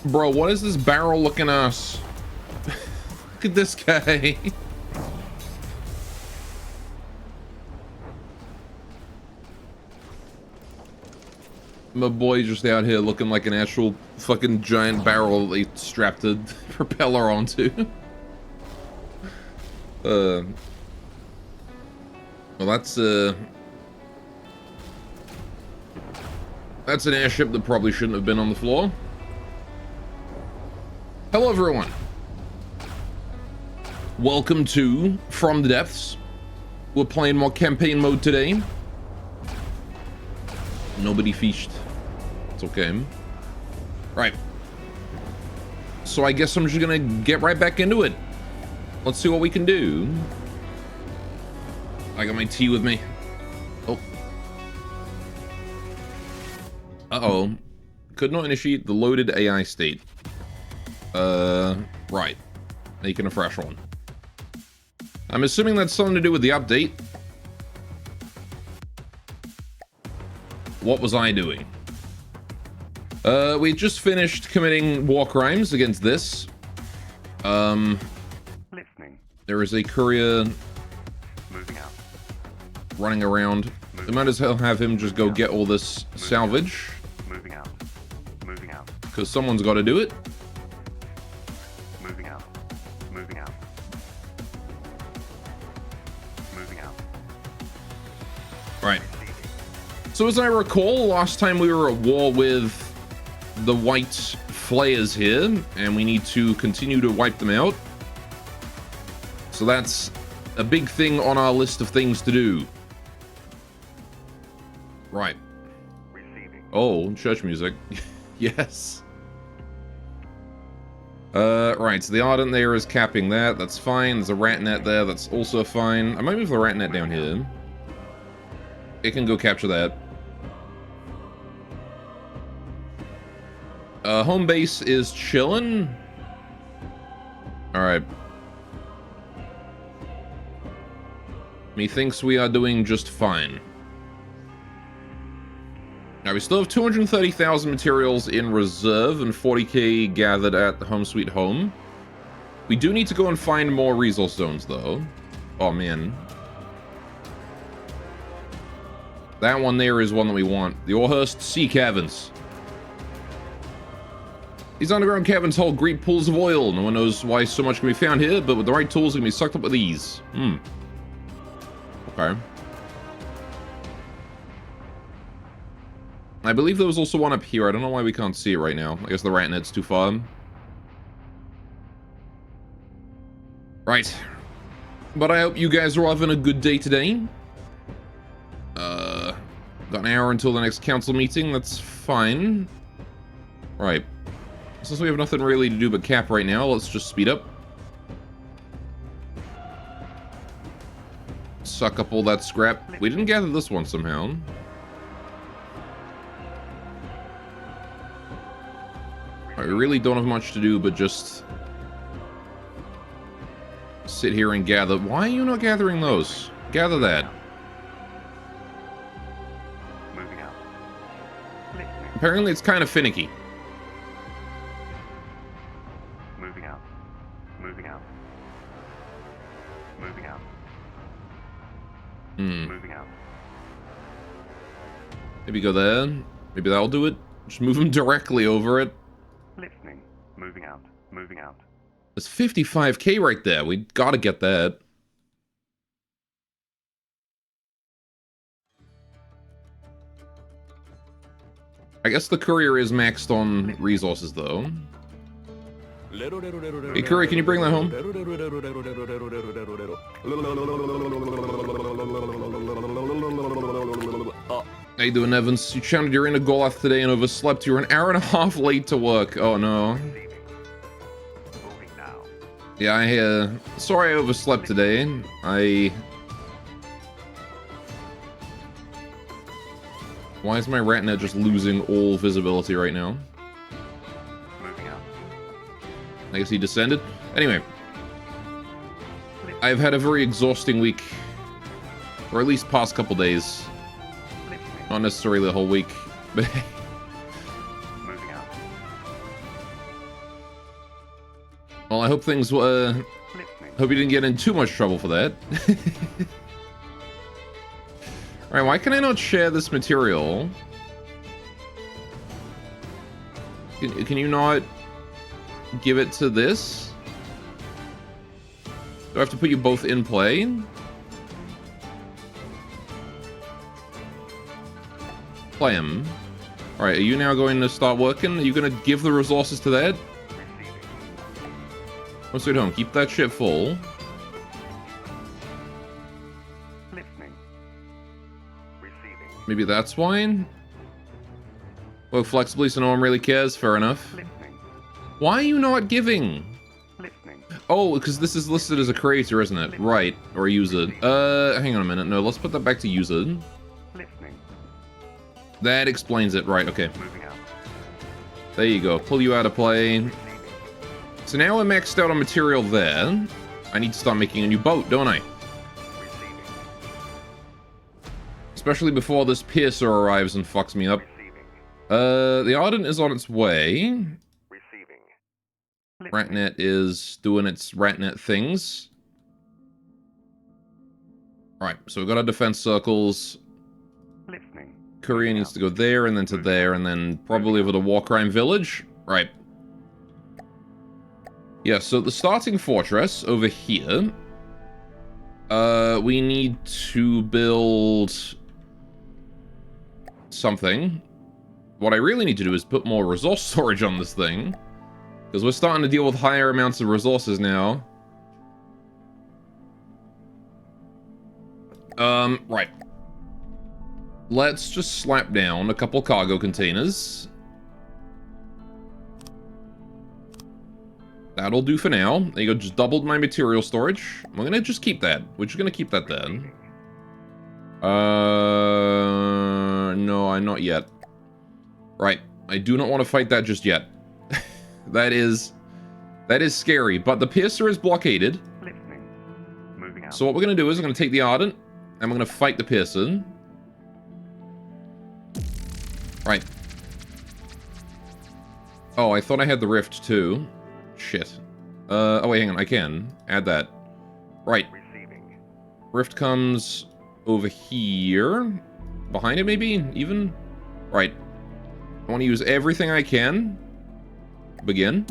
Bro, what is this barrel looking ass? Look at this guy. My boy just out here looking like an actual fucking giant barrel they strapped a propeller onto. Well, that's an airship that probably shouldn't have been on the floor. Hello, everyone. Welcome to From the Depths. We're playing more campaign mode today. Nobody fished. It's okay. Right. So I guess I'm just gonna get right back into it. Let's see what we can do. I got my tea with me. Oh. Uh-oh. Could not initiate the loaded AI state. Right. Making a fresh one. I'm assuming that's something to do with the update. What was I doing? We just finished committing war crimes against this. Listening. There is a courier Moving out. running around. We might as well have him just go get all this salvage, Moving out. Moving out. because someone's got to do it. Moving out. Moving out. Moving out. Right. So as I recall, last time we were at war with the white flayers here, and we need to continue to wipe them out. So that's a big thing on our list of things to do. Right. Receiving. Oh, church music. Yes. Right, so the Ardent there is capping that. That's fine. There's a rat net there. That's also fine. I might move the rat net down here. It can go capture that. Home base is chillin'. Alright. Methinks we are doing just fine. Now, we still have 230,000 materials in reserve and 40k gathered at Home Sweet Home. We do need to go and find more resource zones, though. Oh, man. That one there is one that we want. The Orhurst Sea Caverns. These underground caverns hold great pools of oil. No one knows why so much can be found here, but with the right tools, it can be sucked up with ease. Okay. I believe there was also one up here. I don't know why we can't see it right now. I guess the rat net's too far. Right. But I hope you guys are having a good day today. Got an hour until the next council meeting. That's fine. Right. Since we have nothing really to do but cap right now, let's just speed up. Suck up all that scrap. We didn't gather this one somehow. Right, we really don't have much to do but just sit here and gather. Why are you not gathering those? Gather that. Moving out. Listening. Apparently it's kind of finicky. Moving out. Moving out. Moving out. Moving out. Maybe go there. Maybe that'll do it. Just move them directly over it. Listening. Moving out. Moving out. There's 55k right there. We gotta get that. I guess the courier is maxed on resources, though. Hey, courier, can you bring that home? How you doing, Evans? You chanted your inner Goliath today and overslept. You were an hour and a half late to work. Oh, no. Receiving. Moving now. Yeah, sorry I overslept today. Why is my rat net just losing all visibility right now? Moving out. I guess he descended. Anyway. I've had a very exhausting week. Or at least past couple days. Listening. Not necessarily the whole week. But Moving out. I hope things Listening. hope you didn't get in too much trouble for that. Alright, why can I not share this material? Can you not give it to this? Do I have to put you both in play? Play him. Alright, are you now going to start working? Are you going to give the resources to that? Receiving. Let's do it home. Keep that shit full. Listening. Receiving. Maybe that's why? Work flexibly so no one really cares. Fair enough. Listening. Why are you not giving? Listening. Oh, because this is listed as a creator, isn't it? Right. Or a user. Hang on a minute. No, let's put that back to user. Listening. That explains it. Right, okay. Moving out. There you go. Pull you out of play. Receiving. So now we're maxed out on material there. I need to start making a new boat, don't I? Receiving. Especially before this piercer arrives and fucks me up. Receiving. The Ardent is on its way. Receiving. Ratnet is doing its Ratnet things. Alright, so we've got our defense circles. Listening. Courier needs to go there, and then to there, and then probably over to Warcrime Village. Right. Yeah, so the starting fortress over here. We need to build something. What I really need to do is put more resource storage on this thing. Because we're starting to deal with higher amounts of resources now. Right. Let's just slap down a couple cargo containers. That'll do for now. There you go, just doubled my material storage. I'm gonna just keep that. We're just gonna keep that then. No, I'm not yet. Right. I do not want to fight that just yet. That is scary, but the piercer is blockaded. Listening. Moving out. So what we're going to do is I'm going to take the Ardent, and we're going to fight the piercer. Right. Oh, I thought I had the rift too. Shit. Oh wait, hang on, I can add that. Right. Receiving. Rift comes over here. Behind it maybe, even? Right. I want to use everything I can. Begin.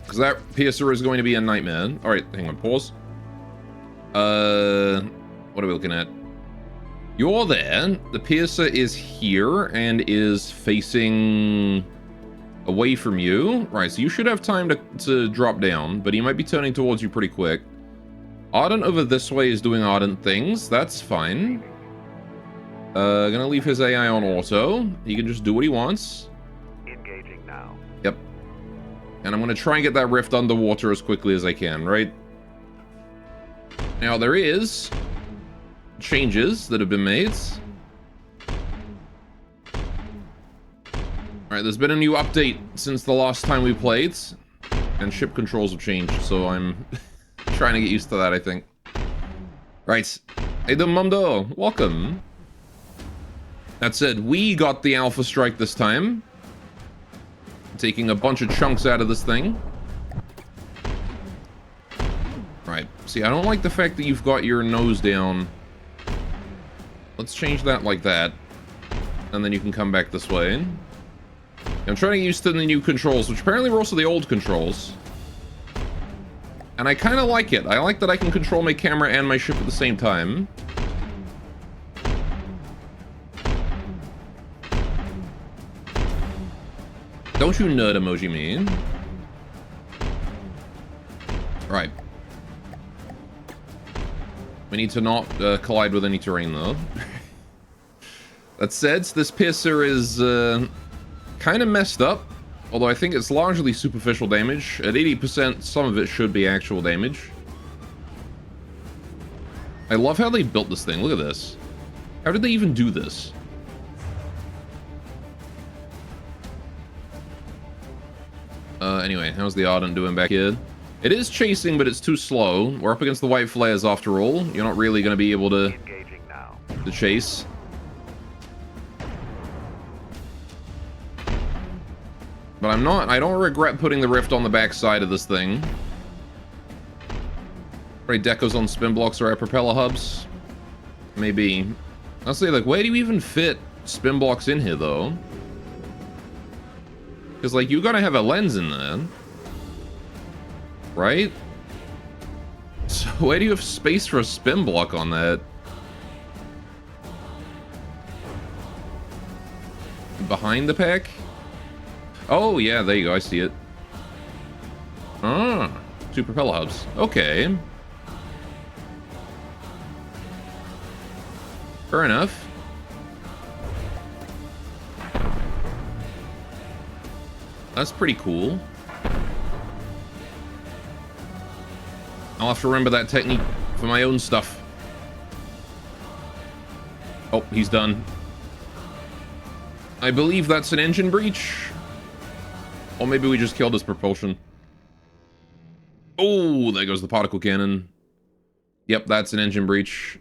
Because that piercer is going to be a nightmare. Alright, hang on, pause. What are we looking at? You're there. The piercer is here and is facing away from you. Right, so you should have time to drop down, but he might be turning towards you pretty quick. Ardent over this way is doing Ardent things. That's fine. Gonna leave his AI on auto. He can just do what he wants. Engaging now. Yep. And I'm gonna try and get that rift underwater as quickly as I can, right? Now, there is changes that have been made. Alright, there's been a new update since the last time we played. And ship controls have changed, so I'm trying to get used to that, I think. Right. Hey, the Mundo, welcome. That said, we got the Alpha Strike this time. Taking a bunch of chunks out of this thing. Right. See, I don't like the fact that you've got your nose down. Let's change that like that. And then you can come back this way. I'm trying to get used to the new controls, which apparently were also the old controls. And I kind of like it. I like that I can control my camera and my ship at the same time. Don't you nerd emoji me. Right. We need to not collide with any terrain, though. That said, this piercer is kind of messed up. Although I think it's largely superficial damage. At 80%, some of it should be actual damage. I love how they built this thing. Look at this. How did they even do this? Anyway, how's the Ardent doing back here? It is chasing, but it's too slow. We're up against the white flares after all. You're not really going to be able to chase. But I don't regret putting the rift on the back side of this thing. Right, decos on spin blocks or propeller hubs? Maybe. I'll say, like, where do you even fit spin blocks in here, though? Because, like, you gotta have a lens in there. Right? So where do you have space for a spin block on that? Behind the pack? Oh, yeah, there you go. I see it. Ah, 2 propeller hubs. Okay. Fair enough. That's pretty cool. I'll have to remember that technique for my own stuff. Oh, he's done. I believe that's an engine breach. Or maybe we just killed his propulsion. Oh, there goes the particle cannon. Yep, that's an engine breach.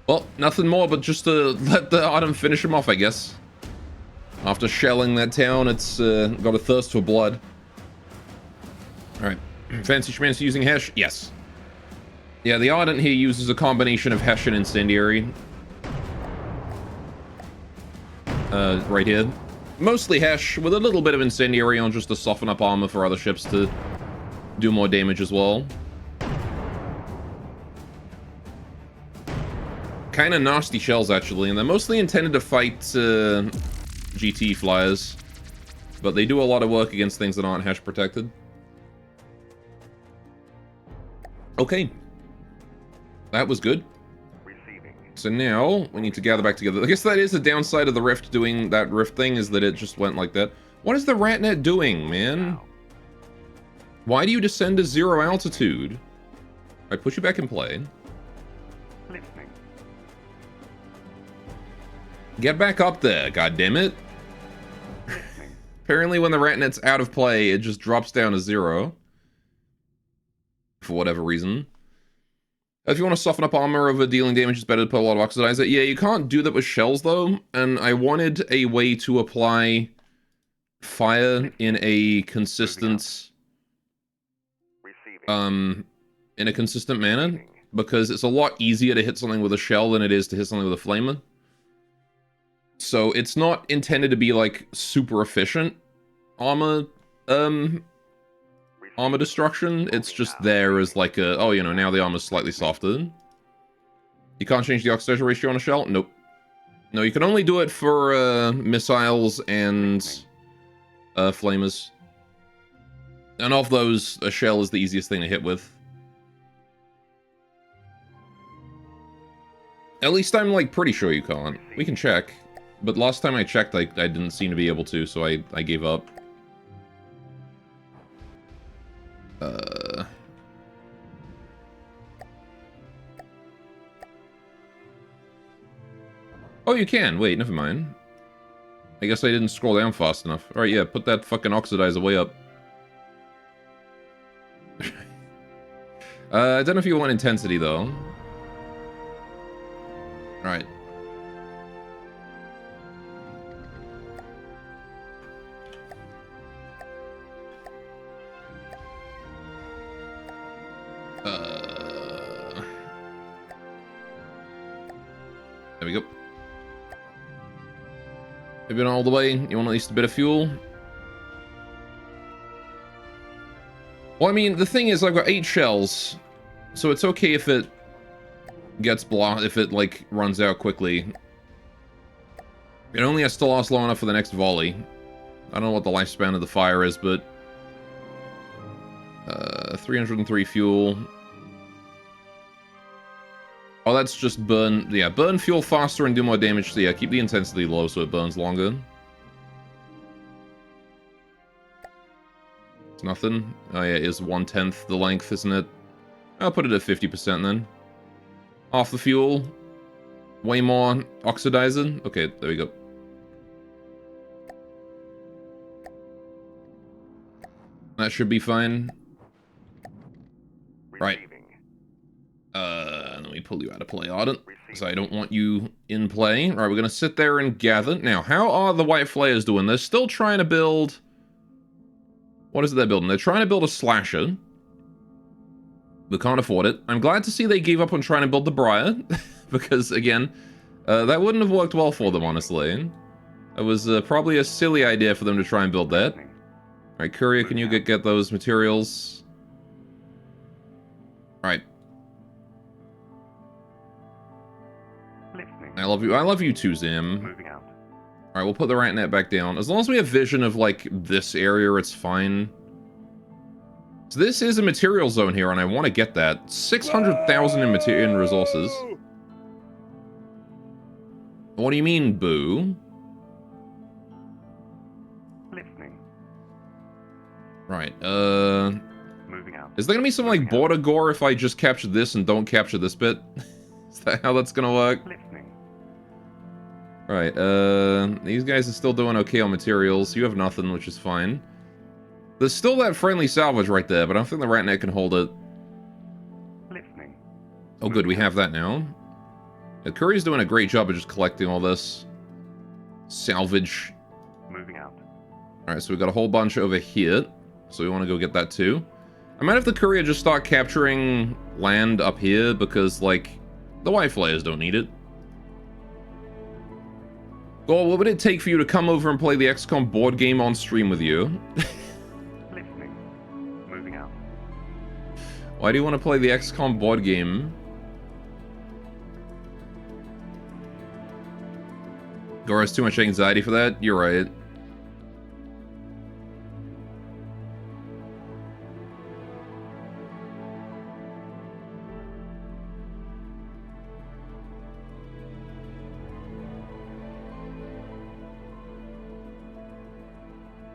Well, nothing more but just to let the item finish him off, I guess. After shelling that town, it's got a thirst for blood. Alright. Fancy schmancy using Hesh? Yes. Yeah, the Ardent here uses a combination of Hesh and Incendiary. Right here. Mostly Hesh, with a little bit of Incendiary on just to soften up armor for other ships to do more damage as well. Kind of nasty shells, actually, and they're mostly intended to fight GT flyers. But they do a lot of work against things that aren't Hesh protected. Okay. That was good. So now, we need to gather back together. I guess that is the downside of the Rift doing that Rift thing, is that it just went like that. What is the RatNet doing, man? Why do you descend to 0 altitude? I put you back in play. Listening. Get back up there, goddammit. Apparently when the RatNet's out of play, it just drops down to 0. For whatever reason. If you want to soften up armor over dealing damage, it's better to put a lot of oxidizer. Yeah, you can't do that with shells, though. And I wanted a way to apply fire in a consistent... in a consistent manner. Because it's a lot easier to hit something with a shell than it is to hit something with a flamer. So it's not intended to be, like, super efficient armor, armor destruction. It's just there as like a, oh, you know, now the armor's slightly softer. You can't change the oxidizer ratio on a shell? Nope. No, you can only do it for missiles and flamers. And of those, a shell is the easiest thing to hit with. At least I'm like pretty sure you can't. We can check. But last time I checked, I didn't seem to be able to, so I gave up. Oh, you can. Wait, never mind. I guess I didn't scroll down fast enough. Alright, yeah, put that fucking oxidizer way up. I don't know if you want intensity, though. Alright. There we go. Have been all the way. You want at least a bit of fuel? Well, I mean, the thing is, I've got 8 shells, so it's okay if it gets blocked, if it, like, runs out quickly. It only has to last long enough for the next volley. I don't know what the lifespan of the fire is, but... 303 fuel. Oh, that's just burn... Yeah, burn fuel faster and do more damage, so yeah, keep the intensity low so it burns longer. It's nothing. Oh yeah, it is 1/10 the length, isn't it? I'll put it at 50% then. Half the fuel. Way more oxidizer. Okay, there we go. That should be fine. Right. Then we me pull you out of play, Ardent, because I don't want you in play. All right, we're going to sit there and gather. Now, how are the White Flayers doing? They're still trying to build... What is it they're building? They're trying to build a slasher. We can't afford it. I'm glad to see they gave up on trying to build the Briar, because, again, that wouldn't have worked well for them, honestly. It was probably a silly idea for them to try and build that. All right, Courier, can you get those materials? All right. I love you. I love you too, Zim. Moving out. All right, we'll put the rat net back down. As long as we have vision of, like, this area, it's fine. So this is a material zone here, and I want to get that. 600,000 in resources. What do you mean, boo? Listening. Right, Moving out. is there gonna be some, like, border gore if I just capture this and don't capture this bit? Is that how that's gonna work? Listening. Right, these guys are still doing okay on materials. You have nothing, which is fine. There's still that friendly salvage right there, but I don't think the rat net can hold it. Listening. Oh, good, we have that now. Curry's doing a great job of just collecting all this salvage. Moving out. Alright, so we got a whole bunch over here. So we want to go get that too. I might have the courier just start capturing land up here because, like, the White Flayers don't need it. Well, what would it take for you to come over and play the XCOM board game on stream with you? Listening. Moving out. Why do you want to play the XCOM board game? Gore has too much anxiety for that? You're right.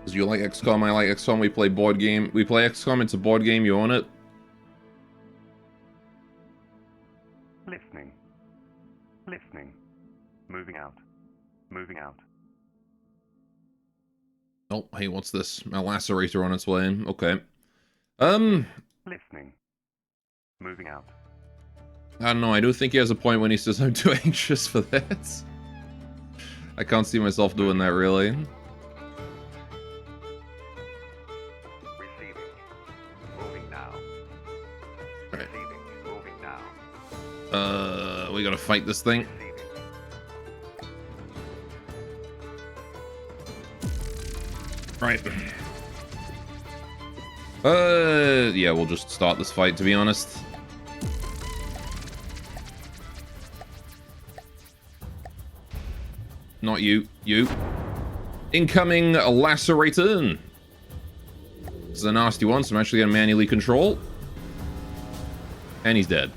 You like XCOM, I like XCOM, we play board game. We play XCOM, it's a board game, you own it? Listening. Listening. Moving out. Moving out. Oh, hey, what's this? My lacerator on its way. Okay. Listening. Moving out. I don't know, I do think he has a point when he says I'm too anxious for that. I can't see myself doing that, really. We gotta fight this thing. Right. Yeah, we'll just start this fight, to be honest. Not you. You. Incoming lacerator. This is a nasty one, so I'm actually gonna manually control. And he's dead.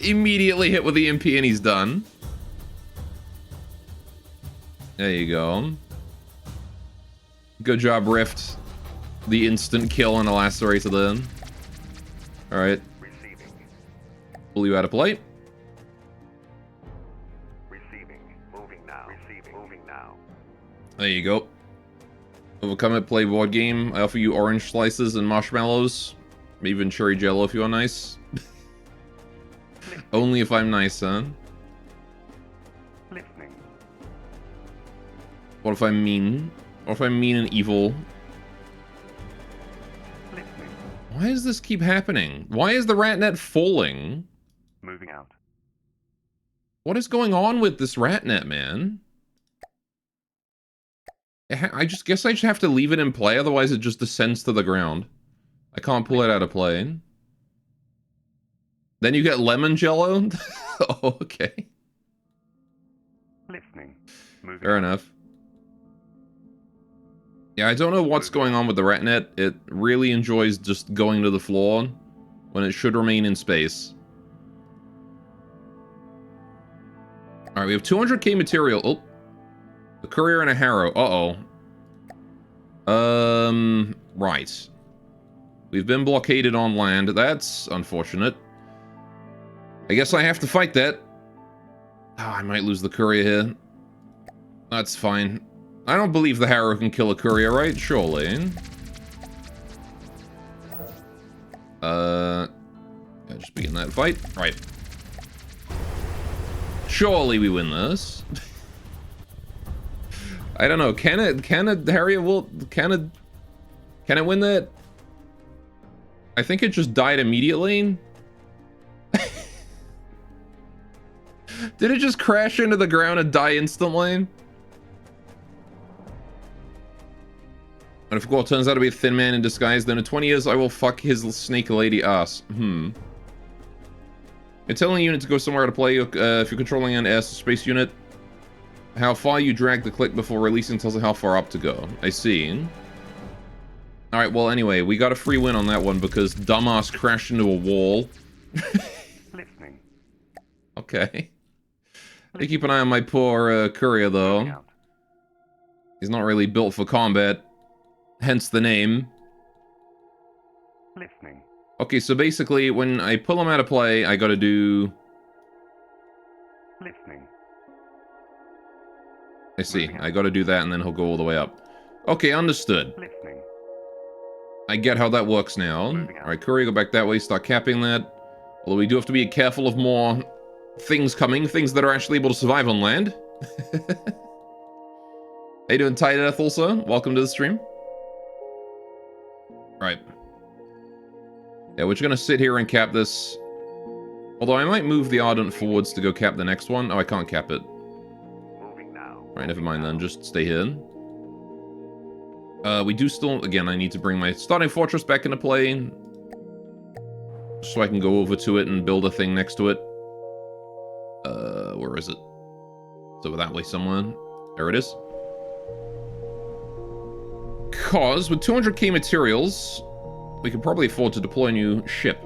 Immediately hit with the EMP and he's done. There you go. Good job, Rift. The instant kill on a lacerator then. Alright. Pull you out of play. Receiving. Moving now. Receiving. Moving now. There you go. Overcome it, play board game. I offer you orange slices and marshmallows. Even cherry jello if you are nice. Only if I'm nice, huh? Listening. What if I'm mean? What if I'm mean and evil? Listening. Why does this keep happening? Why is the rat net falling? Moving out. What is going on with this rat net, man? I just guess I just have to leave it in play, otherwise it just descends to the ground. I can't pull it out of play. Then you get lemon jello? Oh, okay. Listening. Moving Fair enough. Yeah, I don't know what's going on with the rat net. It really enjoys just going to the floor when it should remain in space. Alright, we have 200k material. Oh. A courier and a harrow. Uh-oh. Right. We've been blockaded on land. That's unfortunate. I guess I have to fight that. Oh, I might lose the courier here. That's fine. I don't believe the harrow can kill a courier, right? Surely. Yeah, just begin that fight. Right. Surely we win this. I don't know. Can it Harrier will can it win that? I think it just died immediately. Did it just crash into the ground and die instantly? And if Gore turns out to be a thin man in disguise, then in 20 years I will fuck his snake lady ass. You're telling a unit to go somewhere to play if you're controlling an air space unit. How far you drag the click before releasing tells it how far up to go. I see. Alright, well anyway, we got a free win on that one because dumbass crashed into a wall. Listening. Okay. I keep an eye on my poor courier though. He's not really built for combat. Hence the name. Listening. Okay, so basically when I pull him out of play, I gotta do... Listening. I see. I gotta do that and then he'll go all the way up. Okay, understood. Listening. I get how that works now. Alright, courier, go back that way, start capping that. Although we do have to be careful of more things coming, things that are actually able to survive on land. How you doing, Tide Earth also? Welcome to the stream. Right. Yeah, we're just gonna sit here and cap this. Although I might move the Ardent forwards to go cap the next one. Oh, I can't cap it. Moving now. Right, never mind then. Just stay here. We do still... Again, I need to bring my starting fortress back into play. So I can go over to it and build a thing next to it. Where is it? It's over that way somewhere. There it is. Cause with 200k materials, we could probably afford to deploy a new ship.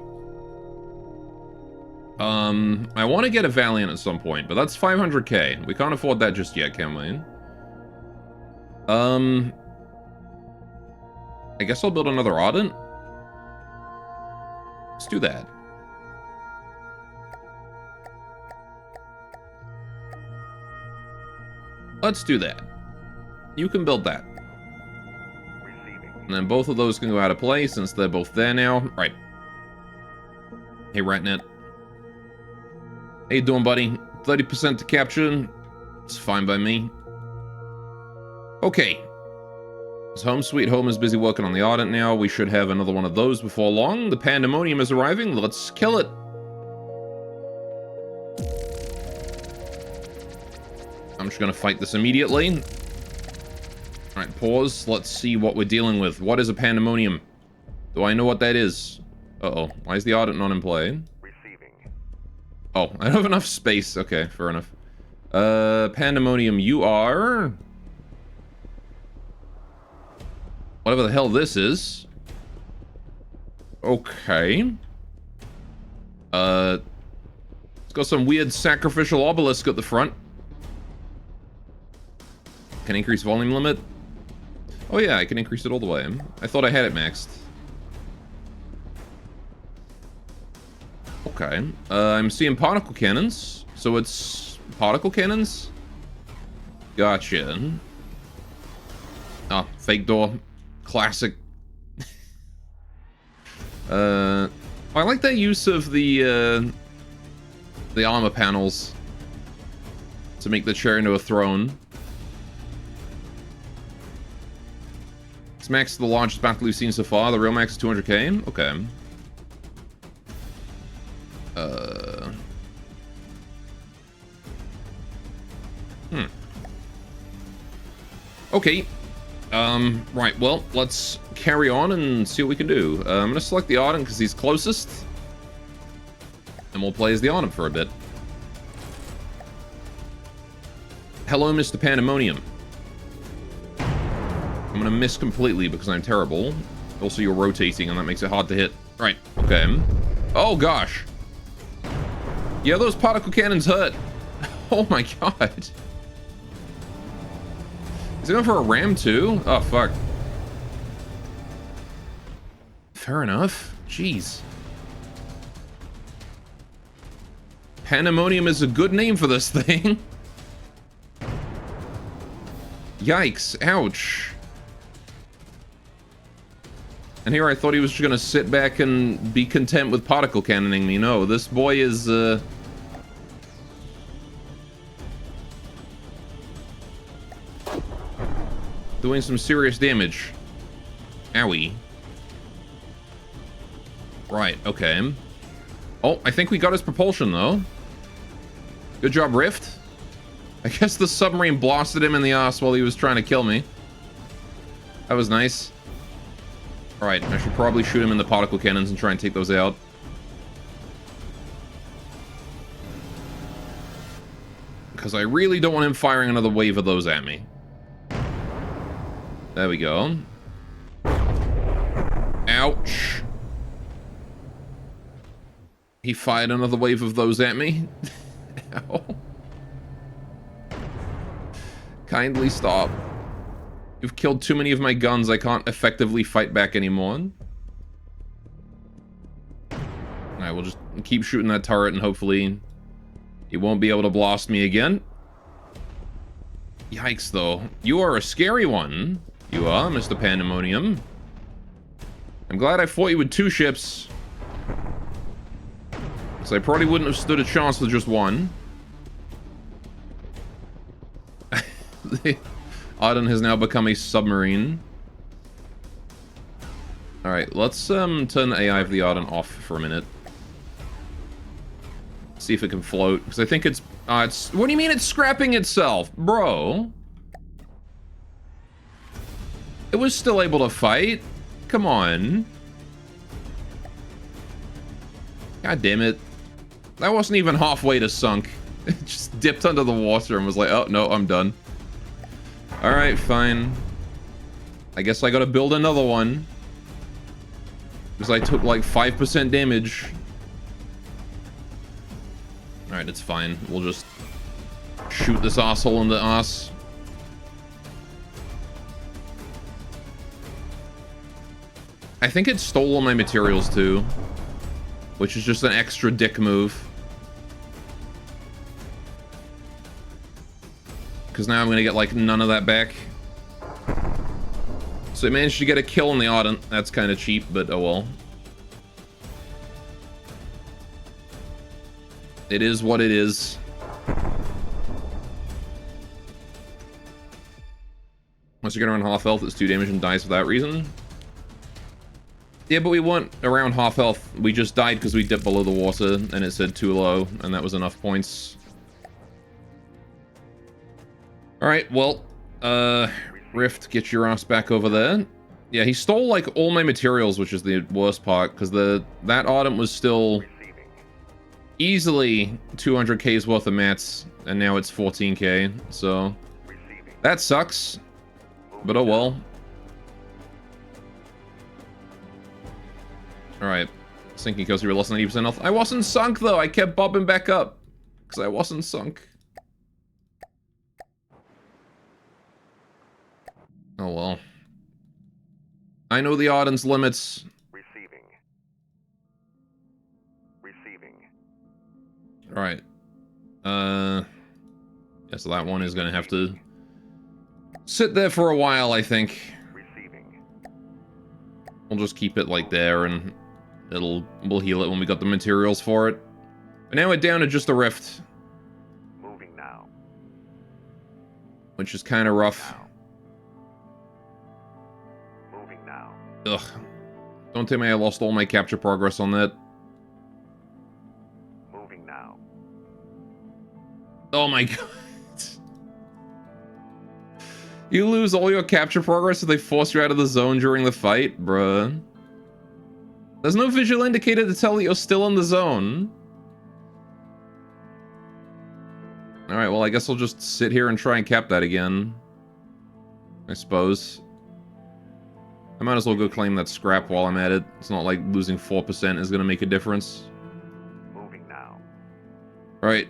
I want to get a Valiant at some point, but that's 500k. We can't afford that just yet, can we? I guess I'll build another Ardent. Let's do that. Let's do that. You can build that. Receiving. And then both of those can go out of play since they're both there now. Right. Hey, Ratnet. How you doing, buddy? 30% to capture. It's fine by me. Okay. So Home Sweet Home is busy working on the Ardent now. We should have another one of those before long. The Pandemonium is arriving. Let's kill it. I'm just going to fight this immediately. Alright, pause. Let's see what we're dealing with. What is a Pandemonium? Do I know what that is? Uh-oh. Why is the Ardent not in play? Receiving. Oh, I don't have enough space. Okay, fair enough. Pandemonium, you are... whatever the hell this is. Okay. It's got some weird sacrificial obelisk at the front. Can increase volume limit. Oh yeah, I can increase it all the way. I thought I had it maxed. Okay. I'm seeing particle cannons. So it's particle cannons? Gotcha. Ah, fake door. Classic. I like that use of the armor panels to make the chair into a throne. It's max the largest battle we've seen so far. The real max is 200k. Okay. Okay. Right, well, let's carry on and see what we can do. I'm gonna select the Ardent because he's closest. And we'll play as the Ardent for a bit. Hello, Mr. Pandemonium. I'm gonna miss completely because I'm terrible. Also, you're rotating and that makes it hard to hit. Right, okay. Oh, gosh. Yeah, those particle cannons hurt. Oh my god. Is he going for a ram too? Oh, fuck. Fair enough. Jeez. Pandemonium is a good name for this thing. Yikes. Ouch. And here I thought he was just gonna sit back and be content with particle cannoning me. No, this boy is, Doing some serious damage. Owie. Right, okay. Oh, I think we got his propulsion, though. Good job, Rift. I guess the submarine blasted him in the ass while he was trying to kill me. That was nice. Alright, I should probably shoot him in the particle cannons and try and take those out. Because I really don't want him firing another wave of those at me. There we go. Ouch. He fired another wave of those at me. Ow. Kindly stop. You've killed too many of my guns. I can't effectively fight back anymore. Alright, we'll just keep shooting that turret and hopefully he won't be able to blast me again. Yikes, though. You are a scary one. You are, Mr. Pandemonium. I'm glad I fought you with 2 ships. So I probably wouldn't have stood a chance with just one. Arden has now become a submarine. Alright, let's turn the AI of the Arden off for a minute. See if it can float. Because I think it's... what do you mean it's scrapping itself? Bro. It was still able to fight. Come on. God damn it. That wasn't even halfway to sunk. It just dipped under the water and was like, oh, no, I'm done. Alright, fine. I guess I gotta build another one. Because I took like 5% damage. Alright, it's fine. We'll just shoot this asshole in the ass. I think it stole all my materials too. Which is just an extra dick move. Because now I'm going to get, like, none of that back. So I managed to get a kill on the Ardent. That's kind of cheap, but oh well. It is what it is. Once you get around half health, it's 2 damage and dies for that reason. Yeah, but we weren't around half health. We just died because we dipped below the water, and it said too low, and that was enough points. Alright, well, Rift, get your ass back over there. Yeah, he stole, like, all my materials, which is the worst part, because that Ardent was still easily 200k's worth of mats, and now it's 14k, so that sucks, but oh well. Alright, sinking because you were less than 80% health. I wasn't sunk, though! I kept bobbing back up, because I wasn't sunk. Oh well. I know the Ardent's limits. Receiving. Alright. Yeah, so that one is gonna have to sit there for a while, I think. Receiving. We'll just keep it like there and we'll heal it when we got the materials for it. But now we're down to just a Rift. Moving now. Which is kind of rough. Moving now. Ugh. Don't tell me I lost all my capture progress on that. Moving now. Oh my god. You lose all your capture progress if they force you out of the zone during the fight? Bruh. There's no visual indicator to tell that you're still in the zone. Alright, well I guess I'll just sit here and try and cap that again. I suppose. I might as well go claim that scrap while I'm at it. It's not like losing 4% is going to make a difference. Moving now. Alright.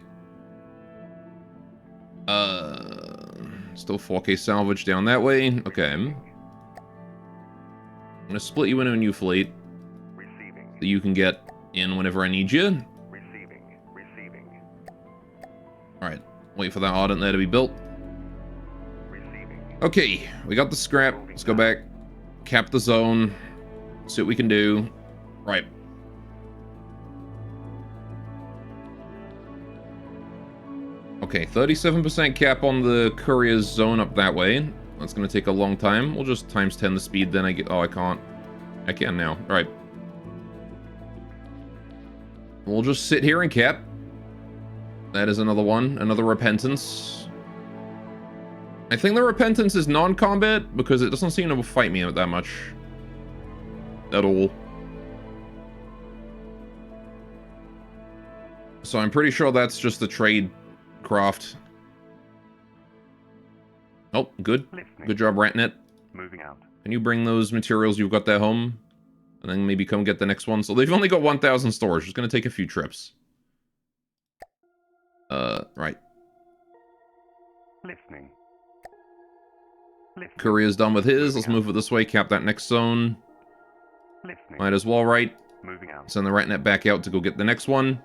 Still 4k salvage down that way. Okay. I'm gonna split you into a new fleet. Receiving. So you can get in whenever I need you. Receiving. Receiving. Alright. Wait for that Ardent there to be built. Receiving. Okay. We got the scrap. Let's go back. Cap the zone. See what we can do. Right. Okay, 37% cap on the courier's zone up that way. That's gonna take a long time. We'll just times 10 the speed, then I get... Oh, I can't. I can now. Alright. We'll just sit here and cap. That is another one. Another repentance. I think the repentance is non-combat, because it doesn't seem to fight me that much. At all. So I'm pretty sure that's just the trade craft. Oh, good. Good job, Ratnet. Moving out. Can you bring those materials you've got there home? And then maybe come get the next one. So they've only got 1,000 storage. It's going to take a few trips. Right. Listening. Courier's done with his. Let's move it this way. Cap that next zone. Listening. Might as well, right? Moving out. Send the Ratnet back out to go get the next one.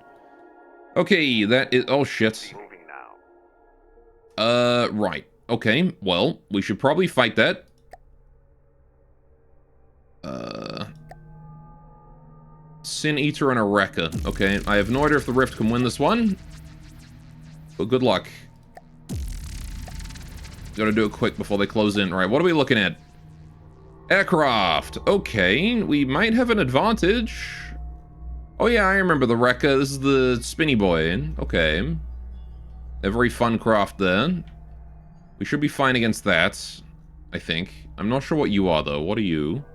Okay, that is... Oh, shit. Moving now. Right. Okay, well, we should probably fight that. Sin Eater and a Wrecker. Okay, I have no idea if the Rift can win this one. But good luck. Gotta do it quick before they close in. Right, what are we looking at? Aircraft. Okay, we might have an advantage. Oh yeah, I remember the Wrecker. This is the Spinny Boy. Okay. A very fun craft there. We should be fine against that, I think. I'm not sure what you are, though. What are you?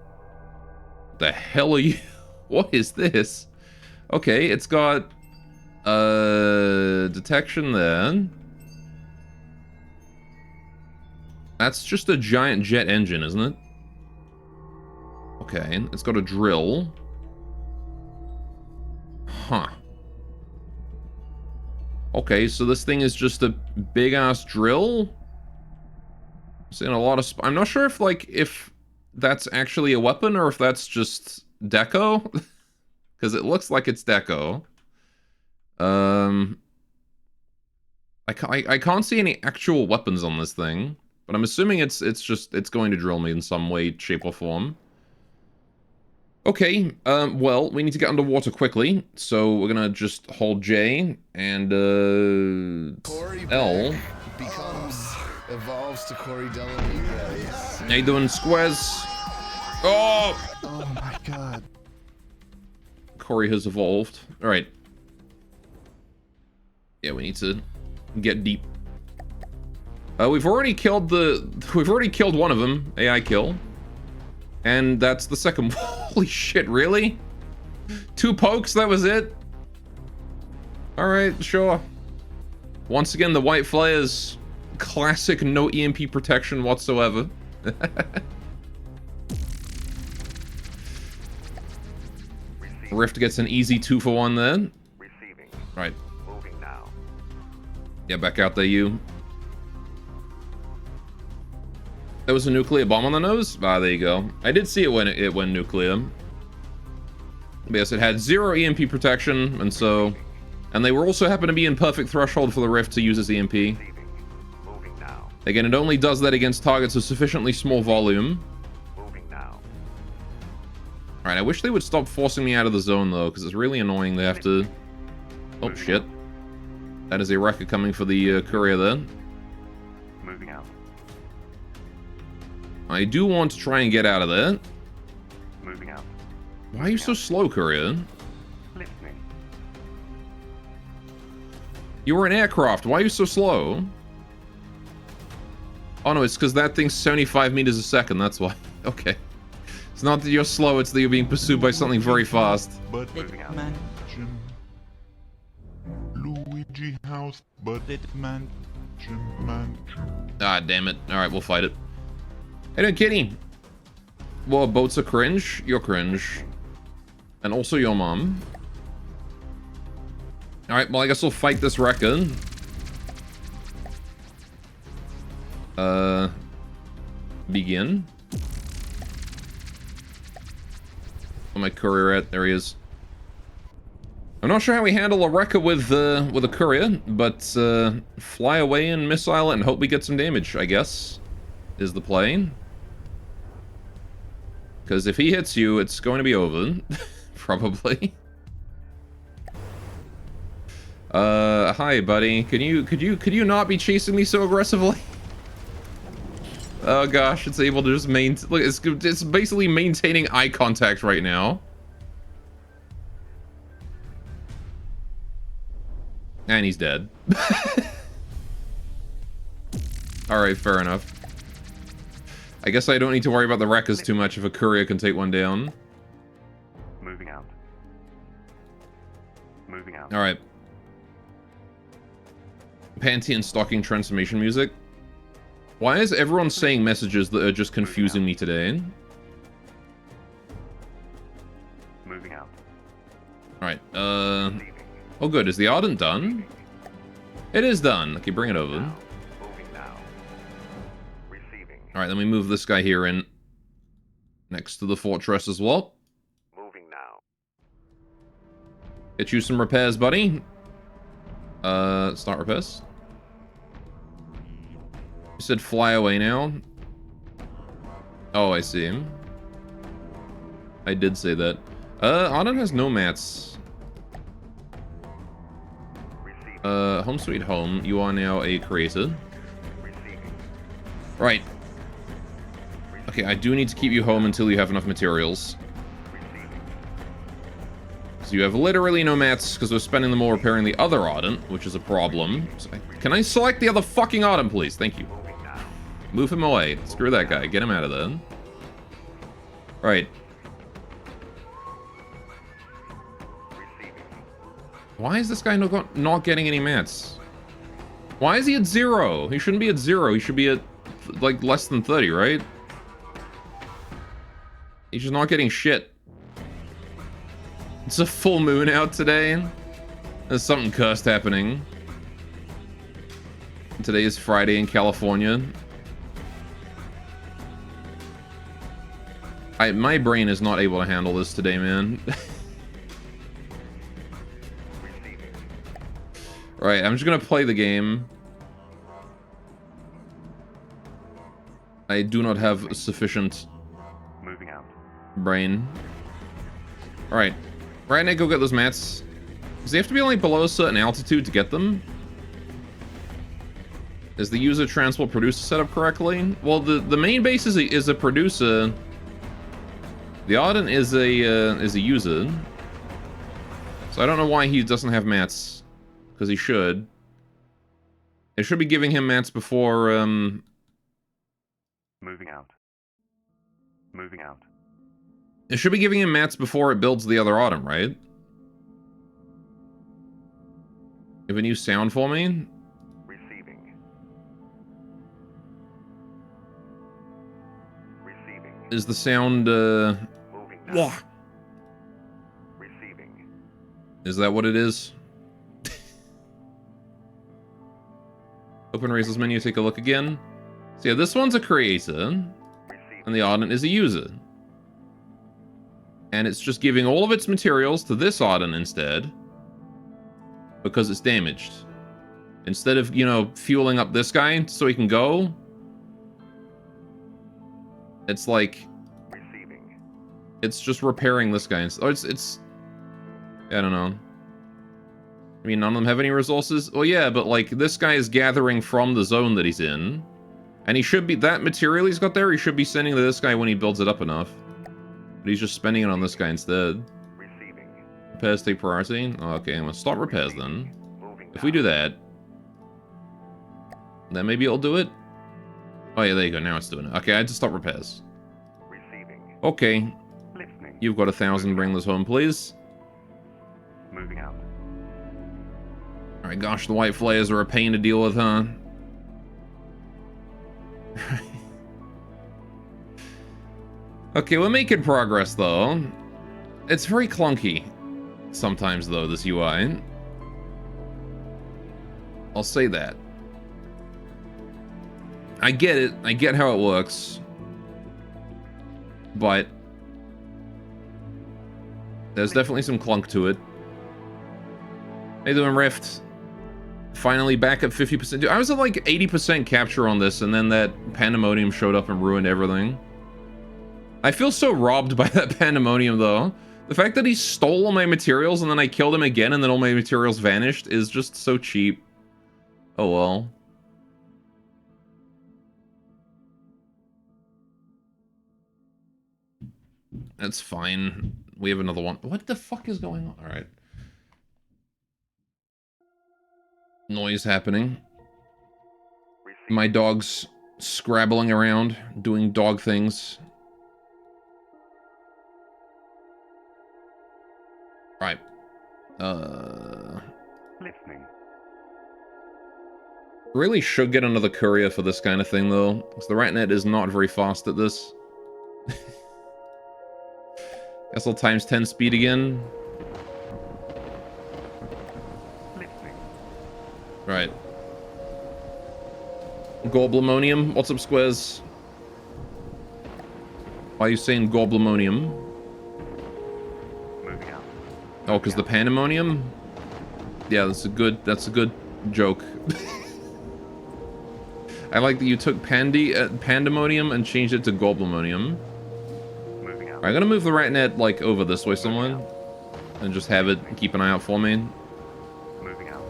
The hell are you? What is this? Okay, it's got... detection there. That's just a giant jet engine, isn't it? Okay, it's got a drill. Huh. Okay, so this thing is just a big-ass drill? Seeing a lot of... I'm not sure if, like, if that's actually a weapon or if that's just deco. Because it looks like it's deco. I can't see any actual weapons on this thing. But I'm assuming it's going to drill me in some way, shape, or form. Okay, well, we need to get underwater quickly. So we're gonna just hold J and, L. Evolves to Corey Delany, guys. How you doing, Squares? Oh! Oh my god. Corey has evolved. Alright. Yeah, we need to get deep. We've already killed one of them. AI kill. And that's the second. Holy shit, really? 2 pokes, that was it? Alright, sure. Once again, the white flares. Classic no EMP protection whatsoever. Rift gets an easy 2-for-1 then. Receiving. Right. Moving now. Yeah, back out there, you. There was a nuclear bomb on the nose? Ah, there you go. I did see it when it went nuclear. But yes, it had 0 EMP protection, and so... And they were also happen to be in perfect threshold for the Rift to use as EMP. Receiving. Moving now. Again, it only does that against targets of sufficiently small volume. Moving now. Alright, I wish they would stop forcing me out of the zone, though, because it's really annoying they have to... Oh, shit. That is a Wrecker coming for the courier there. Moving out. I do want to try and get out of there. Moving out. Why are you so slow, courier? Listening. You were an aircraft. Why are you so slow? Oh, no, it's because that thing's 75 meters a second. That's why. Okay. It's not that you're slow, it's that you're being pursued by something very fast. But Moving out. mansion. Luigi house, but it mansion. Ah, damn it. Alright, we'll fight it. Hey, no, Kitty. Well, boats are cringe. You're cringe. And also your mom. Alright, well, I guess we'll fight this Wrecker. Begin. Where's my courier at? There he is. I'm not sure how we handle a Wrecker with a courier, but fly away and missile it and hope we get some damage, I guess, is the play. Because if he hits you, it's going to be over. Probably. Hi, buddy. Could you not be chasing me so aggressively? Oh gosh, it's able to just maintain. Look, it's basically maintaining eye contact right now. And he's dead. Alright, fair enough. I guess I don't need to worry about the wreckers too much if a courier can take one down. Moving out. Moving out. Alright. Panty and stocking transformation music. Why is everyone saying messages that are just confusing me today? Moving out. Alright, oh good, is the Ardent done? It is done. Okay, bring it over. Moving now. Receiving. Alright, then we move this guy here in. Next to the fortress as well. Moving now. Get you some repairs, buddy. Start repairs. You said fly away now. Oh, I see him. I did say that. Ardent has no mats. Receiving. Home sweet home. You are now a creator. Receiving. Right. Okay, I do need to keep you home until you have enough materials. Receiving. So you have literally no mats because we're spending them all repairing the other Ardent, which is a problem. So can I select the other fucking Ardent, please? Thank you. Moving now. Move him away. Screw that guy. Get him out of there. Right. Receiving. Why is this guy not getting any mats? Why is he at 0? He shouldn't be at 0. He should be at, like, less than 30, right? He's just not getting shit. It's a full moon out today. There's something cursed happening. Today is Friday in California. My brain is not able to handle this today, man. Receiving. Right, I'm just gonna play the game. I do not have sufficient Moving out. brain. Alright. Right now, go get those mats. Does he have to be like below a certain altitude to get them? Is the user transport producer set up correctly? Well, the main base is a producer. The Ardent is a user. So I don't know why he doesn't have mats. Because he should. It should be giving him mats before, Moving out. Moving out. It should be giving him mats before it builds the other Ardent, right? You have a new sound for me? Receiving. Receiving. Is the sound, Moving now. Yeah. Receiving. Is that what it is? Open Razel's menu, take a look again. So yeah, this one's a creator, Receiving. and the Ardent is a user. And it's just giving all of its materials to this Ardent instead, because it's damaged. Instead of, you know, fueling up this guy so he can go, it's like, Receiving. it's just repairing this guy. Oh, it's, I don't know. I mean, none of them have any resources? Well, yeah, but, like, this guy is gathering from the zone that he's in. And he should be, that material he's got there, he should be sending to this guy when he builds it up enough. But he's just spending it on this guy instead. Receiving. Repairs take priority? Oh, okay, I'm gonna start repairs then. Moving If we do that, then maybe it'll do it. Oh yeah, there you go, now it's doing it. Okay, I had to stop repairs. Receiving. Okay, Listening. you've got 1,000, bring this home, please. Moving out. Alright, gosh, the white flares are a pain to deal with, huh? Okay, we're making progress, though. It's very clunky sometimes, though, this UI. I'll say that. I get it. I get how it works. But there's definitely some clunk to it. How you doing, Rift? Finally back at 50%. Dude, I was at like 80% capture on this, and then that pandemonium showed up and ruined everything. I feel so robbed by that pandemonium, though. The fact that he stole all my materials and then I killed him again and then all my materials vanished is just so cheap. Oh well. That's fine. We have another one. What the fuck is going on? Alright. Noise happening. My dog's scrabbling around, doing dog things. Right. Listening. Really should get another courier for this kind of thing, though, because the RatNet is not very fast at this. Guess I'll times 10 speed again. Listening. Right. Gorblimonium, what's up, Squares? Why are you saying Gorblimonium? Moving out. Oh, because the Pandemonium? Yeah, that's a good joke. I like that you took Pandemonium and changed it to Gorblimonium. Moving out. I'm gonna move the RatNet, like, over this way somewhere. And just have it keep an eye out for me. Moving out.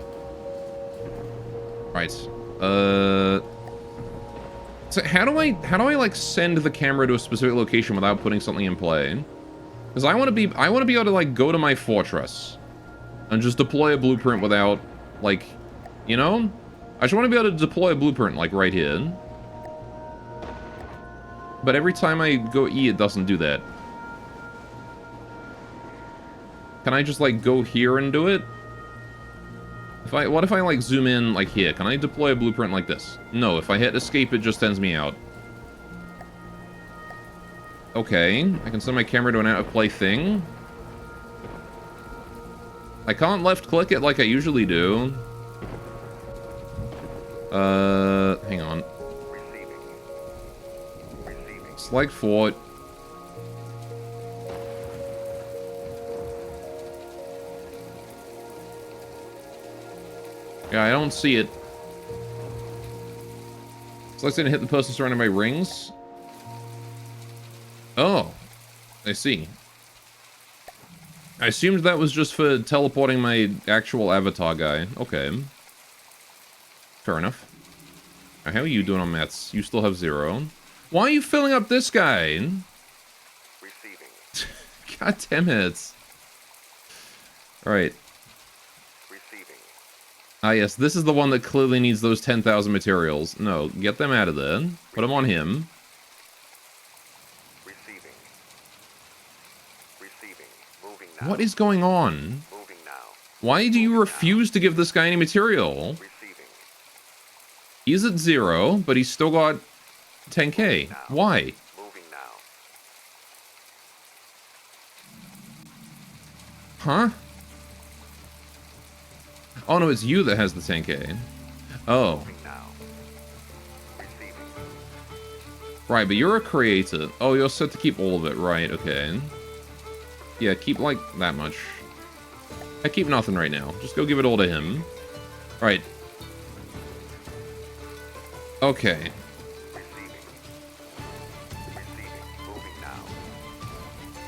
Right. So how do I like send the camera to a specific location without putting something in play? Because I want to be able to like go to my fortress and just deploy a blueprint without, like, you know? I just want to be able to deploy a blueprint like right here. But every time I go E, it doesn't do that. Can I just like go here and do it? What if I like zoom in like here? Can I deploy a blueprint like this? No, if I hit escape, it just sends me out. Okay, I can send my camera to an out of play thing. I can't left click it like I usually do. Hang on. Receiving. Receiving. Select fort. Yeah, I don't see it. Select it and hit the person surrounded by rings. Oh, I see. I assumed that was just for teleporting my actual avatar guy. Okay. Fair enough. Now, how are you doing on maths? You still have 0. Why are you filling up this guy? Receiving. God damn it. Alright. Receiving. Ah, yes, this is the one that clearly needs those 10,000 materials. No, get them out of there. Put them on him. Receiving. Receiving. Moving now. What is going on? Moving now. Why do you refuse to give this guy any material? Receiving. He's at 0, but he's still got 10k. Why? Moving now. Huh? Oh, no, it's you that has the 10k. Oh. Moving now. Receiving. Right, but you're a creator. Oh, you're set to keep all of it. Right, okay. Yeah, keep, like, that much. I keep nothing right now. Just go give it all to him. Right. Okay. Receiving. Receiving. Moving now.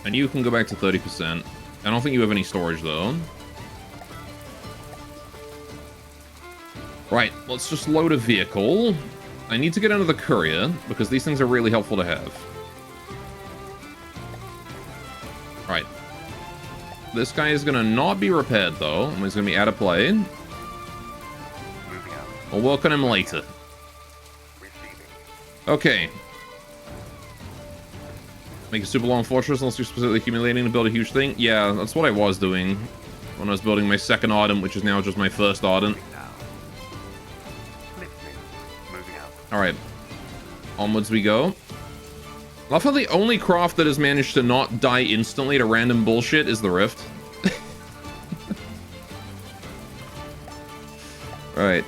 And you can go back to 30%. I don't think you have any storage, though. Right, let's just load a vehicle. I need to get another courier, because these things are really helpful to have. Right. This guy is going to not be repaired, though. And he's going to be out of play. Moving out. We'll work on him later. Receiving. Okay. Make a super long fortress unless you're specifically accumulating to build a huge thing. Yeah, that's what I was doing when I was building my second Ardent, which is now just my first Ardent. Moving now. Listening. Moving out. Alright. Onwards we go. Love how the only craft that has managed to not die instantly to random bullshit is the Rift. Alright.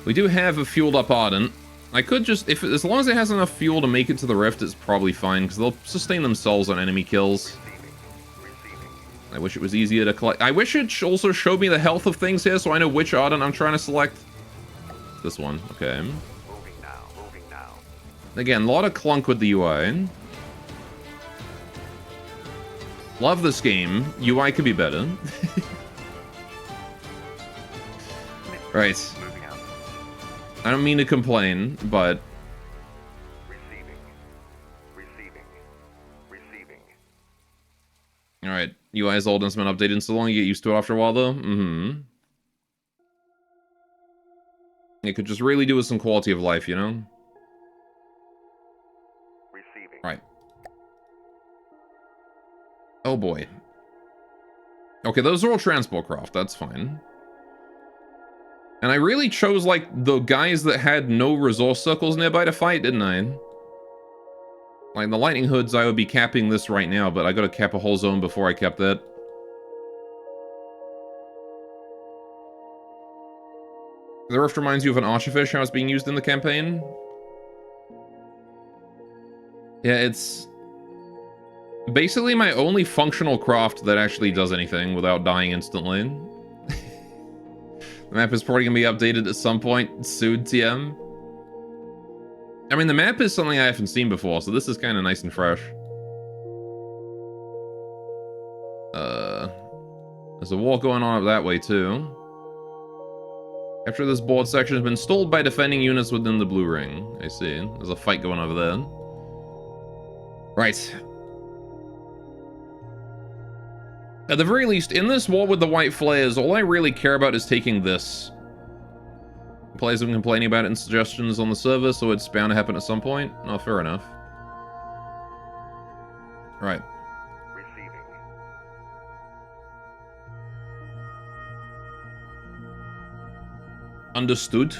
We do have a fueled up Ardent. I could just, as long as it has enough fuel to make it to the Rift, it's probably fine, because they'll sustain themselves on enemy kills. Receiving. Receiving. I wish it was easier to collect. I wish it also showed me the health of things here, so I know which Ardent I'm trying to select. This one, okay. Moving now. Moving now. Again, a lot of clunk with the UI. Love this game. UI could be better. Right. Moving out. I don't mean to complain, but Receiving. Receiving. Receiving. all right. UI's old and it's been updated so long you get used to it after a while, though. Mm-hmm. It could just really do with some quality of life, you know? Receiving. Right. Oh boy. Okay, those are all transport craft. That's fine. And I really chose, like, the guys that had no resource circles nearby to fight, didn't I? Like, the lightning hoods, I would be capping this right now, but I gotta cap a whole zone before I cap that. The rift reminds you of an archerfish, how it's being used in the campaign. Yeah, it's basically my only functional craft that actually does anything without dying instantly. The map is probably going to be updated at some point soon, TM. I mean, the map is something I haven't seen before, so this is kind of nice and fresh. There's a war going on up that way, too. After this board section has been stalled by defending units within the blue ring. I see. There's a fight going over there. Right. At the very least, in this war with the white flares, all I really care about is taking this. Players have been complaining about it in suggestions on the server, so it's bound to happen at some point. Oh, fair enough. Right. Receiving. Understood.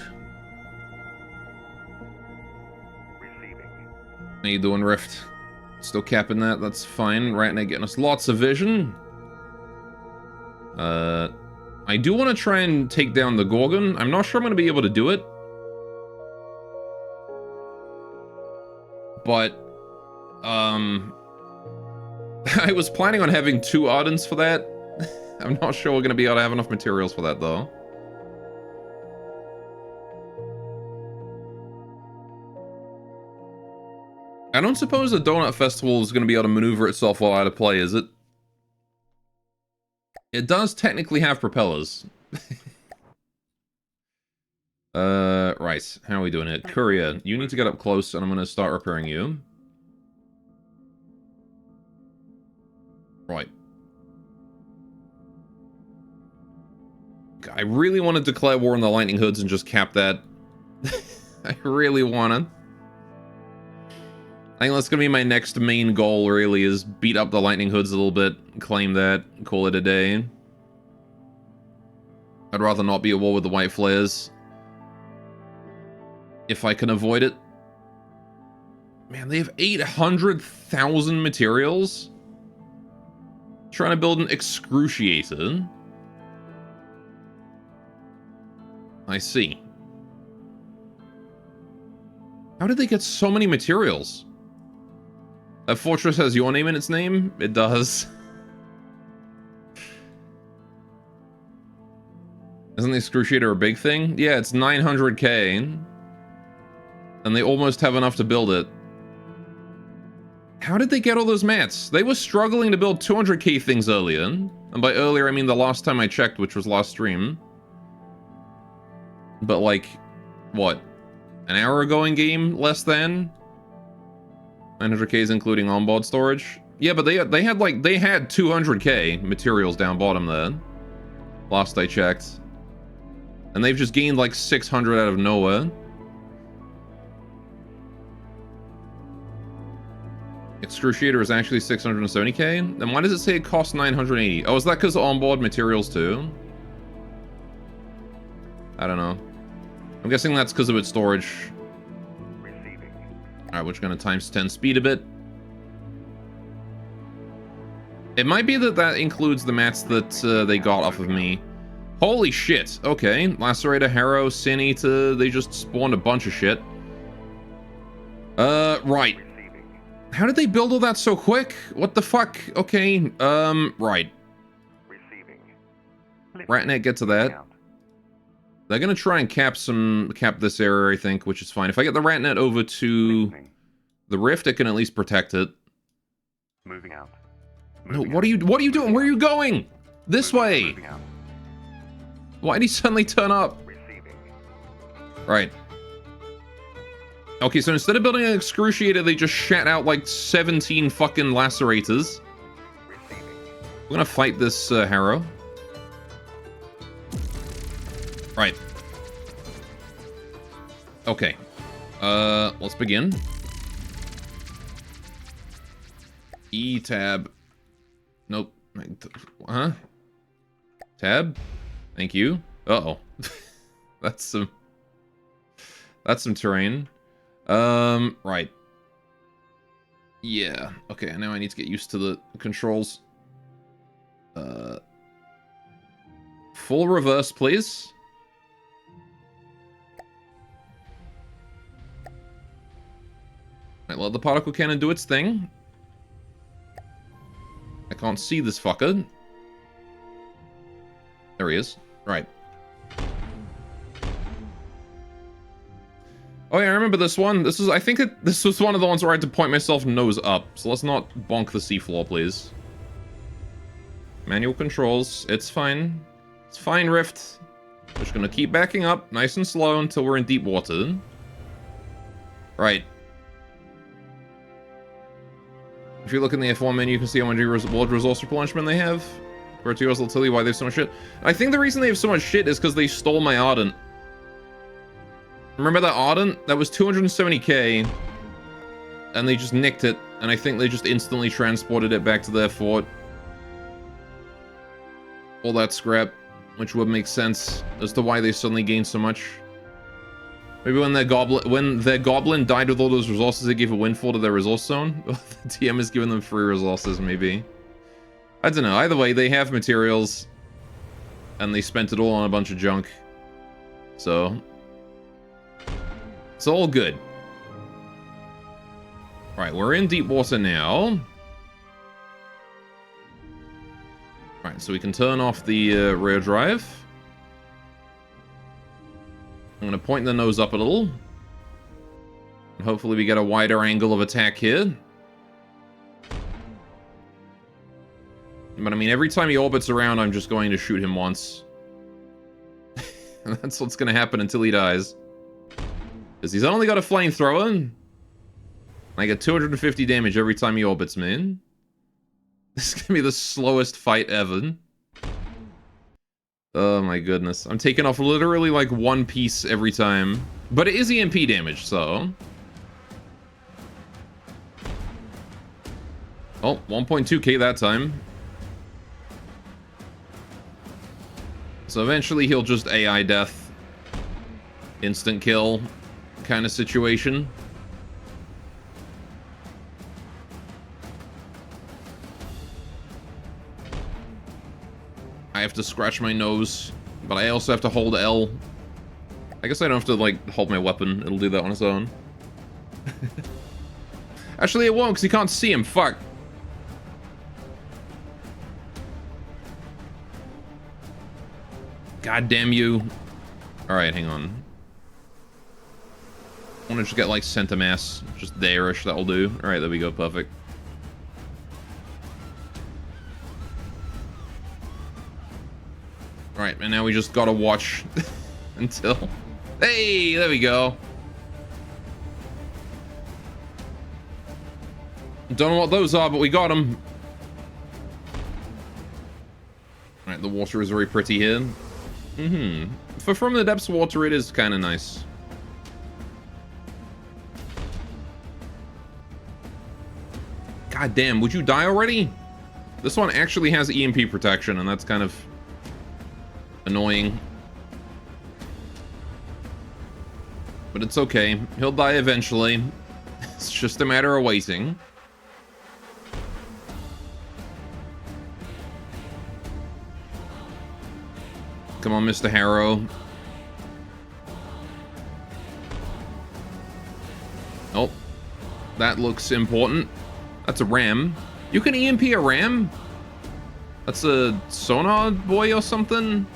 Receiving. How you doing, Rift? Still capping that, that's fine. Ratnet getting us lots of vision. I do want to try and take down the Gorgon. I'm not sure I'm going to be able to do it. But, I was planning on having 2 Ardents for that. I'm not sure we're going to be able to have enough materials for that, though. I don't suppose the Donut Festival is going to be able to maneuver itself while out of play, is it? It does technically have propellers. Right. How are we doing it? Courier, you need to get up close, and I'm going to start repairing you. Right. I really want to declare war on the Lightning Hoods and just cap that. I really want to. I think that's going to be my next main goal, really, is beat up the Lightning Hoods a little bit, claim that, call it a day. I'd rather not be at war with the White Flares. If I can avoid it. Man, they have 800,000 materials? Trying to build an Excruciator. I see. How did they get so many materials? That fortress has your name in its name? It does. Isn't the Excruciator a big thing? Yeah, it's 900k. And they almost have enough to build it. How did they get all those mats? They were struggling to build 200k things earlier. And by earlier, I mean the last time I checked, which was last stream. But like, what? An hour ago in game? Less than? 900k is including onboard storage. Yeah, but they had 200k materials down bottom there. Last I checked. And they've just gained like 600 out of nowhere. Excruciator is actually 670k? Then why does it say it costs 980? Oh, is that because onboard materials too? I don't know. I'm guessing that's because of its storage. Receiving. Alright, we're just gonna times 10 speed a bit. It might be that that includes the mats that they got off of me. Holy shit. Okay. Lacerator, Harrow, Sin Eater, they just spawned a bunch of shit. Right. Receiving. How did they build all that so quick? What the fuck? Okay, right. Receiving. Ratnet, get to that. Out. They're gonna try and cap this area, I think, which is fine. If I get the Ratnet over to Listening. the Rift, it can at least protect it. Moving out. No, Moving what are you doing? Where are you going? This Moving- way! Moving out. Why did he suddenly turn up? Receiving. Right. Okay, so instead of building an excruciator, they just shat out like 17 fucking lacerators. We're gonna fight this Harrow. Right. Okay. Let's begin. E-tab. Nope. Huh? Tab? Thank you. Uh-oh. That's some terrain. Right. Yeah. Okay, now I need to get used to the controls. Full reverse, please. Right, let the particle cannon do its thing. I can't see this fucker. There he is. Right. Oh yeah, I remember this one. This was one of the ones where I had to point myself nose up. So let's not bonk the seafloor, please. Manual controls. It's fine. It's fine, Rift. We're just gonna keep backing up, nice and slow, until we're in deep water. Right. If you look in the F1 menu, you can see how much world resource replenishment they have. Vertios will tell you why they have so much shit. I think the reason they have so much shit is because they stole my Ardent. Remember that Ardent? That was 270k. And they just nicked it. And I think they just instantly transported it back to their fort. All that scrap. Which would make sense as to why they suddenly gained so much. Maybe when their goblin died with all those resources, they gave a windfall to their resource zone. The TM has given them free resources, maybe. I don't know. Either way, they have materials. And they spent it all on a bunch of junk. So it's all good. Alright, we're in deep water now. Alright, so we can turn off the rear drive. I'm going to point the nose up a little. And hopefully we get a wider angle of attack here. But I mean, every time he orbits around, I'm just going to shoot him once. And that's what's going to happen until he dies. Because he's only got a flamethrower. I get 250 damage every time he orbits me. This is going to be the slowest fight ever. Oh my goodness. I'm taking off literally like one piece every time. But it is EMP damage, so... Oh, 1.2k that time. So eventually he'll just AI death. Instant kill kind of situation. I have to scratch my nose, but I also have to hold L. I guess I don't have to, like, hold my weapon. It'll do that on its own. Actually, it won't, because you can't see him. Fuck. God damn you. Alright, hang on. I want to just get, like, Centamass. Just there-ish, that'll do. Alright, there we go. Perfect. Alright, and now we just gotta watch until... Hey, there we go. Don't know what those are, but we got them. Alright, the water is very pretty here. For From the Depths water, it is kind of nice. God damn, would you die already? This one actually has EMP protection, and that's kind of... annoying. But it's okay. He'll die eventually. It's just a matter of waiting. Come on, Mr. Harrow. Oh. That looks important. That's a ram. You can EMP a ram? That's a sonar boy or something?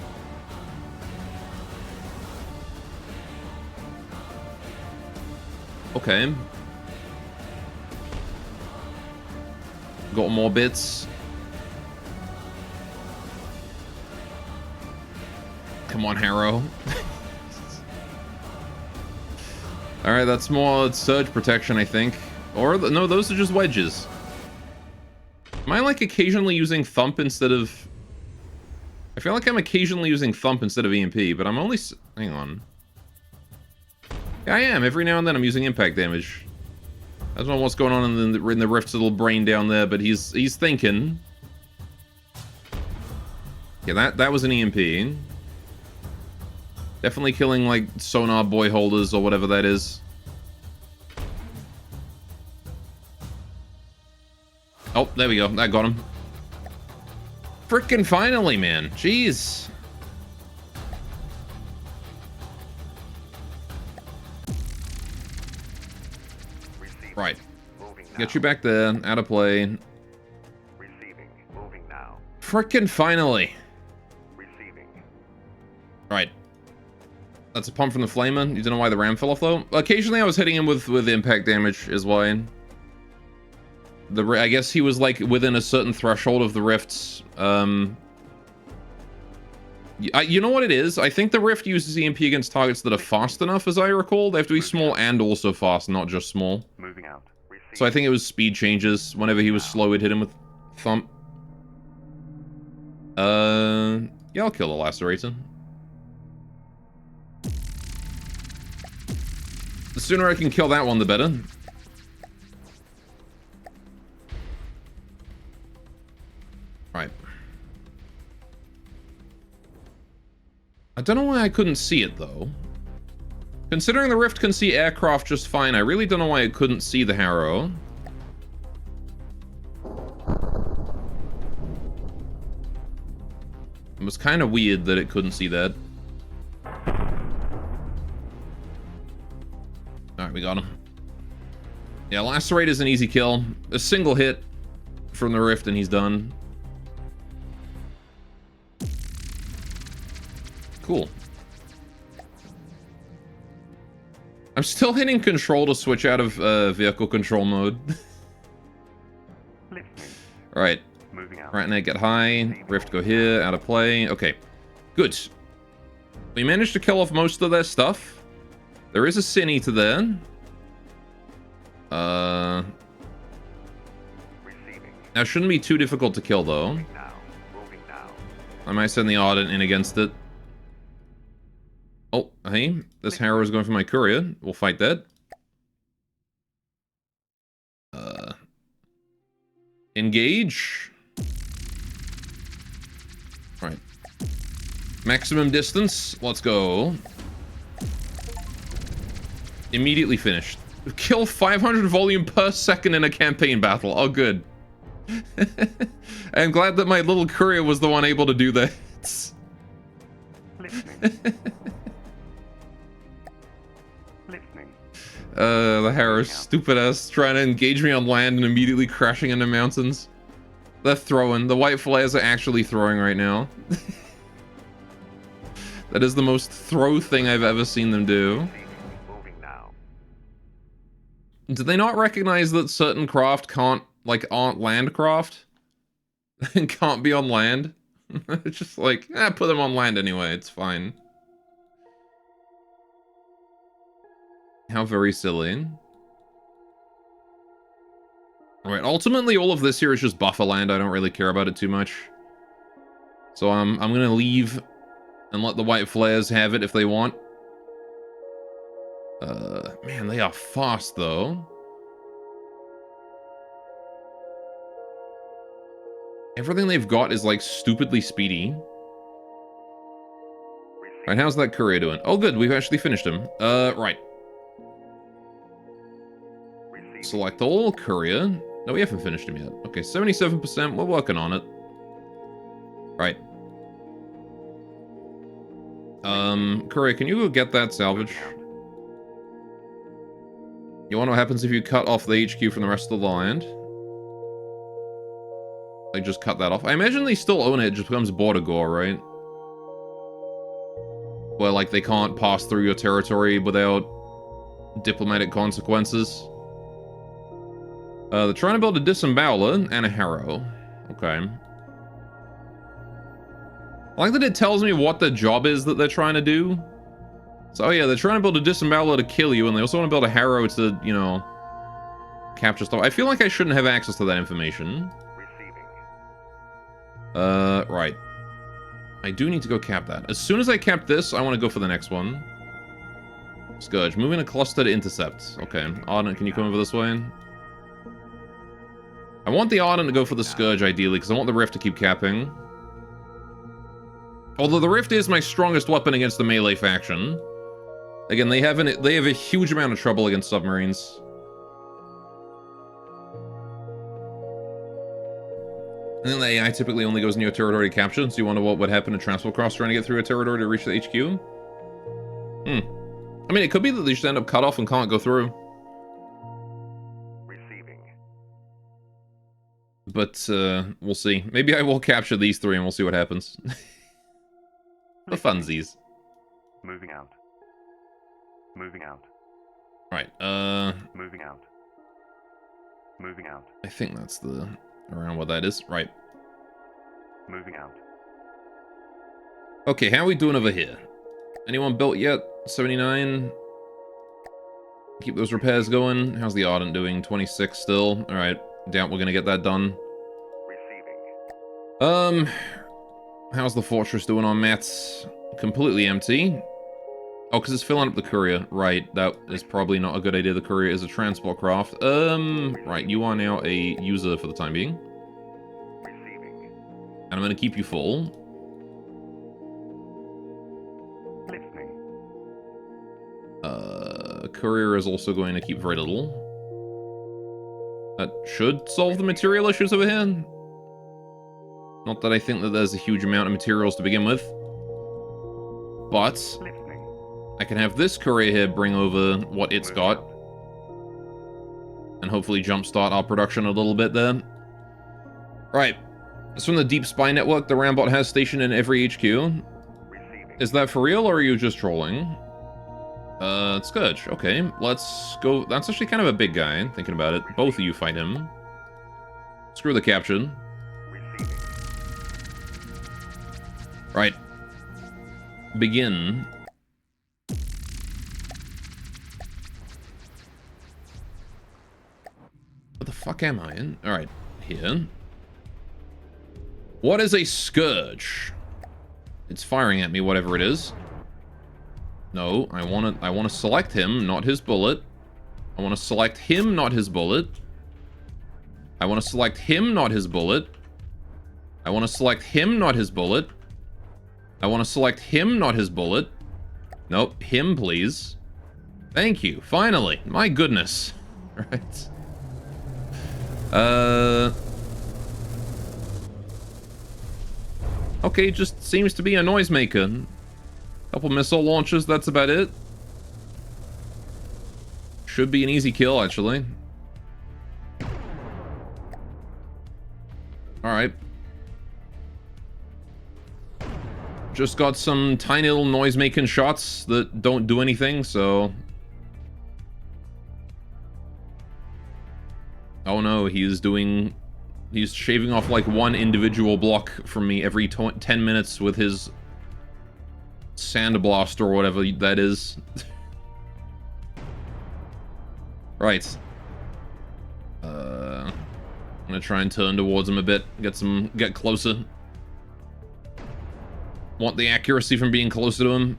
Okay. Got more bits. Come on, Harrow. Alright, that's more surge protection, I think. Or, no, those are just wedges. Am I, like, occasionally using Thump instead of... I feel like I'm occasionally using Thump instead of EMP, but I'm only... Hang on. Yeah, I am. Every now and then I'm using impact damage. I don't know what's going on in the Rift's little brain down there, but he's thinking. Yeah, that was an EMP. Definitely killing, like, sonar boy holders or whatever that is. Oh, there we go. That got him. Frickin' finally, man. Jeez. Right. Get you back there. Out of play. Receiving. Moving now. Frickin' finally. Receiving. Right. That's a pump from the flamer. You don't know why the ram fell off, though? Occasionally I was hitting him with impact damage, is why. I guess he was, like, within a certain threshold of the rifts. You know what it is? I think the rift uses EMP against targets that are fast enough, as I recall. They have to be small and also fast, not just small. Moving out. Receiving. So I think it was speed changes. Whenever he was slow, it'd hit him with Thump. Yeah, I'll kill the Lacerator. The sooner I can kill that one, the better. Right. I don't know why I couldn't see it, though. Considering the Rift can see aircraft just fine, I really don't know why it couldn't see the Harrow. It was kind of weird that it couldn't see that. Alright, we got him. Yeah, Lacerate is an easy kill. A single hit from the Rift and he's done. Cool. I'm still hitting control to switch out of vehicle control mode. Right. Moving out. Right now, get high. Rift go here, out of play. Okay. Good. We managed to kill off most of their stuff. There is a Sin Eater there. Receiving. Now, shouldn't be too difficult to kill, though. Now. Moving now. I might send the Ardent in against it. Oh, hey. This Harrow is going for my courier. We'll fight that. Engage. Alright. Maximum distance. Let's go. Immediately finished. Kill 500 volume per second in a campaign battle. Oh, good. I'm glad that my little courier was the one able to do that. Listening. Listening. The Harrow's stupid ass trying to engage me on land and immediately crashing into mountains. They're throwing. The white flares are actually throwing right now. That is the most throw thing I've ever seen them do. Moving now. Do they not recognize that certain craft can't, like, aren't land craft? And can't be on land? It's just like, put them on land anyway, it's fine. How very silly. Alright, ultimately all of this here is just buffer land. I don't really care about it too much. So I'm gonna leave and let the white flares have it if they want. Man, they are fast though. Everything they've got is like stupidly speedy. Right, how's that courier doing? Oh good, we've actually finished him. Right. Select all, courier. No, we haven't finished him yet. Okay, 77%, we're working on it. Right. Courier, can you go get that salvage? You want to know what happens if you cut off the HQ from the rest of the land? Like, just cut that off. I imagine they still own it, it just becomes border gore, right? Where, like, they can't pass through your territory without diplomatic consequences. They're trying to build a Disemboweler and a Harrow. Okay. I like that it tells me what the job is that they're trying to do. So yeah, they're trying to build a disemboweler to kill you, and they also want to build a harrow to, you know, capture stuff. I feel like I shouldn't have access to that information. Receiving. Right. I do need to go cap that. As soon as I cap this, I want to go for the next one. Scourge. Moving a cluster to intercept. Okay. Ardent, can you come over this way? I want the Ardent to go for the Scourge, ideally, because I want the Rift to keep capping. Although the Rift is my strongest weapon against the melee faction. Again, they have a huge amount of trouble against submarines. And then the AI typically only goes near territory to capture, so you wonder what would happen to Transport Cross trying to get through a territory to reach the HQ? I mean, it could be that they just end up cut off and can't go through. Receiving. But, we'll see. Maybe I will capture these three and we'll see what happens. The funsies. Moving out. Moving out. Right, Moving out. Moving out. I think that's around what that is. Right. Moving out. Okay, how are we doing over here? Anyone built yet? 79. Keep those repairs going. How's the Ardent doing? 26 still. Alright. Doubt we're gonna get that done. Receiving. How's the fortress doing on mats? Completely empty. Oh, because it's filling up the courier. Right, that is probably not a good idea. The courier is a transport craft. Right, you are now a user for the time being. Receiving. And I'm gonna keep you full. Listening. Courier is also going to keep very little. That should solve the material issues over here. Not that I think that there's a huge amount of materials to begin with. But Listening. I can have this courier here bring over what it's got. And hopefully jumpstart our production a little bit there. Right. It's from the Deep Spy Network the Rambot has stationed in every HQ. Receiving. Is that for real, or are you just trolling? Scourge. Okay, let's go. That's actually kind of a big guy, thinking about it. Both of you fight him. Screw the caption. Receiving. Right. Begin. What the fuck am I in? Alright, here. What is a Scourge? It's firing at me, whatever it is. No, I wanna select him, not his bullet. I wanna select him, not his bullet. I wanna select him, not his bullet. I wanna select him, not his bullet. I wanna select him, not his bullet. Nope, him, please. Thank you, finally. My goodness. Right. Okay, just seems to be a noisemaker. Couple missile launchers, that's about it. Should be an easy kill, actually. Alright. Just got some tiny little noise-making shots that don't do anything, so... Oh no, he's shaving off like one individual block from me every 10 minutes with his sandblast or whatever that is. Right. I'm gonna try and turn towards him a bit, get closer. Want the accuracy from being closer to him.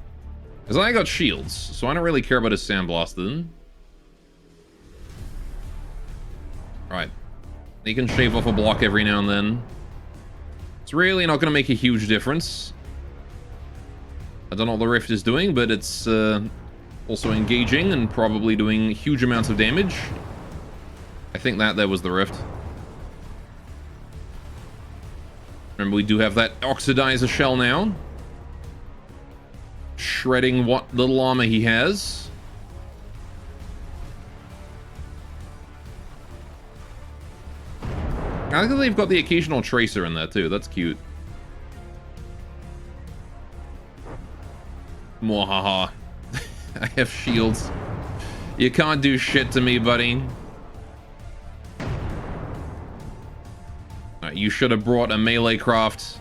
Because I got shields, so I don't really care about his sandblast then. Alright. He can shave off a block every now and then. It's really not going to make a huge difference. I don't know what the Rift is doing, but it's also engaging and probably doing huge amounts of damage. I think that there was the Rift. Remember, we do have that Oxidizer shell now. Shredding what little armor he has. I think they've got the occasional tracer in there too. That's cute. Mwahaha. I have shields. You can't do shit to me, buddy. Alright, you should have brought a melee craft.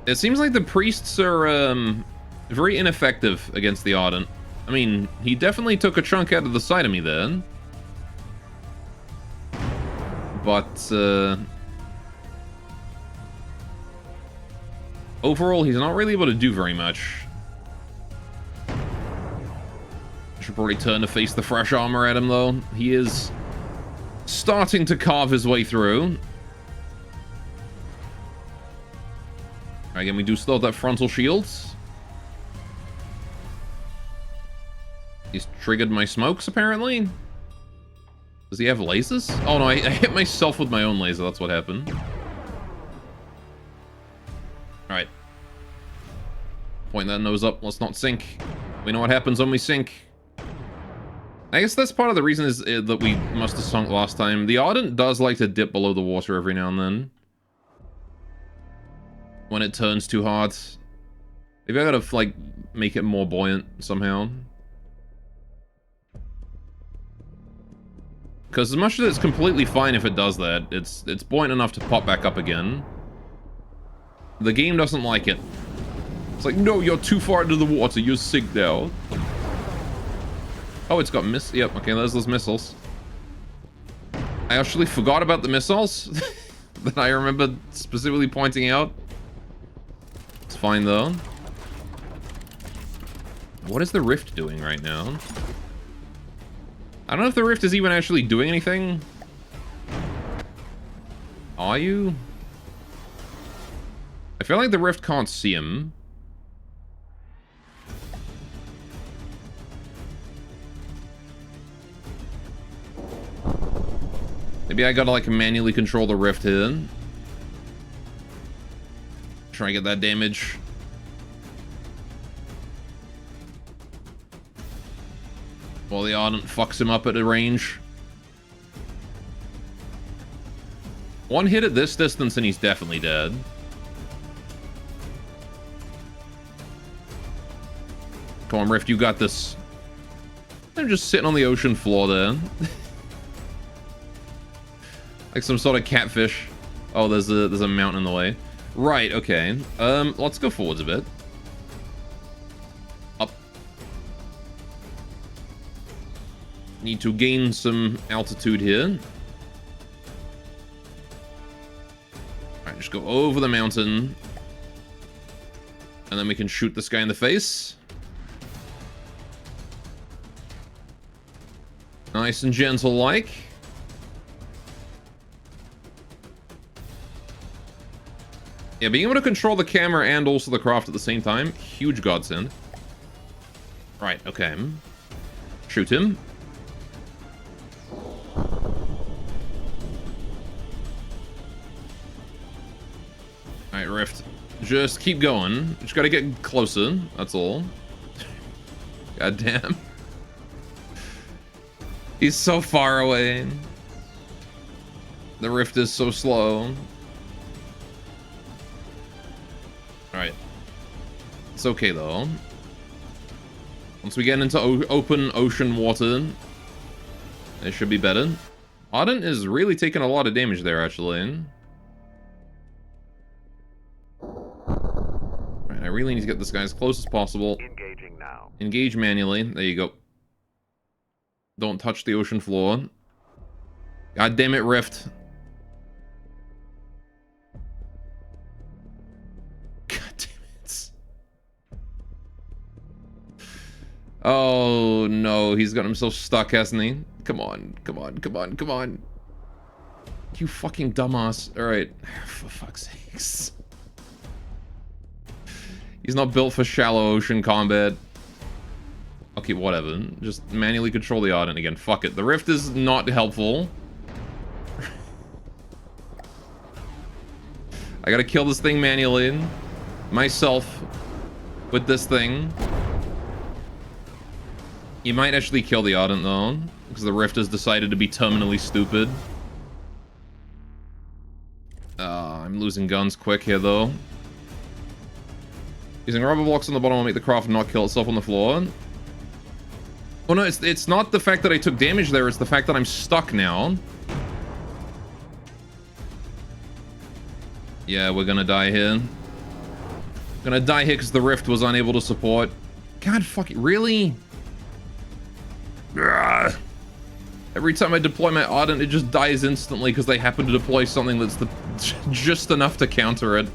It seems like the priests are very ineffective against the Ardent. I mean, he definitely took a chunk out of the side of me then. But, overall, he's not really able to do very much. Should probably turn to face the fresh armor at him, though. He is starting to carve his way through. Again, we do still have that frontal shield. He's triggered my smokes, apparently. Does he have lasers? Oh no, I hit myself with my own laser. That's what happened. Alright. Point that nose up. Let's not sink. We know what happens when we sink. I guess that's part of the reason is that we must have sunk last time. The Ardent does like to dip below the water every now and then. When it turns too hard. Maybe I gotta, like, make it more buoyant somehow. Because as much as it's completely fine if it does that, it's buoyant enough to pop back up again. The game doesn't like it. It's like, no, you're too far into the water, you're sink now. Oh, it's got yep, okay, there's those missiles. I actually forgot about the missiles that I remember specifically pointing out. It's fine, though. What is the Rift doing right now? I don't know if the Rift is even actually doing anything. Are you? I feel like the Rift can't see him. Maybe I gotta, like, manually control the Rift here. Try and get that damage. While the Ardent fucks him up at a range. One hit at this distance and he's definitely dead. Come on, Rift, you got this. I'm just sitting on the ocean floor there. Like some sort of catfish. Oh, there's a mountain in the way. Right, okay. Let's go forwards a bit. Up. Need to gain some altitude here. Alright, just go over the mountain. And then we can shoot this guy in the face. Nice and gentle-like. Yeah, being able to control the camera and also the craft at the same time, huge godsend. Right, okay. Shoot him. Alright, Rift. Just keep going. Just gotta get closer, that's all. God damn. He's so far away. The Rift is so slow. Alright. It's okay, though. Once we get into open ocean water, it should be better. Ardent is really taking a lot of damage there, actually. Alright, I really need to get this guy as close as possible. Engaging now. Engage manually. There you go. Don't touch the ocean floor. God damn it, Rift. Oh no, he's got himself stuck, hasn't he? Come on, come on, come on, come on. You fucking dumbass. Alright, for fuck's sakes. He's not built for shallow ocean combat. Okay, whatever. Just manually control the Ardent again. Fuck it. The Rift is not helpful. I gotta kill this thing manually. Myself. With this thing. You might actually kill the Ardent, though, because the Rift has decided to be terminally stupid. I'm losing guns quick here, though. Using rubber blocks on the bottom will make the craft not kill itself on the floor. Oh no, it's not the fact that I took damage there, it's the fact that I'm stuck now. Yeah, we're gonna die here. Gonna die here because the rift was unable to support. God fucking, really? Ugh. Every time I deploy my Ardent, it just dies instantly because they happen to deploy something that's just enough to counter it.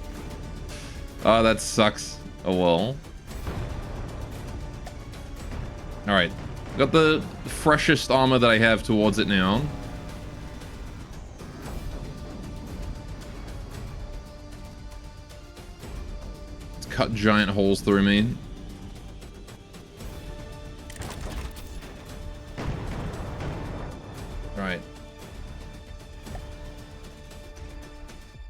Oh, that sucks. Oh well. Alright. Got the freshest armor that I have towards it now. It's cut giant holes through me. Right.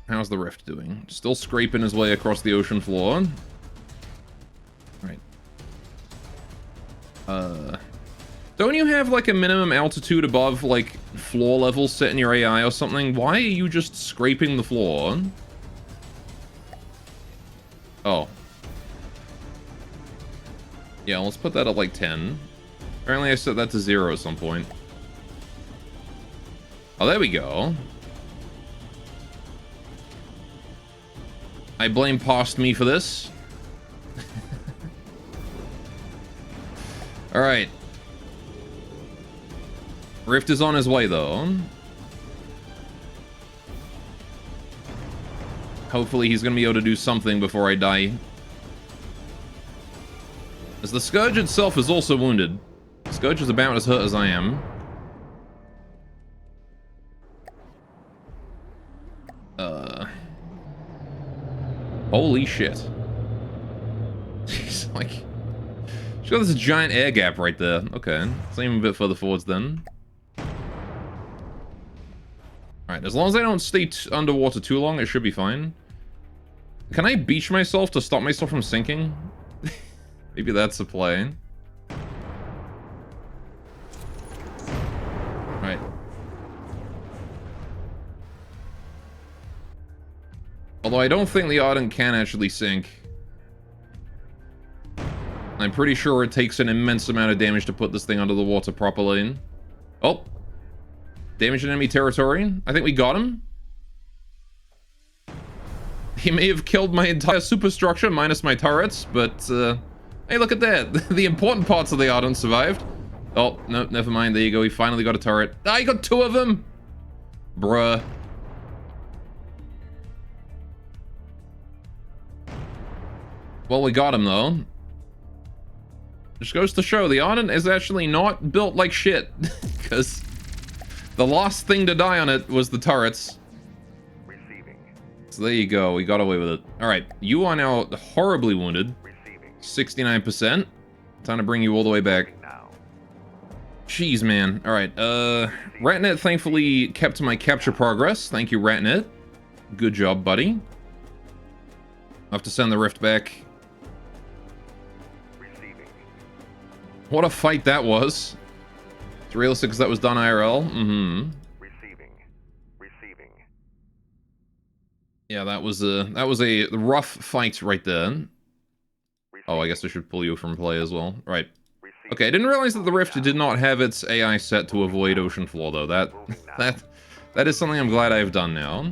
How's the rift doing? Still scraping his way across the ocean floor. Right. Don't you have like a minimum altitude above like floor level set in your AI or something? Why are you just scraping the floor? Oh. Yeah, let's put that at like 10. Apparently I set that to 0 at some point. Oh, there we go. I blame past me for this. Alright. Rift is on his way, though. Hopefully he's gonna be able to do something before I die. As the Scourge itself is also wounded. Scourge is about as hurt as I am. Holy shit. She's like... She's got this giant air gap right there. Okay. It's even a bit further forwards then. Alright, as long as I don't stay underwater too long, it should be fine. Can I beach myself to stop myself from sinking? Maybe that's the play. Right. Although I don't think the Ardent can actually sink. I'm pretty sure it takes an immense amount of damage to put this thing under the water properly. Oh. Damage in enemy territory. I think we got him. He may have killed my entire superstructure minus my turrets, but hey, look at that. The important parts of the Ardent survived. Oh, no, never mind. There you go. He finally got a turret. Ah, he got 2 of them. Bruh. Well, we got him, though. Just goes to show the Ardent is actually not built like shit. Because the last thing to die on it was the turrets. Receiving. So there you go. We got away with it. Alright, you are now horribly wounded. Receiving. 69%. Time to bring you all the way back. Now. Jeez, man. Alright, Ratnet thankfully kept my capture progress. Thank you, Ratnet. Good job, buddy. I'll have to send the rift back. Receiving. What a fight that was. It's realistic because that was done IRL. Mm-hmm. Receiving. Receiving. Yeah, that was a rough fight right there. Oh, I guess I should pull you from play as well. Right. Receiving. Okay, I didn't realize that the Rift did not have its AI set to avoid ocean floor, though. That is something I'm glad I've done now.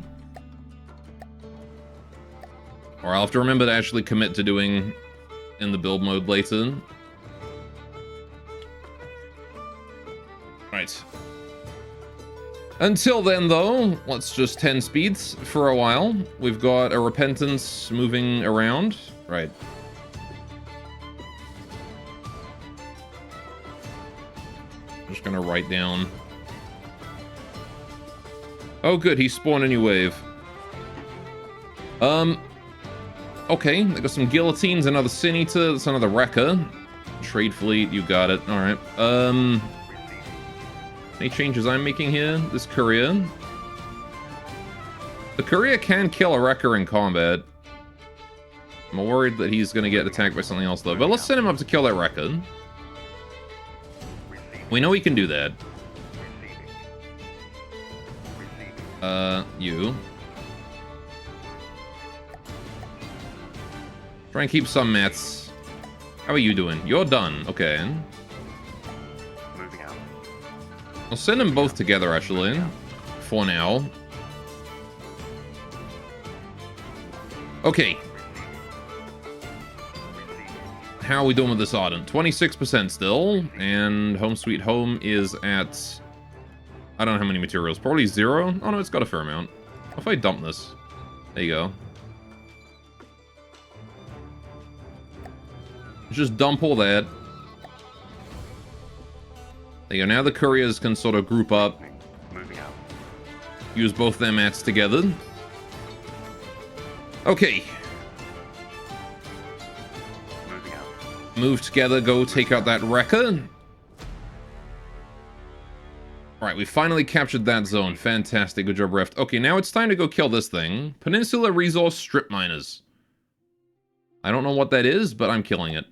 Or I'll have to remember to actually commit to doing in the build mode later. Right. Until then, though, let's just 10 speeds for a while. We've got a Repentance moving around. Right. Just gonna write down. Oh, good, he spawned a new wave. Okay, they got some guillotines, another Sin Eater, that's another Wrecker. Trade fleet, you got it. Alright. Any changes I'm making here? This courier. The courier can kill a Wrecker in combat. I'm worried that he's gonna get attacked by something else, though. But let's send him up to kill that Wrecker. We know he can do that. You. Try and keep some mats. How are you doing? You're done. Okay. Moving out. I'll send them both together, actually. For now. Okay. how are we doing with this Ardent? 26% still, and Home Sweet Home is at... I don't know how many materials. Probably 0? Oh no, it's got a fair amount. What if I dump this? There you go. Just dump all that. There you go. Now the couriers can sort of group up. Moving out. Use both their mats together. Okay. Moving out. Move together, go take out that wrecker. Alright, we finally captured that zone. Fantastic. Good job, Rift. Okay, now it's time to go kill this thing. Peninsula Resource Strip Miners. I don't know what that is, but I'm killing it.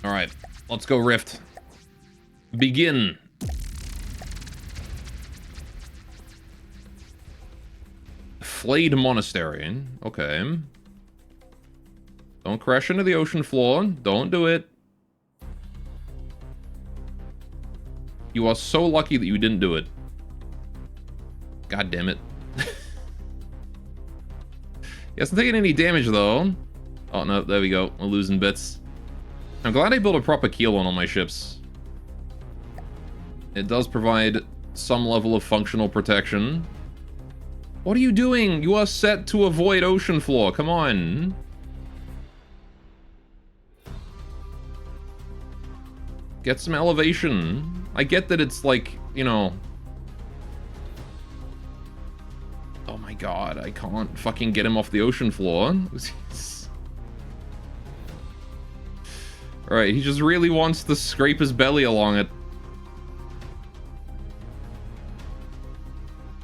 Alright, let's go, Rift. Begin. Flayed Monastery. Okay. Don't crash into the ocean floor. Don't do it. You are so lucky that you didn't do it. God damn it. He hasn't taken any damage, though. Oh, no, there we go. We're losing bits. I'm glad I built a proper keel on all my ships. It does provide some level of functional protection. What are you doing? You are set to avoid ocean floor. Come on. Get some elevation. I get that it's like, you know... Oh my god, I can't fucking get him off the ocean floor. Alright, he just really wants to scrape his belly along it.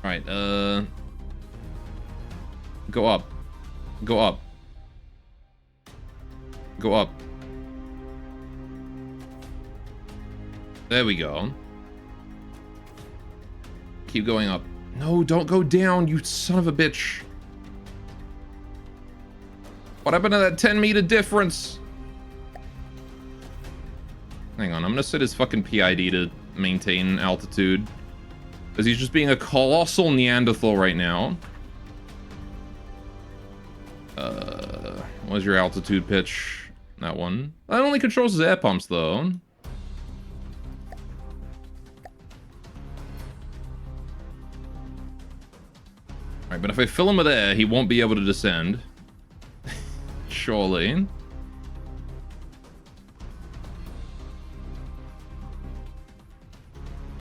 Alright, go up. Go up. Go up. There we go. Keep going up. No, don't go down, you son of a bitch. What happened to that 10-meter difference? Hang on, I'm gonna set his fucking PID to maintain altitude. Because he's just being a colossal Neanderthal right now. What's your altitude pitch? That one. That only controls his air pumps, though. Alright, but if I fill him with air, he won't be able to descend. Surely.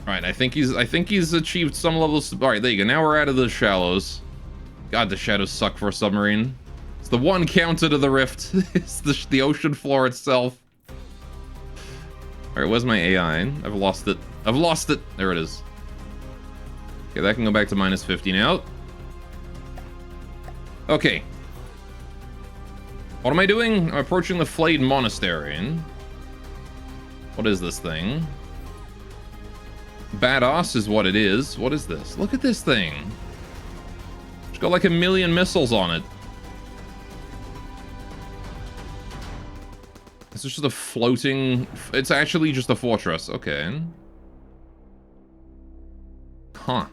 Alright, I think he's achieved some levels. Alright, there you go. Now we're out of the shallows. God, the shadows suck for a submarine. It's the one counter to the Rift. It's the ocean floor itself. Alright, where's my AI? I've lost it. I've lost it! There it is. Okay, that can go back to minus 50 now. Okay. What am I doing? I'm approaching the Flayed Monastery. What is this thing? Badass is what it is. What is this? Look at this thing. It's got like 1,000,000 missiles on it. It's just a floating... It's actually just a fortress. Okay. Huh.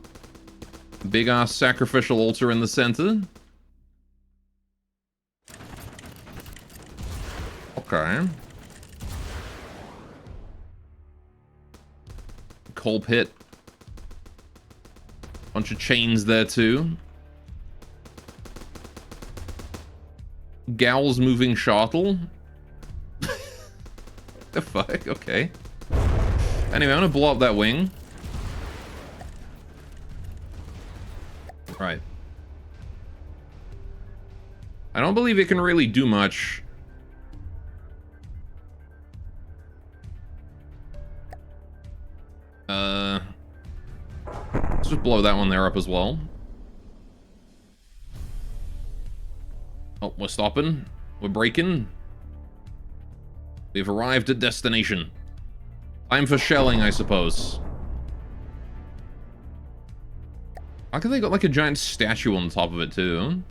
Big-ass sacrificial altar in the center. Okay. Coal pit. Bunch of chains there too. Gal's moving shuttle. The fuck? Okay. Anyway, I'm gonna blow up that wing. Right. I don't believe it can really do much. Let's just blow that one there up as well. Oh, we're stopping. We're braking. We've arrived at destination. Time for shelling, I suppose. How come they got like a giant statue on top of it too?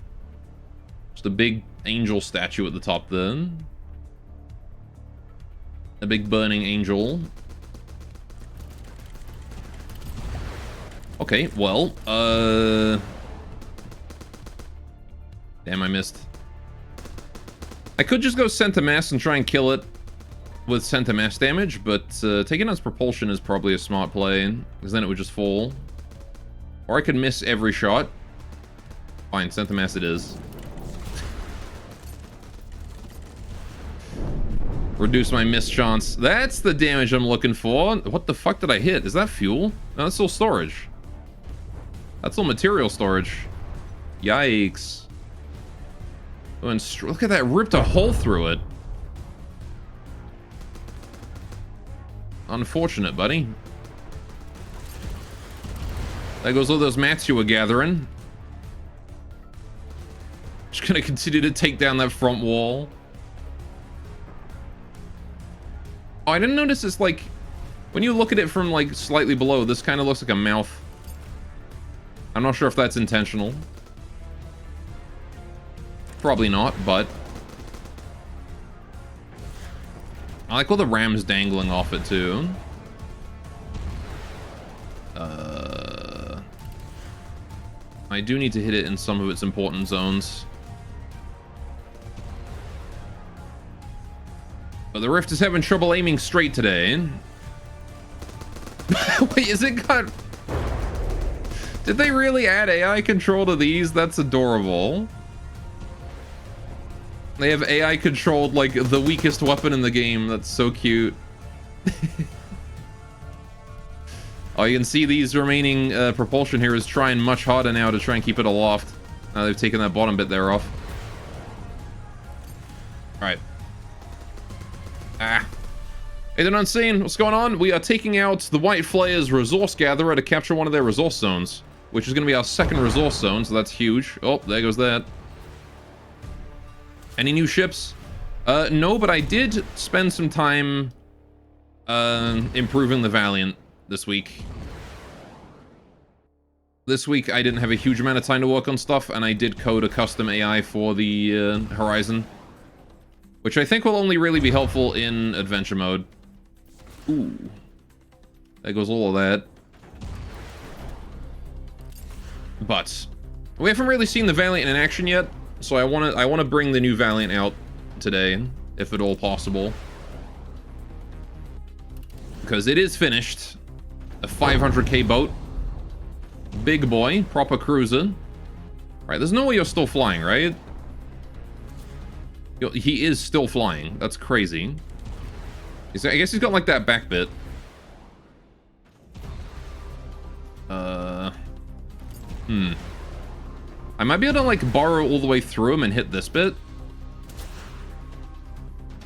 Just a big angel statue at the top there. A big burning angel. Okay, well, damn, I missed. I could just go center mass and try and kill it with center mass damage, but taking its propulsion is probably a smart play, because then it would just fall. Or I could miss every shot. Fine, center mass it is. Reduce my miss chance. That's the damage I'm looking for. What the fuck did I hit? Is that fuel? No, that's still storage. That's still material storage. Yikes. Oh, and look at that, ripped a hole through it. Unfortunate, buddy. There goes all those mats you were gathering. Just gonna continue to take down that front wall. Oh, I didn't notice it's like, when you look at it from like slightly below, this kind of looks like a mouth. I'm not sure if that's intentional. Probably not, but I like all the rams dangling off it too. I do need to hit it in some of its important zones. But the Rift is having trouble aiming straight today. Wait, is it got... Did they really add AI control to these? That's adorable. They have AI controlled, like, the weakest weapon in the game. That's so cute. Oh, you can see these remaining propulsion here is trying much harder now to try and keep it aloft. Now they've taken that bottom bit there off. Alright. Ah. Hey, they're not seeing what's going on. We are taking out the White Flayer's Resource Gatherer to capture one of their resource zones, which is going to be our second resource zone, so that's huge. Oh, there goes that. Any new ships? No, but I did spend some time improving the Valiant this week. This week I didn't have a huge amount of time to work on stuff, and I did code a custom AI for the Horizon, which I think will only really be helpful in adventure mode. Ooh. There goes all of that. But we haven't really seen the Valiant in action yet, so I want to bring the new Valiant out today, if at all possible. Because it is finished. A 500k boat. Big boy, proper cruiser. Right, there's no way you're still flying, right? He is still flying. That's crazy. I guess he's got like that back bit. I might be able to like borrow all the way through him and hit this bit.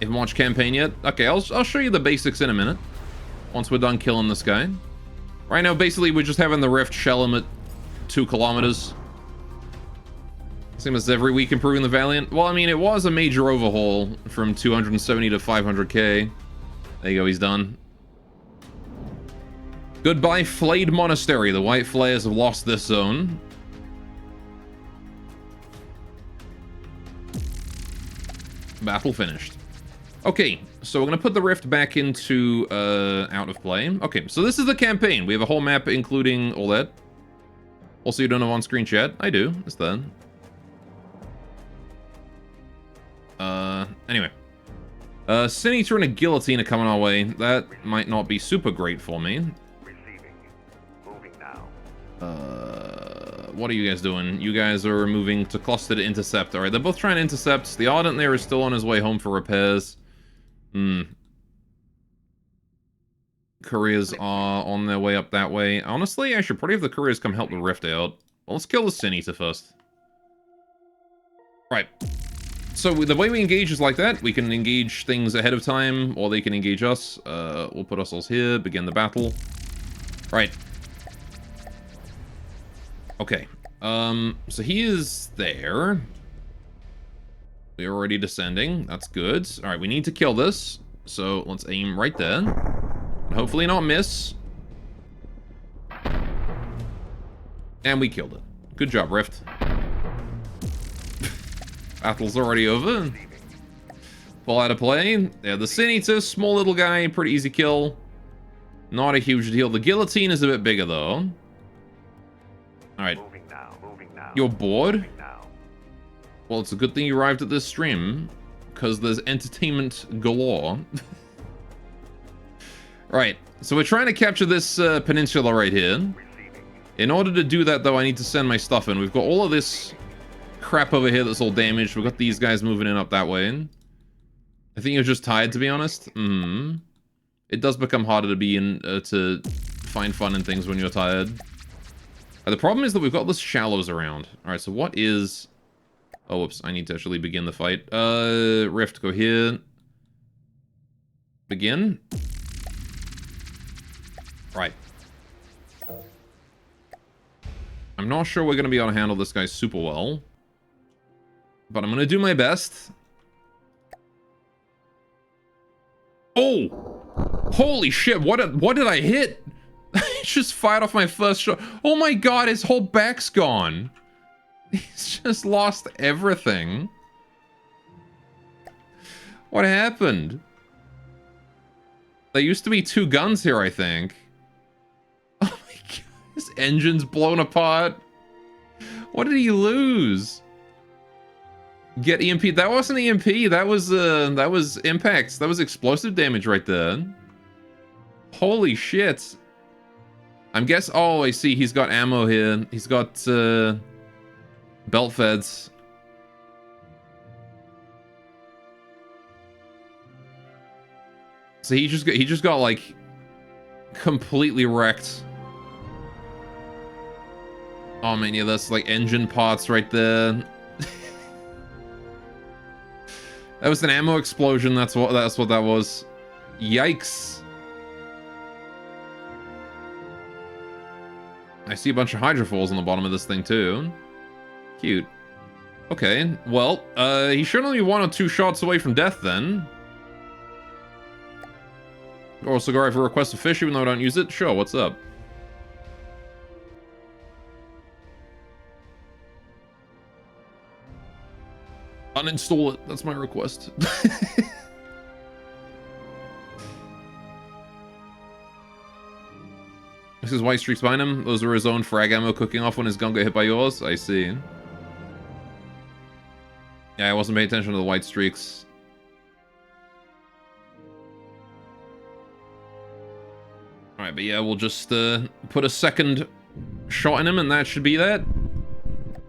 You haven't watched campaign yet? Okay, I'll show you the basics in a minute. Once we're done killing this guy. Right now, basically, we're just having the Rift shell him at 2 kilometers. Same as every week improving the Valiant. Well, I mean, it was a major overhaul from 270 to 500k. There you go, he's done. Goodbye, Flayed Monastery. The White Flayers have lost this zone. Battle finished. Okay, so we're going to put the Rift back into out of play. Okay, so this is the campaign. We have a whole map including all that. Also, you don't have on-screen chat? I do. It's that. Anyway. Sin Eater and a Guillotine are coming our way. That might not be super great for me. Receiving. Moving now. What are you guys doing? You guys are moving to cluster to intercept. Alright, they're both trying to intercept. The Ardent there is still on his way home for repairs. Couriers are on their way up that way. Honestly, I should probably have the couriers come help the Rift out. Well, let's kill the Sin Eater first. Right. So the way we engage is like that. We can engage things ahead of time, or they can engage us. We'll put ourselves here, begin the battle. Right. Okay. So he is there. We're already descending. That's good. All right, we need to kill this. So let's aim right there. And hopefully not miss. And we killed it. Good job, Rift. Battle's already over. Pull out of play. Yeah, the Sin Eater, small little guy, pretty easy kill. Not a huge deal. The Guillotine is a bit bigger, though. Alright. Moving now. Moving now. You're bored? Moving now. Well, it's a good thing you arrived at this stream. because there's entertainment galore. Right, so we're trying to capture this peninsula right here. In order to do that, though, I need to send my stuff in. We've got all of this crap over here that's all damaged. We've got these guys moving in up that way. I think you're just tired, to be honest. It does become harder to be in, to find fun in things when you're tired. The problem is that we've got this shallows around. Alright, so what is... Oh, whoops, I need to actually begin the fight. Rift, go here. Begin. Right. I'm not sure we're going to be able to handle this guy super well. But I'm going to do my best. Oh! Holy shit, what did I hit? I just fired off my first shot. Oh my god, his whole back's gone. He's just lost everything. What happened? There used to be 2 guns here, I think. Oh my god, his engine's blown apart. What did he lose? Get EMP. That wasn't EMP. That was impacts. That was explosive damage right there. Holy shit. Oh, I see. He's got ammo here. He's got belt feds. So he just got like completely wrecked. Oh man, yeah, that's like engine parts right there. That was an ammo explosion. That's what that was. Yikes. I see a bunch of hydrofoils on the bottom of this thing too. Cute. Okay, well, he should only be 1 or 2 shots away from death then. Also, go right for request a fish even though I don't use it. Sure, what's up? Uninstall it. That's my request. This is white streaks behind him. Those are his own frag ammo cooking off when his gun got hit by yours. I see. Yeah, I wasn't paying attention to the white streaks. Alright, but yeah, we'll just put a second shot in him and that should be that.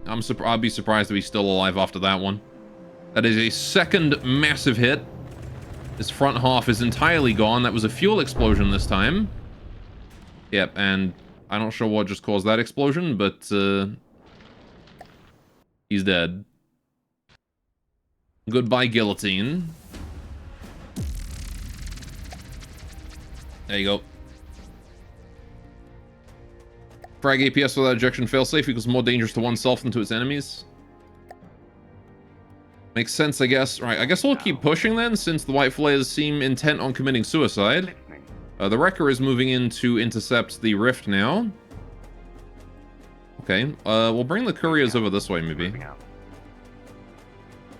I'll be surprised if he's still alive after that one. That is a second massive hit. His front half is entirely gone. That was a fuel explosion this time. Yep, and I'm not sure what just caused that explosion, but he's dead. Goodbye, guillotine. There you go. Frag APS without ejection failsafe equals more dangerous to oneself than to its enemies. Makes sense, I guess. Right, I guess we'll keep pushing then, since the white flares seem intent on committing suicide. The Wrecker is moving in to intercept the Rift now. Okay, we'll bring the couriers over this way, maybe.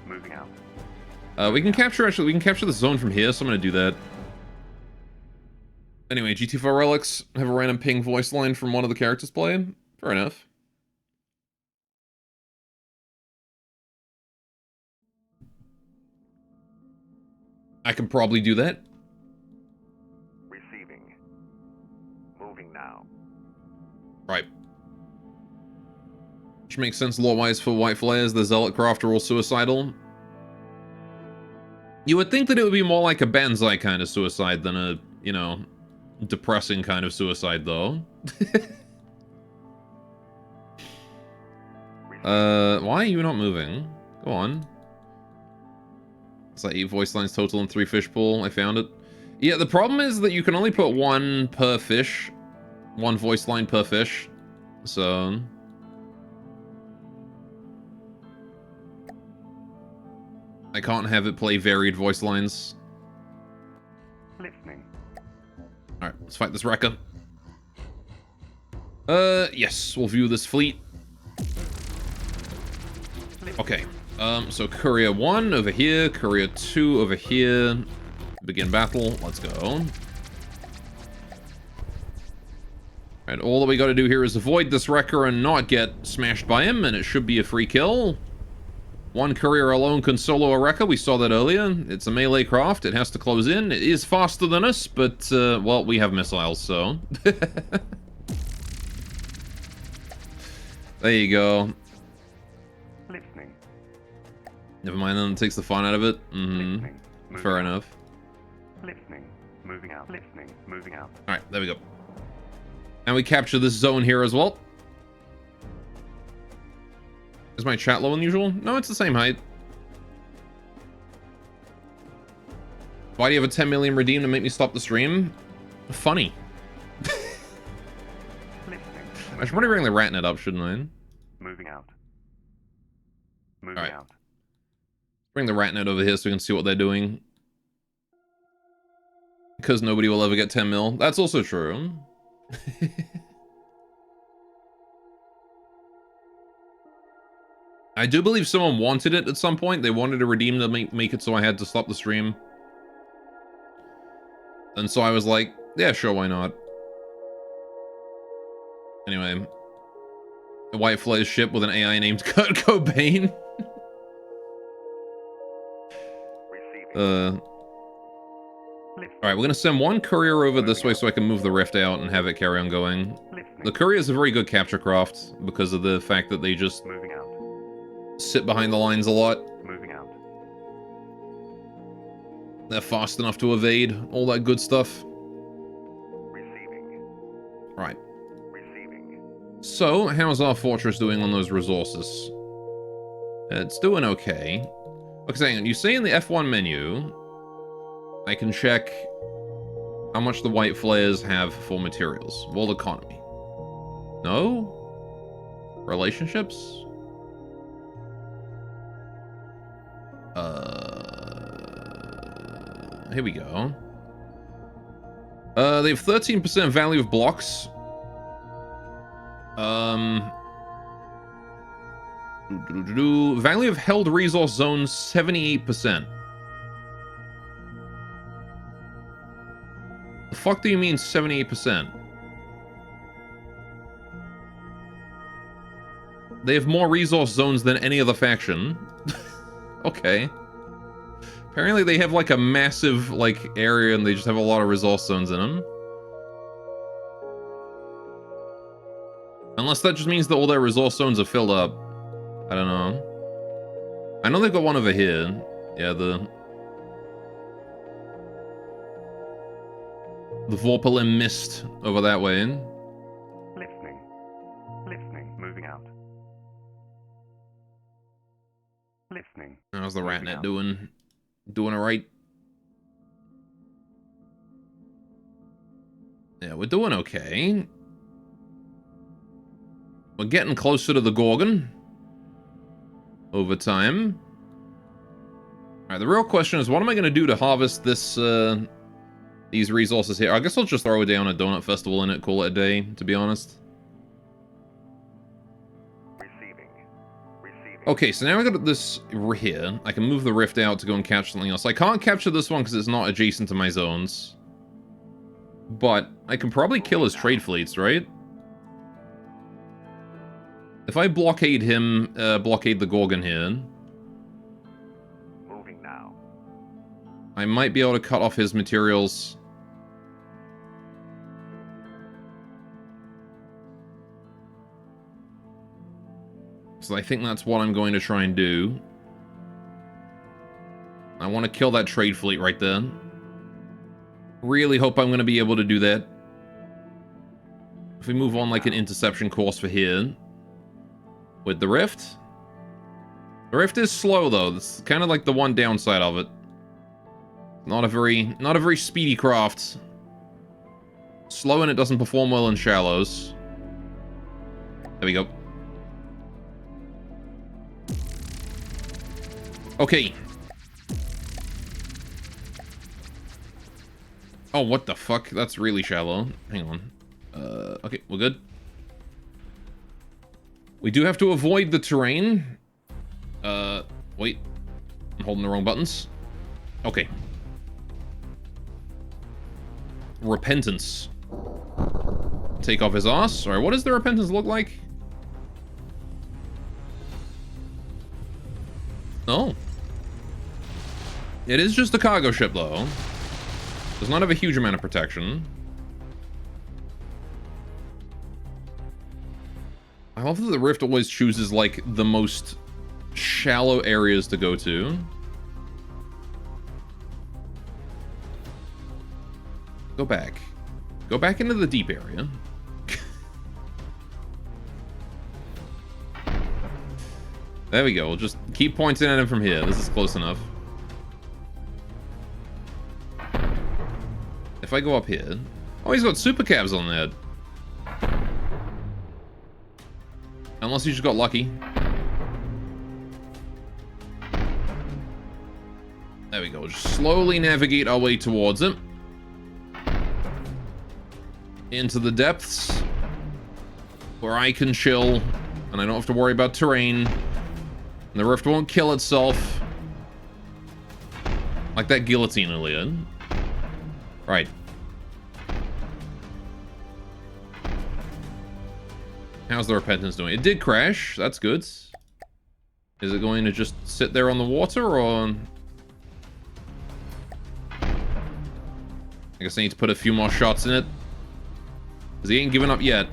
Moving out. We can capture the zone from here, so I'm gonna do that. Anyway, GT4 Relics have a random ping voice line from one of the characters playing. Fair enough. I can probably do that. Receiving. Moving now. Right. Which makes sense lore-wise for white flares. The Zealot Craft are all suicidal. You would think that it would be more like a Banzai kind of suicide than a, you know, depressing kind of suicide, though. Why are you not moving? Go on. It's like 8 voice lines total and 3 fish pool. I found it. Yeah, the problem is that you can only put 1 per fish. 1 voice line per fish. So... I can't have it play varied voice lines. Listening. Alright, let's fight this Wrecker. Yes, we'll view this fleet. Okay, so Courier 1 over here, Courier 2 over here. Begin battle, let's go. Alright, all that we gotta do here is avoid this Wrecker and not get smashed by him, and it should be a free kill. One courier alone can solo a wrecker. We saw that earlier. It's a melee craft. It has to close in. It is faster than us, but, well, we have missiles, so... There you go. Listening. Never mind, then it takes the fun out of it. Listening. Fair enough. Listening. Moving out. Listening. Moving out. Alright, there we go. And we capture this zone here as well. Is my chat lower than usual? No, it's the same height. Why do you have a 10 million redeem to make me stop the stream? Funny. I should probably bring the Ratnet up, shouldn't I? Moving out. Moving Alright. out. Bring the Ratnet over here so we can see what they're doing. Because nobody will ever get 10 mil. That's also true. I do believe someone wanted it at some point. They wanted a redeem to make it so I had to stop the stream. And so I was like, yeah, sure, why not? Anyway. A White Flare ship with an AI named Kurt Cobain. Receiving. Alright, we're gonna send one courier over this way so I can move the rift out and have it carry on going. Listening. The courier is a very good capture craft because of the fact that they just Moving out. sit behind the lines a lot. Moving out. They're fast enough to evade, all that good stuff. Receiving. Right. Receiving. So, how's our fortress doing on those resources? It's doing okay. Okay, hang on. You say in the F1 menu, I can check how much the White Flares have for materials. World economy. No? Relationships? Here we go. They have 13% value of blocks. Value of held resource zones, 78%. The fuck do you mean 78%? They have more resource zones than any other faction. Okay. Apparently they have like a massive like area and they just have a lot of resource zones in them. Unless that just means that all their resource zones are filled up. I don't know. I know they've got one over here. Yeah, the Vorpalin Mist over that way. Listening. Listening. Moving out. Listening. How's the Moving Ratnet out. doing? Doing alright? Yeah, we're doing okay. We're getting closer to the Gorgon. Over time. Alright, the real question is, what am I going to do to harvest this, these resources here? I guess I'll just throw down a donut festival in it, call it a day, to be honest. Receiving. Receiving. Okay, so now I got this here. I can move the rift out to go and capture something else. I can't capture this one because it's not adjacent to my zones. But I can probably kill his trade fleets, right? If I blockade him, blockade the Gorgon here, Moving now. I might be able to cut off his materials. So I think that's what I'm going to try and do. I want to kill that trade fleet right there. Really hope I'm going to be able to do that. If we move on like an interception course for here. With the rift. The rift is slow though. That's kind of like the one downside of it. Not a very speedy craft. Slow and it doesn't perform well in shallows. There we go. Okay. Oh, what the fuck? That's really shallow. Hang on. Okay, we're good. We do have to avoid the terrain. Wait. I'm holding the wrong buttons. Okay. Repentance. Take off his ass. Sorry, what does the repentance look like? Oh. It is just a cargo ship, though. Does not have a huge amount of protection. I love that the Rift always chooses, like, the most shallow areas to go to. Go back. Go back into the deep area. There we go. We'll just keep pointing at him from here. This is close enough. If I go up here... Oh, he's got super cabs on there. Unless he just got lucky. There we go. Just slowly navigate our way towards him. Into the depths. Where I can chill. And I don't have to worry about terrain. And the Rift won't kill itself. Like that guillotine earlier. Right. How's the Repentance doing? It did crash. That's good. Is it going to just sit there on the water, or... I guess I need to put a few more shots in it. Because he ain't giving up yet.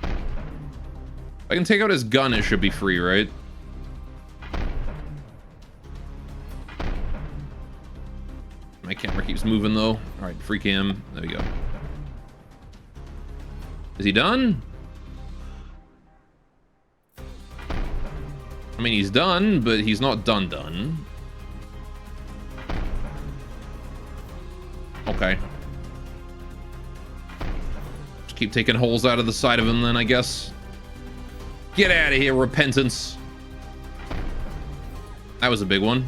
If I can take out his gun, it should be free, right? My camera keeps moving, though. Alright, free cam. There we go. Is he done? I mean, he's done, but he's not done. Okay. Just keep taking holes out of the side of him, then, I guess. Get out of here, Repentance. That was a big one.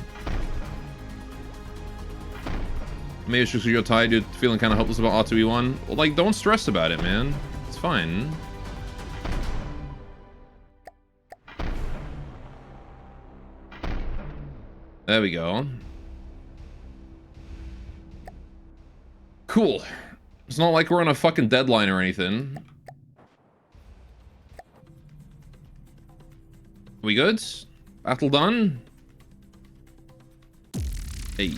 Maybe it's just you're tired, you're feeling kind of hopeless about R2E1. Well, like, don't stress about it, man. It's fine. There we go. Cool. It's not like we're on a fucking deadline or anything. We good? Battle done? Hey.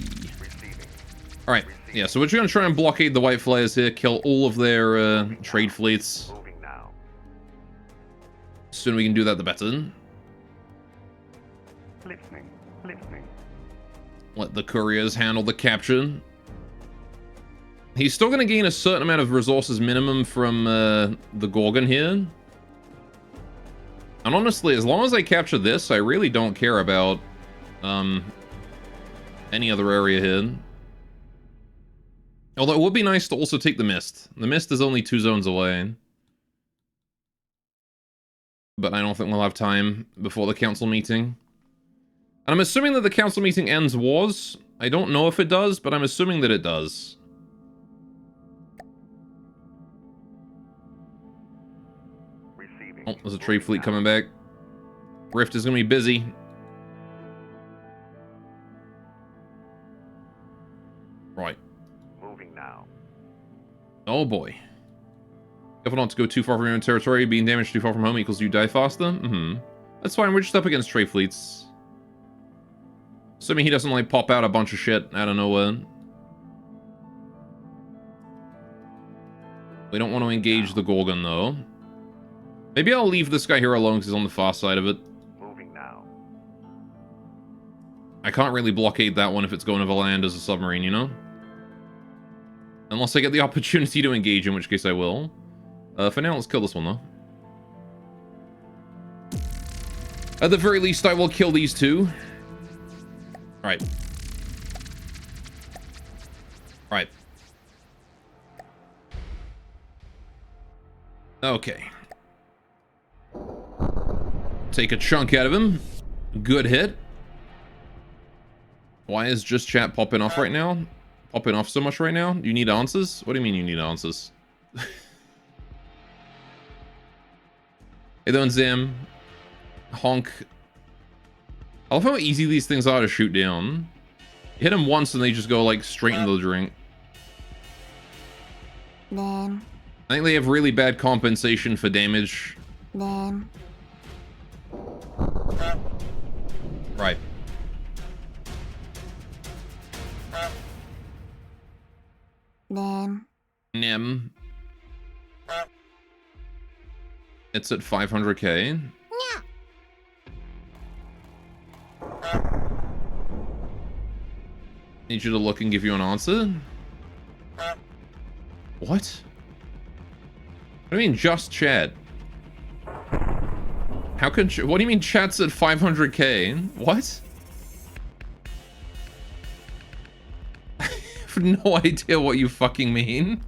Alright, yeah, so we're just gonna try and blockade the White Flares here, kill all of their trade fleets. Moving now. The sooner we can do that, the better. Listening. Let the couriers handle the capture. He's still gonna gain a certain amount of resources minimum from the Gorgon here. And honestly, as long as I capture this, I really don't care about any other area here. Although it would be nice to also take the Mist. The Mist is only 2 zones away. But I don't think we'll have time before the council meeting. And I'm assuming that the council meeting ends wars. I don't know if it does, but I'm assuming that it does. Oh, there's a trade fleet coming back. Rift is going to be busy. Right. Moving now. Oh boy. Careful not to go too far from your own territory. Being damaged too far from home equals you die faster. That's fine. We're just up against trade fleets. Assuming he doesn't, like, pop out a bunch of shit out of nowhere. We don't want to engage the Gorgon, though. Maybe I'll leave this guy here alone because he's on the far side of it. Moving now. I can't really blockade that one if it's going over land as a submarine, you know? Unless I get the opportunity to engage, in which case I will. For now, let's kill this one, though. At the very least, I will kill these two. Right. Right. Okay. Take a chunk out of him. Good hit. Why is just chat popping off right now? Popping off so much right now? You need answers? What do you mean you need answers? Hey, doing Zim. Honk. I love how easy these things are to shoot down. You hit them once and they just go, like, straight into the drink. Damn. I think they have really bad compensation for damage. Damn. Right. Nim. It's at 500k. Need you to look and give you an answer. What? What do you mean, just chat? How can... What do you mean chat's at 500k? What? I have no idea what you fucking mean.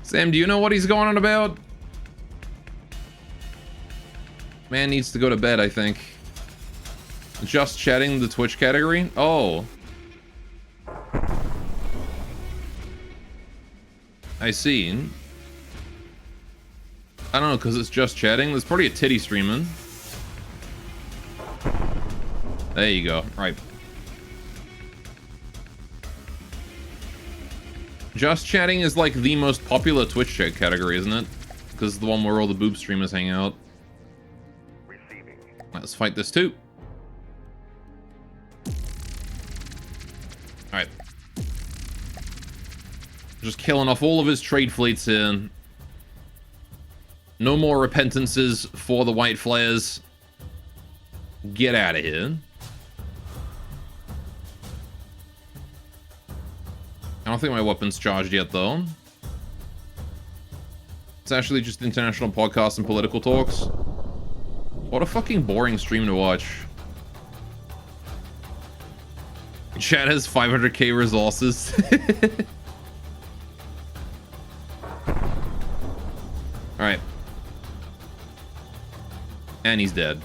Sam, do you know what he's going on about? Man needs to go to bed, I think. Just chatting the Twitch category? Oh. I see. I don't know, because it's just chatting. There's probably a titty streaming. There you go. Right. Just chatting is like the most popular Twitch chat category, isn't it? Because it's the one where all the boob streamers hang out. Receiving. Let's fight this too. Alright. Just killing off all of his trade fleets here. No more repentances for the white flares. Get out of here. I don't think my weapon's charged yet, though. It's actually just international podcasts and political talks. What a fucking boring stream to watch. Chat has 500k resources. Alright. And he's dead.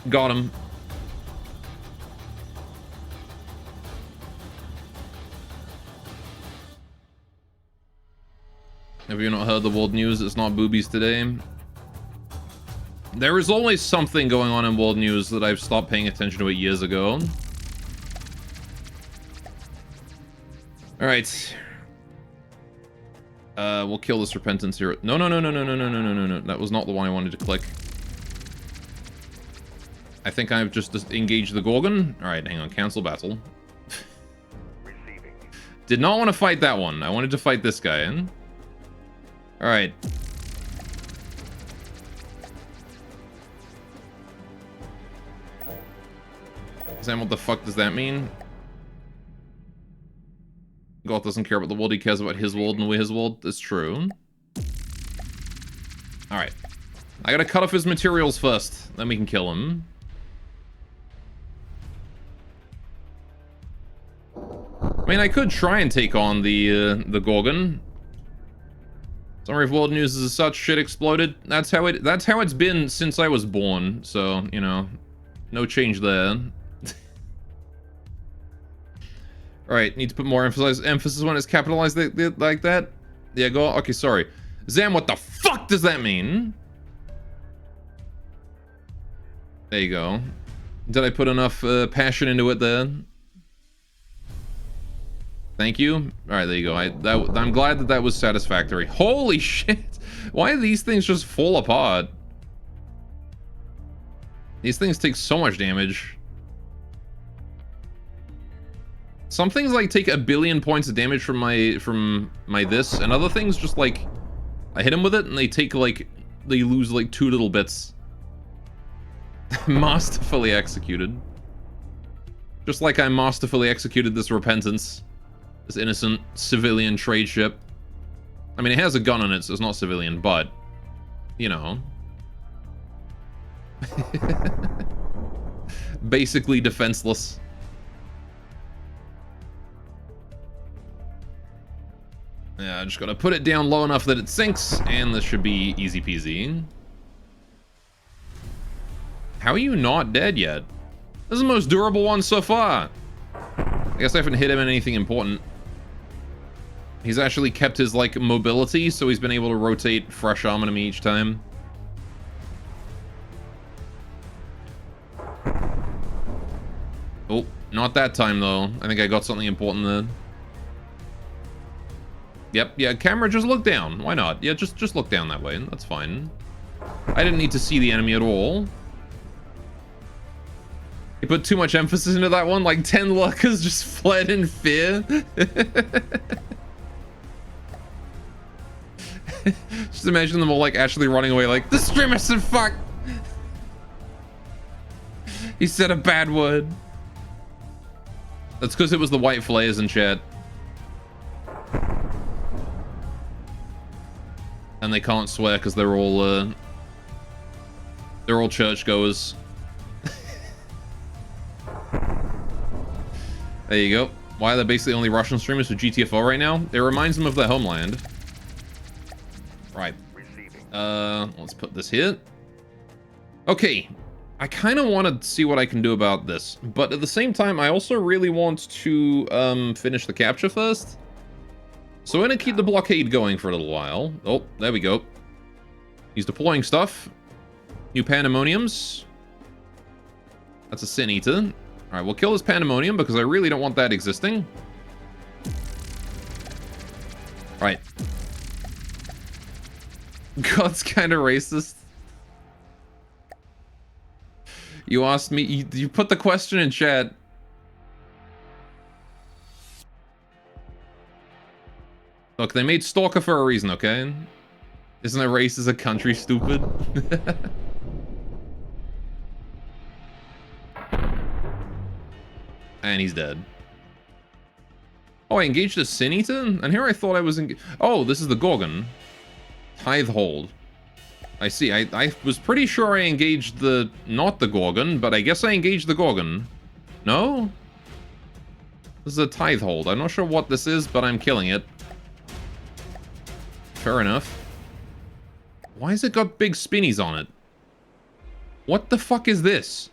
Got him. Have you not heard the world news? It's not boobies today. There is always something going on in world news that I've stopped paying attention to it years ago. Alright. We'll kill this repentance here. No. That was not the one I wanted to click. I think I've just engaged the Gorgon. Alright, hang on. Cancel battle. Receiving. Did not want to fight that one. I wanted to fight this guy. Alright. Sam, what the fuck does that mean? God doesn't care about the world, he cares about his world and his world. That's true. Alright. I gotta cut off his materials first, then we can kill him. I mean, I could try and take on the Gorgon. Summary of world news is as such, shit exploded. That's how it's been since I was born, so, you know, no change there. Alright, need to put more emphasis when it's capitalized like that. Yeah, go. Okay, sorry. Zam, what the fuck does that mean? There you go. Did I put enough passion into it there? Thank you. Alright, there you go. I'm glad that was satisfactory. Holy shit! Why do these things just fall apart? These things take so much damage. Some things like take 1 billion points of damage from my this, and other things just like I hit them with it and they take like they lose like 2 little bits. Masterfully executed. Just like I masterfully executed this repentance. This innocent civilian trade ship. I mean, it has a gun on it, so it's not civilian, but you know. Basically defenseless. Yeah, I just gotta put it down low enough that it sinks, and this should be easy peasy. How are you not dead yet? This is the most durable one so far. I guess I haven't hit him in anything important. He's actually kept his, like, mobility, so he's been able to rotate fresh armor to me each time. Oh, not that time, though. I think I got something important there. Yep, yeah, camera, just look down. Why not? Yeah, just look down that way. That's fine. I didn't need to see the enemy at all. He put too much emphasis into that one, like 10 lurkers just fled in fear. Just imagine them all like actually running away like, the streamer said fuck. He said a bad word. That's because it was the white flares in chat. And they can't swear because they're all churchgoers. There you go. Why are there basically only Russian streamers for GTFO right now? It reminds them of their homeland. Right. Let's put this here. Okay. I kind of want to see what I can do about this. But at the same time, I also really want to finish the capture first. So we're going to keep the blockade going for a little while. Oh, there we go. He's deploying stuff. New pandemoniums. That's a Sin Eater. All right, we'll kill this pandemonium because I really don't want that existing. All right. God's kind of racist. You asked me, you put the question in chat. Look, they made Stalker for a reason, okay? Isn't a race as a country stupid? And he's dead. Oh, I engaged a Sin Eater? And here I thought I was oh, this is the Gorgon. Tithe Hold. I see. I was pretty sure I engaged the... not the Gorgon, but I guess I engaged the Gorgon. No? This is a Tithe Hold. I'm not sure what this is, but I'm killing it. Fair enough. Why has it got big spinnies on it? What the fuck is this?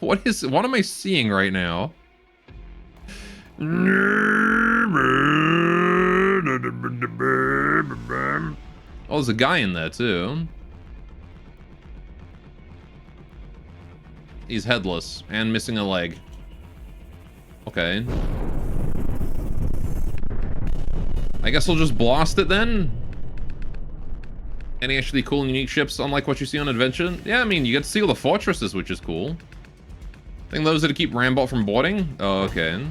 What am I seeing right now? Oh, there's a guy in there too. He's headless and missing a leg. Okay. I guess I'll just blast it then. Any actually cool and unique ships unlike what you see on Adventure? Yeah, I mean, you get to see all the fortresses, which is cool. I think those are to keep Rambot from boarding? Oh, okay.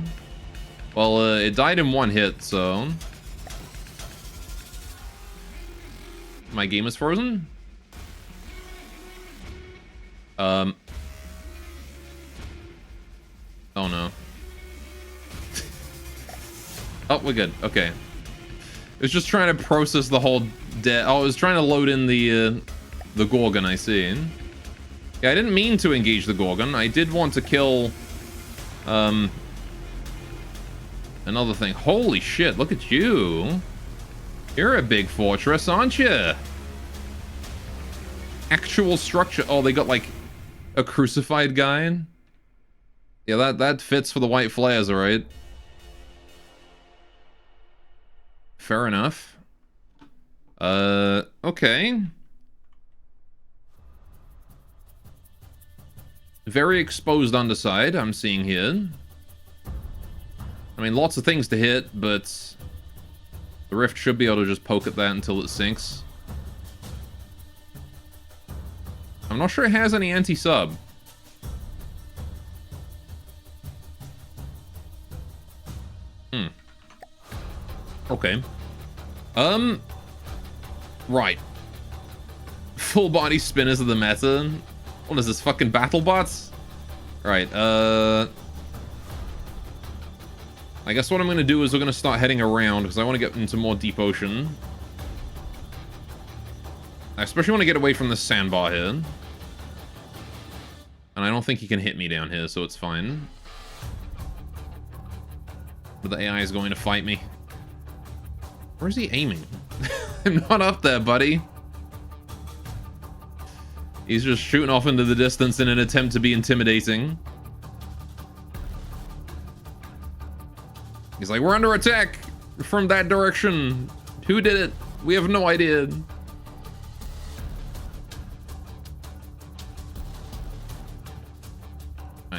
Well, it died in one hit, so... My game is frozen? Oh no. Oh, we're good. Okay. It was just trying to process the whole oh, I was trying to load in the Gorgon, I see. Yeah, I didn't mean to engage the Gorgon. I did want to kill another thing. Holy shit, look at you. You're a big fortress, aren't you? Actual structure. Oh, they got like a crucified guy. Yeah, that fits for the white flares, alright. Fair enough. Okay. Very exposed underside, I'm seeing here. I mean, lots of things to hit, but the Rift should be able to just poke at that until it sinks. I'm not sure it has any anti-sub. Okay. Right. Full body spinners of the meta. What is this, fucking battle bots? Right, I guess what I'm gonna do is we're gonna start heading around because I want to get into more deep ocean. I especially want to get away from this sandbar here. And I don't think he can hit me down here, so it's fine. But the AI is going to fight me. Where's he aiming? I'm not up there, buddy. He's just shooting off into the distance in an attempt to be intimidating. He's like, we're under attack from that direction. Who did it? We have no idea.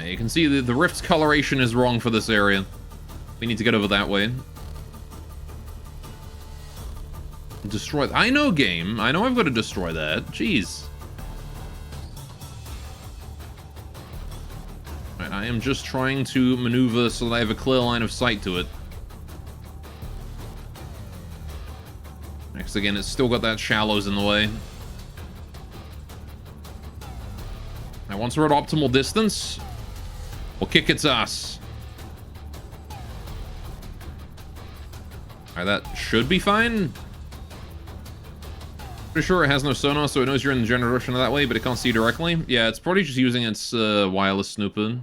You can see the Rift's coloration is wrong for this area. We need to get over that way. Destroy... I know, game. I know I've got to destroy that. Jeez. Right, I am just trying to maneuver so that I have a clear line of sight to it. Next, again, it's still got that shallows in the way. Now, once we're at optimal distance, we'll kick its ass. Alright, that should be fine. Pretty sure it has no sonar, so it knows you're in the general direction that way, but it can't see directly. Yeah, it's probably just using its wireless snooper.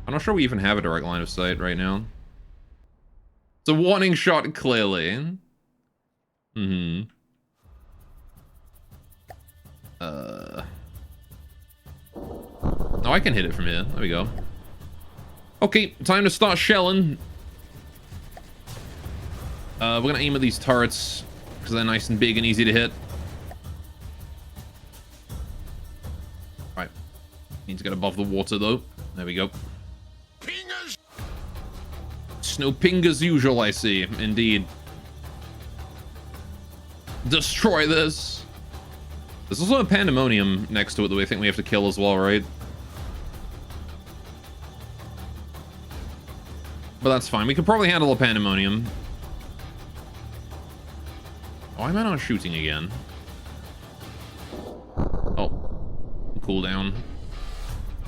I'm not sure we even have a direct line of sight right now. It's a warning shot, clearly. Mm-hmm. Oh, I can hit it from here. There we go. Okay, time to start shelling. We're gonna aim at these turrets because they're nice and big and easy to hit. Right. Need to get above the water though. There we go. Pingers! Snow ping as usual, I see. Indeed. Destroy this. There's also a pandemonium next to it that we think we have to kill as well, right? But that's fine. We could probably handle a pandemonium. Why am I not shooting again? Oh. Cooldown.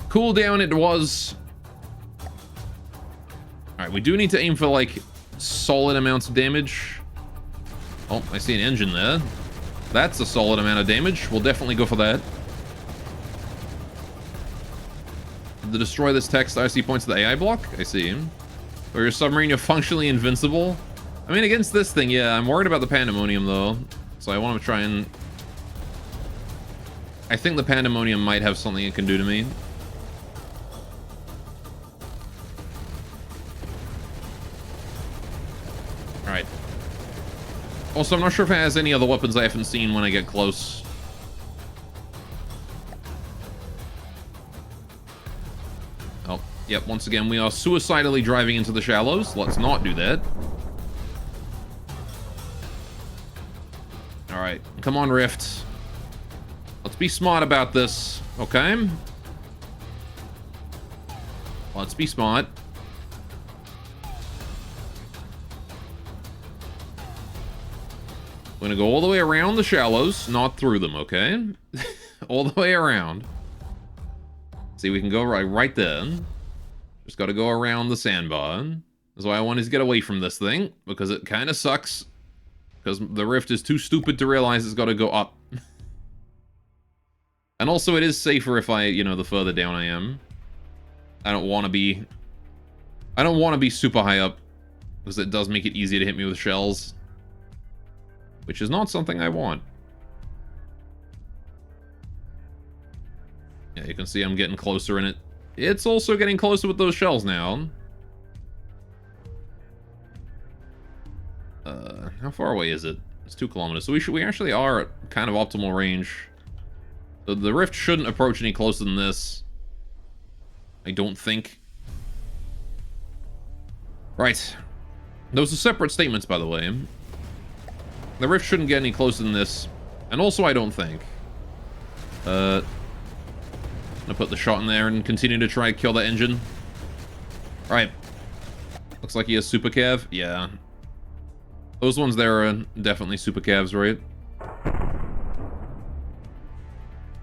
Cooldown it was. Alright, we do need to aim for, like, solid amounts of damage. Oh, I see an engine there. That's a solid amount of damage. We'll definitely go for that. To destroy this text, I see points to the AI block. I see. Or your submarine, you're functionally invincible. I mean, against this thing, yeah, I'm worried about the pandemonium, though. So I want to try and... I think the pandemonium might have something it can do to me. Alright. Also, I'm not sure if it has any other weapons I haven't seen when I get close. Oh, yep, once again, we are suicidally driving into the shallows. Let's not do that. Alright, come on, Rift. Let's be smart about this, okay? Let's be smart. We're gonna go all the way around the shallows, not through them, okay? All the way around. See, we can go right there. Just gotta go around the sandbar. That's why I wanted to get away from this thing, because it kind of sucks. Because the Rift is too stupid to realize it's gotta go up. And also it is safer if I, you know, the further down I am. I don't want to be super high up, because it does make it easier to hit me with shells. Which is not something I want. Yeah, you can see I'm getting closer in it. It's also getting closer with those shells now. How far away is it? It's 2 kilometers. So we actually are at kind of optimal range. The Rift shouldn't approach any closer than this. I don't think. Right. Those are separate statements, by the way. The Rift shouldn't get any closer than this. And also, I don't think. I'm gonna put the shot in there and continue to try and kill that engine. Alright. Looks like he has super cav. Yeah. Those ones there are definitely super cavs, right?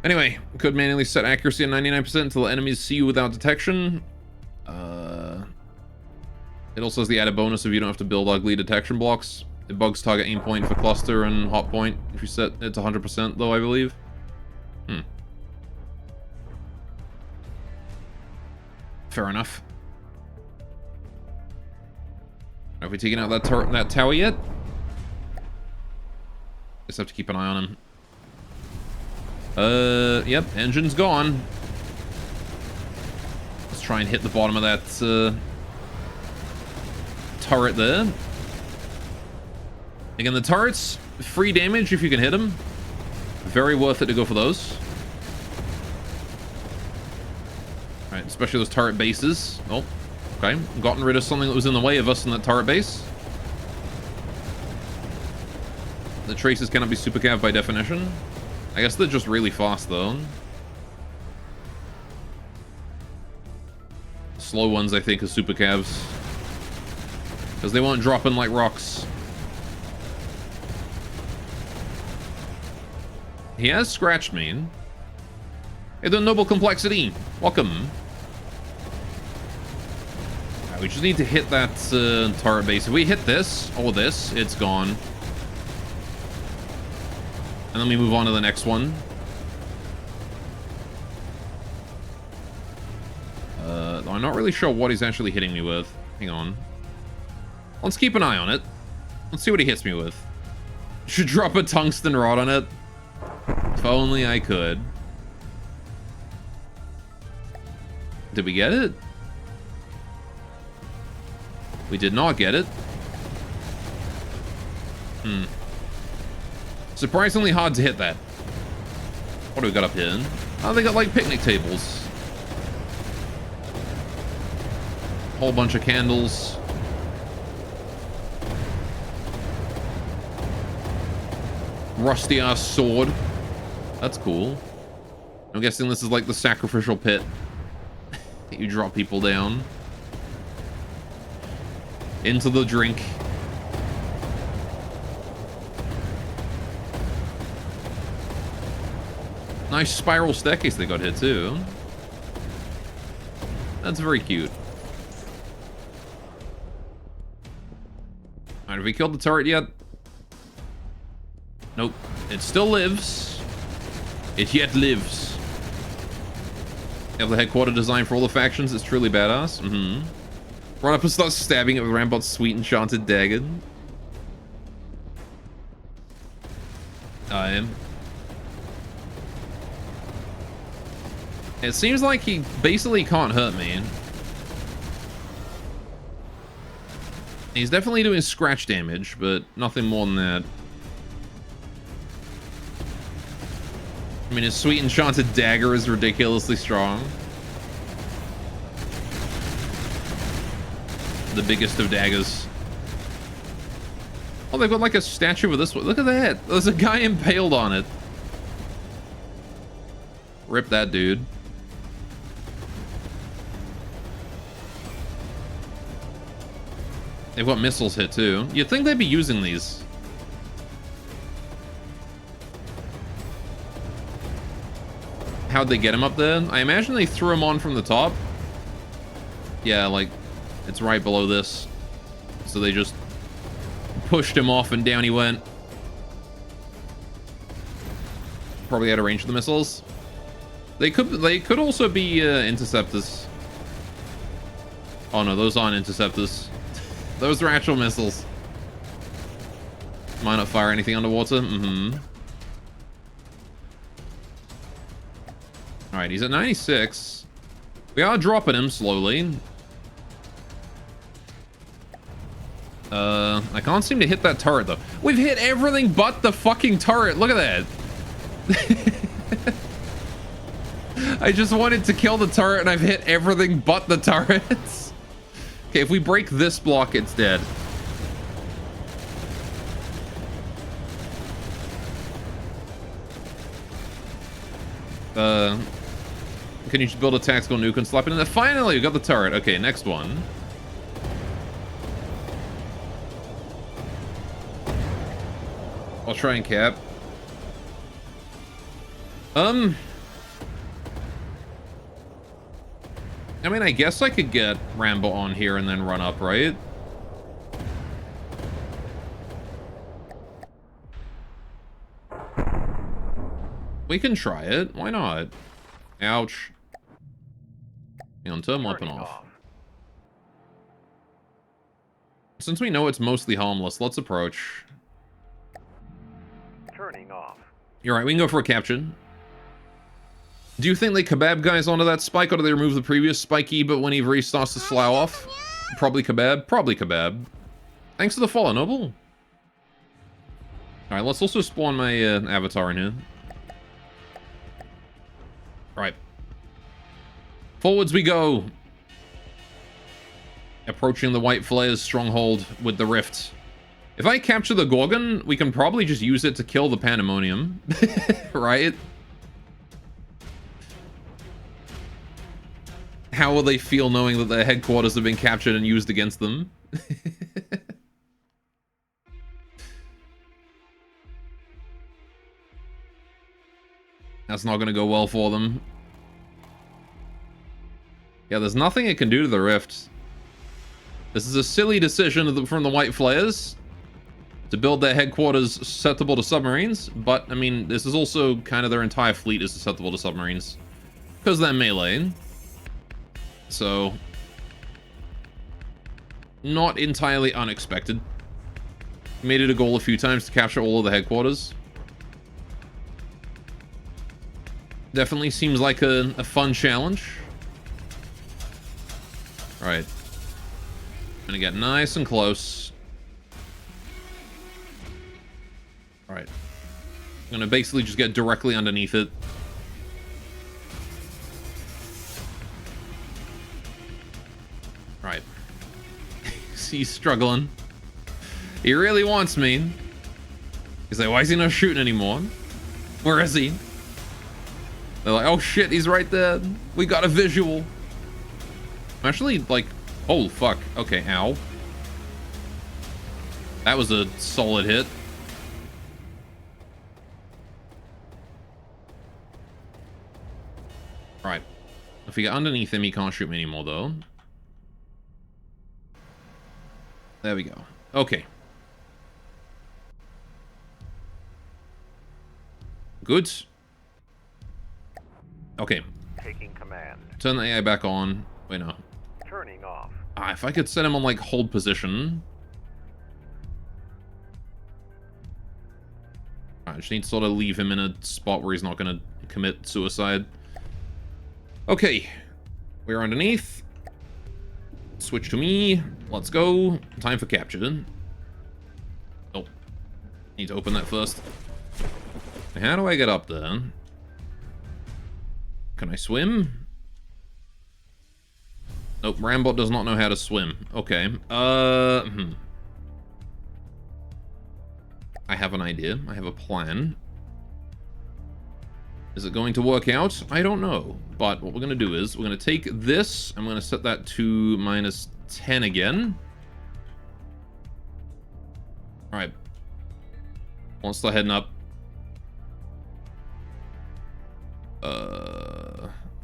Anyway, could manually set accuracy at 99% until enemies see you without detection. It also has the added bonus if you don't have to build ugly detection blocks. It bugs target aim point for cluster and hot point if you set it to 100% though, I believe. Fair enough. Have we taken out that tower yet? Just have to keep an eye on him. Yep, engine's gone. Let's try and hit the bottom of that turret there. Again, the turrets, free damage if you can hit them. Very worth it to go for those. Alright, especially those turret bases. Oh, okay. Gotten rid of something that was in the way of us in that turret base. The traces cannot be super cav by definition. I guess they're just really fast though. Slow ones, I think, are super cavs. Because they won't drop in like rocks. He has scratched me. Hey, the Noble Complexity. Welcome. Right, we just need to hit that turret base. If we hit this, or this, it's gone. And then we move on to the next one. I'm not really sure what he's actually hitting me with. Hang on. Let's keep an eye on it. Let's see what he hits me with. Should drop a tungsten rod on it. If only I could. Did we get it? We did not get it. Surprisingly hard to hit that. What do we got up here? Oh, they got like picnic tables. Whole bunch of candles. Rusty ass sword. That's cool. I'm guessing this is like the sacrificial pit. You drop people down. Into the drink. Nice spiral staircase they got here too. That's very cute. Alright, have we killed the turret yet? Nope. It still lives. It yet lives. Have the headquarter design for all the factions. It's truly badass. Run up and start stabbing it with Rambot's sweet enchanted dagger. I am. It seems like he basically can't hurt me. He's definitely doing scratch damage, but nothing more than that. I mean, his sweet enchanted dagger is ridiculously strong. The biggest of daggers. Oh, they've got like a statue of this one. Look at that. There's a guy impaled on it. Rip that dude. They've got missiles here too. You'd think they'd be using these. How'd they get him up there? I imagine they threw him on from the top. Yeah, like, it's right below this. So they just pushed him off and down he went. Probably out of range of the missiles. They could also be interceptors. Oh no, those aren't interceptors. Those are actual missiles. Might not fire anything underwater. Alright, he's at 96. We are dropping him slowly. I can't seem to hit that turret though. We've hit everything but the fucking turret. Look at that. I just wanted to kill the turret and I've hit everything but the turrets. Okay, if we break this block, it's dead. Can you just build a tactical nuke and slap it in there? Finally, we got the turret. Okay, next one. I'll try and cap. I mean, I guess I could get Rambo on here and then run up, right? We can try it. Why not? Ouch. Hang on, turn weapon off. Since we know it's mostly harmless, let's approach. Turning off. You're right, we can go for a capture. Do you think they kebab guys onto that spike, or do they remove the previous spiky, but when he restarts to slough off? Probably kebab. Probably kebab. Thanks for the follow, Noble. Alright, let's also spawn my avatar in here. Right. Forwards we go. Approaching the White Flare's stronghold with the rift. If I capture the Gorgon, we can probably just use it to kill the Pandemonium. Right? How will they feel knowing that their headquarters have been captured and used against them? That's not going to go well for them. Yeah, there's nothing it can do to the Rift. This is a silly decision from the White Flares to build their headquarters susceptible to submarines, but, I mean, this is also kind of their entire fleet is susceptible to submarines. Because they're melee. So, not entirely unexpected. Made it a goal a few times to capture all of the headquarters. Definitely seems like a fun challenge. Right. Gonna get nice and close. Alright. I'm gonna basically just get directly underneath it. Right. He's struggling. He really wants me. He's like, why is he not shooting anymore? Where is he? They're like, oh shit, he's right there. We got a visual. I'm actually, like, oh fuck. Okay, ow. That was a solid hit. Alright. If we get underneath him, he can't shoot me anymore, though. There we go. Okay. Good. Okay. Taking command. Turn the AI back on. Wait, no. Turning off. Ah, if I could set him on, like, hold position. I just need to sort of leave him in a spot where he's not going to commit suicide. Okay. We're underneath. Switch to me. Let's go. Time for capture. Oh. Need to open that first. How do I get up there? Can I swim? Nope, Rambot does not know how to swim. Okay. I have an idea. I have a plan. Is it going to work out? I don't know. But what we're going to do is, we're going to take this, I'm going to set that to -10 again. Alright. We'll start heading up.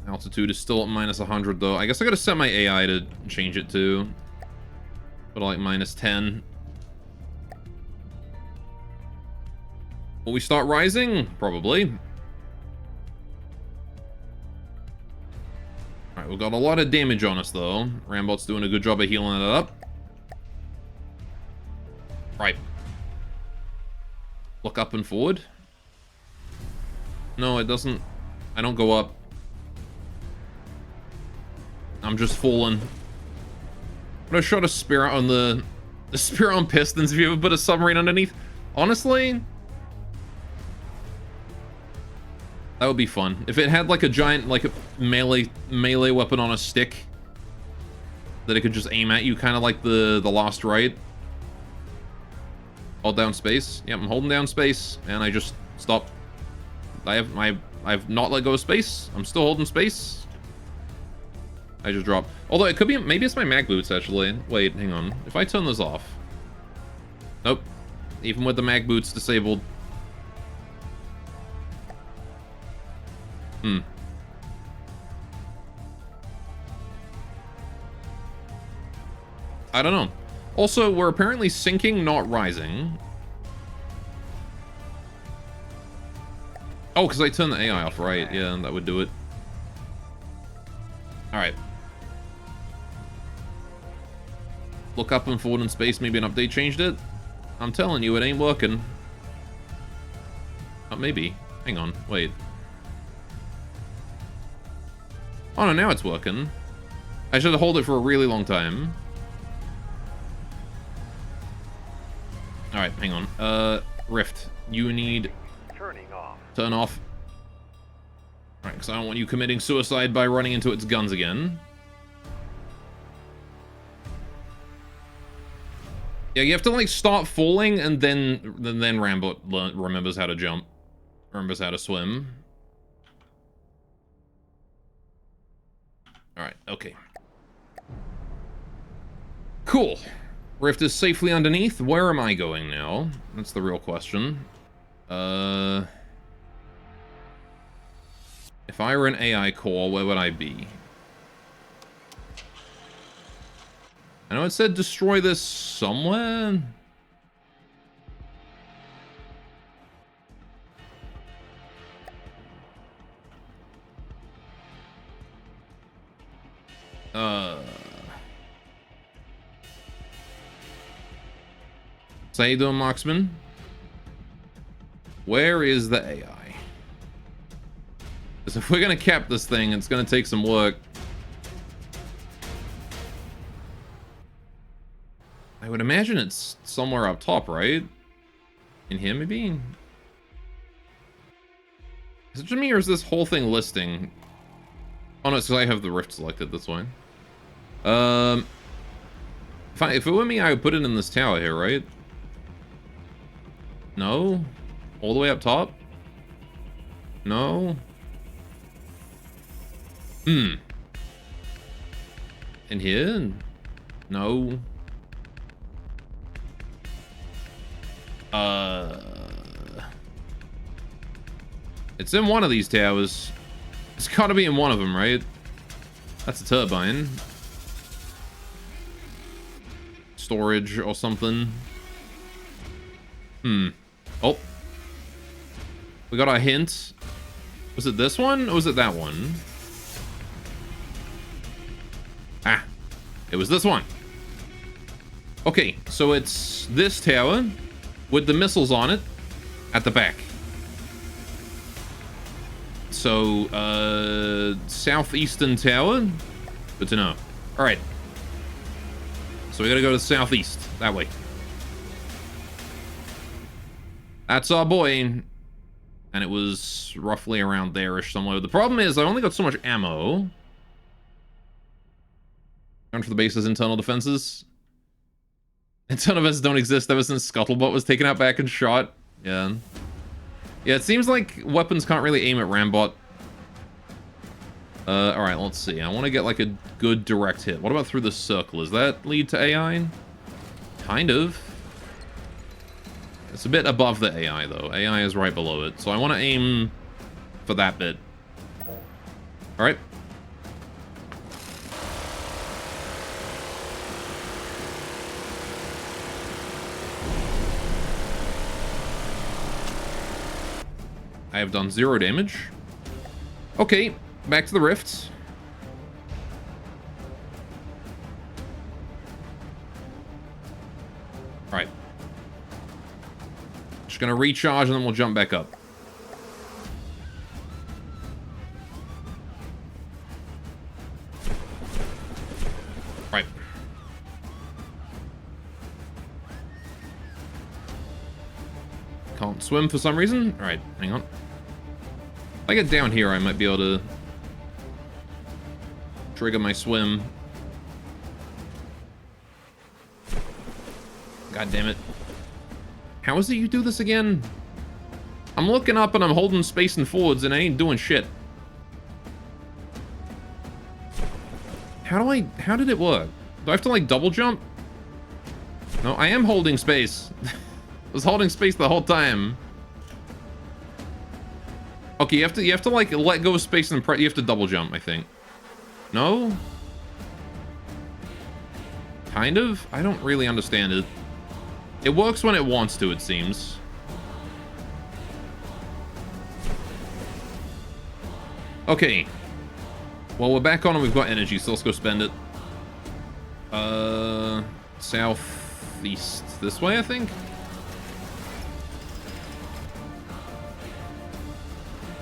Altitude is still at -100 though. I guess I gotta set my AI to change it to. But like -10. Will we start rising? Probably. Alright, we've got a lot of damage on us though. Rambot's doing a good job of healing it up. Right. Look up and forward. No, it doesn't. I don't go up. I'm just falling. But I shot a Spirit on the Spirit on pistons if you ever put a submarine underneath. Honestly, that would be fun. If it had like a giant, like a melee weapon on a stick that it could just aim at you, kind of like the Lost Right. Hold down space. Yep, I'm holding down space, and I just stopped. I've not let go of space. I'm still holding space. I just dropped. Although it could be, maybe it's my mag boots actually. Wait, hang on. If I turn this off. Nope. Even with the mag boots disabled. I don't know. Also, we're apparently sinking, not rising. Oh, because I turned the AI off, right? Yeah, that would do it. Alright. Look up and forward in space. Maybe an update changed it. I'm telling you, it ain't working. Oh, maybe. Hang on. Wait. Oh, no, now it's working. I should hold it for a really long time. Alright, hang on. Rift. You need... Turning off. Turn off. Alright, because I don't want you committing suicide by running into its guns again. Yeah, you have to like start falling and then Rambo remembers how to jump. Remembers how to swim. Alright, okay. Cool. Rift is safely underneath. Where am I going now? That's the real question. If I were an AI core, where would I be? I know it said destroy this somewhere. So how you doing, Marksman? Where is the AI? Because if we're gonna cap this thing, it's gonna take some work. I would imagine it's somewhere up top, right? In here, maybe? Is it just me, or is this whole thing listing? Oh no, it's because I have the Rift selected, that's why. If it were me, I would put it in this tower here, right? No? All the way up top? No? In here? No. It's in one of these towers. It's gotta be in one of them, right? That's a turbine. Storage or something. Oh. We got a hint. Was it this one or was it that one? Ah. It was this one. Okay, so it's this tower with the missiles on it at the back. So, southeastern tower. Good to know. Alright. So we gotta go to the southeast. That way. That's our boy. And it was roughly around there-ish somewhere. The problem is I only got so much ammo. Going for the base's internal defenses. Internal defenses don't exist ever since Scuttlebutt was taken out back and shot. Yeah. Yeah, it seems like weapons can't really aim at Rambot. Alright, let's see. I want to get like a good direct hit. What about through the circle? Does that lead to AI? Kind of. It's a bit above the AI, though. AI is right below it. So I want to aim for that bit. Alright. I have done 0 damage. Okay, back to the rifts. Alright. Just gonna recharge and then we'll jump back up. Right. Can't swim for some reason. Alright, hang on. If I get down here, I might be able to trigger my swim. God damn it. How is it you do this again? I'm looking up and I'm holding space and forwards and I ain't doing shit. How did it work? Do I have to like double jump? No, I am holding space. I was holding space the whole time. Okay, you have to like let go of space and you have to double jump, I think. No? Kind of? I don't really understand it. It works when it wants to, it seems. Okay. Well, we're back on and we've got energy, so let's go spend it. Southeast. This way, I think?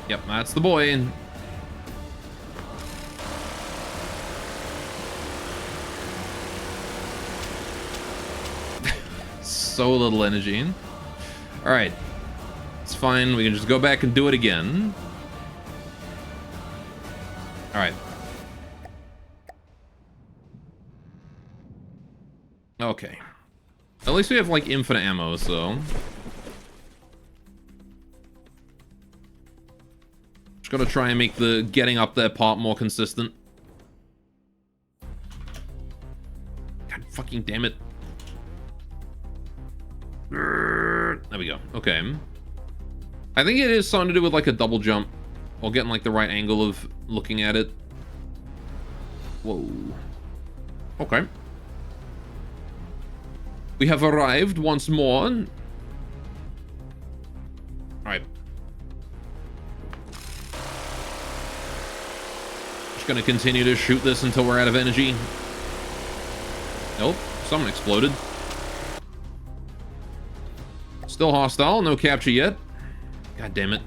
Yep, that's the boy. So little energy. Alright. It's fine. We can just go back and do it again. Alright. Okay. At least we have, like, infinite ammo, so... Just gotta try and make the getting up there part more consistent. God fucking damn it. There we go. Okay. I think it is something to do with, like, a double jump. Or getting, like, the right angle of looking at it. Whoa. Okay. We have arrived once more. Alright. Just gonna continue to shoot this until we're out of energy. Nope, something exploded. Still hostile, no capture yet. God damn it.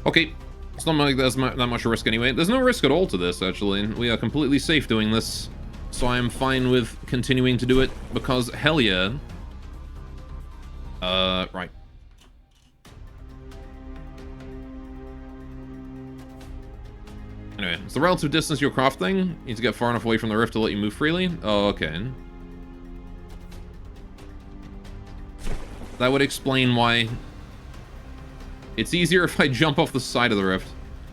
Okay, it's not like there's that much risk anyway. There's no risk at all to this, actually. We are completely safe doing this. So I am fine with continuing to do it, because hell yeah. Right. Anyway, it's the relative distance you're crafting. You need to get far enough away from the rift to let you move freely. Oh, okay. That would explain why it's easier if I jump off the side of the rift.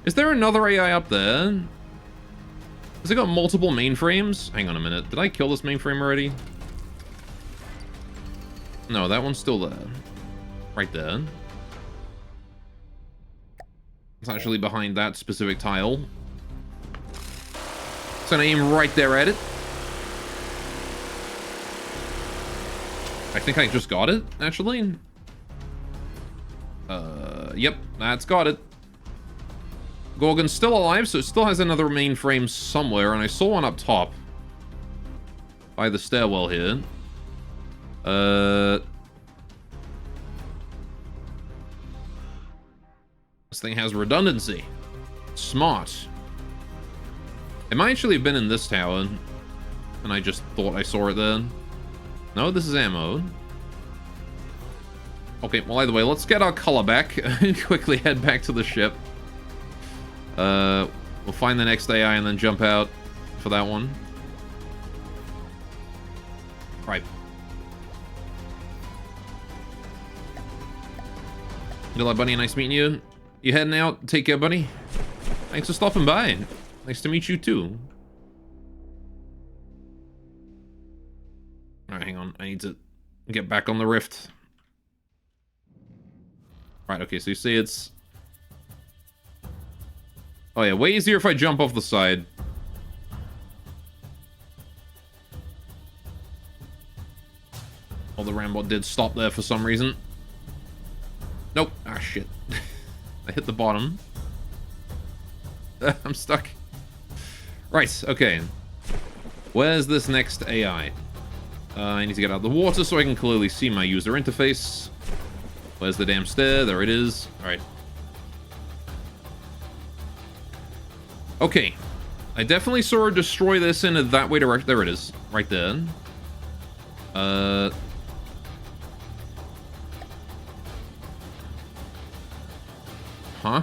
Is there another AI up there? Has it got multiple mainframes? Hang on a minute. Did I kill this mainframe already? No, that one's still there. Right there. It's actually behind that specific tile. So I aim right there at it. I think I just got it, actually. Yep, that's got it. Gorgon's still alive, so it still has another mainframe somewhere, and I saw one up top. By the stairwell here. This thing has redundancy. Smart. It might actually have been in this tower, and I just thought I saw it there. No, this is ammo. Okay, well, either way, let's get our color back and quickly head back to the ship. We'll find the next AI and then jump out for that one. Right. Good luck, buddy. Nice meeting you. You heading out? Take care, buddy. Thanks for stopping by. Nice to meet you, too. Alright, hang on. I need to get back on the rift. Right, okay, so you see it's... Oh yeah, way easier if I jump off the side. Oh, the Rambot did stop there for some reason. Nope. Ah, shit. I hit the bottom. I'm stuck. Right, okay. Where's this next AI? I need to get out of the water so I can clearly see my user interface. Where's the damn stair? There it is. Alright. Okay. I definitely saw her destroy this in a that way direction. There it is. Right there. Huh?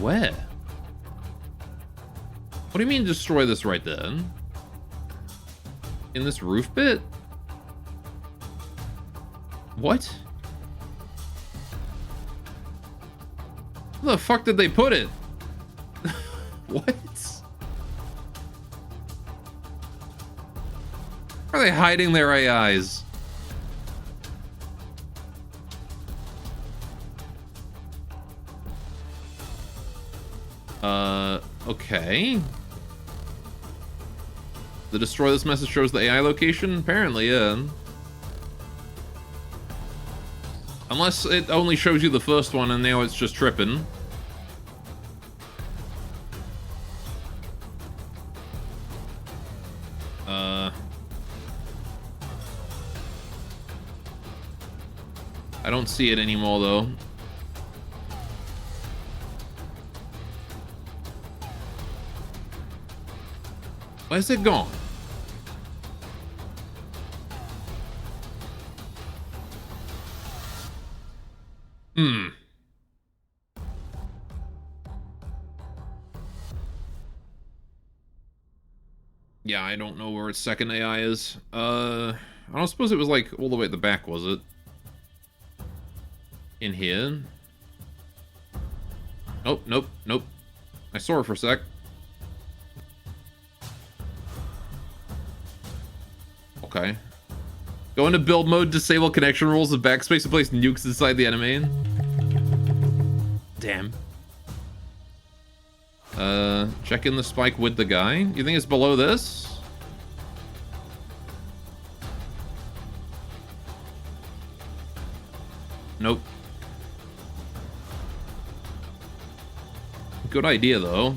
Where? What do you mean destroy this right there? In this roof bit? What? Where the fuck did they put it? What? Where are they hiding their AIs? Okay. The destroy this message shows the AI location? Apparently, yeah. Unless it only shows you the first one and now it's just tripping. I don't see it anymore, though. Where's it gone? Yeah, I don't know where its second AI is. I don't suppose it was like all the way at the back, was it? In here? Nope, nope, nope. I saw her for a sec. Okay. Go into build mode, disable connection rules with backspace to place nukes inside the enemy. Damn. Check in the spike with the guy. You think it's below this? Nope. Good idea, though.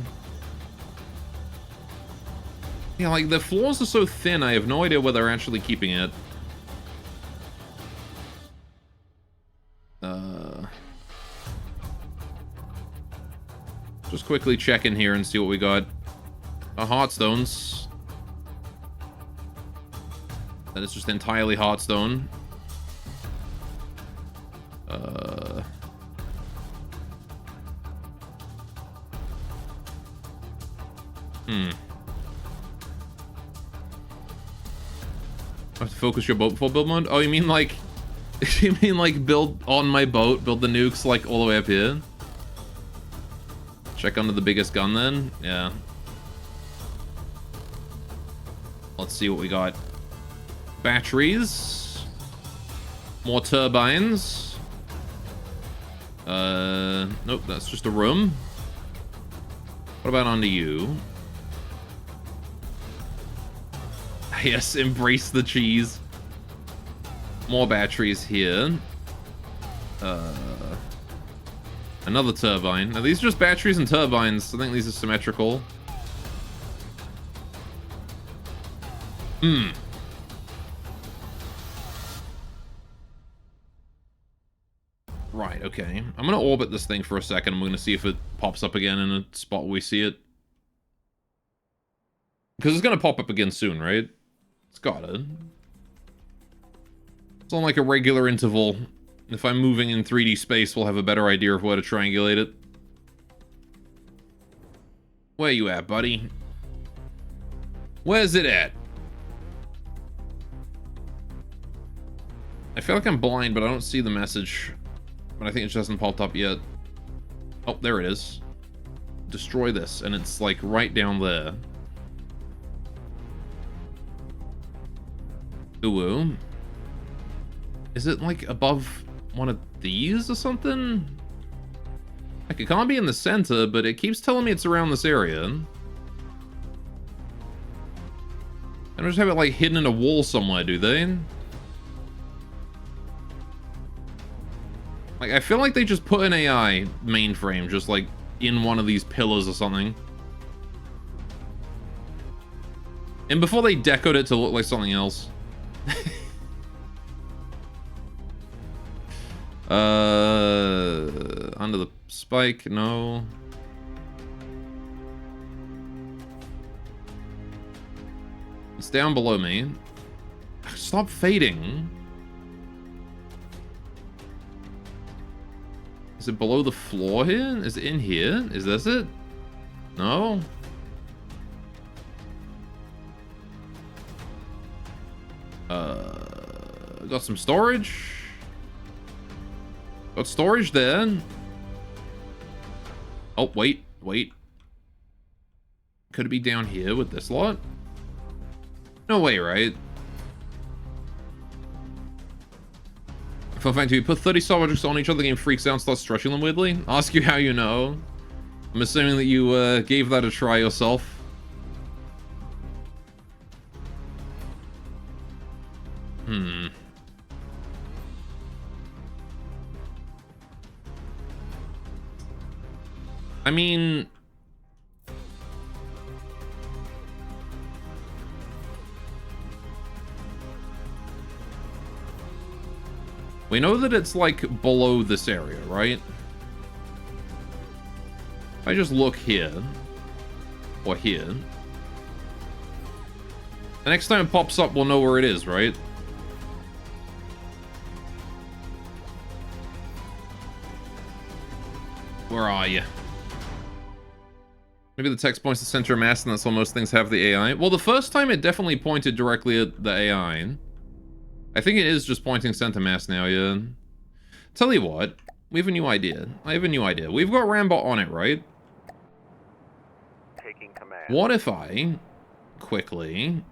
Yeah, like, the floors are so thin, I have no idea where they're actually keeping it. Just quickly check in here and see what we got. Heartstones. That is just entirely heartstone. I have to focus your boat before build mode? Oh, you mean like... You mean like build on my boat, build the nukes like all the way up here? Check under the biggest gun then? Yeah. Let's see what we got. Batteries. More turbines. Nope, that's just a room. What about under you? Yes, embrace the cheese. More batteries here. Another turbine. Are these just batteries and turbines? I think these are symmetrical. Right, okay. I'm gonna orbit this thing for a second. I'm gonna see if it pops up again in a spot where we see it. Because it's gonna pop up again soon, right? It's gotta. It's on like a regular interval. If I'm moving in 3D space, we'll have a better idea of where to triangulate it. Where you at, buddy? Where's it at? I feel like I'm blind, but I don't see the message. But I think it just hasn't popped up yet. Oh, there it is. Destroy this, and it's like right down there. Ooh. Is it like above one of these or something? Like, it can't be in the center, but it keeps telling me it's around this area. I don't just have it like hidden in a wall somewhere, do they? Like, I feel like they just put an AI mainframe just like in one of these pillars or something. And before they decoed it to look like something else. Under the spike, no. It's down below me. Stop fading. Is it below the floor here? Is it in here? Is this it? No? Got some storage. Got storage there. Oh, wait. Could it be down here with this lot? No way, right? Fun fact, if you put 30 star objects on each other, the game freaks out and starts stretching them weirdly. Ask you how you know. I'm assuming that you gave that a try yourself. I mean... we know that it's, like, below this area, right? If I just look here, or here, the next time it pops up, we'll know where it is, right? Where are you? Maybe the text points to center of mass and that's why most things have the AI. Well, the first time it definitely pointed directly at the AI. I think it is just pointing center mass now, yeah. Tell you what, we have a new idea. I have a new idea. We've got Rambot on it, right? Taking command. What if I quickly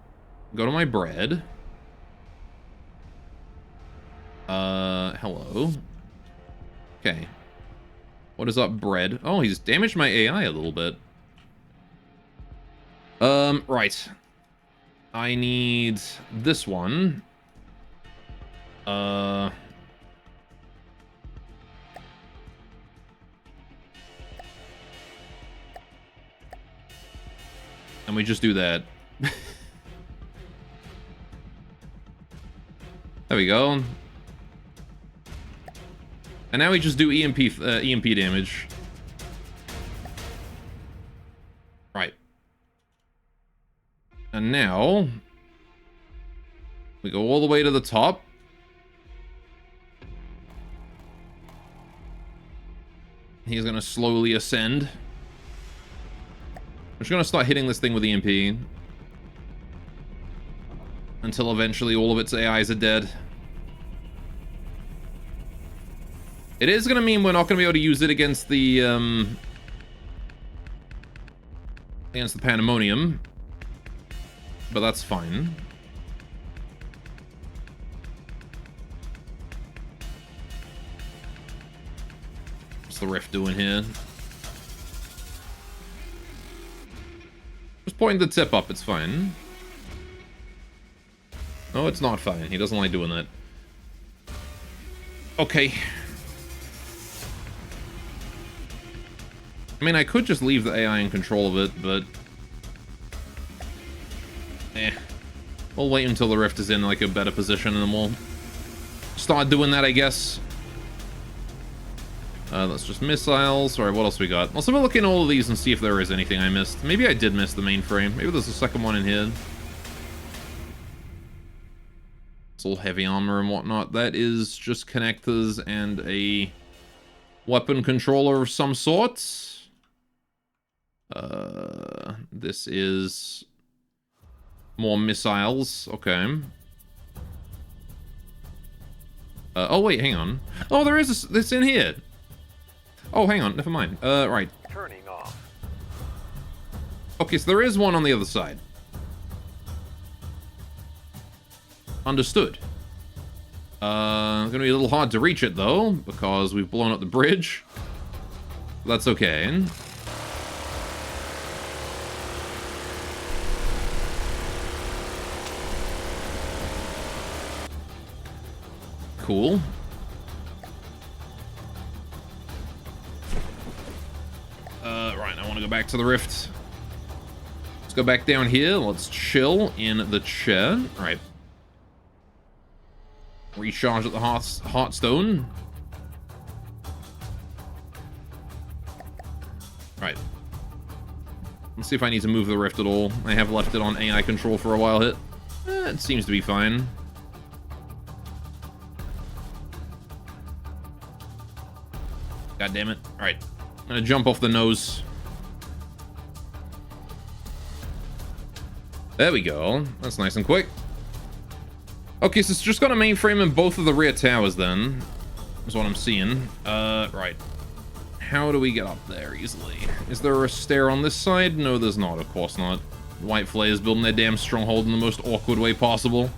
go to my bread? Hello. Okay. What is up, bread? Oh, he's damaged my AI a little bit. Right. I need this one. And we just do that. There we go. And now we just do EMP damage. Right. And now we go all the way to the top. He's gonna slowly ascend. I'm just gonna start hitting this thing with EMP until eventually all of its AIs are dead. It is gonna mean we're not gonna be able to use it against the Pandemonium, but that's fine. What's the Rift doing here? Just pointing the tip up, it's fine. No, it's not fine. He doesn't like doing that. Okay. I mean, I could just leave the AI in control of it, but... We'll wait until the Rift is in, like, a better position, and then we'll start doing that, I guess. That's just missiles. Alright, what else we got? Let's have a look in all of these and see if there is anything I missed. Maybe I did miss the mainframe. Maybe there's a second one in here. It's all heavy armor and whatnot. That is just connectors and a weapon controller of some sort. This is more missiles. Okay. Oh wait, hang on. Oh, there is this in here. Oh, hang on, never mind. Right. Turning off. Okay, so there is one on the other side. Understood. Gonna be a little hard to reach it though, because we've blown up the bridge. That's okay. Cool. Right, I want to go back to the Rift. Let's go back down here. Let's chill in the chair. Right. Recharge at the Heartstone. Right. Let's see if I need to move the Rift at all. I have left it on AI control for a while here. It seems to be fine. God damn it. Alright. I'm gonna jump off the nose. There we go. That's nice and quick. Okay, so it's just got a mainframe in both of the rear towers then. Is what I'm seeing. Right. How do we get up there easily? Is there a stair on this side? No, there's not. Of course not. White Flayers building their damn stronghold in the most awkward way possible.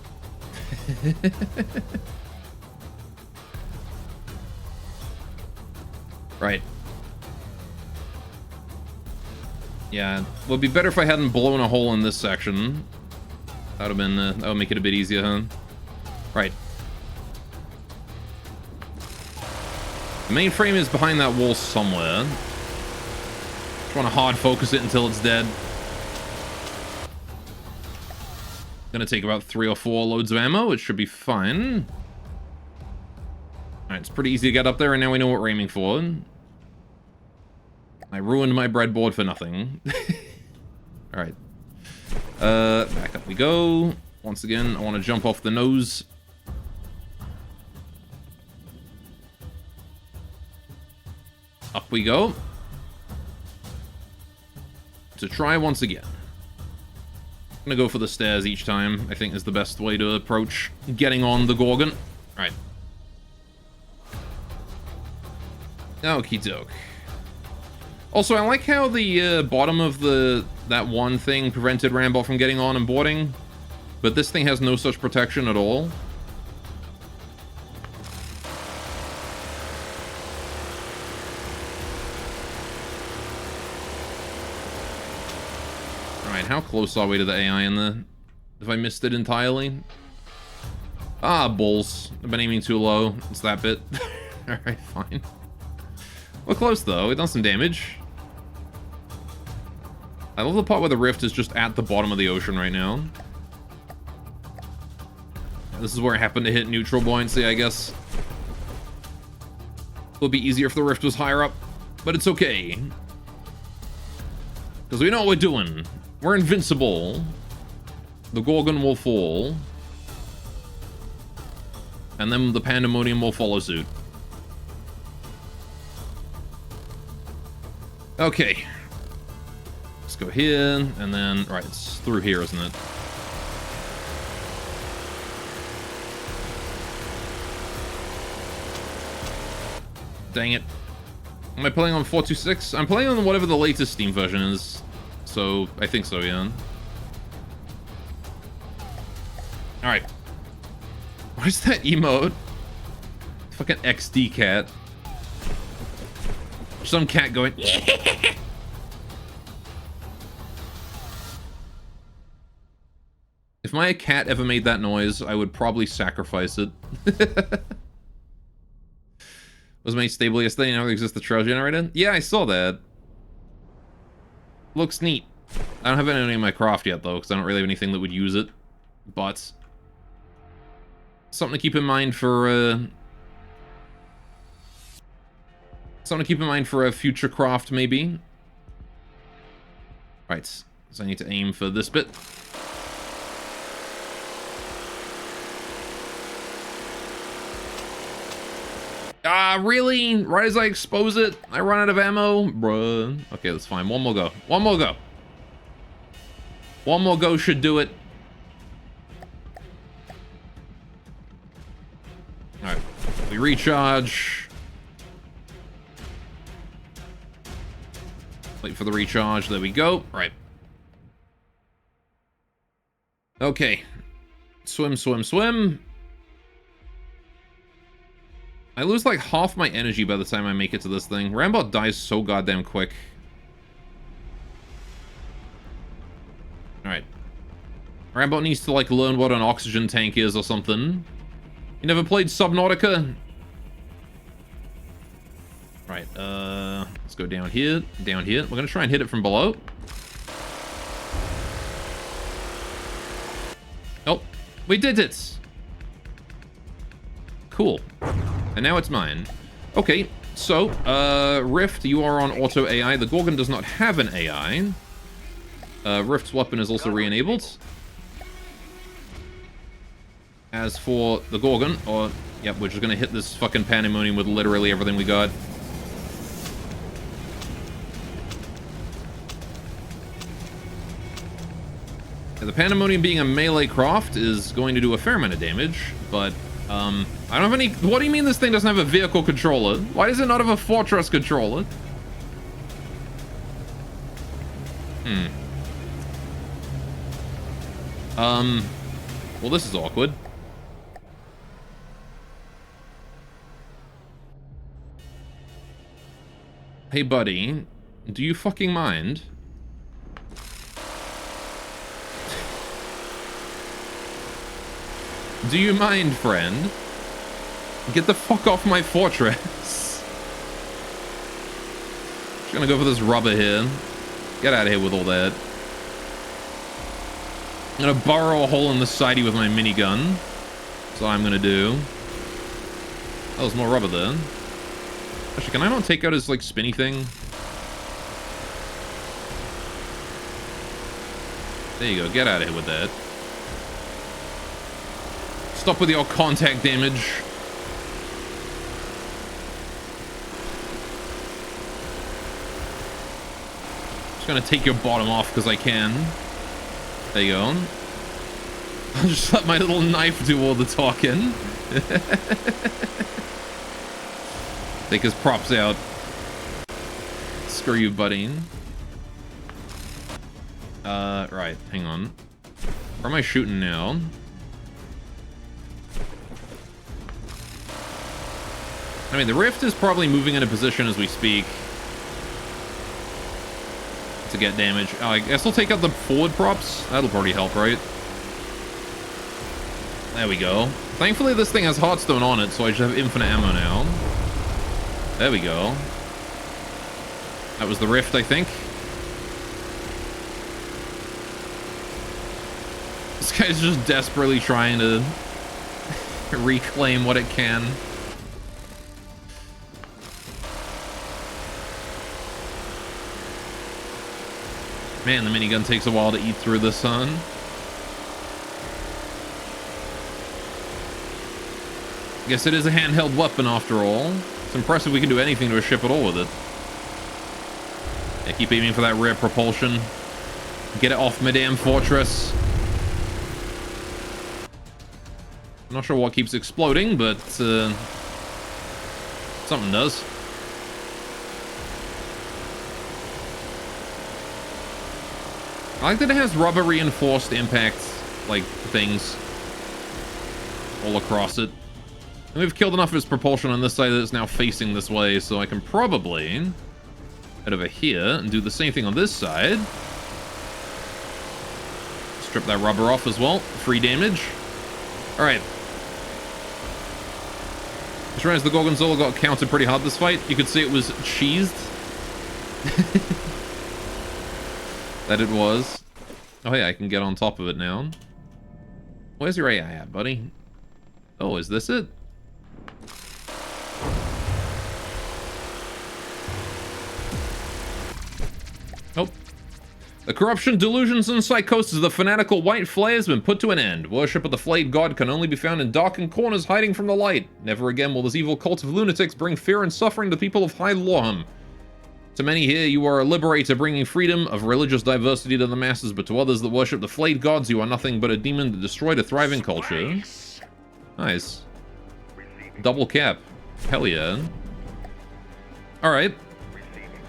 Right. Yeah, it would be better if I hadn't blown a hole in this section. That would have been, that would make it a bit easier, huh? Right. The mainframe is behind that wall somewhere. Just want to hard focus it until it's dead. Gonna take about 3 or 4 loads of ammo, which should be fine. Alright, it's pretty easy to get up there, and now we know what we're aiming for. I ruined my breadboard for nothing. Alright. Back up we go. Once again, I want to jump off the nose. Up we go. to try once again. I'm gonna go for the stairs each time, I think is the best way to approach getting on the Gorgon. Alright. Okie doke. Also, I like how the bottom of that one thing prevented Rambot from getting on and boarding, but this thing has no such protection at all. Alright, how close are we to the AI in the... If I missed it entirely? Ah, bulls. I've been aiming too low. It's that bit. Alright, fine. We're close, though. It done some damage. I love the part where the rift is just at the bottom of the ocean right now. This is where it happened to hit neutral buoyancy, I guess. It would be easier if the rift was higher up, but it's okay. Because we know what we're doing. We're invincible. The Gorgon will fall. And then the Pandemonium will follow suit. Okay. Let's go here, and then... Right, it's through here, isn't it? Dang it. Am I playing on 426? I'm playing on whatever the latest Steam version is. So, I think so, yeah. Alright. What is that emote? Fucking XD cat. Some cat going... If my cat ever made that noise, I would probably sacrifice it. Was made stable yesterday, now there exists the trail generator? Yeah, I saw that. Looks neat. I don't have any in my craft yet, though, because I don't really have anything that would use it. But... something to keep in mind for, something to keep in mind for a future craft, maybe. Right, so I need to aim for this bit. Ah, really? Right as I expose it, I run out of ammo? Bruh. Okay, that's fine. One more go. One more go. One more go should do it. Alright. We recharge. Wait for the recharge. There we go. Right. Okay. Swim, swim, swim. I lose like half my energy by the time I make it to this thing. Rambot dies so goddamn quick. Alright. Rambot needs to like learn what an oxygen tank is or something. You never played Subnautica? Right, let's go down here, down here. We're gonna try and hit it from below. Oh, we did it! Cool. And now it's mine. Okay, so, Rift, you are on auto AI. The Gorgon does not have an AI. Rift's weapon is also re-enabled. As for the Gorgon, yep, we're just gonna hit this fucking Pandemonium with literally everything we got. Yeah, the Pandemonium being a melee craft is going to do a fair amount of damage, but, I don't have any... What do you mean this thing doesn't have a vehicle controller? Why does it not have a Fortress controller? Well, this is awkward. Hey, buddy, do you fucking mind? Do you mind, friend? Get the fuck off my fortress. Just gonna go for this rubber here. Get out of here with all that. I'm gonna burrow a hole in the sidey with my minigun. That's all I'm gonna do. Oh, there's more rubber there. Actually, can I not take out his, like, spinny thing? There you go. Get out of here with that. Stop with your contact damage. gonna take your bottom off because I can. There you go. I'll just let my little knife do all the talking. Take his props out. Screw you, buddy. Right, hang on. Where am I shooting now? I mean, the Rift is probably moving into position as we speak to get damage. Oh, I guess I'll take out the forward props. That'll probably help, right? There we go. Thankfully, this thing has Heartstone on it, so I should have infinite ammo now. There we go. That was the Rift, I think. This guy's just desperately trying to reclaim what it can. Man, the minigun takes a while to eat through the sun. Guess it is a handheld weapon after all. It's impressive we can do anything to a ship at all with it. Yeah, keep aiming for that rear propulsion. Get it off my damn fortress. I'm not sure what keeps exploding, but something does. I like that it has rubber reinforced impact, like, things all across it. And we've killed enough of its propulsion on this side that it's now facing this way, so I can probably head over here and do the same thing on this side. Strip that rubber off as well. Free damage. Alright. Just realized the Gorgonzola got counted pretty hard this fight. You could see it was cheesed. That it was. Oh, hey, I can get on top of it now. Where's your AI at, buddy? Oh, is this it? Nope. The corruption, delusions, and psychosis of the fanatical white flay has been put to an end. Worship of the flayed god can only be found in darkened corners hiding from the light. Never again will this evil cult of lunatics bring fear and suffering to the people of High Lorham. To many here, you are a liberator bringing freedom of religious diversity to the masses, but to others that worship the flayed gods, you are nothing but a demon that destroyed a thriving culture. Nice. Double cap. Hell yeah. Alright.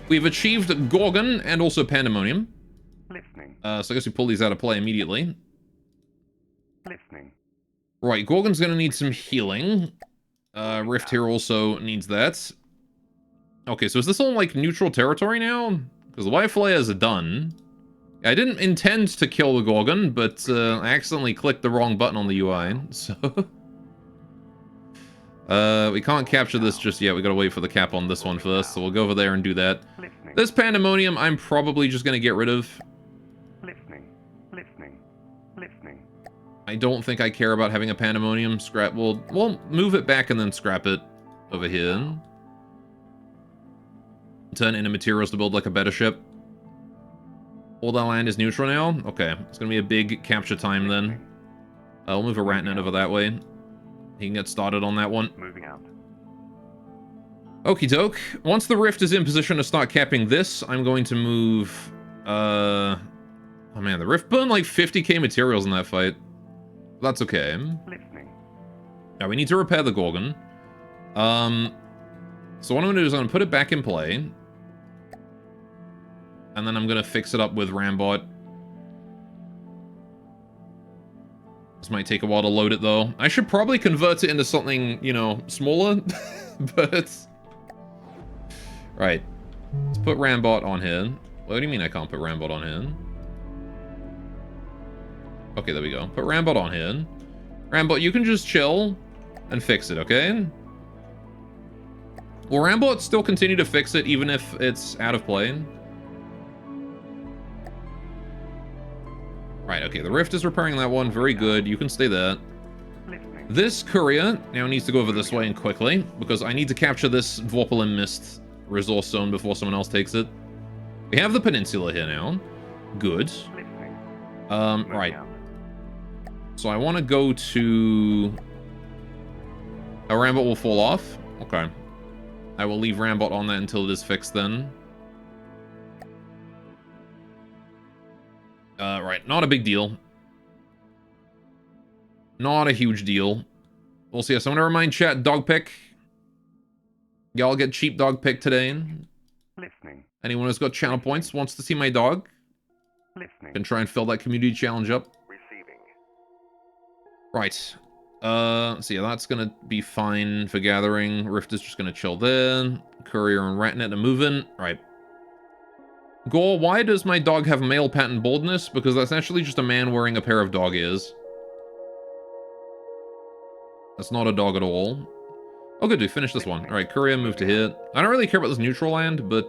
We've achieved Gorgon and also Pandemonium. Listening. So I guess we pull these out of play immediately. Listening. Right, Gorgon's gonna need some healing. Rift here also needs that. Okay, so is this all, like, neutral territory now? Because the White Flay is done. I didn't intend to kill the Gorgon, but I accidentally clicked the wrong button on the UI, so... we can't capture this just yet. We gotta wait for the cap on this one first, so we'll go over there and do that. Listening. This Pandemonium, I'm probably just gonna get rid of. Listening. Listening. Listening. I don't think I care about having a Pandemonium. Scrap. We'll move it back and then scrap it over here. Turn into materials to build like a better ship. All that land is neutral now? Okay, it's gonna be a big capture time then. We'll move a Ratnet over that way. He can get started on that one. Moving out. Okie doke. Once the Rift is in position to start capping this, I'm going to move... Oh man, the Rift burned like 50k materials in that fight. That's okay. Listening. Now we need to repair the Gorgon. So what I'm gonna do is I'm gonna put it back in play. And then I'm gonna fix it up with Rambot. This might take a while to load it though. I should probably convert it into something, you know, smaller. But... Right. Let's put Rambot on here. What do you mean I can't put Rambot on here? Okay, there we go. Put Rambot on here. Rambot, you can just chill and fix it, okay? Will Rambot still continue to fix it even if it's out of play? Right, okay, the Rift is repairing that one. Very good. You can stay there. Listening. This courier now needs to go over this way and quickly, because I need to capture this Vorpalin Mist resource zone before someone else takes it. We have the peninsula here now. Good. Listening. Right. So I want to go to... Oh, Rambot will fall off? Okay. I will leave Rambot on that until it is fixed then. not a big deal. Not a huge deal. We'll see. So I'm gonna remind chat, dog pick. Y'all get cheap dog pick today. Listening. Anyone who's got channel points wants to see my dog Listening. can try and fill that community challenge up. Receiving. Right. So yeah, that's gonna be fine for gathering. Rift is just gonna chill there. Courier and Ratnet are moving. Right. Gore, why does my dog have male pattern baldness? Because that's actually just a man wearing a pair of dog ears. That's not a dog at all. Oh, good, dude. Finish this one. All right, Courier, move to here. I don't really care about this neutral land, but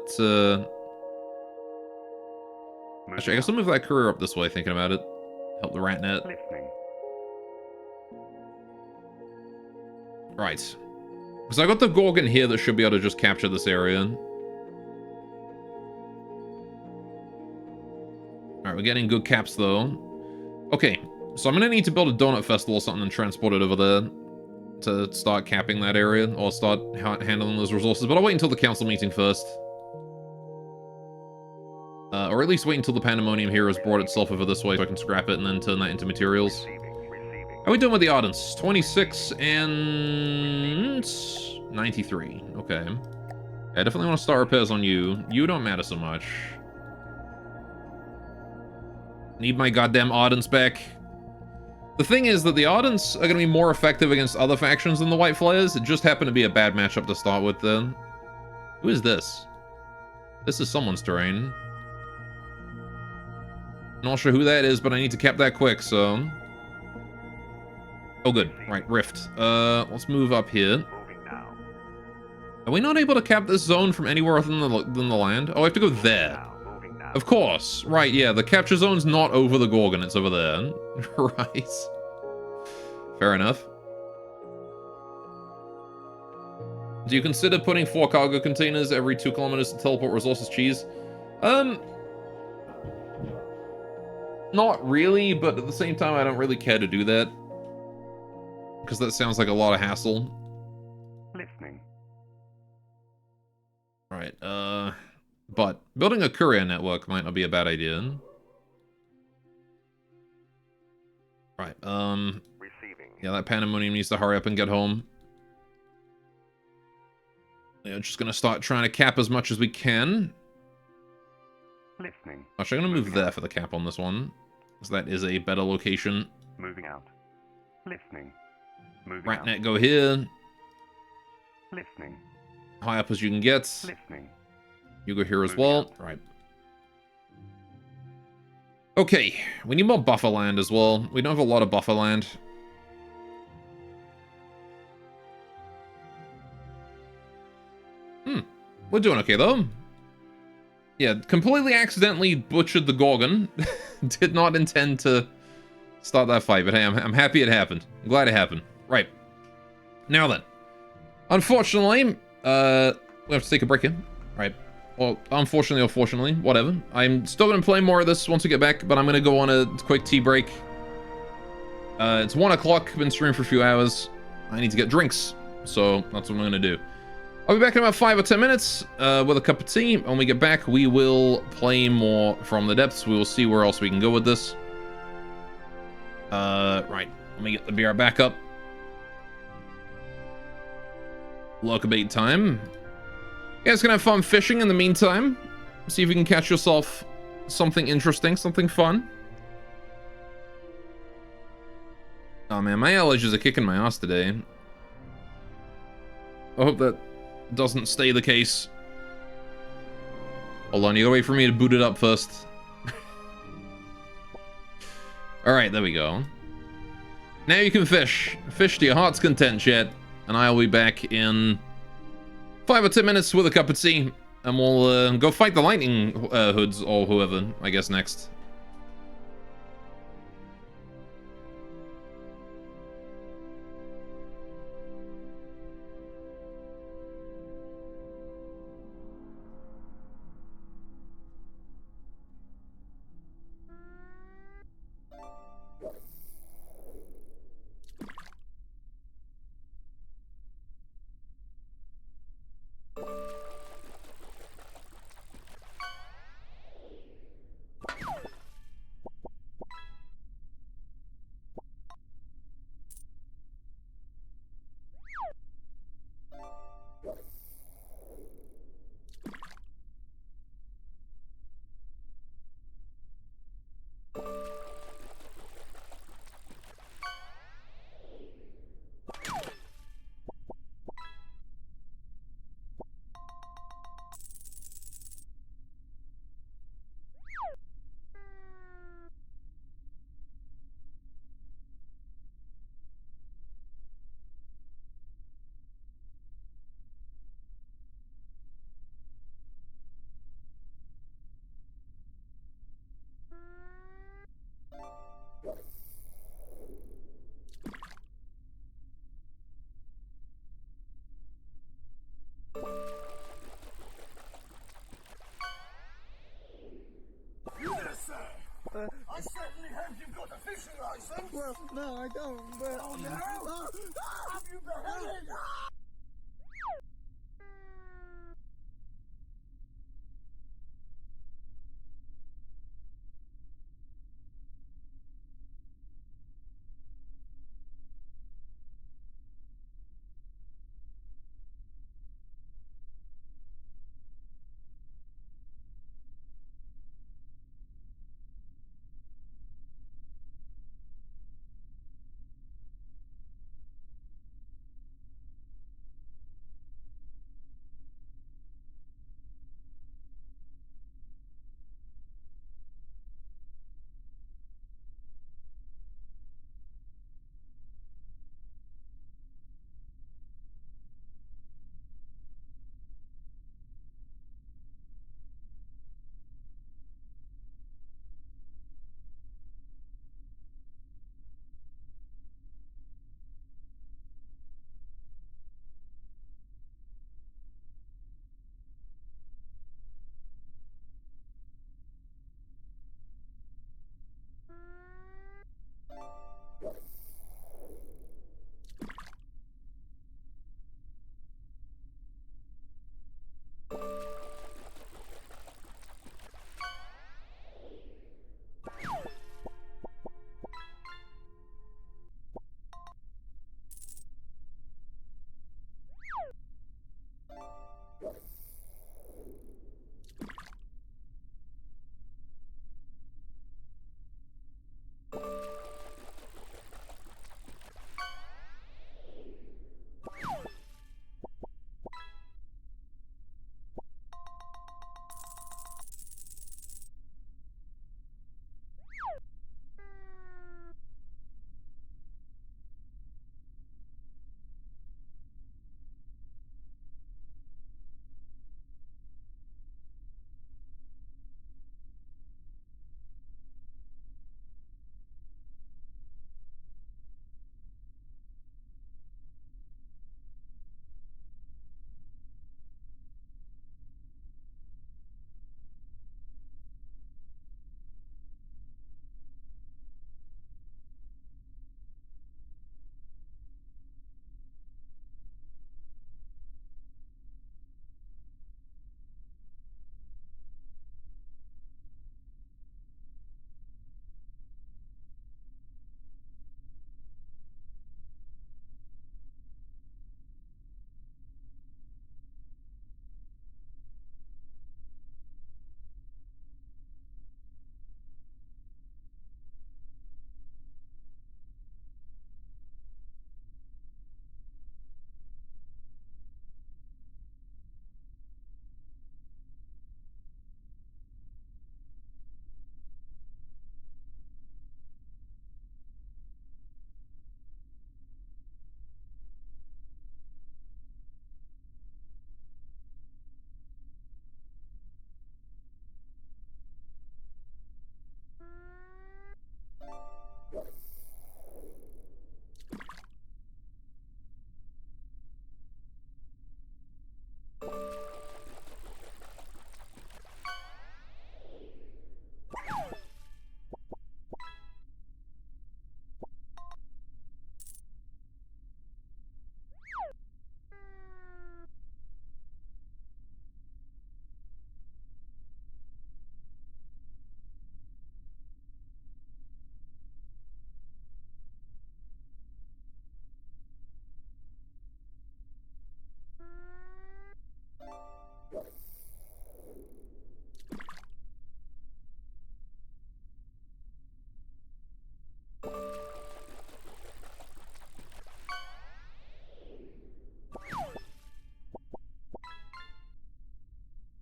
actually, I guess I'll move that Courier up this way. Thinking about it, help the Ratnet. Listening. Right. Because I got the Gorgon here that should be able to just capture this area. Alright, we're getting good caps though. Okay, so I'm gonna need to build a donut festival or something and transport it over there to start capping that area or start handling those resources, but I'll wait until the council meeting first. Or at least wait until the Pandemonium here has brought itself over this way so I can scrap it and then turn that into materials. Receiving. How are we doing with the Ardents? 26 and 93. Okay. I definitely want to start repairs on you. You don't matter so much. Need my goddamn Ardents back. The thing is that the Ardents are going to be more effective against other factions than the White Flares. It just happened to be a bad matchup to start with then. Who is this? This is someone's terrain. Not sure who that is, but I need to cap that quick, so... Oh, good. Right, Rift. Let's move up here. Moving now. Are we not able to cap this zone from anywhere other than the land? Oh, I have to go there. Now. Moving now. Of course. Right, yeah, the capture zone's not over the Gorgon, it's over there. Right. Fair enough. Do you consider putting 4 cargo containers every 2 kilometers to teleport resources cheese? Not really, but at the same time, I don't really care to do that. Because that sounds like a lot of hassle. Listening. Right, but building a courier network might not be a bad idea. Right, Receiving. yeah, that Pandemonium needs to hurry up and get home. Yeah, just gonna start trying to cap as much as we can. Listening. Actually, I'm gonna move there for the cap on this one, because that is a better location. Moving out. Listening. Moving out. Ratnet, go here. Listening. High up as you can get. Listening. You go here as Moving well. out. Right. Okay, we need more buffer land as well. We don't have a lot of buffer land. We're doing okay though. Yeah, completely accidentally butchered the Gorgon. Did not intend to start that fight, but hey, I'm happy it happened. I'm glad it happened. Right. Now then. Unfortunately, we have to take a break here. Right. Well, unfortunately or fortunately, whatever. I'm still going to play more of this once we get back, but I'm going to go on a quick tea break. It's 1 o'clock, been streaming for a few hours. I need to get drinks, so that's what I'm going to do. I'll be back in about 5 or 10 minutes with a cup of tea. When we get back, we will play more From the Depths. We will see where else we can go with this. Right. Let me get the BR back up. Locabait time. You guys can have fun fishing in the meantime. See if you can catch yourself something interesting, something fun. Oh man, my allergies are kicking my ass today. I hope that doesn't stay the case. Hold on, you gotta wait for me to boot it up first. Alright, there we go. Now you can fish. Fish to your heart's content, chat. And I'll be back in 5 or 10 minutes with a cup of tea. And we'll go fight the lightning hoods or whoever, I guess, next.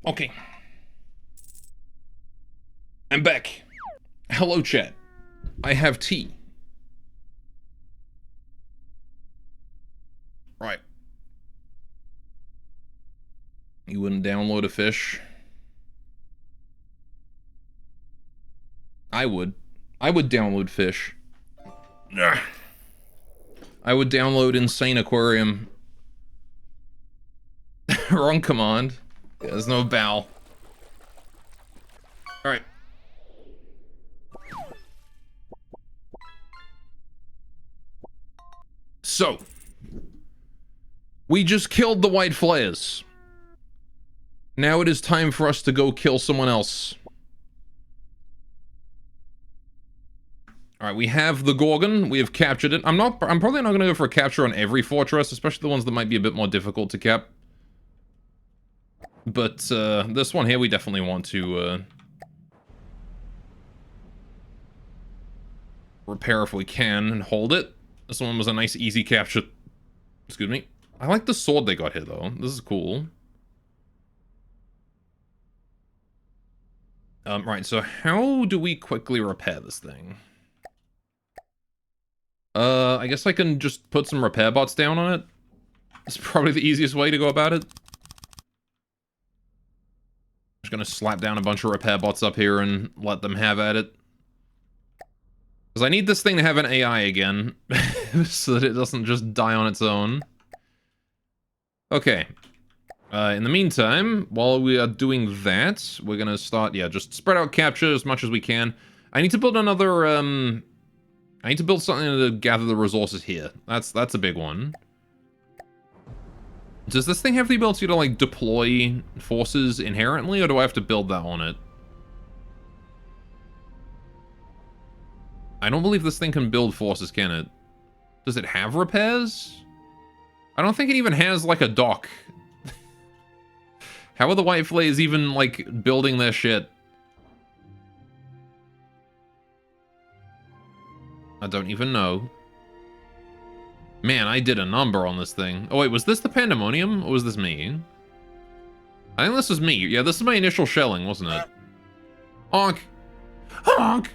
Okay. I'm back. Hello, chat. I have tea. Right. You wouldn't download a fish? I would. I would download fish. Ugh. I would download Insane Aquarium. Wrong command. There's no bow. Alright. So, we just killed the white flares. Now it is time for us to go kill someone else. Alright, we have the Gorgon. We have captured it. I'm probably not going to go for a capture on every fortress, especially the ones that might be a bit more difficult to cap. But, this one here we definitely want to, repair if we can and hold it. This one was a nice, easy capture. Excuse me. I like the sword they got here, though. This is cool. Right, so how do we quickly repair this thing? I guess I can just put some repair bots down on it. It's probably the easiest way to go about it. Just gonna slap down a bunch of repair bots up here and let them have at it. Because I need this thing to have an AI again, so that it doesn't just die on its own. Okay. In the meantime, while we are doing that, we're gonna start, yeah, just spread out capture as much as we can. I need to build another, I need to build something to gather the resources here. That's a big one. Does this thing have the ability to, like, deploy forces inherently, or do I have to build that on it? I don't believe this thing can build forces, can it? Does it have repairs? I don't think it even has, like, a dock. How are the White Flays even, like, building their shit? I don't even know. Man, I did a number on this thing. Oh, wait, was this the Pandemonium, or was this me? I think this was me. Yeah, this is my initial shelling, wasn't it? Honk! Honk!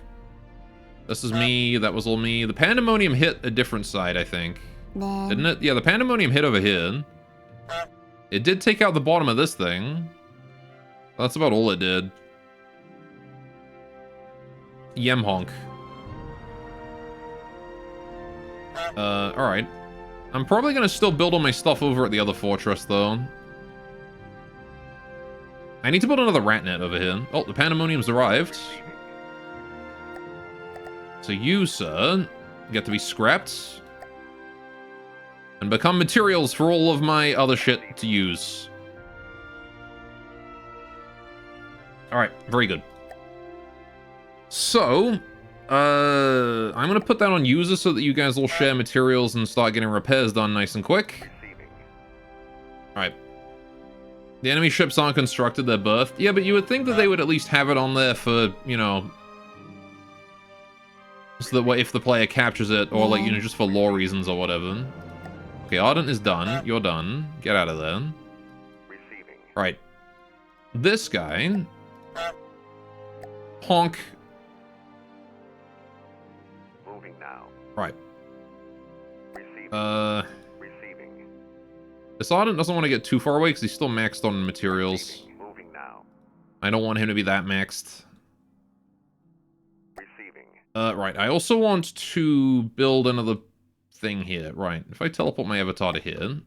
This is me, that was all me. The Pandemonium hit a different side, I think. Didn't it? Yeah, the Pandemonium hit over here. It did take out the bottom of this thing. That's about all it did. Yem honk. Alright. I'm probably gonna still build all my stuff over at the other fortress, though. I need to build another rat net over here. Oh, the Pandemonium's arrived. So you, sir, get to be scrapped. And become materials for all of my other shit to use. Alright, very good. So, I'm gonna put that on user so that you guys all share materials and start getting repairs done nice and quick. Alright. The enemy ships aren't constructed, they're berthed. Yeah, but you would think that they would at least have it on there for, you know, so that if the player captures it, or like, you know, just for lore reasons or whatever. Okay, Ardent is done. You're done. Get out of there. Receiving. Right. This guy. Honk. Moving now. Right. Receiving. Receiving. This Ardent doesn't want to get too far away because he's still maxed on materials. Moving now. I don't want him to be that maxed. Receiving. Right. I also want to build another thing here. Right. If I teleport my avatar to here.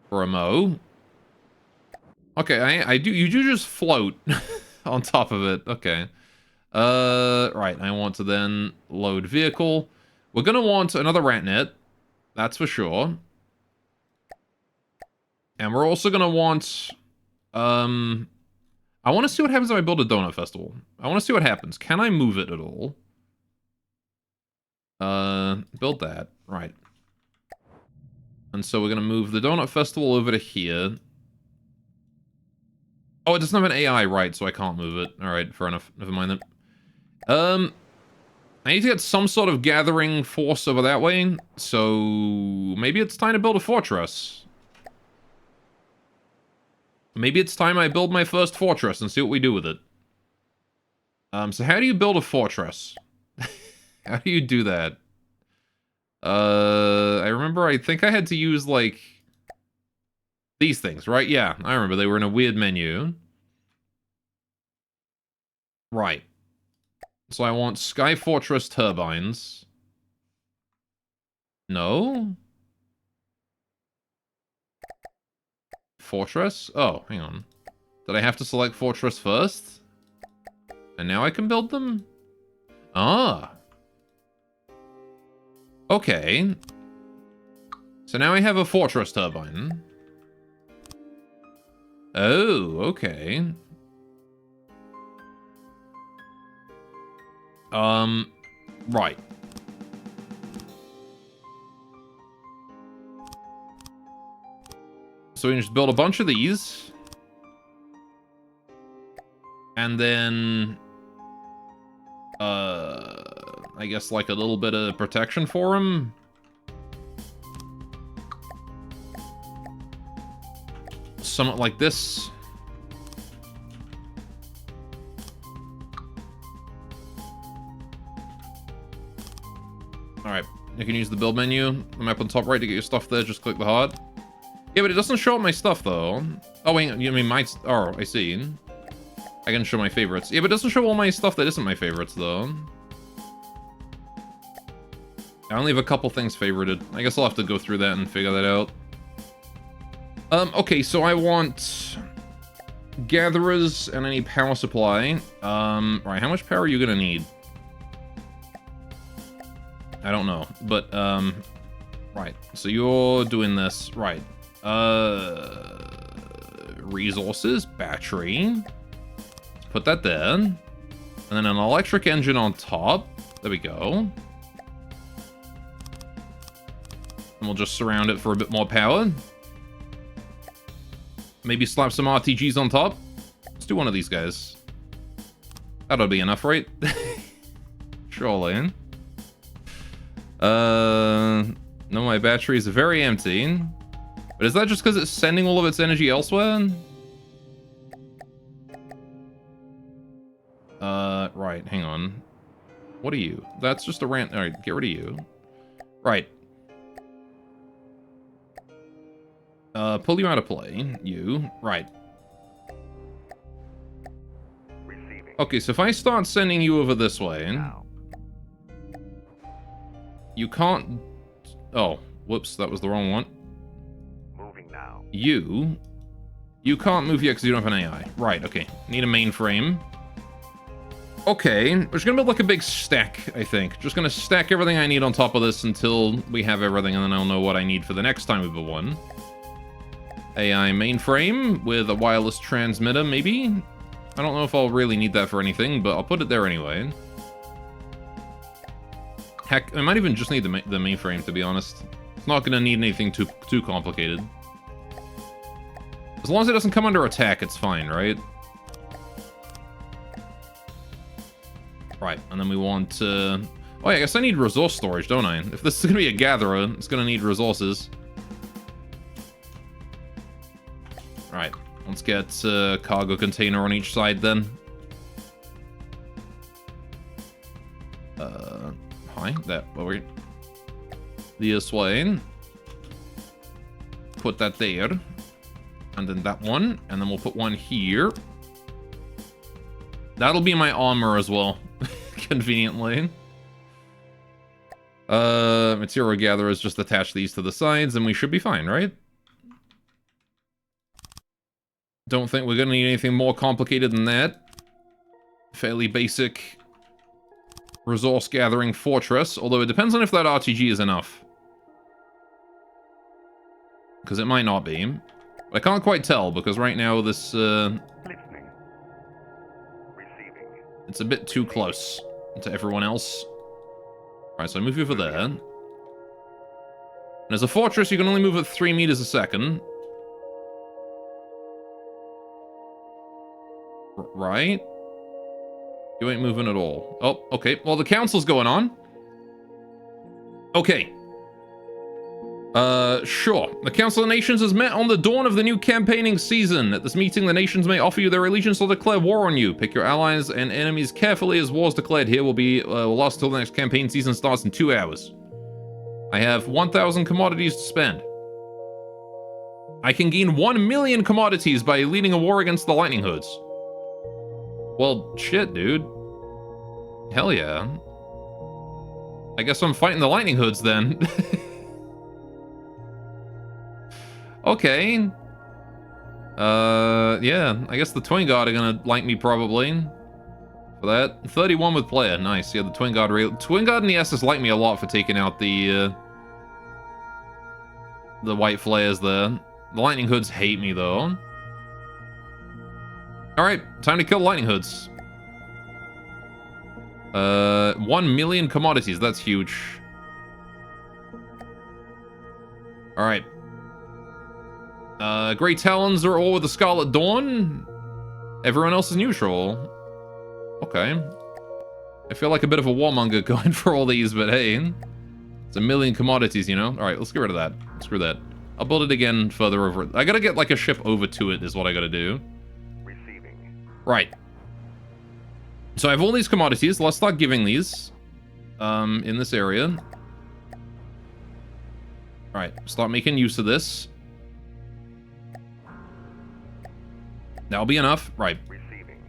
For a mo. Okay, I do. You do just float on top of it. Okay. Right. I want to then load vehicle. We're gonna want another rat net. That's for sure. And we're also gonna want, I want to see what happens if I build a donut festival. I want to see what happens. Can I move it at all? Build that. Right. And so we're gonna move the donut festival over to here. Oh, it doesn't have an AI, right, so I can't move it. Alright, fair enough. Never mind then. I need to get some sort of gathering force over that way, so maybe it's time to build a fortress. Maybe it's time I build my first fortress and see what we do with it. So how do you build a fortress? How do you do that? I remember I think I had to use, like, these things, right? Yeah, I remember they were in a weird menu. Right. So I want Sky Fortress turbines. No? Fortress? Oh, hang on. Did I have to select Fortress first? And now I can build them? Ah. Okay. So now I have a fortress turbine. Oh, okay. Right. So we can just build a bunch of these. And then... I guess like a little bit of protection for him. Somewhat like this. Alright, you can use the build menu. The map on top right to get your stuff there, just click the heart. Yeah, but it doesn't show up my stuff though. Oh wait, you mean my... Oh, I see. I can show my favorites. Yeah, but it doesn't show all my stuff that isn't my favorites though. I only have a couple things favorited. I guess I'll have to go through that and figure that out. Okay, so I want gatherers and any power supply. Right, how much power are you gonna need? I don't know, but, right. So you're doing this, right. Resources, battery. Let's put that there. And then an electric engine on top. There we go. And we'll just surround it for a bit more power. Maybe slap some RTGs on top. Let's do one of these guys. That'll be enough, right? Surely. No, my batteries are very empty. But is that just because it's sending all of its energy elsewhere? Right, hang on. What are you? That's just a rant. Alright, get rid of you. Right. Pull you out of play. You. Right. Receiving. Okay, so if I start sending you over this way... Now. You can't... Oh, whoops, that was the wrong one. Moving now. You can't move yet because you don't have an AI. Right, okay. Need a mainframe. Okay, we're just gonna build like a big stack, I think. Just gonna stack everything I need on top of this until we have everything, and then I'll know what I need for the next time we build one. AI mainframe with a wireless transmitter, maybe? I don't know if I'll really need that for anything, but I'll put it there anyway. Heck, I might even just need the mainframe, to be honest. It's not gonna need anything too complicated. As long as it doesn't come under attack, it's fine, right? Right, and then we want, oh yeah, I guess I need resource storage, don't I? If this is gonna be a gatherer, it's gonna need resources. Alright, let's get a cargo container on each side then. Hi, that, over this way. Put that there. And then that one, and then we'll put one here. That'll be my armor as well, conveniently. Material gatherers, just attach these to the sides, and we should be fine, right? Don't think we're gonna need anything more complicated than that. Fairly basic resource gathering fortress, although it depends on if that RTG is enough. Because it might not be. But I can't quite tell, because right now this, Listening. Receiving. it's a bit too close to everyone else. Alright, so I move you over there. And as a fortress, you can only move at 3 meters a second. Right? You ain't moving at all. Oh, okay. Well, the council's going on. Okay. Sure. The Council of Nations has met on the dawn of the new campaigning season. At this meeting, the nations may offer you their allegiance or declare war on you. Pick your allies and enemies carefully, as wars declared here will last till the next campaign season starts in 2 hours. I have 1,000 commodities to spend. I can gain 1 million commodities by leading a war against the Lightning Hoods. Well, shit, dude. Hell yeah. I guess I'm fighting the Lightning Hoods then. Okay. Yeah, I guess the Twin Guard are gonna like me probably. For that. 31 with player, nice. Yeah, the Twin Guard and the Essus like me a lot for taking out the the white flares there. The lightning hoods hate me, though. Alright, time to kill lightning hoods. 1 million commodities, that's huge. Alright. Grey Talons are all with the Scarlet Dawn. Everyone else is neutral. Okay. I feel like a bit of a warmonger going for all these, but hey. It's 1 million commodities, you know? Alright, let's get rid of that. Screw that. I'll build it again further over. I gotta get like a ship over to it is what I gotta do. Receiving. Right. So I have all these commodities. Let's start giving these. In this area. Alright, start making use of this. That'll be enough. Right. Receiving.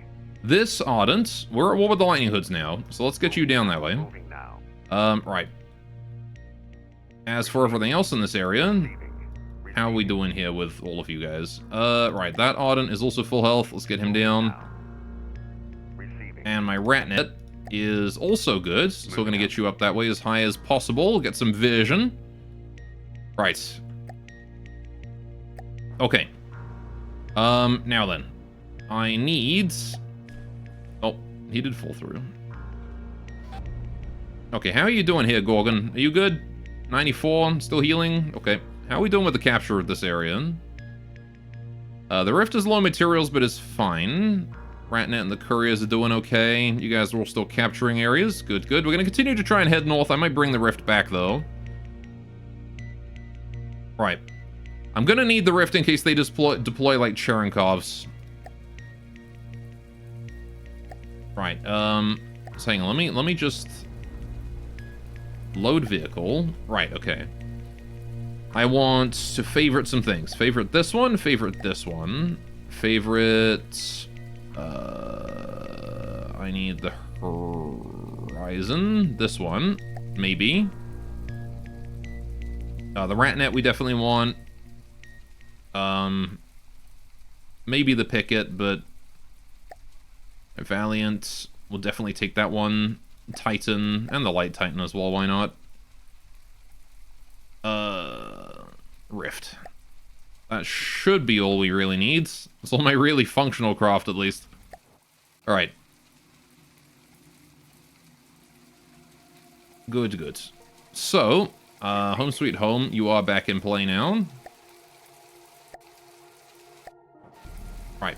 This Ardent, we're at war with the Lightning Hoods now, so let's get you down that way. Moving now. Right. As for everything else in this area, Receiving. how are we doing here with all of you guys? Right, that Ardent is also full health. Let's get him down. Receiving. And my Ratnet is also good, so we're gonna get you up that way as high as possible. Get some vision. Right. Okay. Now then. I need... Oh, he did fall through. Okay, how are you doing here, Gorgon? Are you good? 94, still healing? Okay. How are we doing with the capture of this area? The Rift is low materials, but is fine. Ratnet and the Couriers are doing okay. You guys are all still capturing areas. Good, good. We're going to continue to try and head north. I might bring the Rift back, though. Right. I'm going to need the Rift in case they deploy like Cherenkovs. Right. So hang on. Let me just... Load vehicle. Right, okay. I want to favorite some things. Favorite this one. Favorite this one. Favorite... I need the Horizon. This one. Maybe. The Ratnet we definitely want. Maybe the Picket, but... Valiant. We'll definitely take that one. Titan, and the Light Titan as well, why not? Rift. That should be all we really need. It's all my really functional craft, at least. Alright. Good, good. So, Home Sweet Home, you are back in play now. Right.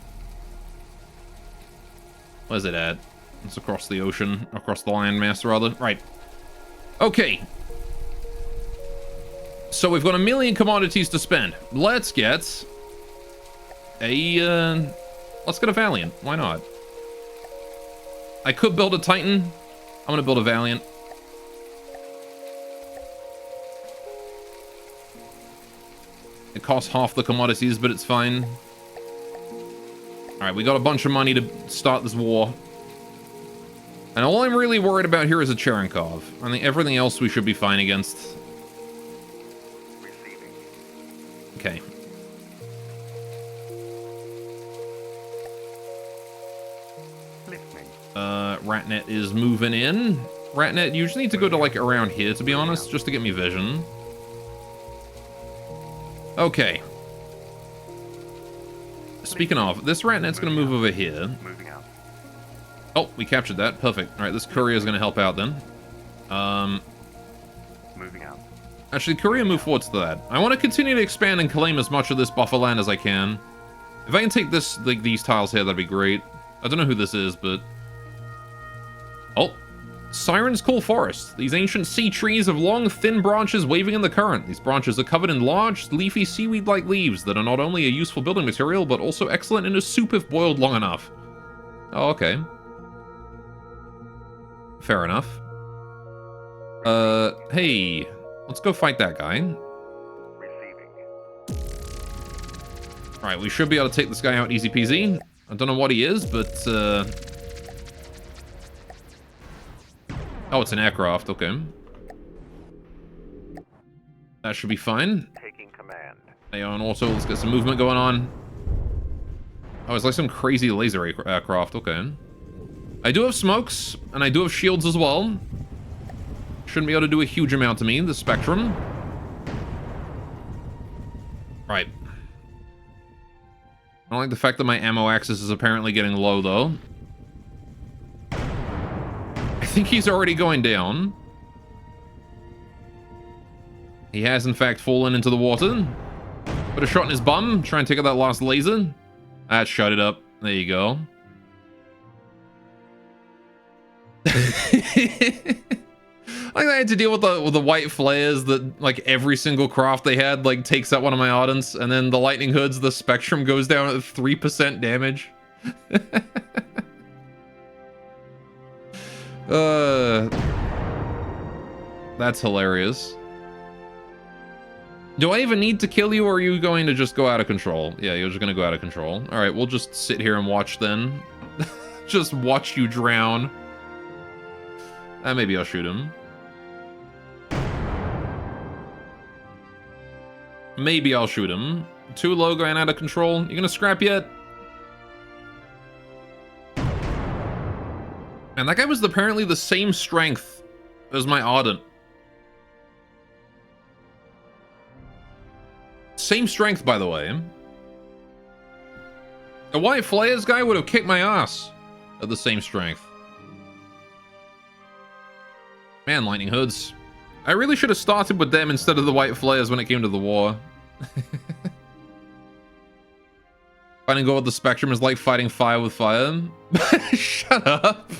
Where's it at? It's across the ocean, across the landmass, rather. Right. Okay. So we've got 1 million commodities to spend. Let's get a, let's get a Valiant. Why not? I could build a Titan. I'm gonna build a Valiant. It costs half the commodities, but it's fine. Alright, we got a bunch of money to start this war. And all I'm really worried about here is a Cherenkov. I think everything else we should be fine against. Receiving. Okay. Listening. Ratnet is moving in. Ratnet, you just need to go to, like, around here, to be honest, just to get me vision. Okay. Speaking of, this Ratnet's gonna move over here. Moving out. Oh, we captured that. Perfect. Alright, this Courier is gonna help out then. Moving out. Actually, Courier, move forwards to that. I want to continue to expand and claim as much of this buffer land as I can. If I can take this, like, these tiles here, that'd be great. I don't know who this is, but... Oh. Siren's Cool Forest. These ancient sea trees have long, thin branches waving in the current. These branches are covered in large, leafy, seaweed-like leaves that are not only a useful building material, but also excellent in a soup if boiled long enough. Oh, okay. Fair enough. Hey. Let's go fight that guy. Receiving. Alright, we should be able to take this guy out easy peasy. I don't know what he is, but, Oh, it's an aircraft, okay. That should be fine. Taking command. They are on auto, let's get some movement going on. Oh, it's like some crazy laser aircraft, okay. I do have smokes, and I do have shields as well. Shouldn't be able to do a huge amount to me, the Spectrum. Right. I don't like the fact that my ammo axis is apparently getting low, though. I think he's already going down. He has, in fact, fallen into the water. Put a shot in his bum. Try and take out that last laser. That shut it up. There you go. Like I had to deal with the white flares that like every single craft they had like takes out one of my ardents, and then the lightning hoods, the spectrum goes down at 3% damage. That's hilarious. Do I even need to kill you, or are you going to just go out of control? Yeah, you're just gonna go out of control. All right, we'll just sit here and watch then. Just watch you drown. Maybe I'll shoot him. Maybe I'll shoot him. Too low, going out of control. You gonna scrap yet? And that guy was apparently the same strength as my Ardent. Same strength, by the way. The white flares guy would have kicked my ass at the same strength. Man, lightning hoods. I really should have started with them instead of the white flares when it came to the war. Fighting gold with the spectrum is like fighting fire with fire. Shut up.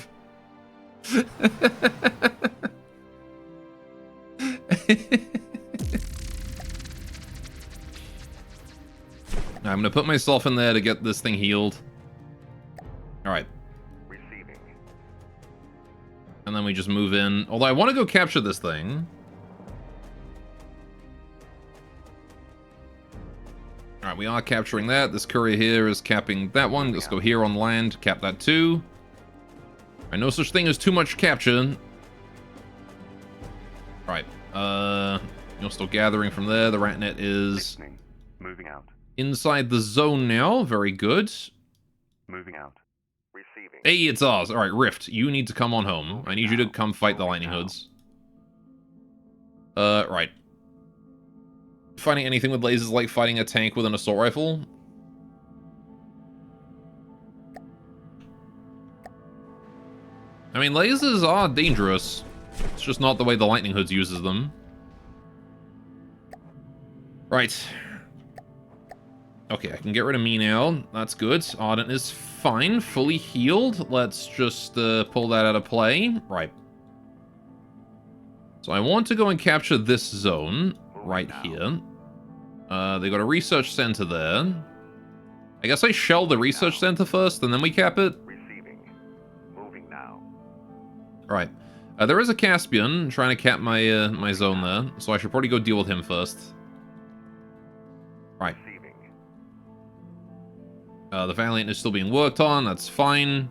I'm gonna put myself in there to get this thing healed. Alright. Receiving. And then we just move in. Although I want to go capture this thing. Alright, we are capturing that. This courier here is capping that one. Let's go here on land, cap that too. Alright, no such thing as too much capture. Alright, you're still gathering from there. The rat net is Listening. Moving out. inside the zone now. Very good. Moving out. Receiving. Hey, it's ours. Alright, Rift, you need to come on home. I need you to come fight the lightning hoods. Right. Fighting anything with lasers is like fighting a tank with an assault rifle. I mean, lasers are dangerous. It's just not the way the lightning hoods uses them. Right. Okay, I can get rid of me now. That's good. Ardent is fine. Fully healed. Let's just pull that out of play. Right. So I want to go and capture this zone right here. They got a research center there. I guess I shell the research center first, and then we cap it. Receiving. Moving now. Right. There is a Caspian trying to cap my my zone there, so I should probably go deal with him first. Right. Receiving. The Valiant is still being worked on. That's fine.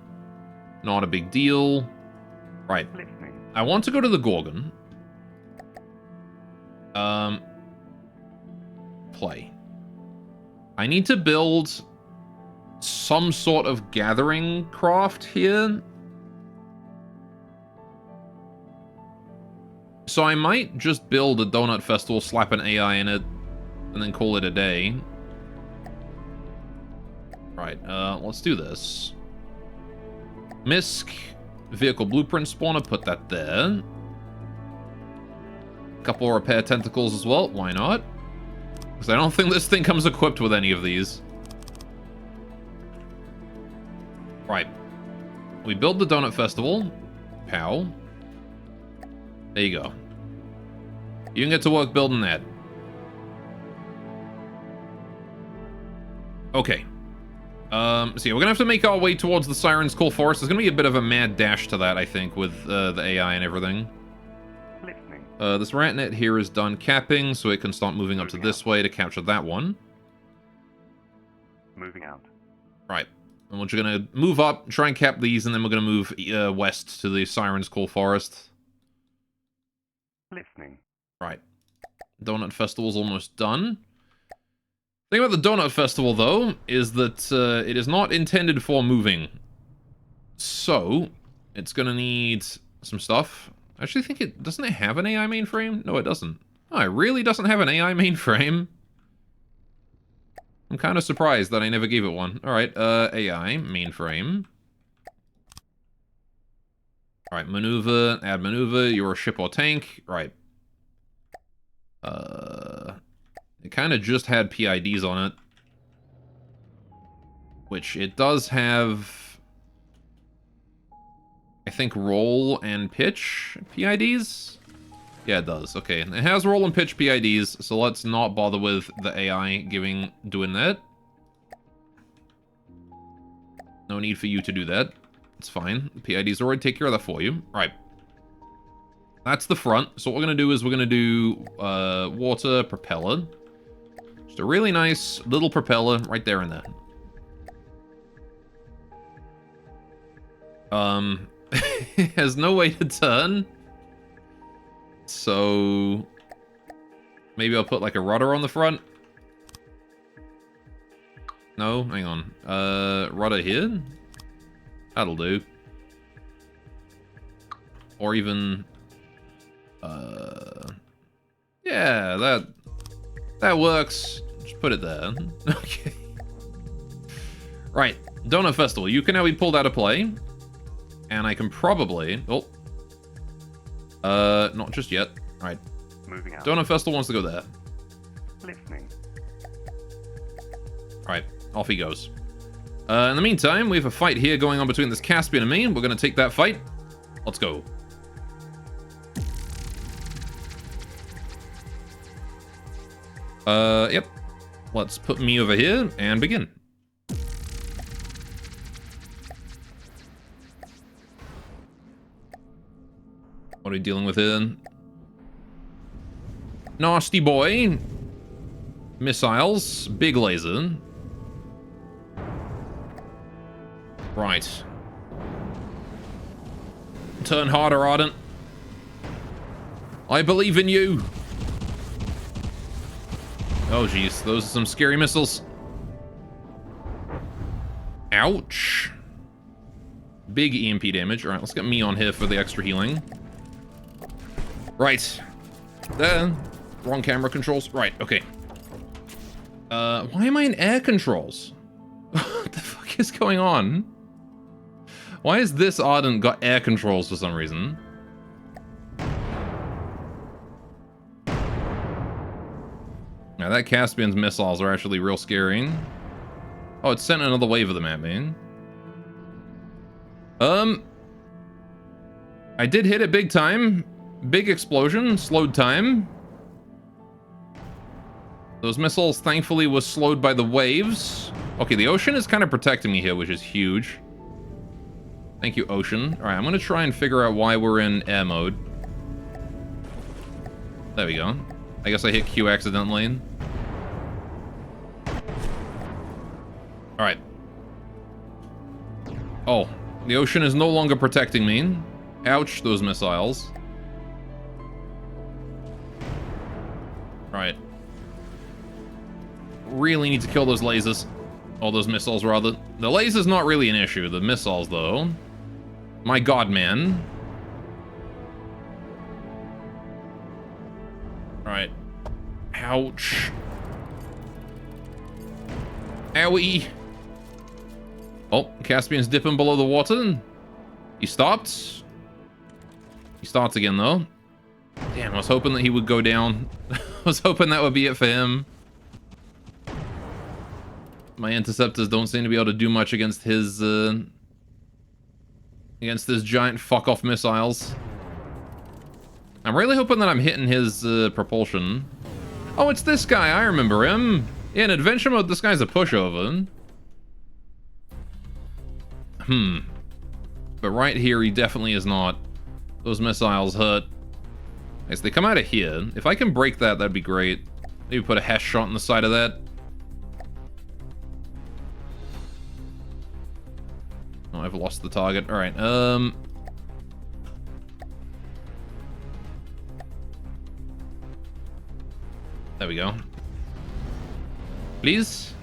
Not a big deal. Right. Listening. I want to go to the Gorgon. Play. I need to build some sort of gathering craft here. So I might just build a donut festival, slap an AI in it, and then call it a day. Right, let's do this. MISC, vehicle blueprint spawner, put that there. Couple repair tentacles as well, why not? Because I don't think this thing comes equipped with any of these. Right. We build the donut festival. Pow. There you go. You can get to work building that. Okay. So yeah, we're gonna have to make our way towards the Siren's Call Forest. There's gonna be a bit of a mad dash to that, I think, with the AI and everything. Listening. This rat net here is done capping, so it can start moving up to this way to capture that one. Moving out. Right. And we're just gonna move up, try and cap these, and then we're gonna move west to the Siren's Call Forest. Listening. Right. Donut Festival's almost done. Thing about the Donut Festival, though, is that it is not intended for moving. So, it's gonna need some stuff. I actually think it... Doesn't it have an AI mainframe? No, it doesn't. Oh, it really doesn't have an AI mainframe? I'm kind of surprised that I never gave it one. Alright, AI, mainframe. Alright, maneuver, add maneuver, you're a ship or tank. Right. It kind of just had PIDs on it. Which it does have, I think, roll and pitch PIDs? Yeah, it does. Okay, it has roll and pitch PIDs, so let's not bother with the AI doing that. No need for you to do that. It's fine. The PIDs already take care of that for you. Alright. That's the front. So what we're going to do is we're going to do water propeller. Just a really nice little propeller right there and there. It has no way to turn. So maybe I'll put like a rudder on the front. No, hang on. Rudder here? That'll do. Or even yeah, that works. Just put it there. Okay. Right. Donut Festival. You can now be pulled out of play. And I can probably... Oh. Not just yet. Alright. Moving out. Donut Festival wants to go there. Listening. Alright. Off he goes. In the meantime, we have a fight here going on between this Caspian and me. We're going to take that fight. Let's go. Yep. Let's put me over here and begin. What are we dealing with here? Nasty boy. Missiles. Big laser. Right. Turn harder, Ardent. I believe in you. Oh, jeez. Those are some scary missiles. Ouch. Big EMP damage. All right, let's get me on here for the extra healing. Right. There. Wrong camera controls. Right, okay. Why am I in air controls? What the fuck is going on? Why has this Ardent got air controls for some reason? Now that Caspian's missiles are actually real scary. Oh, it sent another wave of them at me. I did hit it big time. Big explosion, slowed time. Those missiles, thankfully, was slowed by the waves. Okay, the ocean is kind of protecting me here, which is huge. Thank you, ocean. All right, I'm going to try and figure out why we're in air mode. There we go. I guess I hit Q accidentally. All right. Oh, the ocean is no longer protecting me. Ouch, those missiles. Right. Really need to kill those lasers. All those missiles, rather. The lasers not really an issue. The missiles, though. My god, man. Alright. Ouch. Owie. Oh, Caspian's dipping below the water. He stopped. He starts again, though. Damn, I was hoping that he would go down. I was hoping that would be it for him. My interceptors don't seem to be able to do much against his, against this giant fuck-off missiles. I'm really hoping that I'm hitting his, propulsion. Oh, it's this guy. I remember him. Yeah, in adventure mode, this guy's a pushover. But right here, he definitely is not. Those missiles hurt. As they come out of here, if I can break that, that'd be great. Maybe put a Hess shot on the side of that. Oh, I've lost the target. All right. There we go. Please.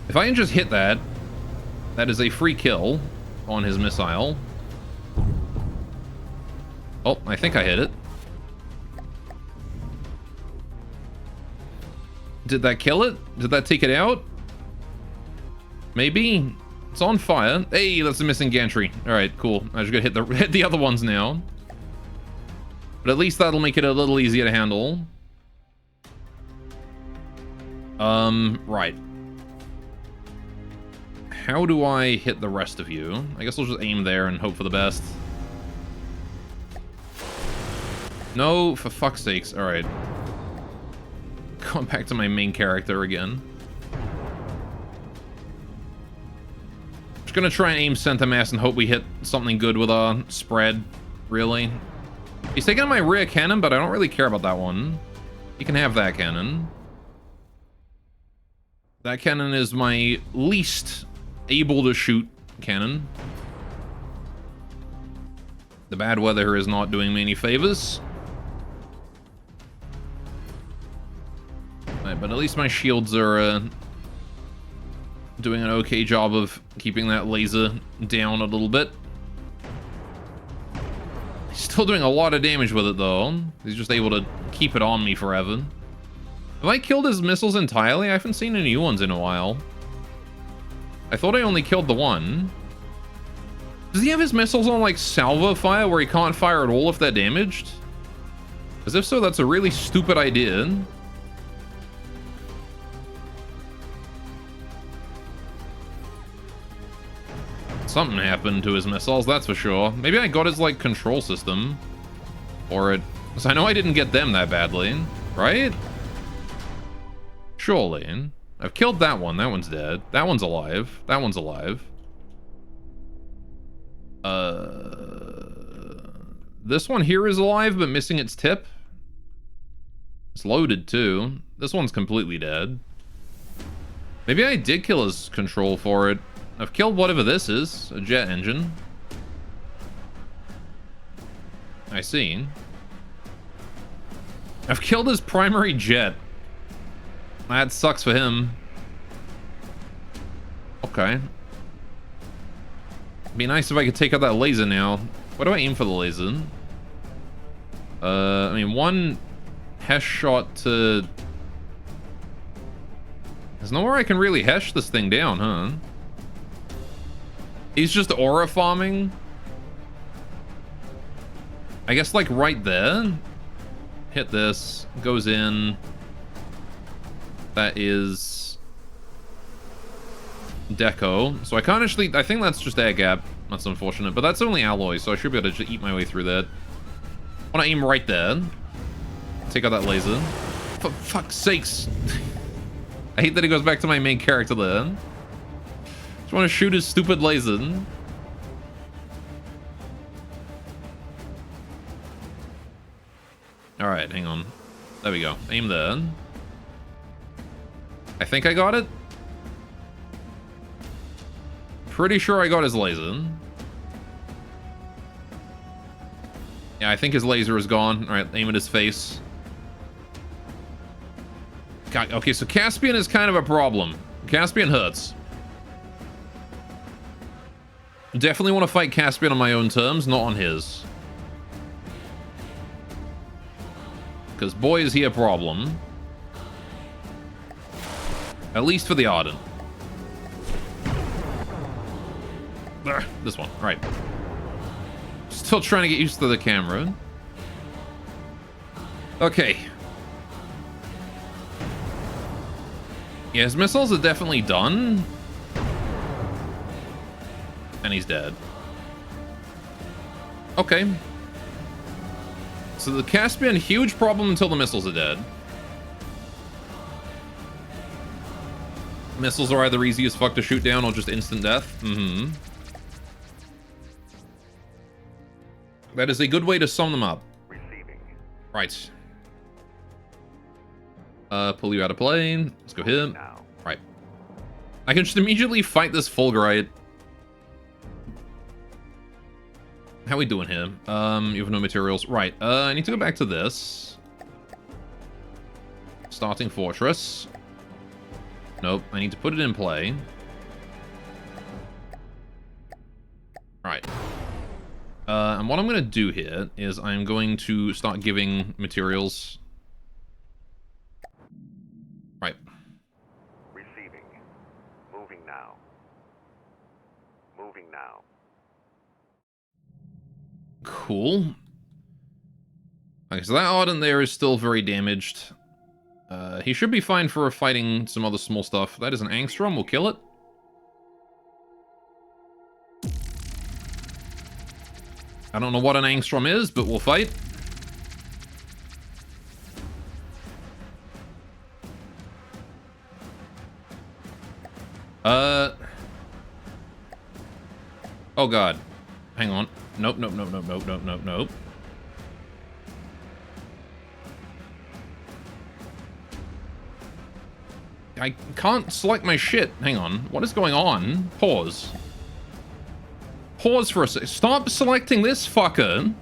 If I can just hit that, that is a free kill on his missile. Oh, I think I hit it. Did that kill it? Did that take it out? Maybe? It's on fire. Hey, that's a missing gantry. Alright, cool. I just gotta hit the other ones now. But at least that'll make it a little easier to handle. Right. How do I hit the rest of you? I guess I'll just aim there and hope for the best. No, for fuck's sakes. Alright. Going back to my main character again. Just gonna try and aim center mass and hope we hit something good with our spread, really. He's taking my rear cannon, but I don't really care about that one. You can have that cannon. That cannon is my least able to shoot cannon. The bad weather is not doing me any favors. Right, but at least my shields are doing an okay job of keeping that laser down a little bit. He's still doing a lot of damage with it, though. He's just able to keep it on me forever. Have I killed his missiles entirely? I haven't seen any new ones in a while. I thought I only killed the one. Does he have his missiles on, like, salvo fire, where he can't fire at all if they're damaged? Because if so, that's a really stupid idea. Something happened to his missiles, that's for sure. Maybe I got his, like, control system. Or it... Because I know I didn't get them that badly. Right? Surely. I've killed that one. That one's dead. That one's alive. That one's alive. This one here is alive, but missing its tip. It's loaded, too. This one's completely dead. Maybe I did kill his control for it. I've killed whatever this is. A jet engine. I see. I've killed his primary jet. That sucks for him. Okay. Be nice if I could take out that laser now. Where do I aim for the laser? I mean, one hesh shot to... There's nowhere I can really hesh this thing down, huh? He's just aura farming. I guess, like, right there. Hit this. Goes in. That is... Deco. So I can't actually... I think that's just air gap. That's unfortunate. But that's only alloy, so I should be able to just eat my way through that. I want to aim right there. Take out that laser. For fuck's sakes. I hate that it goes back to my main character there. Just want to shoot his stupid laser. Alright, hang on. There we go. Aim there. I think I got it. Pretty sure I got his laser. Yeah, I think his laser is gone. Alright, aim at his face. God, okay, so Caspian is kind of a problem. Caspian hurts. Definitely want to fight Caspian on my own terms, not on his. Because boy is he a problem. At least for the Ardent. This one, right. Still trying to get used to the camera. Okay. Yeah, his missiles are definitely done. And he's dead. Okay. So the Caspian, huge problem until the missiles are dead. Missiles are either easy as fuck to shoot down or just instant death. Mm-hmm. That is a good way to sum them up. Receiving. Right. Pull you out of play. Let's go here. Now. Right. I can just immediately fight this Fulgurite. How we doing here? You have no materials. Right. I need to go back to this. Starting fortress. Nope. I need to put it in play. Right. And what I'm going to do here is I'm going to start giving materials. Right. now. Cool. Okay, so that Ardent there is still very damaged. He should be fine for fighting some other small stuff. That is an Angstrom, we'll kill it. I don't know what an Angstrom is, but we'll fight. Oh god. Hang on. Nope, nope, nope, nope, nope, nope, nope, nope. I can't select my shit. Hang on. What is going on? Pause. Pause for a sec. Stop selecting this fucker.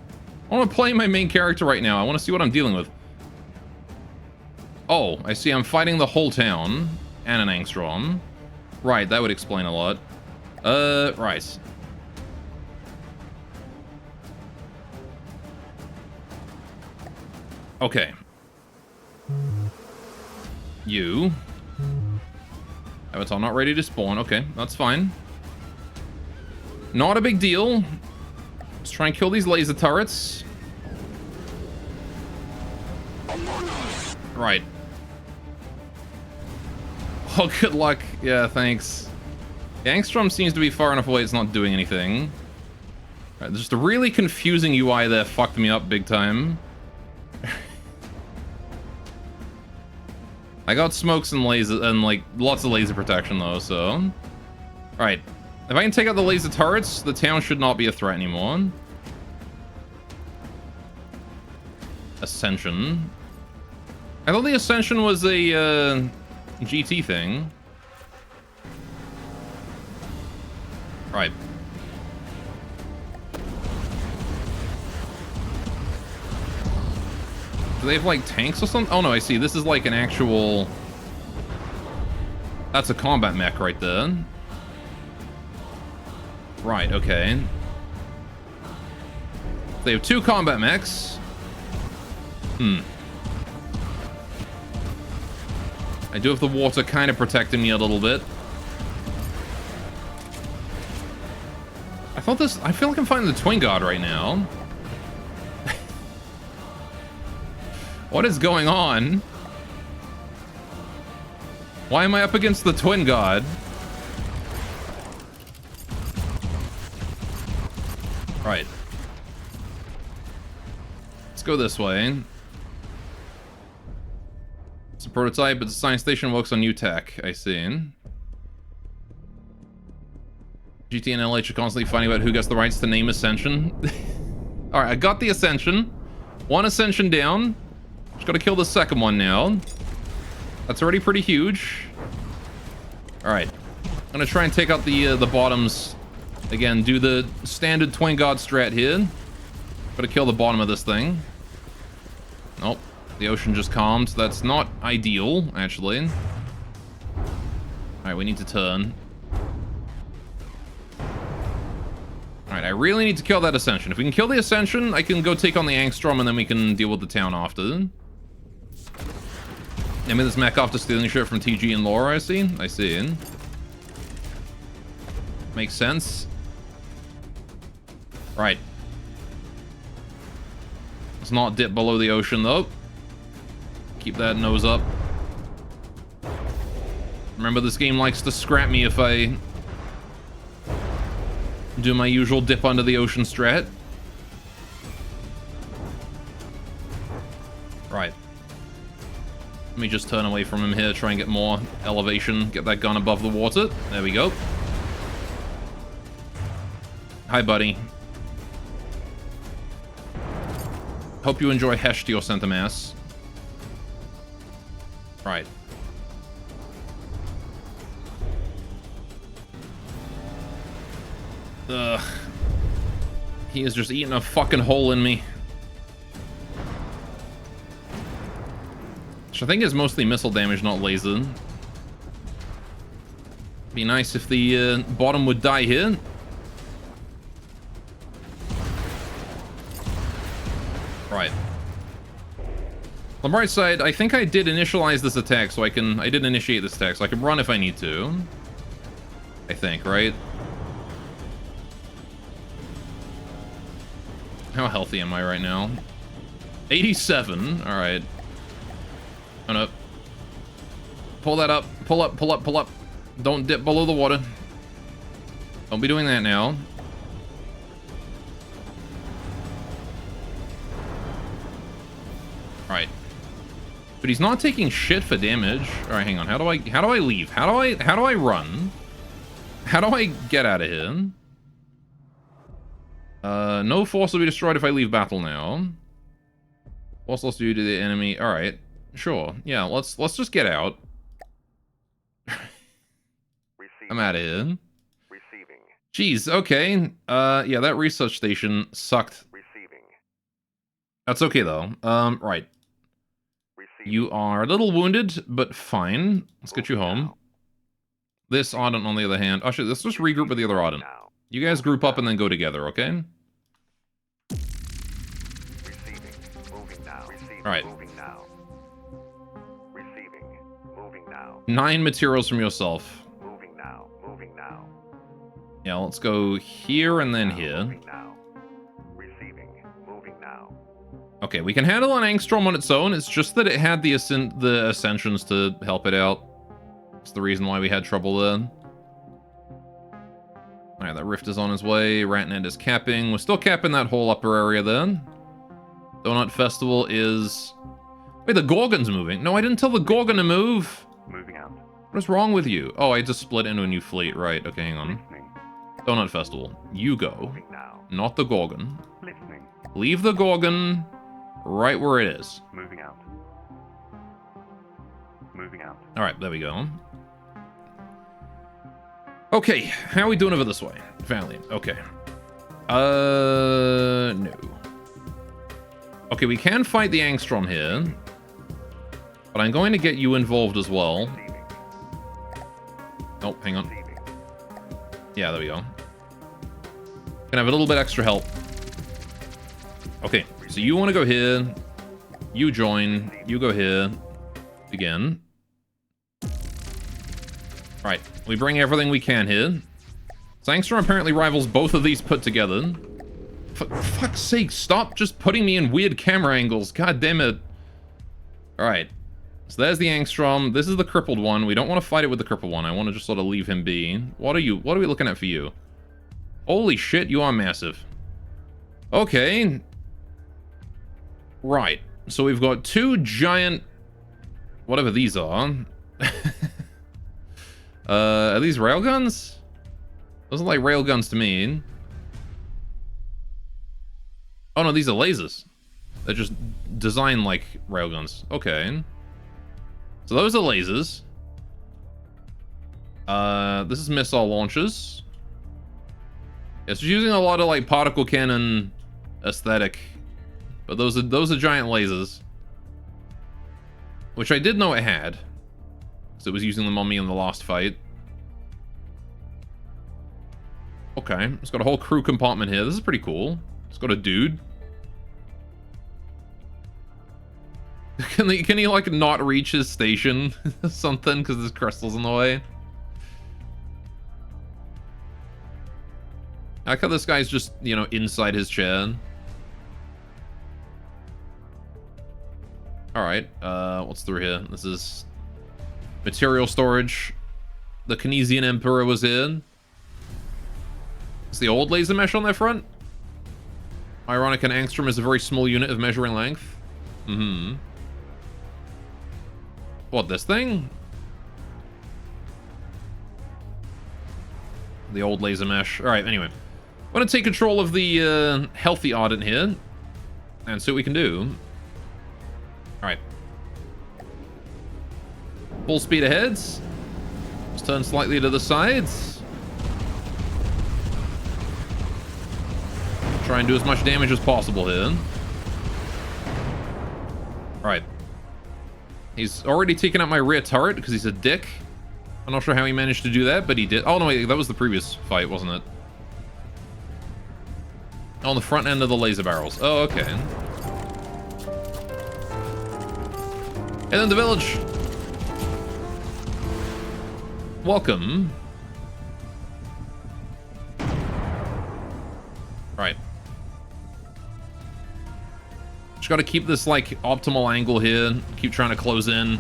I want to play my main character right now. I want to see what I'm dealing with. Oh, I see. I'm fighting the whole town and an Angstrom. Right, that would explain a lot. Right. Okay. You. Avatar not ready to spawn. Okay, that's fine. Not a big deal. Let's try and kill these laser turrets. Right. Oh, good luck. Yeah, thanks. The Angstrom seems to be far enough away it's not doing anything. Right, just a really confusing UI there fucked me up big time. I got smokes and laser and like lots of laser protection though, so. Alright. If I can take out the laser turrets, the town should not be a threat anymore. Ascension. I thought the Ascension was a GT thing. Right. Do they have like tanks or something? Oh no, I see. This is like an actual... That's a combat mech right there. Right, okay. They have two combat mechs. I do have the water kind of protecting me a little bit. I feel like I'm fighting the Twin God right now. What is going on? Why am I up against the Twin God? Right. Let's go this way. It's a prototype, but the science station works on new tech. I see. GT and LH are constantly fighting about who gets the rights to name Ascension. Alright, I got the Ascension. One Ascension down. Just gotta kill the second one now. That's already pretty huge. Alright. I'm gonna try and take out the bottoms. Again, do the standard Twin God strat here. Gotta kill the bottom of this thing. Nope. The ocean just calmed. That's not ideal, actually. Alright, we need to turn. Alright, I really need to kill that Ascension. If we can kill the Ascension, I can go take on the Angstrom and then we can deal with the town after. I mean, this mech after stealing shit from TG and Laura, I see. I see. Makes sense. Right. Let's not dip below the ocean, though. Keep that nose up. Remember, this game likes to scrap me if I do my usual dip under the ocean strat. Right. Let me just turn away from him here, try and get more elevation, get that gun above the water. There we go. Hi, buddy. Hope you enjoy Heshtio Centimass. Right. Ugh. He is just eating a fucking hole in me. Which I think is mostly missile damage, not laser. Be nice if the bottom would die here. Right. On the bright side, I think I did initialize this attack, so I did initiate this attack, so I can run if I need to. I think, right? How healthy am I right now? 87. All right. Oh no. Pull that up. Pull up, pull up, pull up. Don't dip below the water. Don't be doing that now. All right. But he's not taking shit for damage. All right, hang on. How do I leave? How do I run? How do I get out of here? No force will be destroyed if I leave battle now. What's lost due to the enemy? All right, sure. Yeah, let's just get out. I'm out of here. Receiving. Jeez. Okay. Yeah, that research station sucked. Receiving. That's okay though. Right. Receiving. You are a little wounded, but fine. Let's get you home. Now. This Ardent, on the other hand... Actually, let's just regroup with the other Ardent. Now. You guys group up and then go together, okay? Receiving. Moving now. Receiving. All right. Moving now. Receiving. Moving now. 9 materials from yourself. Moving now. Moving now. Yeah, let's go here and then Now. here. Moving now. Receiving. Moving now. Okay, we can handle an Angstrom on its own. It's just that it had the Ascensions to help it out. That's the reason why we had trouble there. Alright, that Rift is on his way. Ratnet is capping. We're still capping that whole upper area then. Donut Festival is... Wait, the Gorgon's moving. No, I didn't tell the Gorgon to move. Moving out. What is wrong with you? Oh, I just split into a new fleet. Right, okay, hang on. Listening. Donut Festival. You go. Moving now. Not the Gorgon. Listening. Leave the Gorgon right where it is. Moving out. Moving out. Alright, there we go. Okay, how are we doing over this way? Family, okay. No. Okay, we can fight the Angstrom here. But I'm going to get you involved as well. Receiving. Oh, hang on. Receiving. Yeah, there we go. Can have a little bit extra help. Okay, so you want to go here. You join. You go here. Again. Right, we bring everything we can here. Sangstrom apparently rivals both of these put together. For fuck's sake, stop just putting me in weird camera angles. God damn it. Alright. So there's the Angstrom. This is the crippled one. We don't want to fight it with the crippled one. I want to just sort of leave him be. What are you? What are we looking at for you? Holy shit, you are massive. Okay. Right. So we've got 2 giant... whatever these are. Are these railguns? Those look like railguns to me. Oh no, these are lasers. They're just designed like railguns. Okay. So those are lasers. This is missile launchers. It's using a lot of like particle cannon aesthetic. But those are giant lasers. Which I did know it had. So it was using them on me in the last fight. Okay, it's got a whole crew compartment here. This is pretty cool. It's got a dude. Can he like not reach his station or something because there's crystals in the way? I like how this guy's just, you know, inside his chair. Alright, what's through here? This is material storage. The Kinesian Emperor was in. It's the old laser mesh on their front. Ironic, an angstrom is a very small unit of measuring length. Mm-hmm. What, this thing? The old laser mesh. Alright, anyway. I'm gonna take control of the healthy Ardent here. And see what we can do. Alright. Full speed ahead. Let's turn slightly to the sides. Try and do as much damage as possible here. Alright. He's already taken out my rear turret because he's a dick. I'm not sure how he managed to do that, but he did. Oh, no, wait, that was the previous fight, wasn't it? On the front end of the laser barrels. Oh, okay. And then the village. Welcome. Right. Just got to keep this, like, optimal angle here. Keep trying to close in.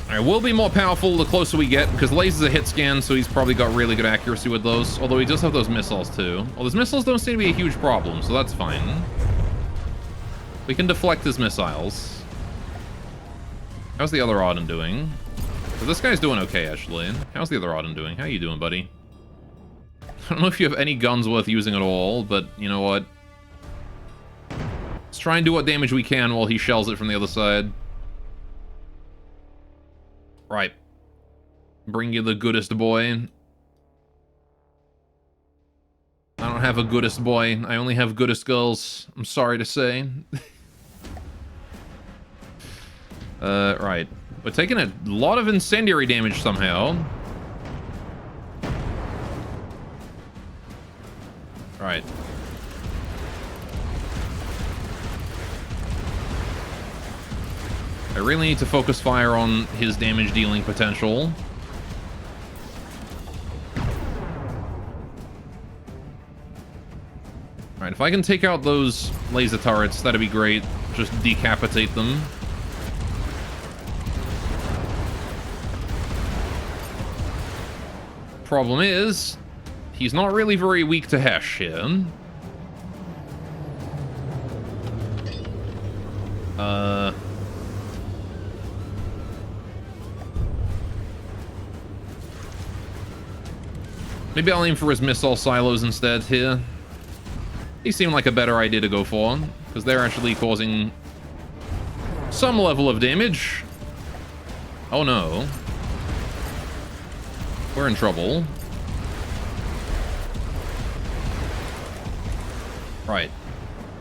Alright, we'll be more powerful the closer we get, because laser's a hit scan, so he's probably got really good accuracy with those. Although he does have those missiles, too. Well, his missiles don't seem to be a huge problem, so that's fine. We can deflect his missiles. How's the other Arden doing? So this guy's doing okay, actually. How's the other Arden doing? How you doing, buddy? I don't know if you have any guns worth using at all, but you know what? Let's try and do what damage we can while he shells it from the other side. Right. Bring you the goodest boy. I don't have a goodest boy. I only have goodest girls. I'm sorry to say. Right. We're taking a lot of incendiary damage somehow. Right. I really need to focus fire on his damage dealing potential. Alright, if I can take out those laser turrets, that'd be great. Just decapitate them. Problem is, he's not really very weak to Hesh here. Maybe I'll aim for his missile silos instead here. These seem like a better idea to go for, because they're actually causing some level of damage. Oh no. We're in trouble. Right.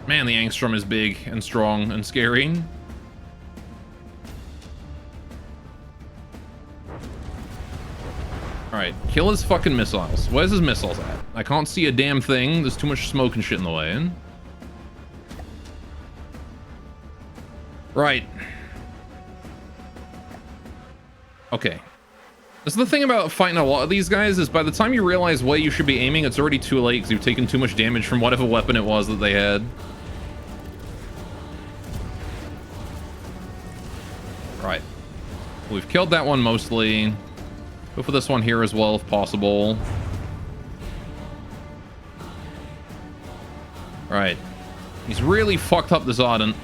Man, the Angstrom is big and strong and scary. Alright, kill his fucking missiles. Where's his missiles at? I can't see a damn thing. There's too much smoke and shit in the way. Right. Okay. This is the thing about fighting a lot of these guys, is by the time you realize where you should be aiming, it's already too late because you've taken too much damage from whatever weapon it was that they had. Right. We've killed that one mostly. Go for this one here as well if possible. Right. He's really fucked up this Ardent.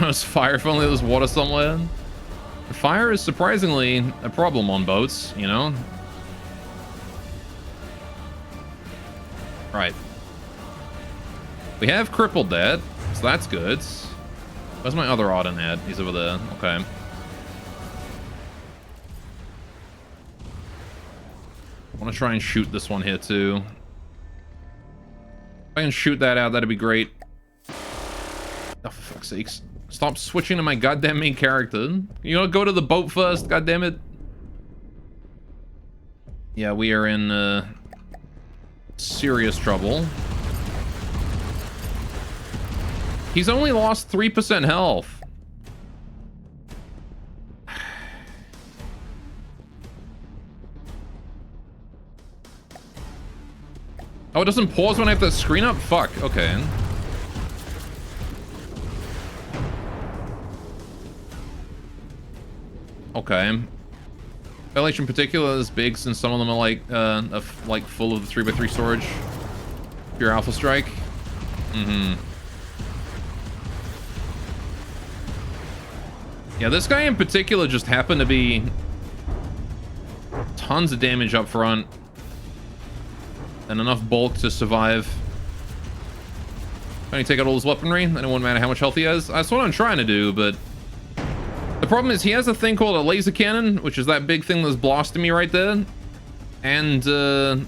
There's fire if only there was water somewhere. Fire is surprisingly a problem on boats, you know? Right. We have crippled that, so that's good. Where's my other Ardent at? He's over there. Okay. I want to try and shoot this one here, too. If I can shoot that out, that'd be great. Oh, for fuck's sakes. Stop switching to my goddamn main character. You know, go to the boat first, goddammit. Yeah, we are in serious trouble. He's only lost 3% health. Oh, it doesn't pause when I have the screen up? Fuck, okay. Okay. Ventilation in particular is big since some of them are like full of the 3x3 storage. Pure Alpha Strike. Yeah, this guy in particular just happened to be tons of damage up front and enough bulk to survive. Can you take out all his weaponry? Then it won't matter how much health he has. That's what I'm trying to do, but the problem is he has a thing called a laser cannon, which is that big thing that's blasting me right there. And the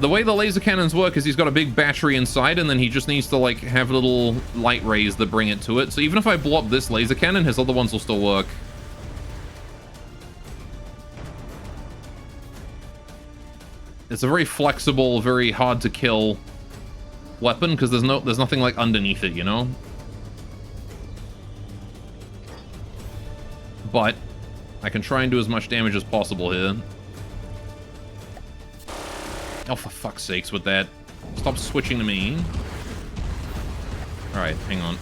way the laser cannons work is he's got a big battery inside, and then he just needs to like have little light rays that bring it to it. So even if I blow up this laser cannon, his other ones will still work. It's a very flexible, very hard to kill weapon because there's nothing like underneath it, you know? But I can try and do as much damage as possible here. Oh, for fuck's sakes with that. Stop switching to me. Alright, hang on.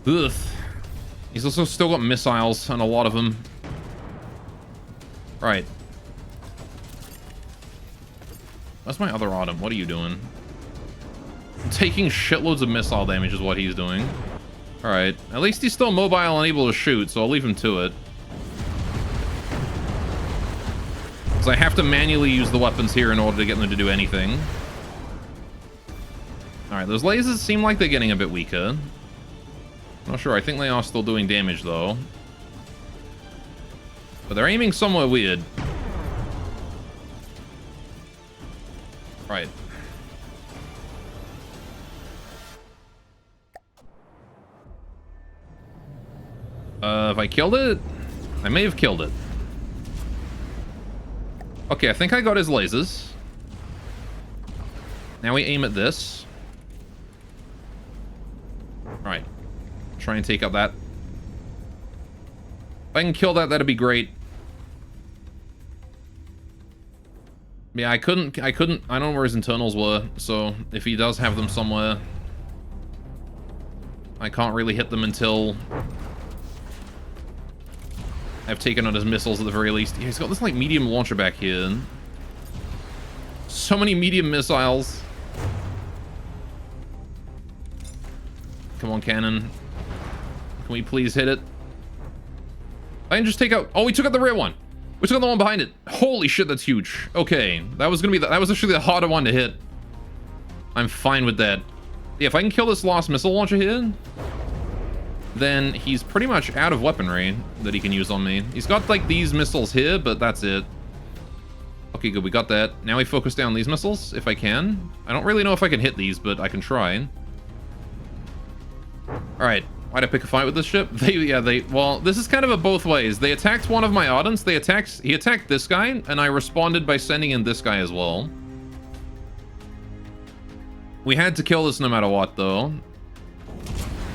Ugh. He's also still got missiles, and a lot of them. Right. That's my other Autumn. What are you doing? Taking shitloads of missile damage is what he's doing. Alright. At least he's still mobile and able to shoot, so I'll leave him to it. Because I have to manually use the weapons here in order to get them to do anything. Alright, those lasers seem like they're getting a bit weaker. Not sure. I think they are still doing damage, though. But they're aiming somewhere weird. Right. Have I killed it? I may have killed it. Okay, I think I got his lasers. Now we aim at this. Alright. Try and take out that. If I can kill that, that'd be great. Yeah, I don't know where his internals were, so if he does have them somewhere, I can't really hit them until I've taken out his missiles at the very least. Yeah, he's got this, like, medium launcher back here. So many medium missiles. Come on, cannon. Can we please hit it? I can just take out... Oh, we took out the rear one. We took out the one behind it. Holy shit, that's huge. Okay, that was gonna be... That was actually the harder one to hit. I'm fine with that. Yeah, if I can kill this last missile launcher here, then he's pretty much out of weaponry that he can use on me. He's got, like, these missiles here, but that's it. Okay, good, we got that. Now we focus down these missiles, if I can. I don't really know if I can hit these, but I can try. Alright, why'd I pick a fight with this ship? Well, this is kind of a both ways. They attacked one of my Ardents, he attacked this guy, and I responded by sending in this guy as well. We had to kill this no matter what, though.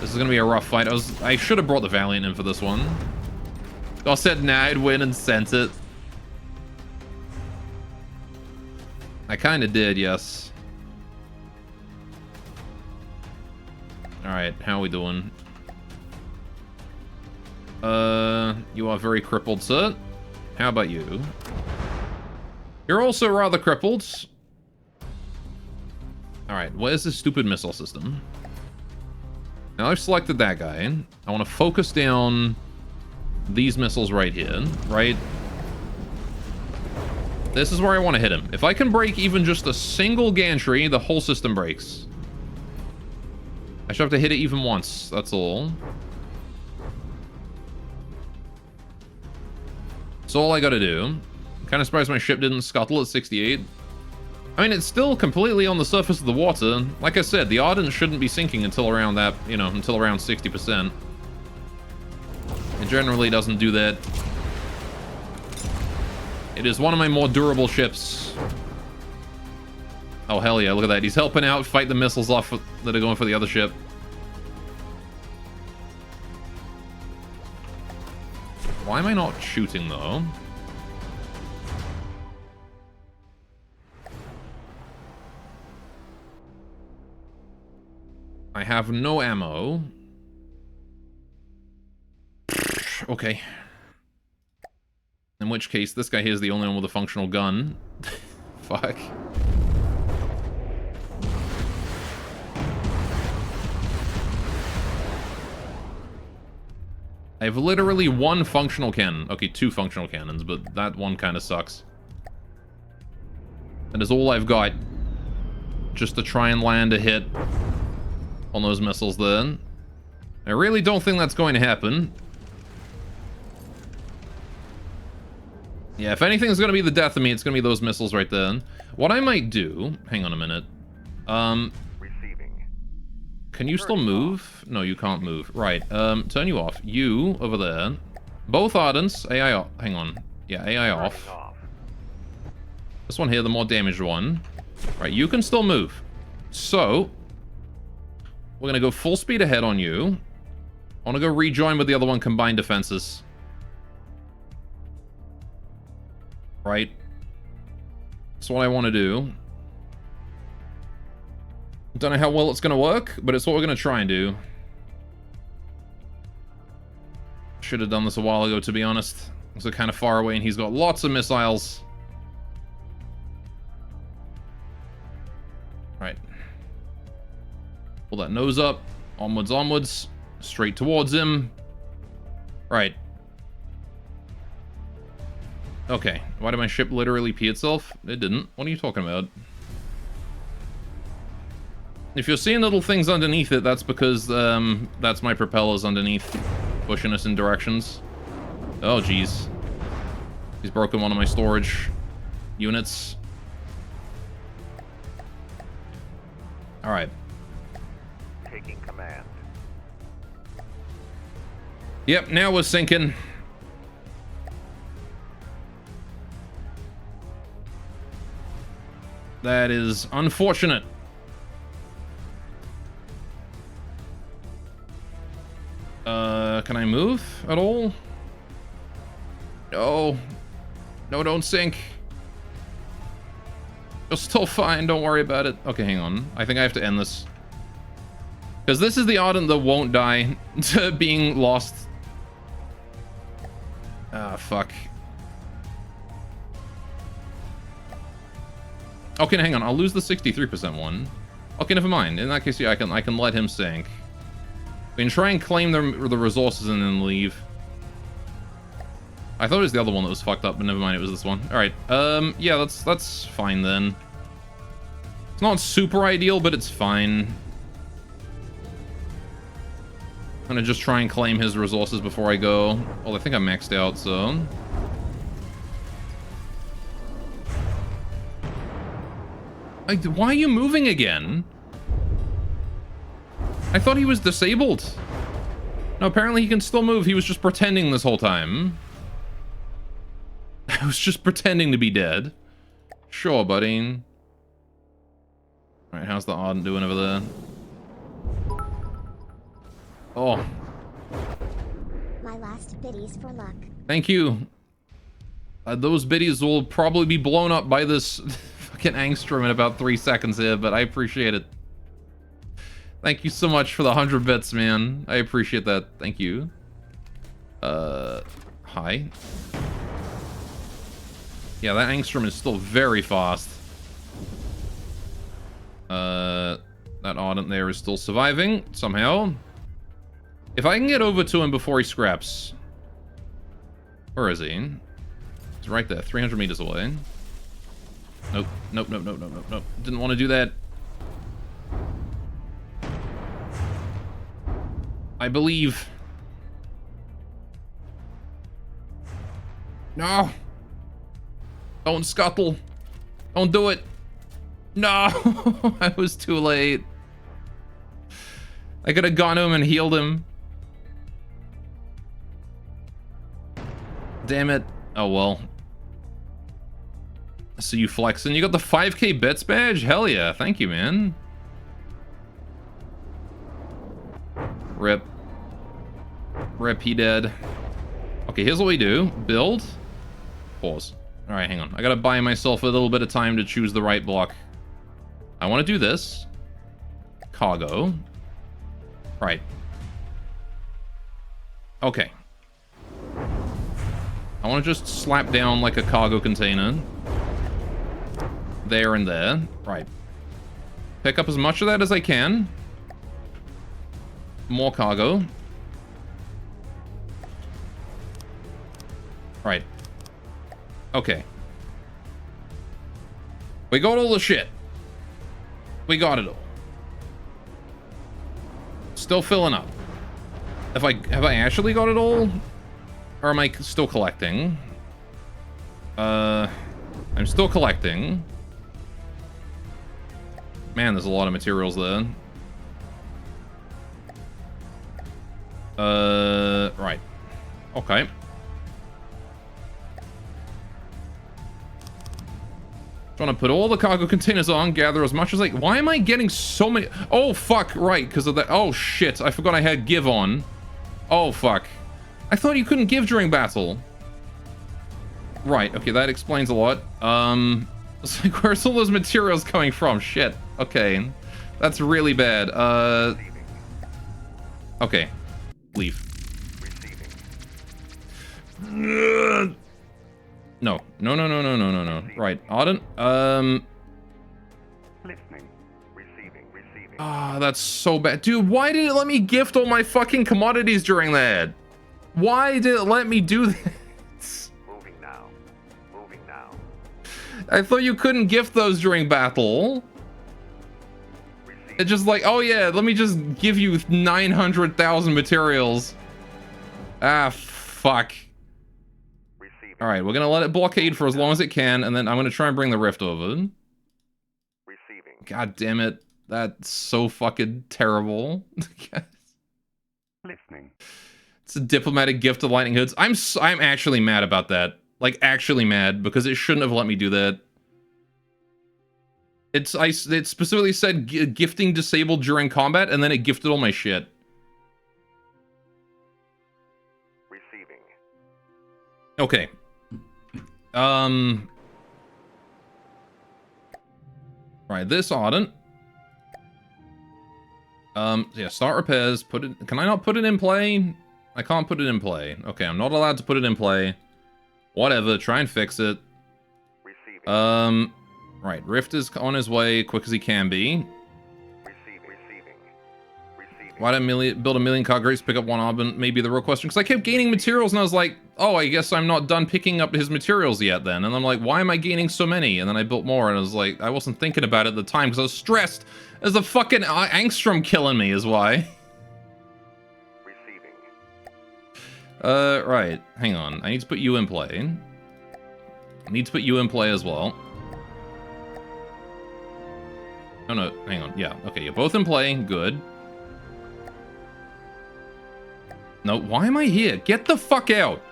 This is gonna be a rough fight. I should have brought the Valiant in for this one. I said nah, I'd win and sent it. I kinda did, yes. Alright, how are we doing? You are very crippled, sir. How about you? You're also rather crippled. Alright, where's this stupid missile system? Now I've selected that guy. I want to focus down these missiles right here, right? This is where I want to hit him. If I can break even just a single gantry, the whole system breaks. I should have to hit it even once, that's all. That's all I gotta do. I'm kind of surprised my ship didn't scuttle at 68. I mean, it's still completely on the surface of the water. Like I said, the Ardent shouldn't be sinking until around that, you know, until around 60%. It generally doesn't do that. It is one of my more durable ships. Oh, hell yeah, look at that. He's helping out fight the missiles off that are going for the other ship. Why am I not shooting, though? I have no ammo. Okay. In which case, this guy here is the only one with a functional gun. Fuck. I have literally one functional cannon. Okay, two functional cannons, but that one kind of sucks. That is all I've got. Just to try and land a hit on those missiles then. I really don't think that's going to happen. Yeah, if anything's going to be the death of me, it's going to be those missiles right there. What I might do... Hang on a minute. Receiving. Can you still move? No, you can't move. Right, turn you off. You, over there. Both Ardents, AI off. Hang on. Yeah, AI off. This one here, the more damaged one. Right, you can still move. So... we're going to go full speed ahead on you. I want to go rejoin with the other one, combined defenses. Right? That's what I want to do. Don't know how well it's going to work, but it's what we're going to try and do. Should have done this a while ago, to be honest. It's kind of far away, and he's got lots of missiles. Right. Pull that nose up. Onwards, onwards. Straight towards him. Right. Okay. Why did my ship literally pee itself? It didn't. What are you talking about? If you're seeing little things underneath it, that's because that's my propellers underneath, pushing us in directions. Oh, jeez. He's broken one of my storage units. Alright. Taking command. Yep, now we're sinking. That is unfortunate. Can I move at all? No. No, don't sink. You're still fine, don't worry about it. Okay, hang on. I think I have to end this. Because this is the Ardent that won't die to being lost. Ah, fuck. Okay, hang on. I'll lose the 63% one. Okay, never mind. In that case, yeah, I can let him sink. We can try and claim the resources and then leave. I thought it was the other one that was fucked up, but never mind, it was this one. Alright, yeah, that's fine then. It's not super ideal, but it's fine. I'm gonna just try and claim his resources before I go. Well, I think I'm maxed out, so... Why are you moving again? I thought he was disabled. No, apparently he can still move. He was just pretending this whole time. I was just pretending to be dead. Sure, buddy. Alright, how's the Ardent doing over there? Oh. My last biddies for luck. Thank you. Those biddies will probably be blown up by this fucking Angstrom in about 3 seconds here, but I appreciate it. Thank you so much for the 100 bits, man. I appreciate that. Thank you. Hi. Yeah, that Angstrom is still very fast. That Ardent there is still surviving, somehow. If I can get over to him before he scraps. Where is he? He's right there, 300 meters away. Nope, nope, nope, nope, nope, nope, nope. Didn't want to do that. I believe. No. Don't scuttle. Don't do it. No. I was too late. I could have gone to him and healed him. Damn it. Oh, well. So you flexing. You got the 5k bits badge? Hell yeah. Thank you, man. Rip. Rip, he dead. Okay, here's what we do. Build. Pause. Alright, hang on. I gotta buy myself a little bit of time to choose the right block. I want to do this. Cargo. Right. Okay. I want to just slap down like a cargo container. There and there. Right. Pick up as much of that as I can. More cargo. Right. Okay. We got all the shit. We got it all. Still filling up. Have I actually got it all? Or am I still collecting? I'm still collecting. Man, there's a lot of materials there. Right. Okay. Trying to put all the cargo containers on, gather as much as why am I getting so many? Oh, fuck, right, because of that. Oh, shit, I forgot I had give on. Oh, fuck. I thought you couldn't give during battle. Right, okay, that explains a lot. It's like, where's all those materials coming from? Shit. Okay. That's really bad. Okay. Leave. Receiving. No. No. Right. Ardent. Listening. Receiving. Ah, that's so bad. Dude, why did it let me gift all my fucking commodities during that? Why did it let me do that? Moving now. I thought you couldn't gift those during battle. Receiving. It's just like, oh yeah, let me just give you 900,000 materials. Ah, fuck. Receiving. All right, we're gonna let it blockade for as long as it can, and then I'm gonna try and bring the rift over. Receiving. God damn it, that's so fucking terrible. Listening. It's a diplomatic gift to Lightning Hoods. I'm actually mad about that. Like, actually mad, because it shouldn't have let me do that. It specifically said gifting disabled during combat, and then it gifted all my shit. Receiving. Okay. Right, this Ardent. Yeah, start repairs, put it... Can I not put it in play? I can't put it in play. Okay, I'm not allowed to put it in play. Whatever, try and fix it. Receiving. Right, Rift is on his way, quick as he can be. Receiving. Why did I build a million car grates, pick up one Arbin? Maybe the real question. Because I kept gaining materials and I was like, oh, I guess I'm not done picking up his materials yet then. And I'm like, why am I gaining so many? And then I built more and I was like, I wasn't thinking about it at the time because I was stressed. There's a fucking angstrom killing me is why. Receiving. Right. Hang on. I need to put you in play. I need to put you in play as well. Oh no, hang on. Yeah, okay, you're both in play. Good. No, why am I here? Get the fuck out!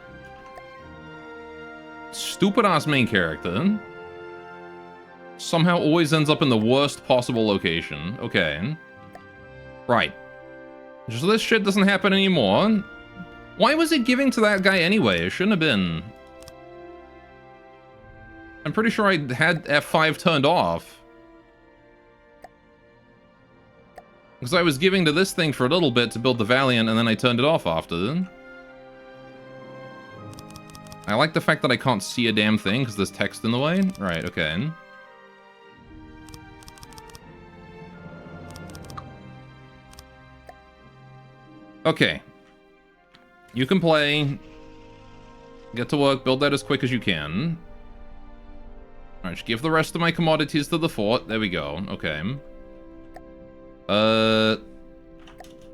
Stupid ass main character. Somehow always ends up in the worst possible location. Okay. Right. So this shit doesn't happen anymore. Why was it giving to that guy anyway? It shouldn't have been. I'm pretty sure I had F5 turned off. Because I was giving to this thing for a little bit to build the Valiant, and then I turned it off after. I like the fact that I can't see a damn thing, because there's text in the way. Right, okay. Okay. You can play. Get to work, build that as quick as you can. Alright, just give the rest of my commodities to the fort. There we go. Okay.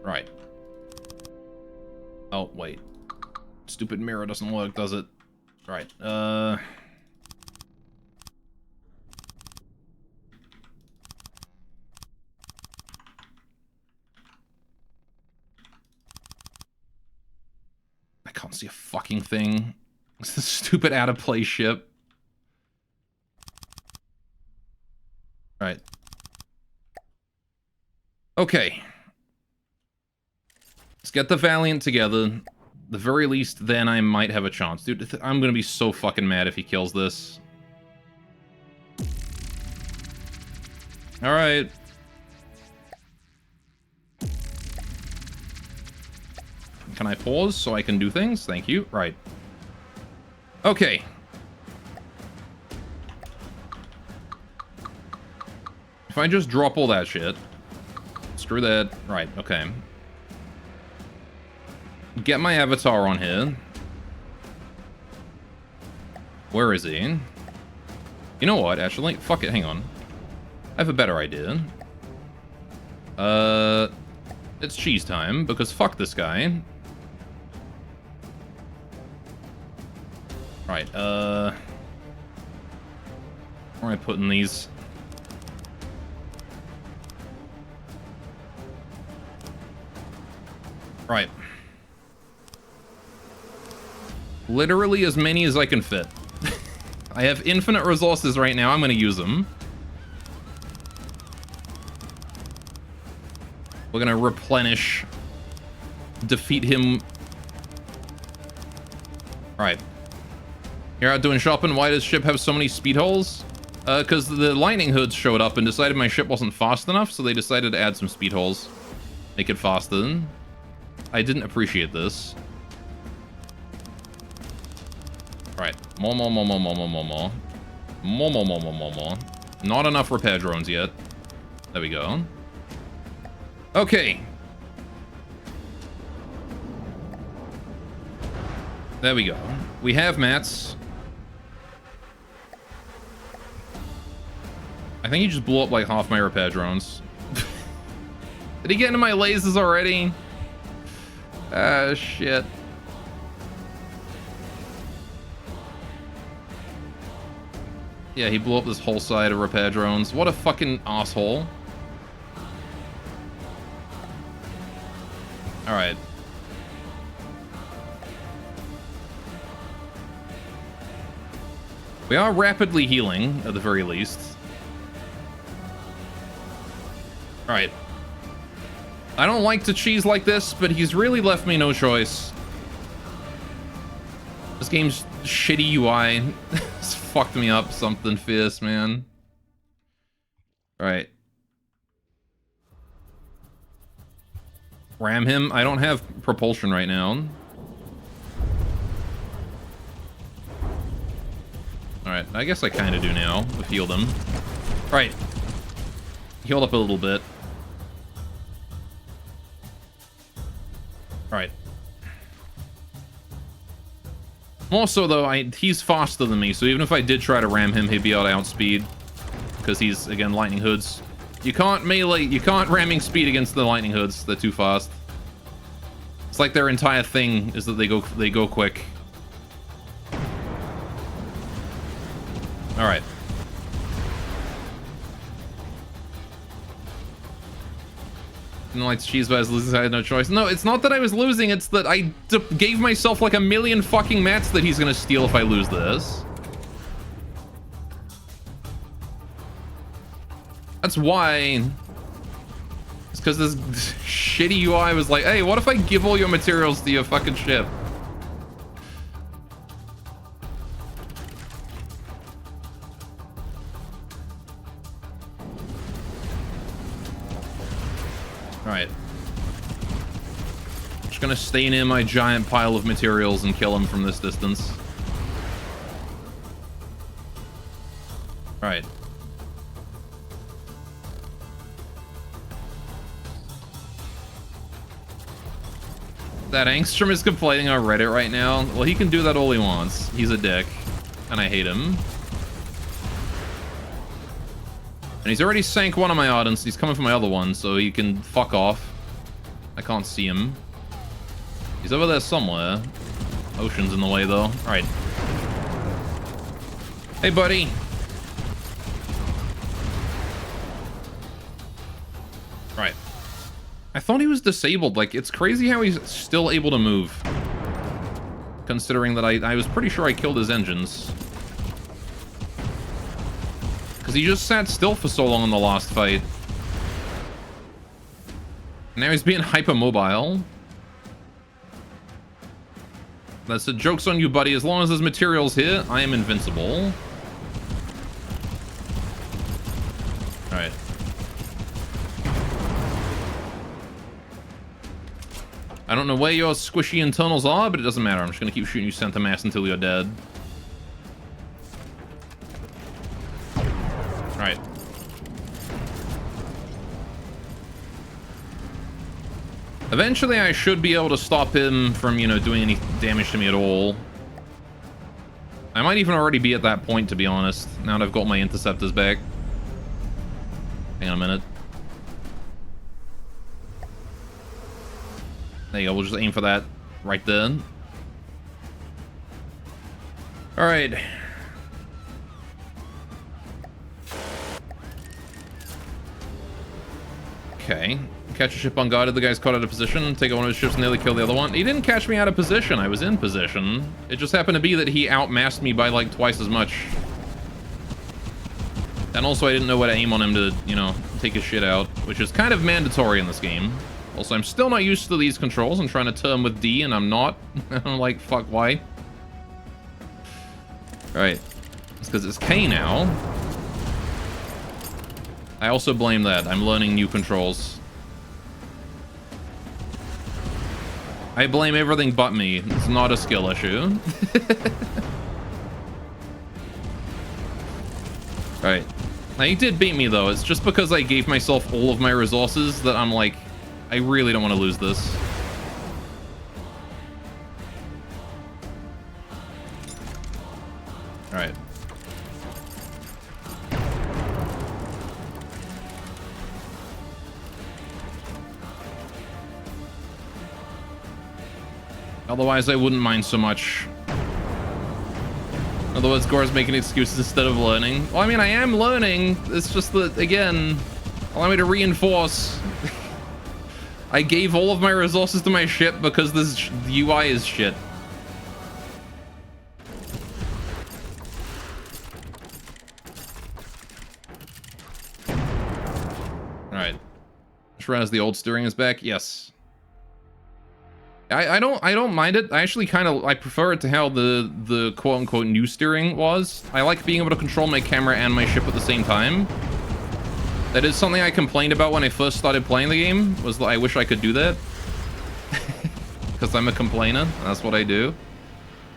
Right. Oh, wait. Stupid mirror doesn't work, does it? Right, I can't see a fucking thing. It's a stupid out-of-play ship. Right. Okay. Let's get the Valiant together. The very least, then I might have a chance. Dude, I'm gonna be so fucking mad if he kills this. Alright. Can I pause so I can do things? Thank you. Right. Okay. If I just drop all that shit... Screw that. Right, okay. Get my avatar on here. Where is he? You know what, actually? Fuck it, hang on. I have a better idea. It's cheese time, because fuck this guy. Right, where am I putting these? Right. Literally as many as I can fit. I have infinite resources right now. I'm going to use them. We're going to replenish. Defeat him. Right. You're out doing shopping. Why does ship have so many speed holes? Because the lightning hoods showed up and decided my ship wasn't fast enough, so they decided to add some speed holes. Make it faster. I didn't appreciate this. Alright. More. Not enough repair drones yet. There we go. Okay. There we go. We have mats. I think he just blew up like half my repair drones. Did he get into my lasers already? Ah, shit. Yeah, he blew up this whole side of repair drones. What a fucking asshole. Alright. We are rapidly healing, at the very least. Alright. I don't like to cheese like this, but he's really left me no choice. This game's shitty UI. It's fucked me up something fierce, man. Alright. Ram him. I don't have propulsion right now. Alright, I guess I kind of do now. I've healed him. Alright. Healed up a little bit. Alright. More so, though, he's faster than me, so even if I did try to ram him, he'd be able to outspeed. Because he's, again, lightning hoods. You can't melee, you can't ramming speed against the lightning hoods. They're too fast. It's like their entire thing is that they go quick. Alright. Like cheese, but I was losing, so I had no choice. No, it's not that I was losing, it's that I gave myself like a million fucking mats that he's gonna steal if I lose this. That's why. It's because this shitty UI was like, hey, what if I give all your materials to your fucking ship? Alright. Just gonna stay near my giant pile of materials and kill him from this distance. Alright. That Angstrom is complaining on Reddit right now. Well, he can do that all he wants. He's a dick. And I hate him. And he's already sank one of my Ardents. He's coming for my other one, so he can fuck off. I can't see him. He's over there somewhere. Ocean's in the way, though. Alright. Hey, buddy. Right. I thought he was disabled. Like, it's crazy how he's still able to move. Considering that I was pretty sure I killed his engines. Because he just sat still for so long in the last fight. Now he's being hypermobile. That's a joke's on you, buddy. As long as there's materials here, I am invincible. Alright. I don't know where your squishy internals are, but it doesn't matter. I'm just going to keep shooting you center mass until you're dead. Alright. Eventually, I should be able to stop him from, you know, doing any damage to me at all. I might even already be at that point, to be honest, now that I've got my interceptors back. Hang on a minute. There you go, we'll just aim for that right then. Alright. Okay. Catch a ship unguarded, the guy's caught out of position, take out one of his ships and nearly kill the other one. He didn't catch me out of position, I was in position. It just happened to be that he outmassed me by like twice as much. And also I didn't know where to aim on him to, you know, take his shit out, which is kind of mandatory in this game. Also, I'm still not used to these controls. I'm trying to turn with D and I'm not. I'm like, fuck, why? Right. It's because it's K now. I also blame that. I'm learning new controls. I blame everything but me. It's not a skill issue. Right. Now, he did beat me, though. It's just because I gave myself all of my resources that I'm like, I really don't want to lose this. Alright. Otherwise, I wouldn't mind so much. In other words, Gore's making excuses instead of learning. Well, I mean, I am learning. It's just that, again, allow me to reinforce. I gave all of my resources to my ship because this UI is shit. Alright. Shraz, the old steering is back? Yes. I don't mind it. I actually I prefer it to how the quote unquote new steering was. I like being able to control my camera and my ship at the same time. That is something I complained about when I first started playing the game, was that I wish I could do that. Because I'm a complainer. That's what I do.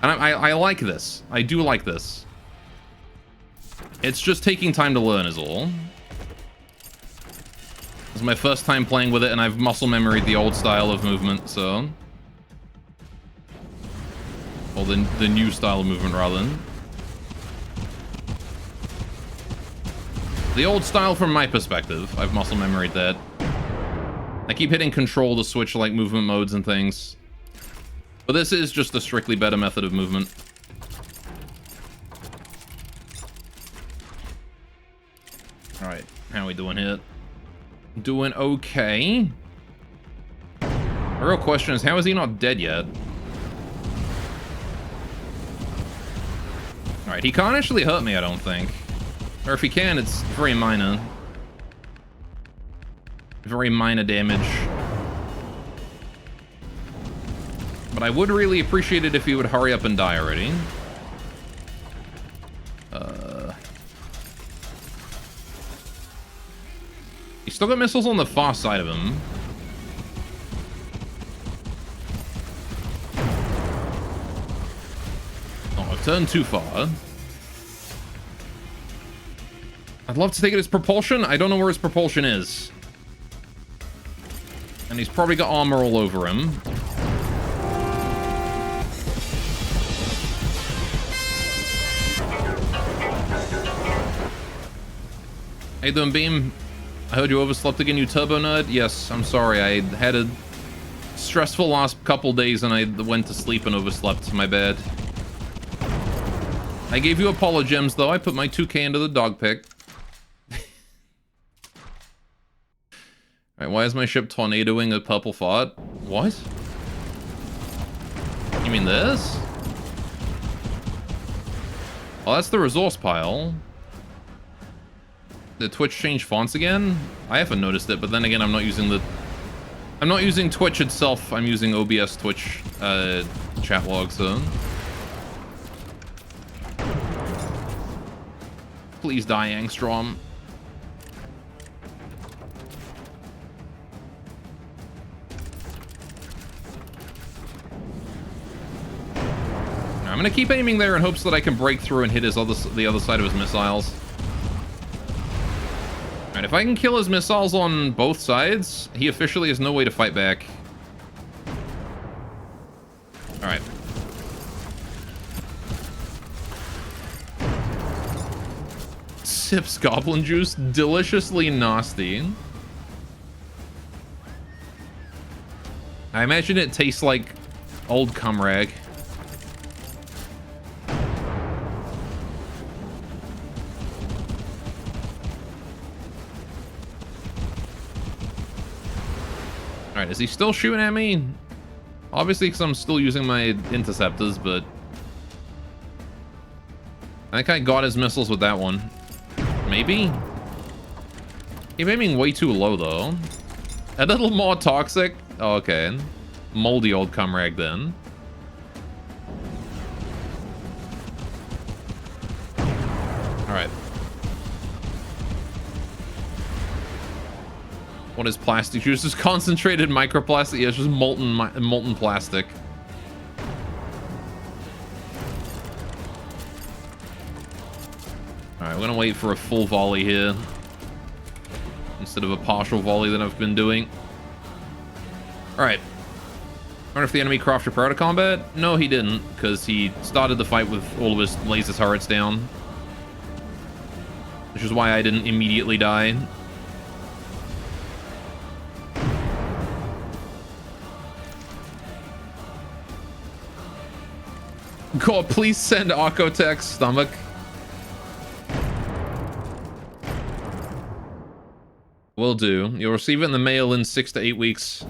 And I like this. I do like this. It's just taking time to learn is all. It's my first time playing with it, and I've muscle memoried the old style of movement, so... Or the new style of movement, rather. The old style from my perspective. I've muscle memoried that. I keep hitting control to switch, like, movement modes and things. But this is just a strictly better method of movement. Alright, how are we doing here? Doing okay. The real question is, how is he not dead yet? Alright, he can't actually hurt me, I don't think. Or if he can, it's very minor. Very minor damage. But I would really appreciate it if he would hurry up and die already. He's still got missiles on the far side of him. Oh, I've turned too far. I'd love to take it as propulsion. I don't know where his propulsion is. And he's probably got armor all over him. Hey, doing Beam? I heard you overslept again, you turbo nerd. Yes, I'm sorry. I had a stressful last couple days and I went to sleep and overslept. My bad. I gave you Apollo gems, though. I put my 2K into the dog pick. Alright, why is my ship tornadoing a purple fart? What? You mean this? Oh, that's the resource pile. Did Twitch change fonts again? I haven't noticed it, but then again, I'm not using Twitch itself. I'm using OBS Twitch chat log, so. Please die, Angstrom. I'm gonna keep aiming there in hopes that I can break through and hit the other side of his missiles. Alright, if I can kill his missiles on both sides, he officially has no way to fight back. Alright. Sips goblin juice, deliciously nasty. I imagine it tastes like old cum rag. Alright, is he still shooting at me? Obviously, because I'm still using my interceptors, but... I think I got his missiles with that one. Maybe? He's aiming way too low, though. A little more toxic? Oh, okay. Moldy old cum rag, then. All right. What is plastic juice? Just concentrated microplastic. Yeah, it's just molten plastic. All right, we're gonna wait for a full volley here instead of a partial volley that I've been doing. All right. I wonder if the enemy crafted prior to combat. No, he didn't, because he started the fight with all of his laser turrets down, which is why I didn't immediately die. God, please send Arcotech stomach. Will do. You'll receive it in the mail in 6 to 8 weeks.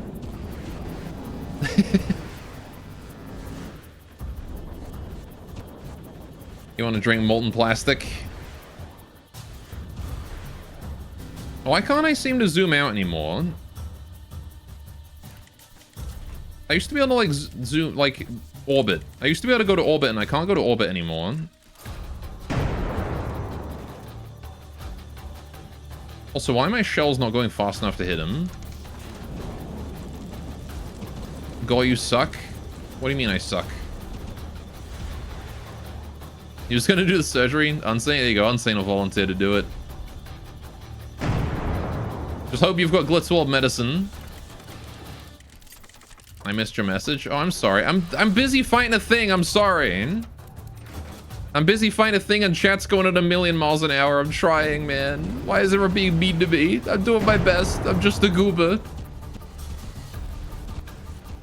You want to drink molten plastic? Why can't I seem to zoom out anymore? I used to be able to like zoom, like orbit. I used to be able to go to orbit, and I can't go to orbit anymore. Also, why are my shells not going fast enough to hit him? Go, you suck. What do you mean I suck? He was gonna do the surgery. Unsane, there you go. Unsane will volunteer to do it. Just hope you've got Glitzwald medicine. I missed your message. Oh, I'm sorry. I'm busy fighting a thing. I'm sorry. I'm busy fighting a thing and chat's going at 1,000,000 miles an hour. I'm trying, man. Why is everyone being mean to me? I'm doing my best. I'm just a goober.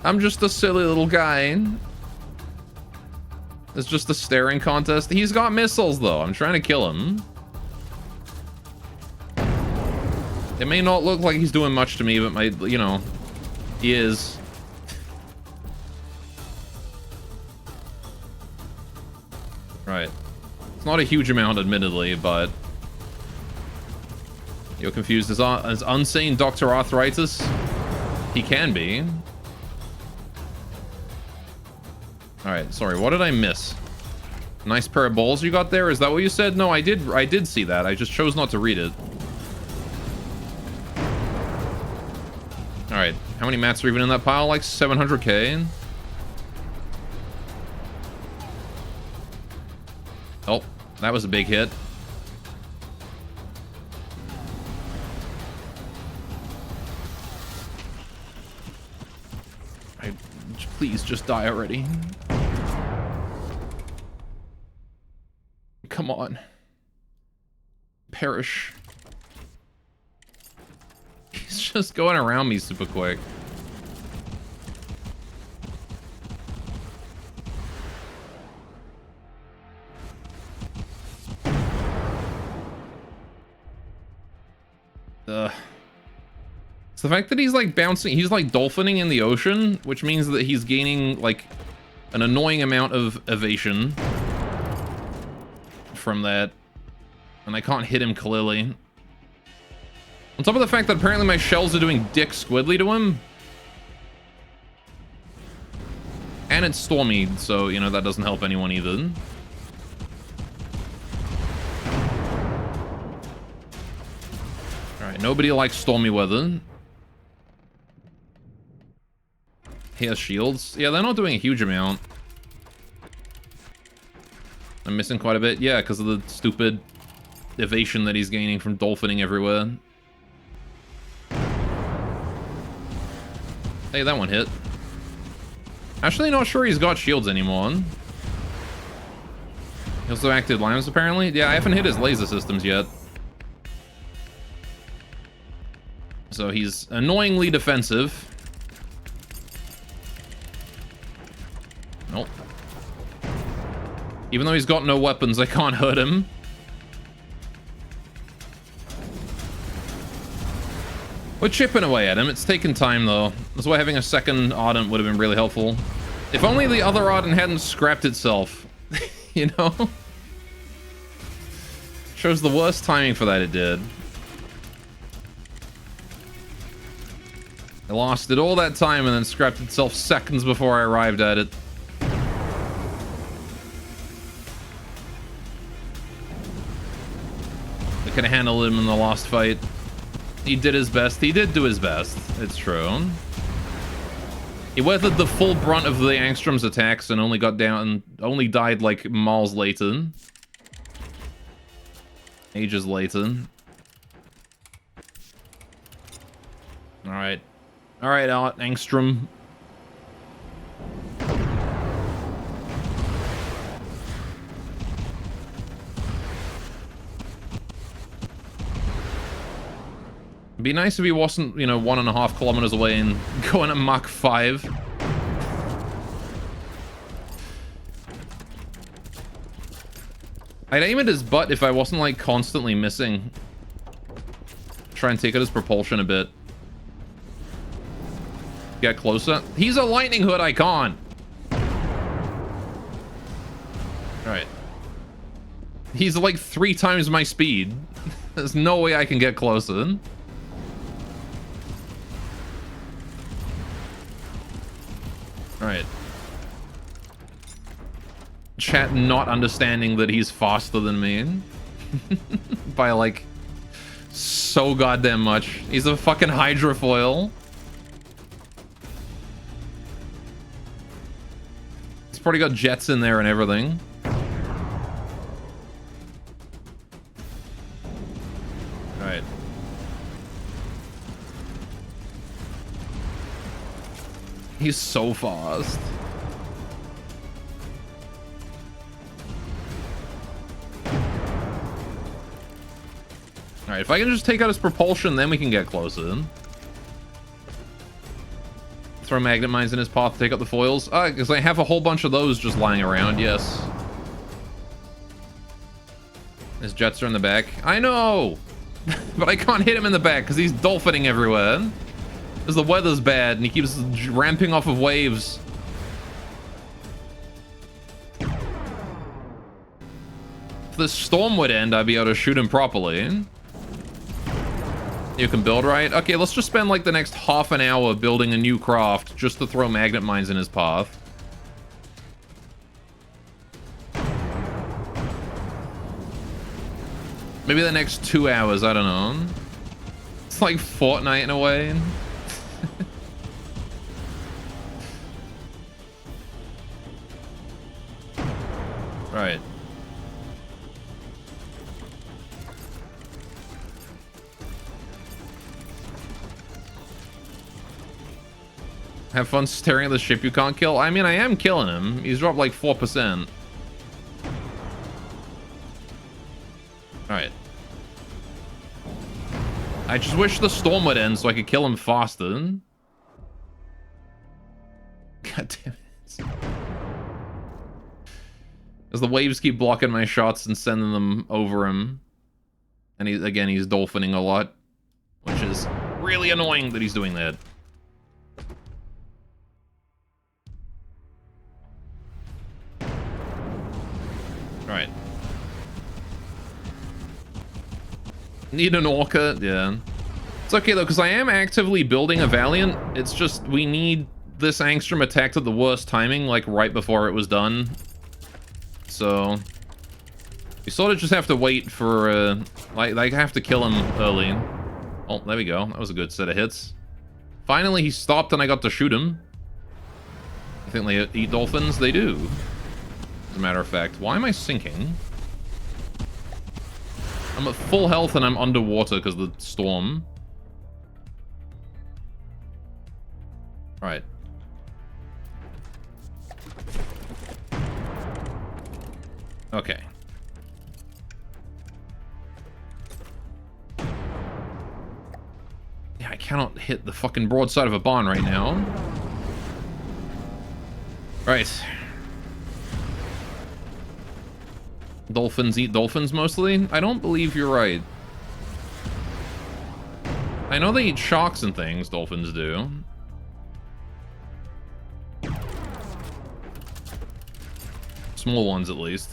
I'm just a silly little guy. It's just a staring contest. He's got missiles, though. I'm trying to kill him. It may not look like he's doing much to me, but you know, he is. Right. It's not a huge amount, admittedly, but you're confused. As Unsane Dr. Arthritis? He can be. Alright, sorry, what did I miss? Nice pair of balls you got there? Is that what you said? No, I did see that. I just chose not to read it. Alright, how many mats are even in that pile? Like 700k? Oh, that was a big hit. Please just die already. Come on. Perish. He's just going around me super quick. It's the fact that he's like bouncing, he's like dolphining in the ocean, which means that he's gaining like an annoying amount of evasion from that, and I can't hit him clearly. On top of the fact that apparently my shells are doing dick squiddly to him. And it's stormy, so, you know, that doesn't help anyone either. Alright, nobody likes stormy weather. He has shields. Yeah, they're not doing a huge amount. I'm missing quite a bit. Yeah, because of the stupid evasion that he's gaining from dolphining everywhere. Hey, that one hit. Actually, not sure he's got shields anymore. He also acted limes, apparently. Yeah, I haven't hit his laser systems yet. So he's annoyingly defensive. Nope. Even though he's got no weapons, I can't hurt him. We're chipping away at him. It's taking time, though. That's why having a second Ardent would have been really helpful. If only the other Ardent hadn't scrapped itself. You know? Shows the worst timing for that it did. It lasted all that time and then scrapped itself seconds before I arrived at it. could handle him in the last fight. He did his best. He did do his best. It's true. He weathered the full brunt of the Angstrom's attacks and only died like miles later. Ages later. Alright. Alright, Angstrom. It'd be nice if he wasn't, you know, 1.5 kilometers away and going at Mach 5. I'd aim at his butt if I wasn't, like, constantly missing. Try and take out his propulsion a bit. Get closer. He's a lightning hood icon! Alright. He's like 3 times my speed. There's no way I can get closer. Alright. Chat not understanding that he's faster than me. By like so goddamn much. He's a fucking hydrofoil. He's probably got jets in there and everything. Alright. He's so fast. Alright, if I can just take out his propulsion, then we can get closer. Throw magnet mines in his path, take out the foils. Because I have a whole bunch of those just lying around, yes. His jets are in the back. I know! But I can't hit him in the back because he's dolphining everywhere. Because the weather's bad and he keeps ramping off of waves. If the storm would end, I'd be able to shoot him properly. You can build right? Okay, let's just spend like the next half an hour building a new craft just to throw magnet mines in his path. Maybe the next 2 hours, I don't know. It's like Fortnite in a way. Right. Have fun staring at the ship you can't kill? I mean, I am killing him. He's dropped like 4%. Alright. I just wish the storm would end so I could kill him faster. God damn it. As the waves keep blocking my shots and sending them over him. And he's dolphining a lot. Which is really annoying that he's doing that. Right. Need an orca? Yeah. It's okay though, because I am actively building a Valiant. It's just, we need this Angstrom attacked at the worst timing, like right before it was done. So, we sort of just have to wait for, like have to kill him early. Oh, there we go. That was a good set of hits. Finally, he stopped and I got to shoot him. I think they eat dolphins? They do. As a matter of fact. Why am I sinking? I'm at full health and I'm underwater because of the storm. Alright. Okay. Yeah, I cannot hit the fucking broadside of a barn right now. Right. Dolphins eat dolphins mostly? I don't believe you're right. I know they eat sharks and things, dolphins do. Small ones at least.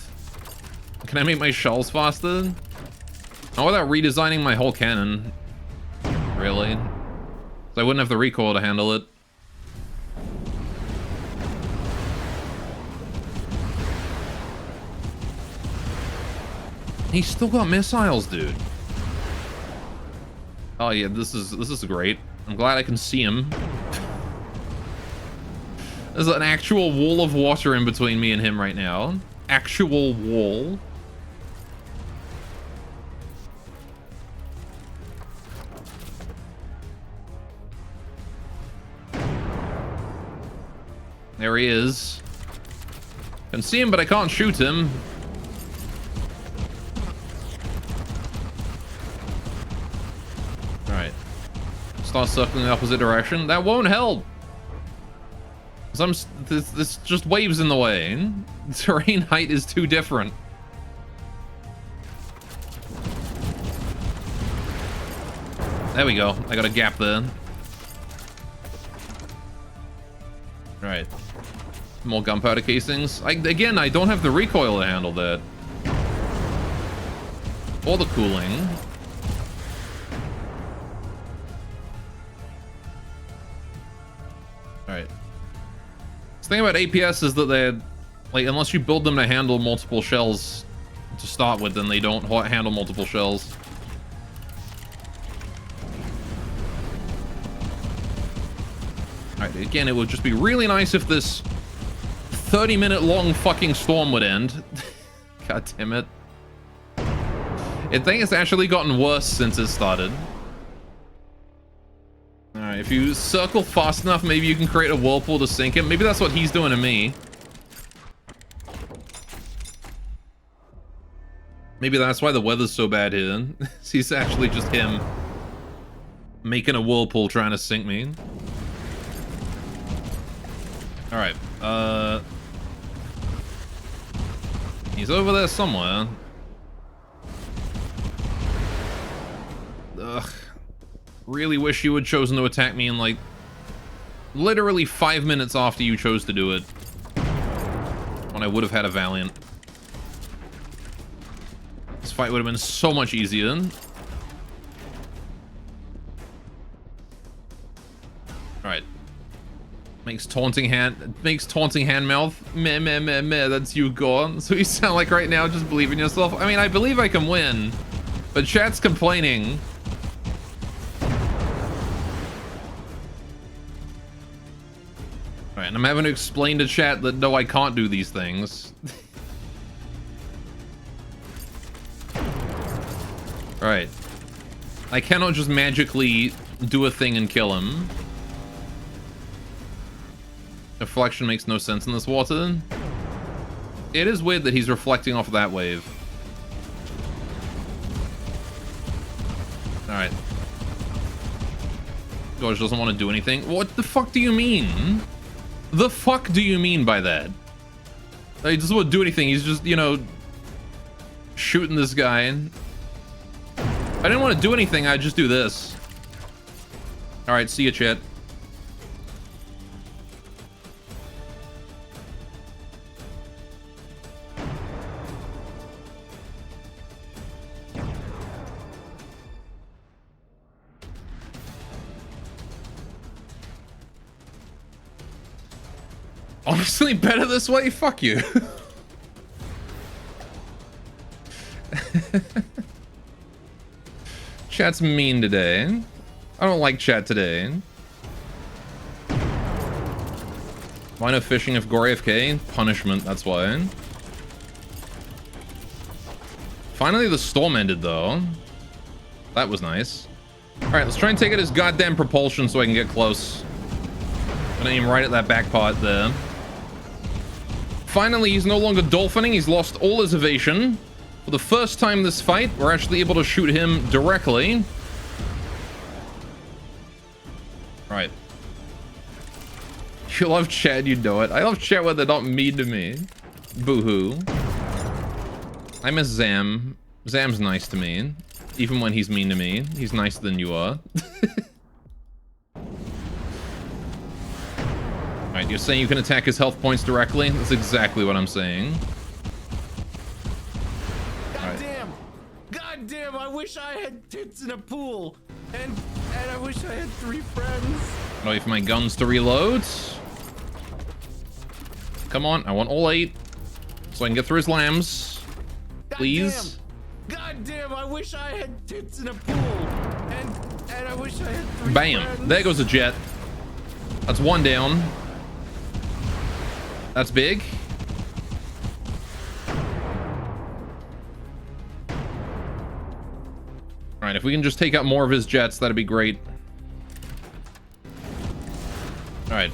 Can I make my shells faster? Not without redesigning my whole cannon. Really? So I wouldn't have the recoil to handle it. He's still got missiles, dude. Oh yeah, this is great. I'm glad I can see him. There's an actual wall of water in between me and him right now. Actual wall. There he is. Can see him, but I can't shoot him. Alright. Start circling the opposite direction. That won't help. This just waves in the way. Terrain height is too different. There we go. I got a gap there. Right. More gunpowder casings. Again, I don't have the recoil to handle that. Or the cooling. Alright. The thing about APS is that they're... like, unless you build them to handle multiple shells to start with, then they don't handle multiple shells. Alright, again, it would just be really nice if this 30-minute long fucking storm would end. God damn it. I think it's actually gotten worse since it started. Alright, if you circle fast enough, maybe you can create a whirlpool to sink him. Maybe that's what he's doing to me. Maybe that's why the weather's so bad here. He's actually just him making a whirlpool trying to sink me. Alright, he's over there somewhere. Ugh. Really wish you had chosen to attack me in, like, literally 5 minutes after you chose to do it. When I would have had a Valiant. This fight would have been so much easier. Alright. Makes taunting hand mouth. Meh, meh, meh, meh. That's you, Gore. So you sound like right now, just believe in yourself. I mean, I believe I can win, but chat's complaining. Alright, and I'm having to explain to chat that no, I can't do these things. Alright. I cannot just magically do a thing and kill him. Reflection makes no sense in this water. It is weird that he's reflecting off that wave. Alright. George doesn't want to do anything. What the fuck do you mean? The fuck do you mean by that? He doesn't want to do anything. He's just, you know, shooting this guy. If I didn't want to do anything, I'd just do this. Alright, see ya, chat. Honestly, better this way? Fuck you. Chat's mean today. I don't like chat today. Why no fishing if Gore AFK? Punishment, that's why. Finally the storm ended though. That was nice. Alright, let's try and take it as goddamn propulsion so I can get close. Gonna aim right at that back part there. Finally, he's no longer dolphining. He's lost all his evasion. For the first time this fight, we're actually able to shoot him directly. Right. You love chat, you know it. I love chat when they're not mean to me. Boo-hoo. I miss Zam. Zam's nice to me. Even when he's mean to me. He's nicer than you are. Alright, you're saying you can attack his health points directly? That's exactly what I'm saying. God damn, I wish I had tits in a pool. And I wish I had 3 friends. Wait for my guns to reload. Come on, I want all 8. So I can get through his lambs. Please. God damn, I wish I had tits in a pool. And And I wish I had 3 Bam. friends. There goes a jet. That's 1 down. That's big. All right, if we can just take out more of his jets, that'd be great. All right.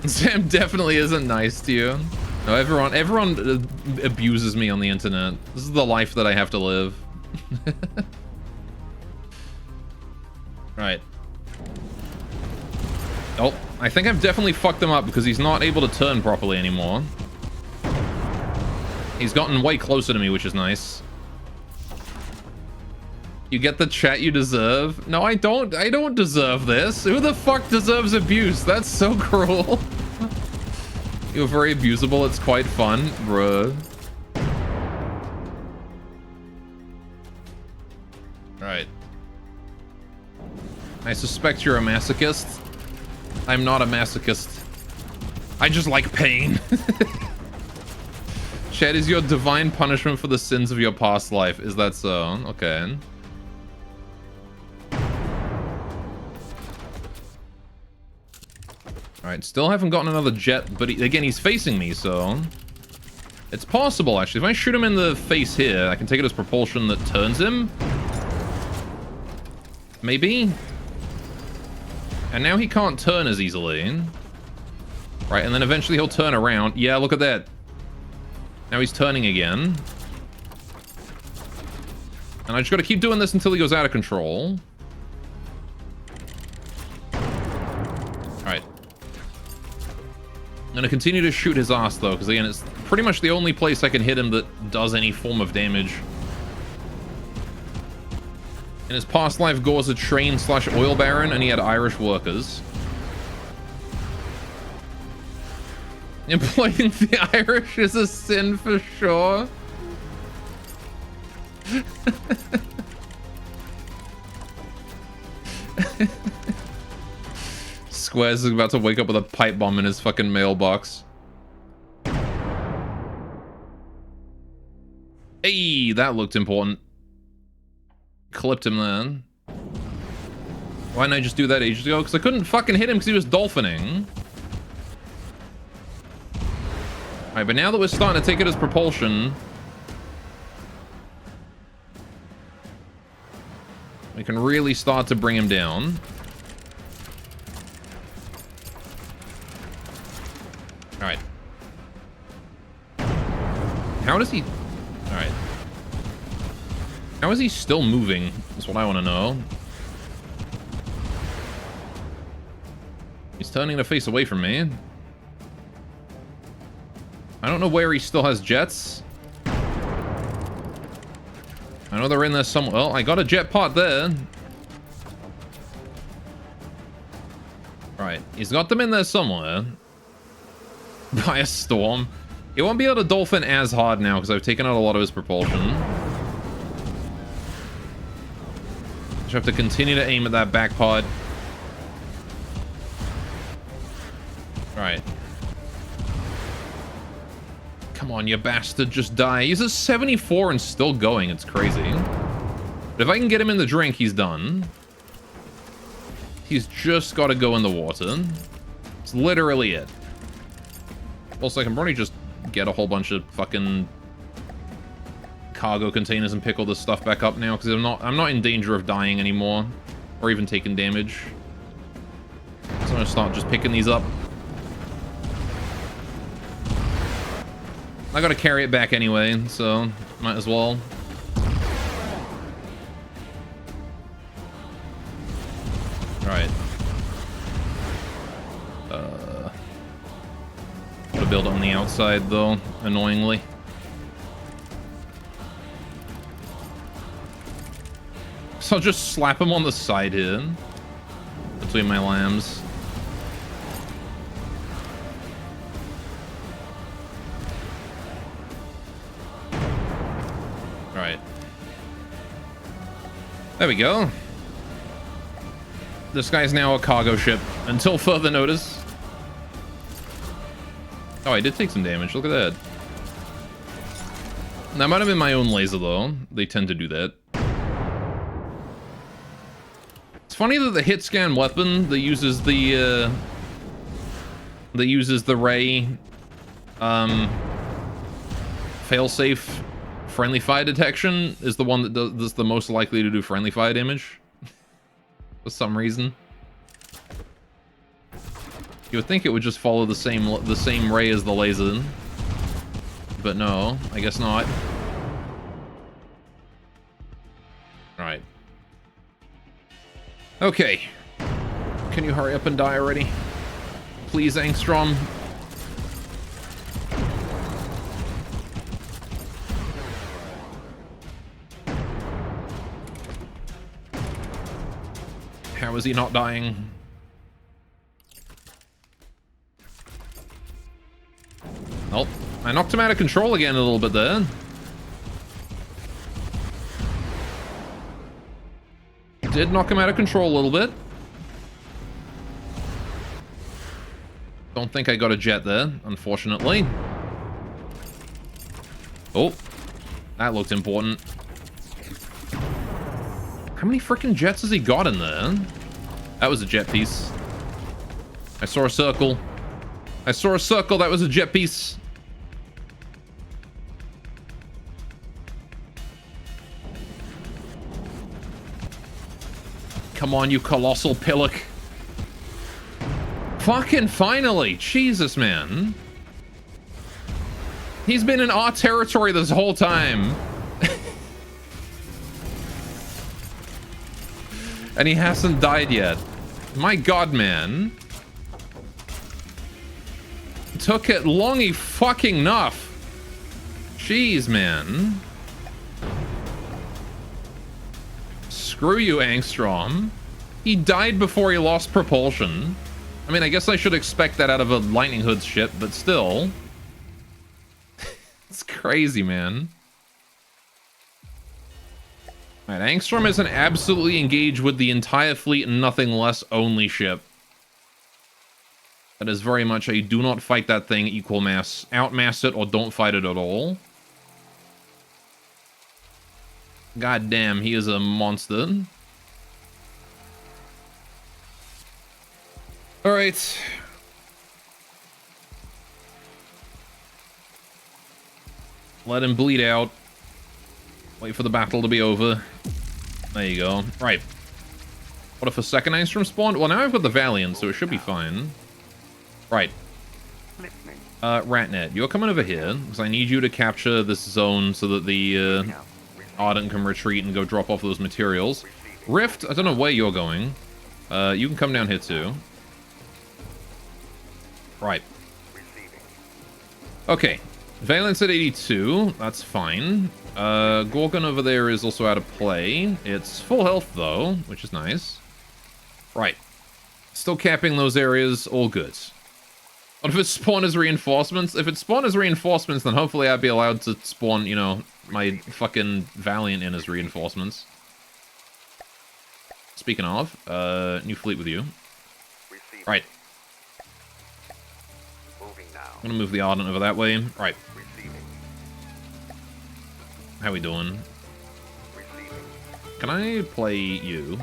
Sam definitely isn't nice to you. No, everyone abuses me on the internet. This is the life that I have to live. Right. Oh, I think I've definitely fucked him up because he's not able to turn properly anymore. He's gotten way closer to me, which is nice. You get the chat you deserve. No, I don't. I don't deserve this. Who the fuck deserves abuse? That's so cruel. You're very abusable. It's quite fun, bruh. Right. I suspect you're a masochist. I'm not a masochist. I just like pain. Chat is your divine punishment for the sins of your past life. Is that so? Okay. Alright, still haven't gotten another jet, but again, he's facing me, so... It's possible, actually. If I shoot him in the face here, I can take it as propulsion that turns him. Maybe? And now he can't turn as easily. Right, and then eventually he'll turn around. Yeah, look at that. Now he's turning again. And I just gotta keep doing this until he goes out of control. Alright. I'm gonna continue to shoot his ass, though, because again, it's pretty much the only place I can hit him that does any form of damage. In his past life, Gore was a train/oil baron, and he had Irish workers. Employing the Irish is a sin for sure. Squares is about to wake up with a pipe bomb in his fucking mailbox. Hey, that looked important. Clipped him then. Why didn't I just do that ages ago? Because I couldn't fucking hit him because he was dolphining. Alright, but now that we're starting to take it as propulsion, we can really start to bring him down. Alright. How does he... Alright. How is he still moving? That's what I want to know. He's turning to face away from me. I don't know where he still has jets. I know they're in there somewhere. Well, I got a jet pot there. Right, he's got them in there somewhere. By a storm. He won't be able to dolphin as hard now because I've taken out a lot of his propulsion. Just have to continue to aim at that back pod. Right. Come on, you bastard, just die. He's at 74 and still going. It's crazy. But if I can get him in the drink, he's done. He's just got to go in the water. It's literally it. Also, I can probably just get a whole bunch of fucking cargo containers and pick all this stuff back up now because I'm not in danger of dying anymore or even taking damage. So I'm gonna start just picking these up. I gotta carry it back anyway, so might as well. Alright. Gotta build on the outside though, annoyingly. So I'll just slap him on the side here. Between my lambs. Alright. There we go. This guy's now a cargo ship. Until further notice. Oh, I did take some damage. Look at that. That might have been my own laser, though. They tend to do that. funny that the hit scan weapon that uses the ray failsafe friendly fire detection is the one that's the most likely to do friendly fire damage for some reason. You would think it would just follow the same ray as the laser, but no, I guess not. All right. Okay. Can you hurry up and die already? Please, Angstrom. How is he not dying? Oh, I knocked him out of control again a little bit there. Did knock him out of control a little bit. Don't think I got a jet there, unfortunately. Oh, that looked important. How many freaking jets has he got in there? That was a jet piece. I saw a circle. I saw a circle. That was a jet piece. Come on, you colossal pillock. Fucking finally. Jesus, man. He's been in our territory this whole time. And he hasn't died yet. My god, man. Took it longy fucking enough. Jeez, man. Screw you, Angstrom. He died before he lost propulsion. I mean, I guess I should expect that out of a Lightning Hood ship, but still. It's crazy, man. Alright, Angstrom is an absolutely engaged with the entire fleet and nothing less only ship. That is very much a do not fight that thing equal mass. Outmass it or don't fight it at all. God damn, he is a monster. Alright. Let him bleed out. Wait for the battle to be over. There you go. Right. What if a second Angstrom spawned? Well, now I've got the Valiant, so it should be fine. Right. Ratnet, you're coming over here, because I need you to capture this zone so that the Ardent can retreat and go drop off those materials. Rift, I don't know where you're going. You can come down here too. Right. Okay. Valence at 82, that's fine. Gorgon over there is also out of play. It's full health though, which is nice. Right. Still capping those areas, all good. What if it's spawn as reinforcements? If it's spawn as reinforcements, then hopefully I'd be allowed to spawn, you know, my fucking Valiant in as reinforcements. Speaking of, new fleet with you. Right. I'm gonna move the Ardent over that way. Right. How we doing? Can I play you?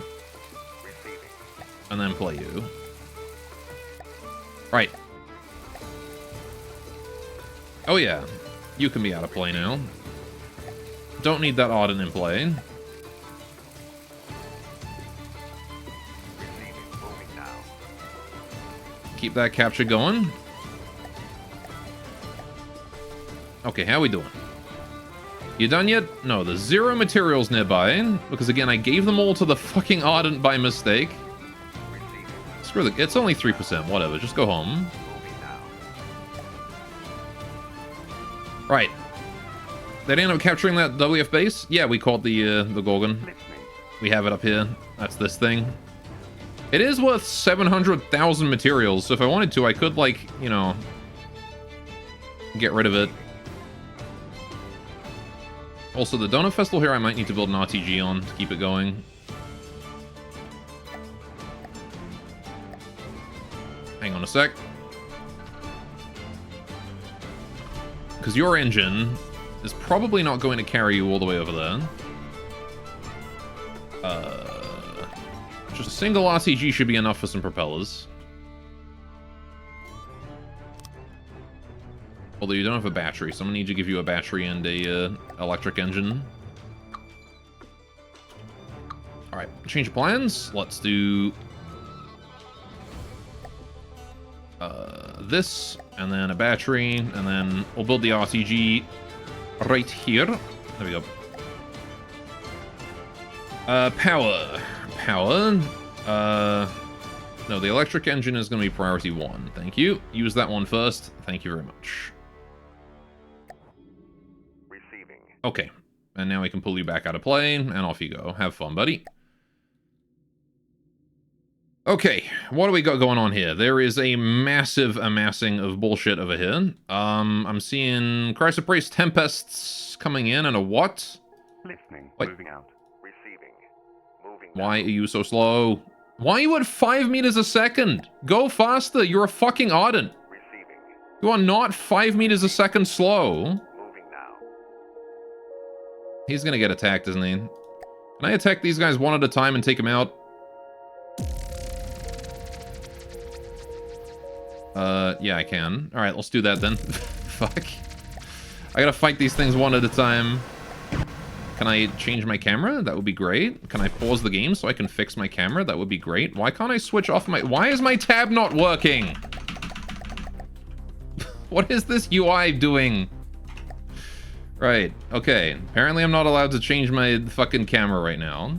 And then play you. Right. Oh yeah. You can be out of play now. Don't need that Ardent in play. Keep that capture going. Okay, how we doing? You done yet? No, there's 0 materials nearby, because again, I gave them all to the fucking Ardent by mistake. Screw it, it's only 3%, whatever, just go home. Right. They didn't end up capturing that WF base? Yeah, we caught the Gorgon. We have it up here. That's this thing. It is worth 700,000 materials, so if I wanted to, I could, like, you know, get rid of it. Also, the Donut Festival here I might need to build an RTG on to keep it going. Hang on a sec. Because your engine is probably not going to carry you all the way over there. Just a single RTG should be enough for some propellers. Although you don't have a battery, so I'm gonna need to give you a battery and a electric engine. Alright, change of plans. Let's do this, and then a battery, and then we'll build the RTG right here. There we go. Power. No, the electric engine is going to be priority 1. Thank you. Use that one first. Thank you very much. Receiving. Okay. And now we can pull you back out of play, and off you go. Have fun, buddy. Okay, what do we got going on here? There is a massive amassing of bullshit over here. I'm seeing Chrysoprase Tempests coming in, and a what? Listening. Wait. Moving out. Receiving. Moving. Why are you so slow? Why are you at 5 meters a second? Go faster, you're a fucking Ardent. Receiving. You are not 5 meters a second slow. Moving now. He's gonna get attacked, isn't he? Can I attack these guys one at a time and take them out? Yeah, I can. Alright, let's do that then. Fuck. I gotta fight these things one at a time. Can I change my camera? That would be great. Can I pause the game so I can fix my camera? That would be great. Why can't I switch off my... Why is my tab not working? What is this UI doing? Right, okay. Apparently I'm not allowed to change my fucking camera right now.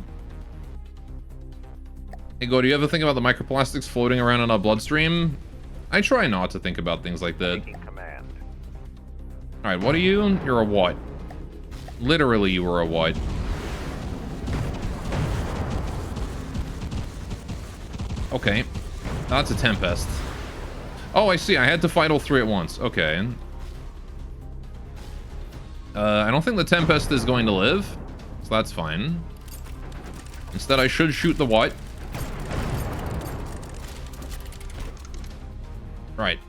Hey, Go, do you ever think about the microplastics floating around in our bloodstream? I try not to think about things like that. Taking command. Alright, what are you? You're a what? Literally, you were a what? Okay. That's a Tempest. Oh, I see. I had to fight all 3 at once. Okay. I don't think the Tempest is going to live, so that's fine. Instead, I should shoot the what? Right.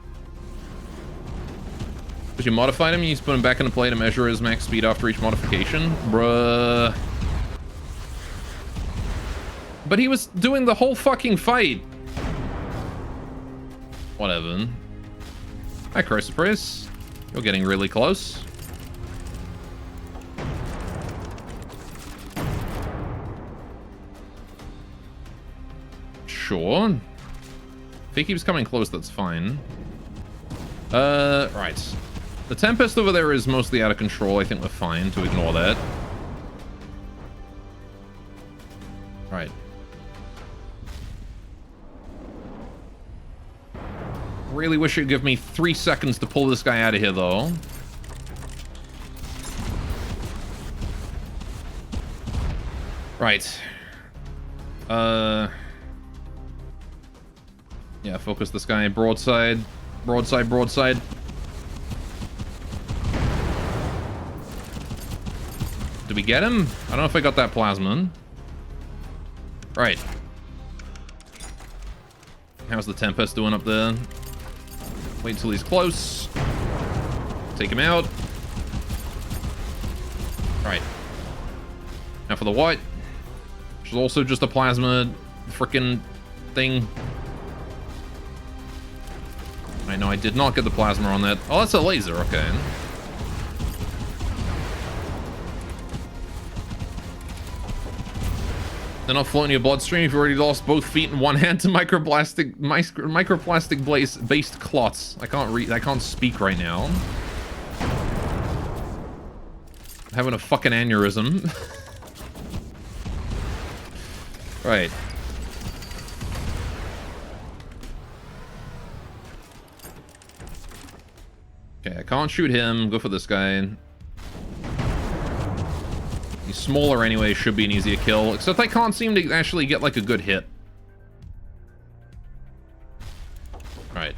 Because you modified him, you need to put him back into play to measure his max speed after each modification? Bruh. But he was doing the whole fucking fight. Whatever. Hi, Chrysoprase. You're getting really close. Sure. If he keeps coming close, that's fine. Right. The Tempest over there is mostly out of control. I think we're fine to ignore that. Right. Really wish you'd give me 3 seconds to pull this guy out of here, though. Right. Yeah, focus this guy. Broadside. Broadside, broadside. Did we get him? I don't know if I got that plasma. Right. How's the Tempest doing up there? Wait till he's close. Take him out. Right. Now for the white. Which is also just a plasma frickin' thing. I know I did not get the plasma on that. Oh, that's a laser. Okay. They're not floating your bloodstream if you've already lost both feet and one hand to microplastic based clots. I can't speak right now. I'm having a fucking aneurysm. Right. Okay, I can't shoot him. Go for this guy. He's smaller anyway, should be an easier kill. Except I can't seem to actually get, like, a good hit. Right.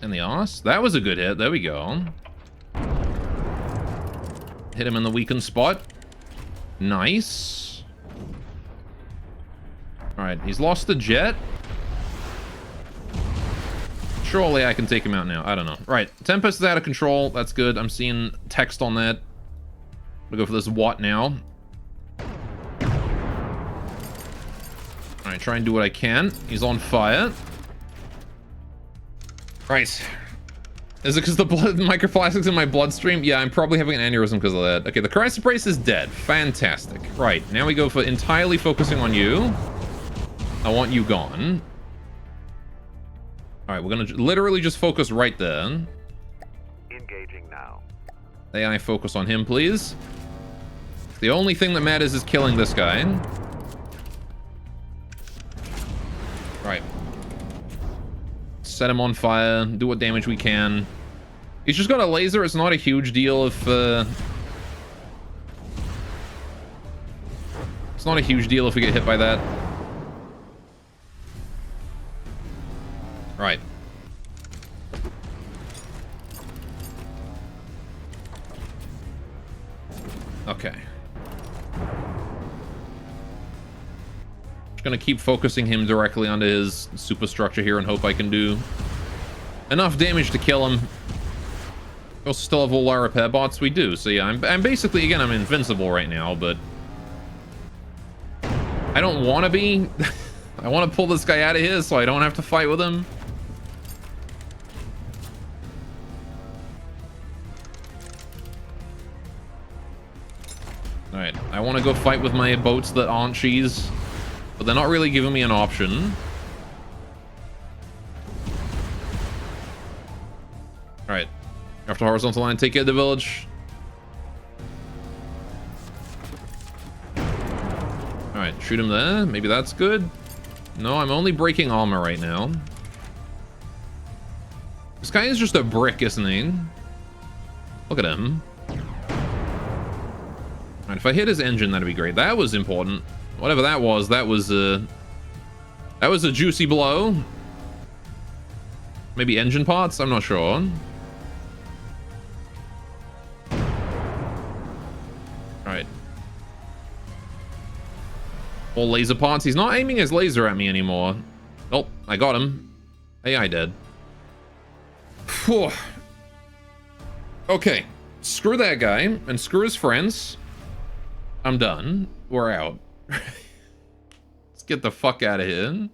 In the arse? That was a good hit. There we go. Hit him in the weakened spot. Nice. Alright, he's lost the jet. Surely I can take him out now. I don't know. Right. Tempest is out of control. That's good. I'm seeing text on that. I'm gonna go for this Watt now. All right, try and do what I can. He's on fire. Right. Is it because the blood microplastics in my bloodstream? Yeah, I'm probably having an aneurysm because of that. Okay, the Chrysoprase is dead. Fantastic. Right, now we go for entirely focusing on you. I want you gone. All right, we're gonna literally just focus right there. Engaging now. AI focus on him, please. The only thing that matters is killing this guy. Right. Set him on fire. Do what damage we can. He's just got a laser. It's not a huge deal if... It's not a huge deal if we get hit by that. Right. Okay. Just gonna keep focusing him directly onto his superstructure here and hope I can do enough damage to kill him. We also still have all our repair bots. We do. So yeah, I'm basically, again, I'm invincible right now, but I don't want to be. I want to pull this guy out of here so I don't have to fight with him. Alright, I want to go fight with my boats that aren't cheese, but they're not really giving me an option. Alright, after horizontal line, take care of the village. Alright, shoot him there. Maybe that's good. No, I'm only breaking armor right now. This guy is just a brick, isn't he? Look at him. Alright, if I hit his engine, that'd be great. That was important. Whatever that was a juicy blow. Maybe engine parts? I'm not sure. Alright. All laser parts. He's not aiming his laser at me anymore. Oh, I got him. AI dead. Whew. Okay. Screw that guy and screw his friends. I'm done. We're out. Let's get the fuck out of here.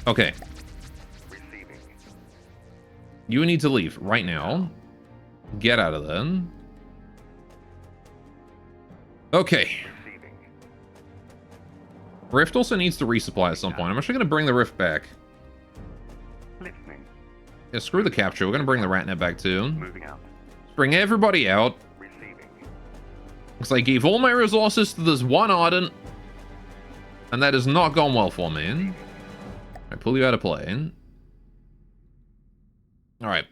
Okay. Receiving. You need to leave right now. Get out of there. Okay. Receiving. Rift also needs to resupply at some point. I'm actually going to bring the Rift back. Listening. Yeah, screw the capture. We're going to bring the Ratnet back too. Moving out. Bring everybody out. Receiving. Because I gave all my resources to this one Ardent, and that has not gone well for me. I pull you out of play. Alright.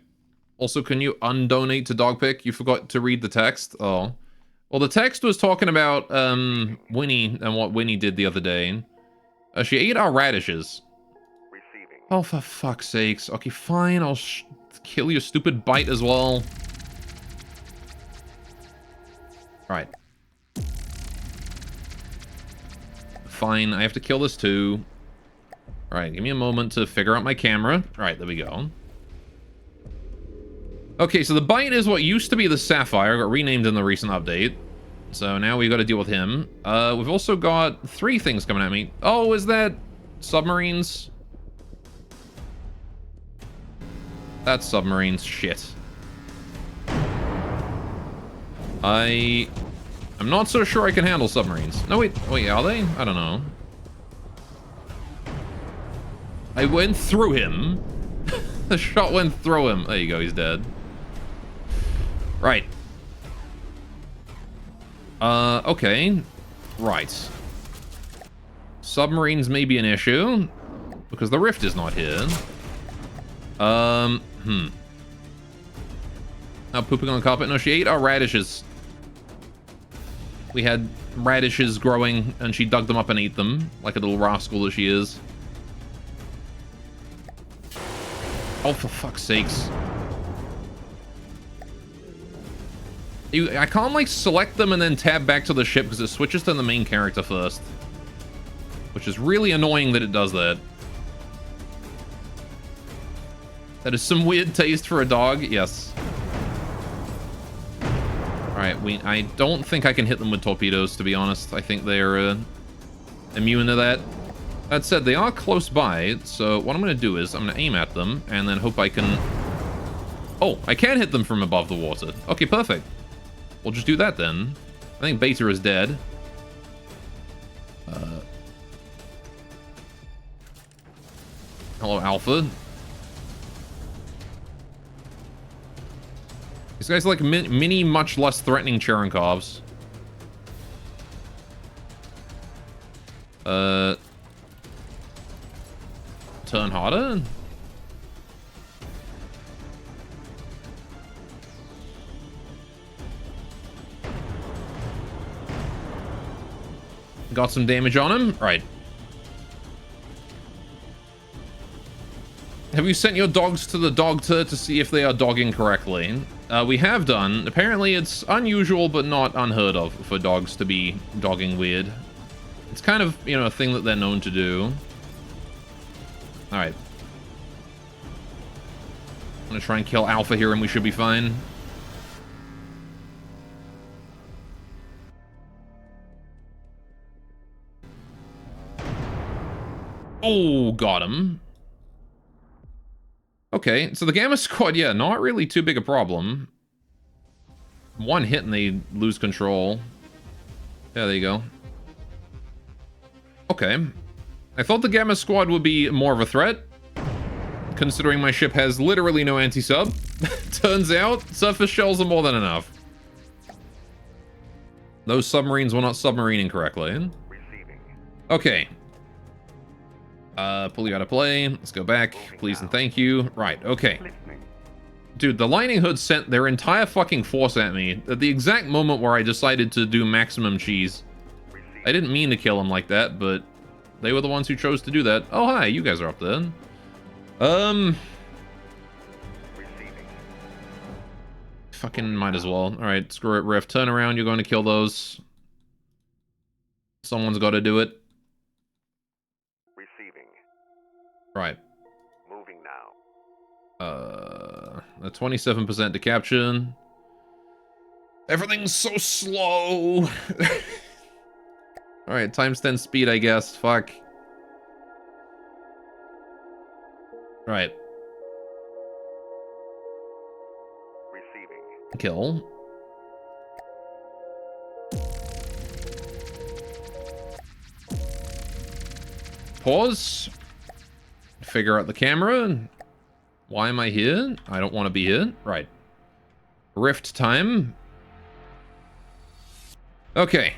Also, can you undonate to Dogpick? You forgot to read the text? Oh. Well, the text was talking about Winnie and what Winnie did the other day. She ate our radishes. Receiving. Oh, for fuck's sakes. Okay, fine. I'll kill your stupid bite as well. Right. Fine, I have to kill this too. Alright, give me a moment to figure out my camera. Alright, there we go. Okay, so the bite is what used to be the Sapphire, got renamed in the recent update. So now we've got to deal with him. We've also got 3 things coming at me. Oh, is that submarines? That's submarines. Shit. I'm not so sure I can handle submarines. No, wait, are they? I don't know. I went through him. The shot went through him. There you go, he's dead. Right. Okay. Right. Submarines may be an issue, because the Rift is not here. Now pooping on the carpet. No, she ate our radishes. We had radishes growing, and she dug them up and ate them, like a little rascal that she is. Oh, for fuck's sakes. I can't, like, select them and then tab back to the ship, because it switches to the main character first. Which is really annoying that it does that. That is some weird taste for a dog, yes. Alright, I don't think I can hit them with torpedoes, to be honest. I think they're immune to that. That said, they are close by, so what I'm going to do is I'm going to aim at them and then hope I can... Oh, I can hit them from above the water. Okay, perfect. We'll just do that then. I think Beta is dead. Hello, Alpha. These guys are like mini, much less threatening Cherenkovs. Turn harder? Got some damage on him? Right. Have you sent your dogs to the dogter to see if they are dogging correctly? We have done. Apparently it's unusual but not unheard of for dogs to be dogging weird. It's kind of, you know, a thing that they're known to do. Alright. I'm gonna try and kill Alpha here and we should be fine. Oh, got him. Okay, so the Gamma Squad, yeah, not really too big a problem. One hit and they lose control. Yeah, there you go. Okay. I thought the Gamma Squad would be more of a threat, considering my ship has literally no anti-sub. Turns out, surface shells are more than enough. Those submarines were not submarining correctly. Receiving. Okay. Pull you out of play. Let's go back. Please and thank you. Right, okay. Listening. Dude, the Lightning Hood sent their entire fucking force at me at the exact moment where I decided to do maximum cheese. I didn't mean to kill them like that, but they were the ones who chose to do that. Oh, hi, you guys are up there. Receiving. Fucking might as well. Alright, screw it, Rift. Turn around, you're going to kill those. Someone's got to do it. Receiving. Right. Moving now. A 27% to capture. Everything's so slow. Alright, times 10 speed, I guess. Fuck. Right. Receiving. Kill. Pause. Figure out the camera. Why am I here? I don't want to be here. Right. Rift time. Okay.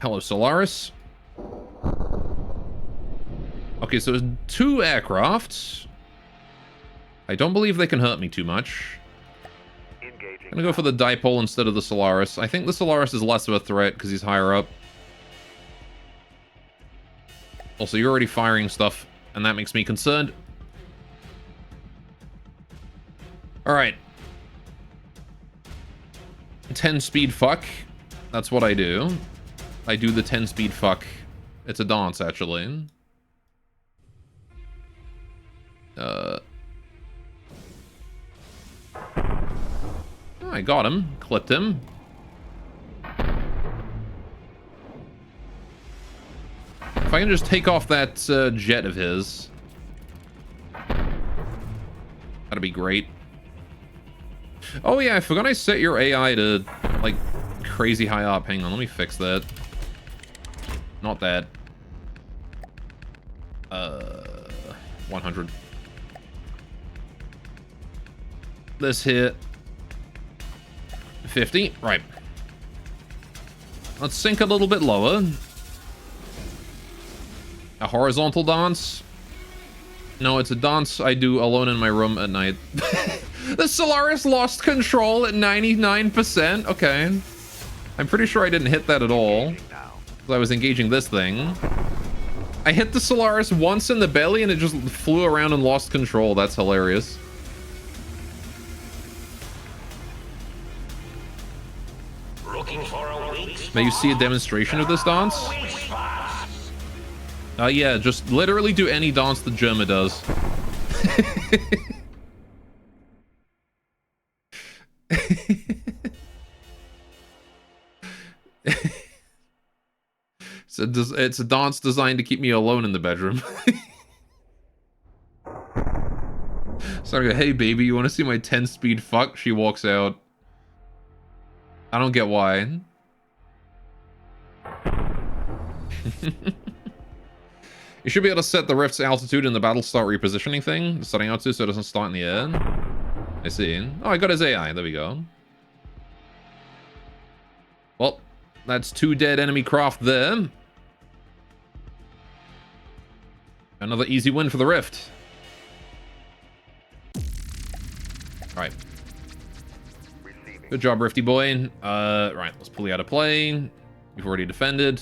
Hello, Solaris. Okay, so there's 2 aircraft. I don't believe they can hurt me too much. Engaging. I'm gonna go for the Dipole instead of the Solaris. I think the Solaris is less of a threat because he's higher up. Also, you're already firing stuff, and that makes me concerned. Alright. 10 speed fuck. That's what I do. I do the 10 speed fuck. It's a dance, actually. Oh, I got him. Clipped him. If I can just take off that jet of his. That'd be great. Oh yeah, I forgot I set your AI to, like, crazy high up. Hang on, let me fix that. Not that. 100. This hit. 50. Right. Let's sink a little bit lower. A horizontal dance? No, it's a dance I do alone in my room at night. The Solaris lost control at 99%? Okay. I'm pretty sure I didn't hit that at all. I was engaging this thing. I hit the Solaris once in the belly and it just flew around and lost control. That's hilarious. May you see a demonstration of this dance? Yeah, just literally do any dance that Germa does. It's a dance designed to keep me alone in the bedroom. So I go, hey baby, you want to see my 10-speed fuck? She walks out. I don't get why. You should be able to set the rift's altitude in the battle start repositioning thing, starting out to, so it doesn't start in the air. I see. Oh, I got his AI. There we go. Well, that's 2 dead enemy craft there. Another easy win for the rift. Right. Good job, Rifty boy. Right, let's pull you out of play. You've already defended.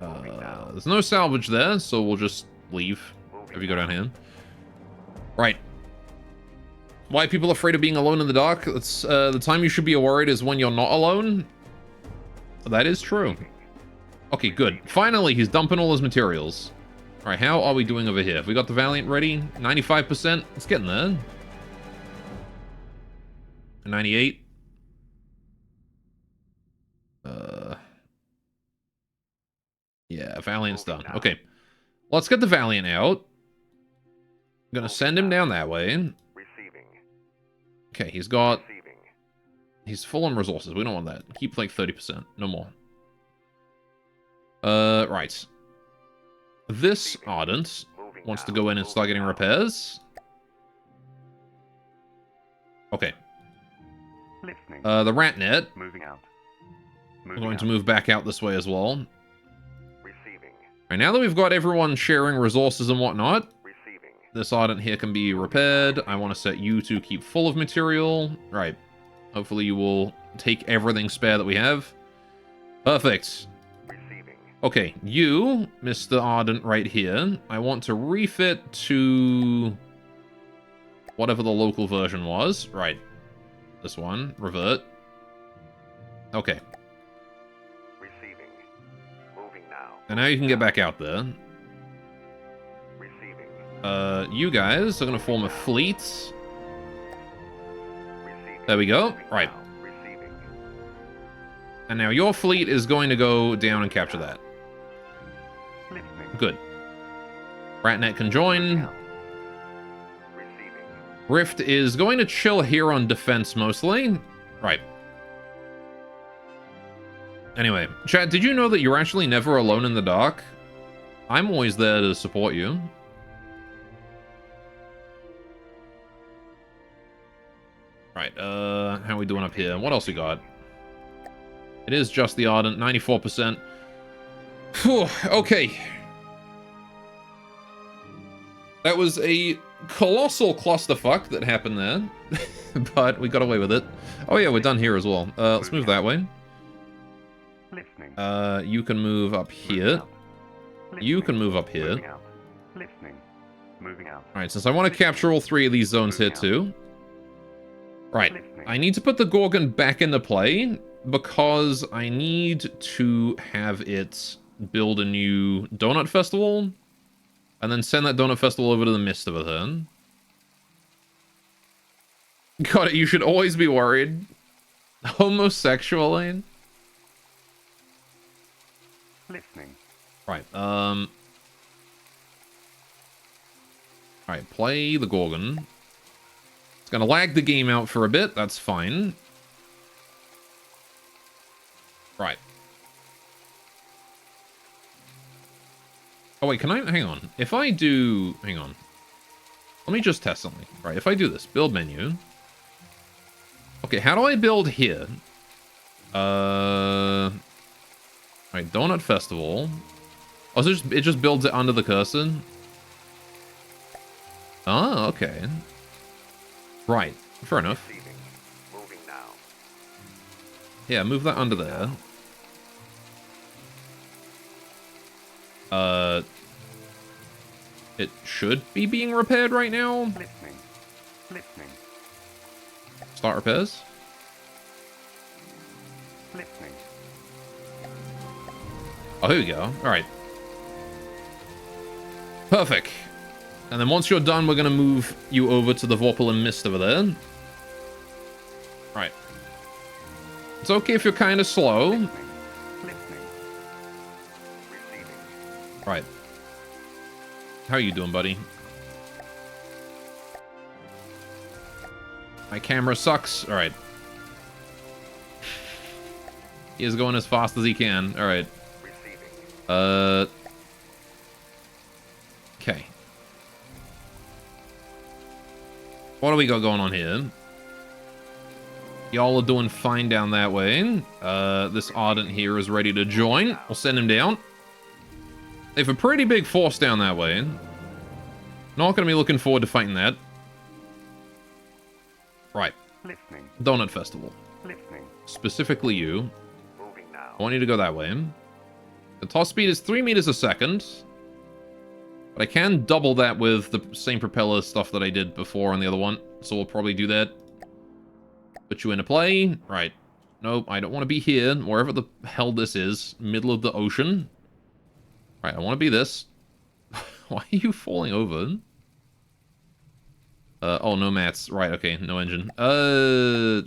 There's no salvage there, so we'll just leave if you go down here. Right. Why people are afraid of being alone in the dark? It's, the time you should be worried is when you're not alone. That is true. Okay, good. Finally, he's dumping all his materials. All right, how are we doing over here? Have we got the Valiant ready? 95%? It's getting there. 98. Yeah, Valiant's done. Okay. Let's get the Valiant out. I'm gonna send him down that way. Receiving. Okay, he's got... Receiving. He's full on resources. We don't want that. Keep like 30%. No more. Right. This Ardent wants to go in and start getting repairs. Okay. Listening. The Ratnet. Moving out. We're going to move back out this way as well. Receiving. Right, now that we've got everyone sharing resources and whatnot, Receiving. this Ardent here can be repaired. I want to set you to keep full of material. Right. Hopefully you will take everything spare that we have. Perfect. Receiving. Okay, you, Mr. Ardent right here, I want to refit to whatever the local version was. Right. This one. Revert. Okay. Receiving. Moving now. And now you can get back out there. Receiving. You guys are going to form a fleet. Receiving. There we go. Moving Right. now. Receiving. And now your fleet is going to go down and capture that. Listening. Good. Ratnet can join. Receiving. Rift is going to chill here on defense mostly. Right. Anyway, chat, did you know that you're actually never alone in the dark? I'm always there to support you. Right, how are we doing up here? What else we got? It is just the Ardent, 94%. Phew, okay. That was a colossal clusterfuck that happened there. But we got away with it. Oh yeah, we're done here as well. Let's move that way. Listening. You can move up here. You can move up here. Moving out. Listening. Moving out. Alright, since I want to capture all 3 of these zones here too. Right, I need to put the Gorgon back into play because I need to have it build a new Donut Festival and then send that Donut Festival over to the Mist of a turn. Got it, you should always be worried. Homosexually. Listening. Right, Alright, play the Gorgon. It's gonna lag the game out for a bit, that's fine. Right. Oh wait, can I, hang on. If I do, hang on. Let me just test something. Right, if I do this, build menu. Okay, how do I build here? Right, Donut Festival. Oh, so it just builds it under the cursor? Oh, okay. Right, fair enough. Receiving. Moving now. Yeah, move that under there. It should be being repaired right now. Listening. Listening. Start repairs. Listening. Oh, here we go. Alright. Perfect. And then once you're done, we're going to move you over to the Vorpal and Mist over there. Right. It's okay if you're kind of slow. Listening. Right. How are you doing, buddy? My camera sucks. All right. He is going as fast as he can. All right. Okay. What do we got going on here? Y'all are doing fine down that way. This Ardent here is ready to join. We'll send him down. They have a pretty big force down that way. Not going to be looking forward to fighting that. Right. Listening. Donut Festival. Listening. Specifically you. Moving now. I want you to go that way. The toss speed is 3 meters a second. But I can double that with the same propeller stuff that I did before on the other one. So we'll probably do that. Put you into play. Right. Nope, I don't want to be here. Wherever the hell this is. Middle of the ocean. Right, I want to be this. Why are you falling over? Oh, no mats. Right, okay, no engine. What do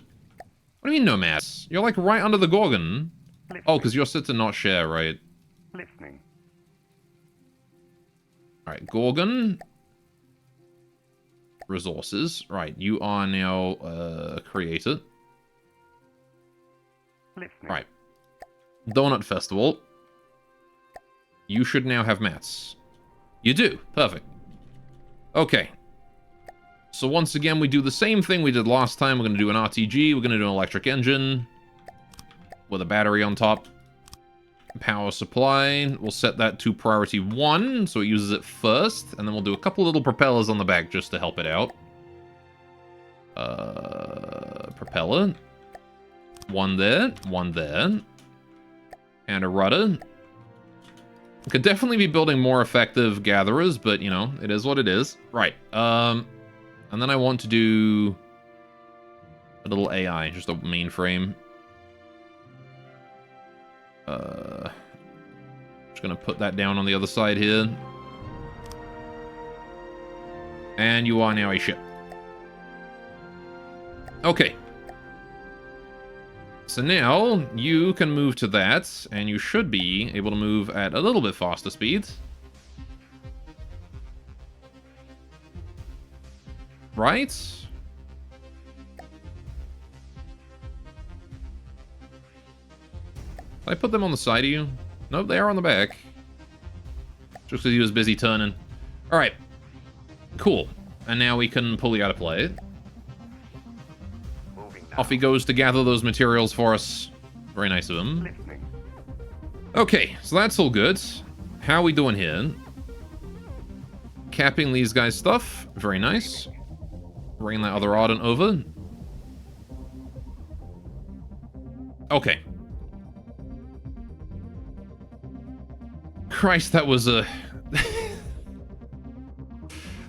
you mean no mats? You're like right under the Gorgon. Oh, because you're set to not share, right? Listening. Alright, Gorgon. Resources. Right, you are now, created. Listening. Right. Donut Festival. You should now have mats. You do. Perfect. Okay. So once again, we do the same thing we did last time. We're going to do an RTG. We're going to do an electric engine. With a battery on top. Power supply. We'll set that to priority 1. So it uses it first. And then we'll do a couple little propellers on the back just to help it out. Propeller. One there. One there. And a rudder. Could definitely be building more effective gatherers, but, you know, it is what it is. Right. And then I want to do a little AI, just a mainframe. Just gonna put that down on the other side here. And you are now a ship. Okay. So now, you can move to that, and you should be able to move at a little bit faster speed. Right? Did I put them on the side of you? Nope, they are on the back. Just because he was busy turning. Alright. Cool. And now we can pull you out of play. Off he goes to gather those materials for us. Very nice of him. Listening. Okay, so that's all good. How are we doing here? Capping these guys' stuff. Very nice. Bring that other Ardent over. Okay. Christ, that was a...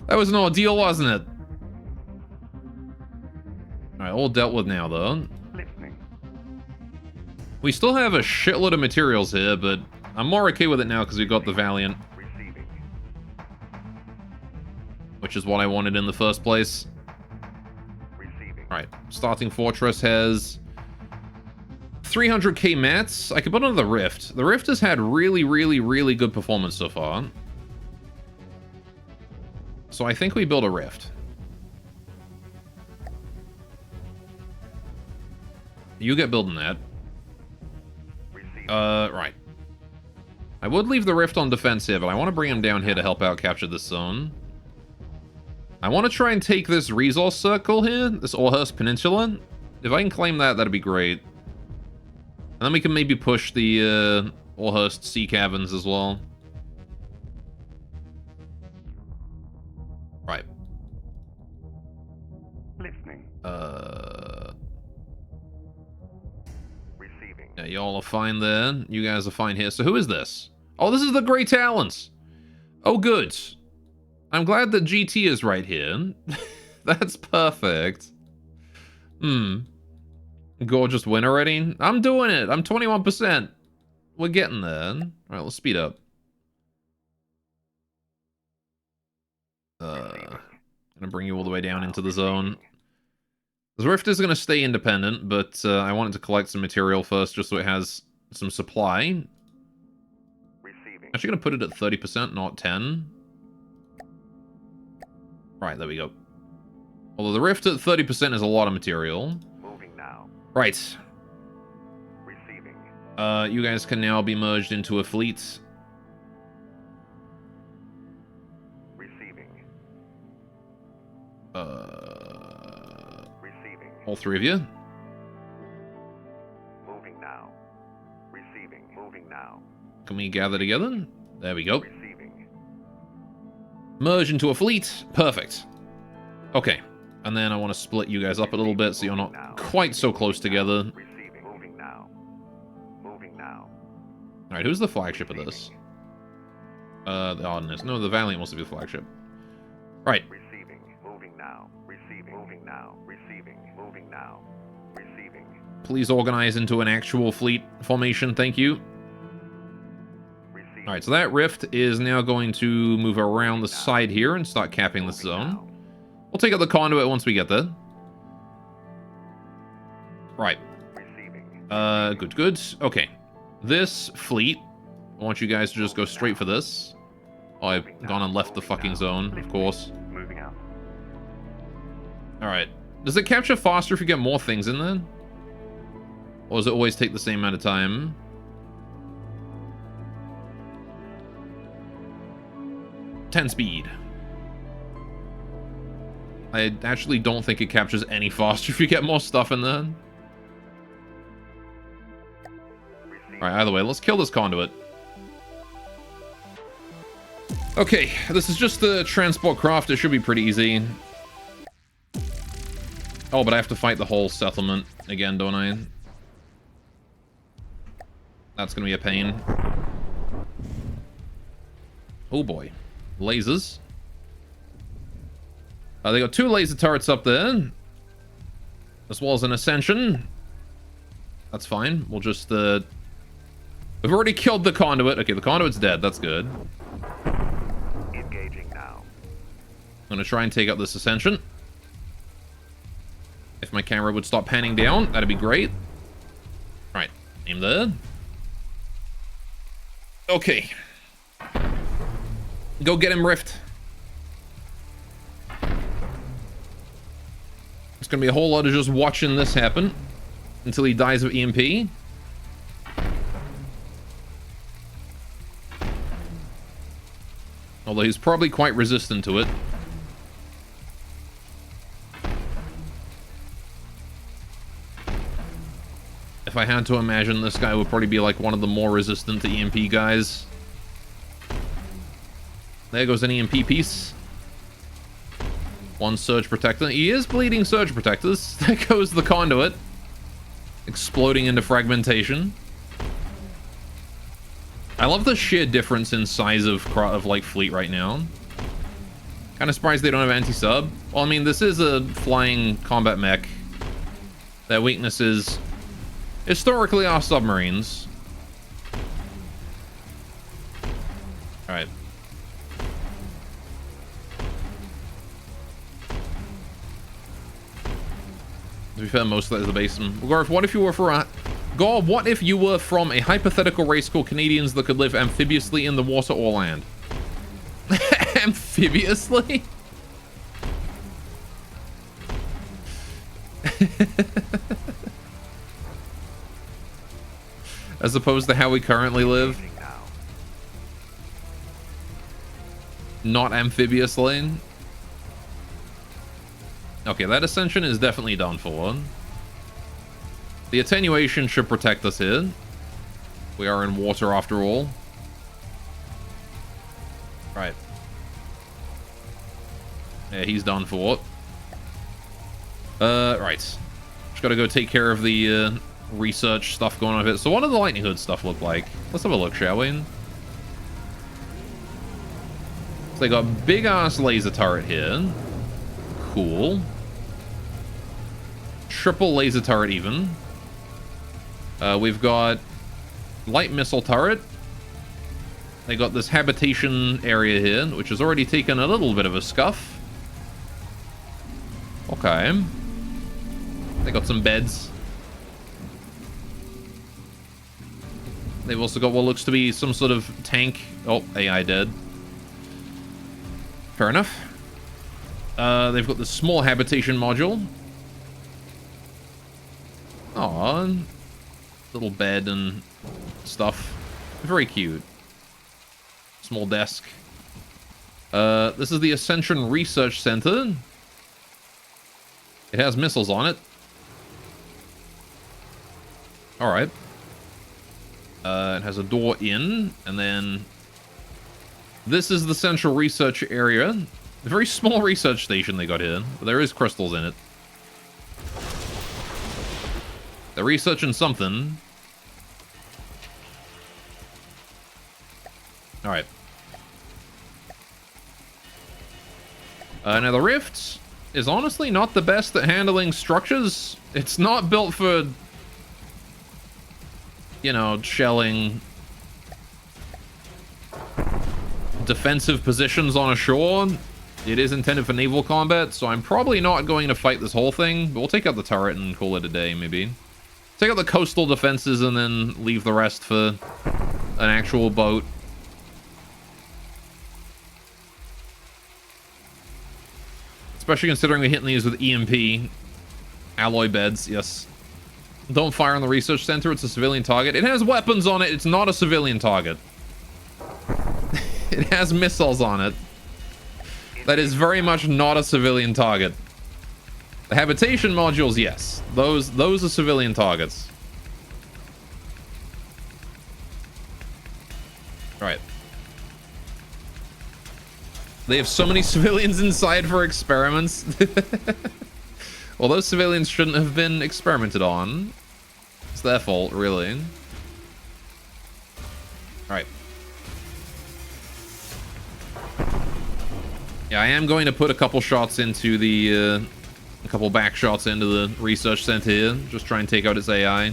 that was an ordeal, wasn't it? Alright, all dealt with now, though. Listening. We still have a shitload of materials here, but I'm more okay with it now because we've got the Valiant. Receiving. Which is what I wanted in the first place. Receiving. Alright, starting fortress has 300k mats. I could put on the Rift. The Rift has had really, really, really good performance so far. So I think we build a Rift. You get building that. Receiving. Right. I would leave the Rift on defense here, but I want to bring him down here to help out capture this zone. I want to try and take this resource circle here, this Orhurst Peninsula. If I can claim that, that'd be great. And then we can maybe push the Orhurst Sea Caverns as well. Right. Listening. Receiving. Yeah, y'all are fine there. You guys are fine here. So who is this? Oh, this is the Grey Talons. Oh, good. I'm glad that GT is right here. That's perfect. Gorgeous win already? I'm doing it. I'm 21%. We're getting there. All right, let's speed up. Gonna bring you all the way down into the zone. The Rift is gonna stay independent, but I wanted to collect some material first just so it has some supply. Receiving. Actually gonna put it at 30%, not 10. Right, there we go. Although the rift at 30% is a lot of material. Moving now. Right. Receiving. You guys can now be merged into a fleet. Receiving. Receiving. All three of you. Moving now. Receiving. Moving now. Can we gather together? There we go. Receiving. Merge into a fleet. Perfect. Okay. And then I want to split you guys up a little bit so you're not quite so close together. Receiving. Moving now. Moving now. Alright, who's the flagship of this? The Oddness. No, the Valiant wants to be the flagship. Right. Receiving. Moving now. Receiving. Moving now. Receiving. Moving now. Receiving. Please organize into an actual fleet formation. Thank you. Receiving. Alright, so that rift is now going to move around the side here and start capping this zone. We'll take out the conduit once we get there. Right. Receiving. Good. Okay. This fleet, I want you guys to just go straight for this. Oh, I've gone and left the fucking zone, of course. Moving out. Alright. Does it capture faster if you get more things in there? Or does it always take the same amount of time? Ten speed. I actually don't think it captures any faster if you get more stuff in there. Alright, either way, let's kill this conduit. Okay, this is just the transport craft. It should be pretty easy. Oh, but I have to fight the whole settlement again, don't I? That's gonna be a pain. Oh boy. Lasers. They got 2 laser turrets up there. As well as an ascension. That's fine. We'll just, We've already killed the conduit. Okay, the conduit's dead. That's good. Engaging now. I'm gonna try and take out this ascension. If my camera would stop panning down, that'd be great. Alright, aim there. Okay. Go get him, Rift. It's gonna be a whole lot of just watching this happen until he dies of EMP. Although he's probably quite resistant to it. If I had to imagine, this guy would probably be like one of the more resistant to EMP guys. There goes an EMP piece. 1 surge protector. He is bleeding surge protectors. There goes the conduit. Exploding into fragmentation. I love the sheer difference in size of like fleet right now. Kind of surprised they don't have anti-sub. Well, I mean, this is a flying combat mech. Their weaknesses historically are submarines. Alright. To be fair, most of that is the base. Garth, what if you were what if you were from a hypothetical race called Canadians that could live amphibiously in the water or land? Amphibiously? As opposed to how we currently live? Not amphibious-lane? Okay, that ascension is definitely done for. The attenuation should protect us here. We are in water after all. Right. Yeah, he's done for. Right. Just gotta go take care of the research stuff going on with it. So what does the Lightning Hood stuff look like? Let's have a look, shall we? So they got big-ass laser turret here. Cool. Triple laser turret even. We've got light missile turret. They got this habitation area here, which has already taken a little bit of a scuff. Okay. They got some beds. They've also got what looks to be some sort of tank. Oh, AI dead. Fair enough. They've got the small habitation module. Aww. Little bed and stuff. Very cute. Small desk. This is the Ascension Research Center. It has missiles on it. Alright. It has a door in, and then this is the central research area. A very small research station they got here, but there is crystals in it. They're researching something. Alright. Now the Rift is honestly not the best at handling structures. It's not built for, you know, shelling defensive positions on a shore. It is intended for naval combat, so I'm probably not going to fight this whole thing, but we'll take out the turret and call it a day, maybe. Take out the coastal defenses and then leave the rest for an actual boat. Especially considering we're hitting these with EMP. Alloy beds, yes. Don't fire on the research center, it's a civilian target. It has weapons on it, it's not a civilian target. It has missiles on it. That is very much not a civilian target. The habitation modules, yes. Those are civilian targets. Alright. They have so many civilians inside for experiments. Well, those civilians shouldn't have been experimented on. It's their fault, really. Alright. Yeah, I am going to put a couple shots into the, a couple back shots into the research center here. Just try and take out its AI. I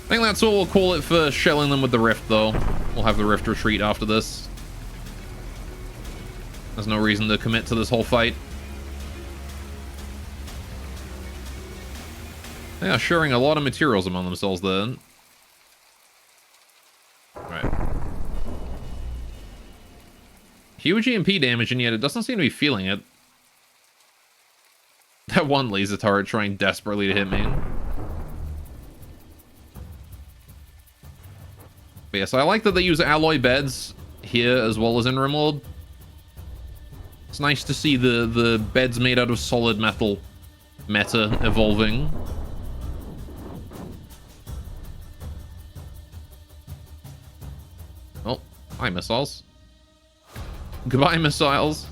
think that's what we'll call it for shelling them with the Rift, though. We'll have the Rift retreat after this. There's no reason to commit to this whole fight. They are sharing a lot of materials among themselves then. Alright. Huge EMP damage, and yet it doesn't seem to be feeling it. That one laser turret trying desperately to hit me. But yeah, so I like that they use alloy beds here as well as in RimWorld. It's nice to see the beds made out of solid metal meta evolving. Oh, hi missiles. Goodbye missiles.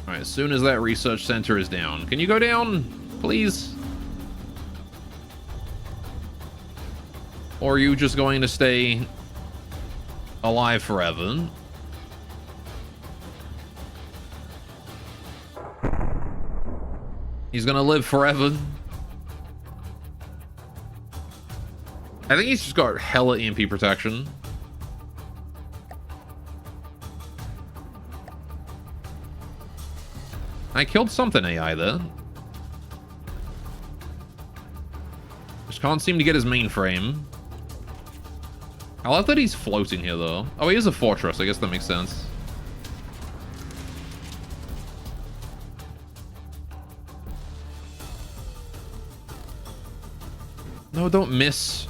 Alright, as soon as that research center is down. Can you go down, please? Or are you just going to stay alive forever? He's gonna live forever. I think he's just got hella EMP protection. I killed something AI there. Just can't seem to get his mainframe. I love that he's floating here, though. Oh, he is a fortress. I guess that makes sense. No, don't miss.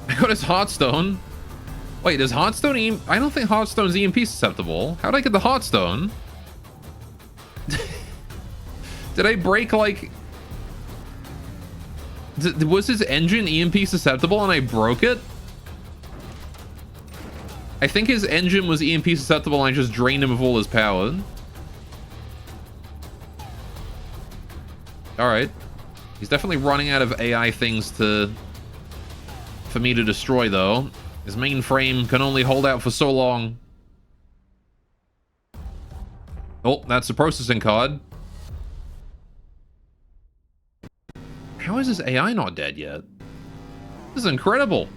I got his Heartstone. Wait, is Heartstone EMP? I don't think Heartstone's EMP susceptible. How did I get the Heartstone? Did I break, like... Was his engine EMP susceptible and I broke it? I think his engine was EMP susceptible and I just drained him of all his power. Alright. He's definitely running out of AI things for me to destroy, though. His mainframe can only hold out for so long. Oh, that's the processing card. How is his AI not dead yet? This is incredible.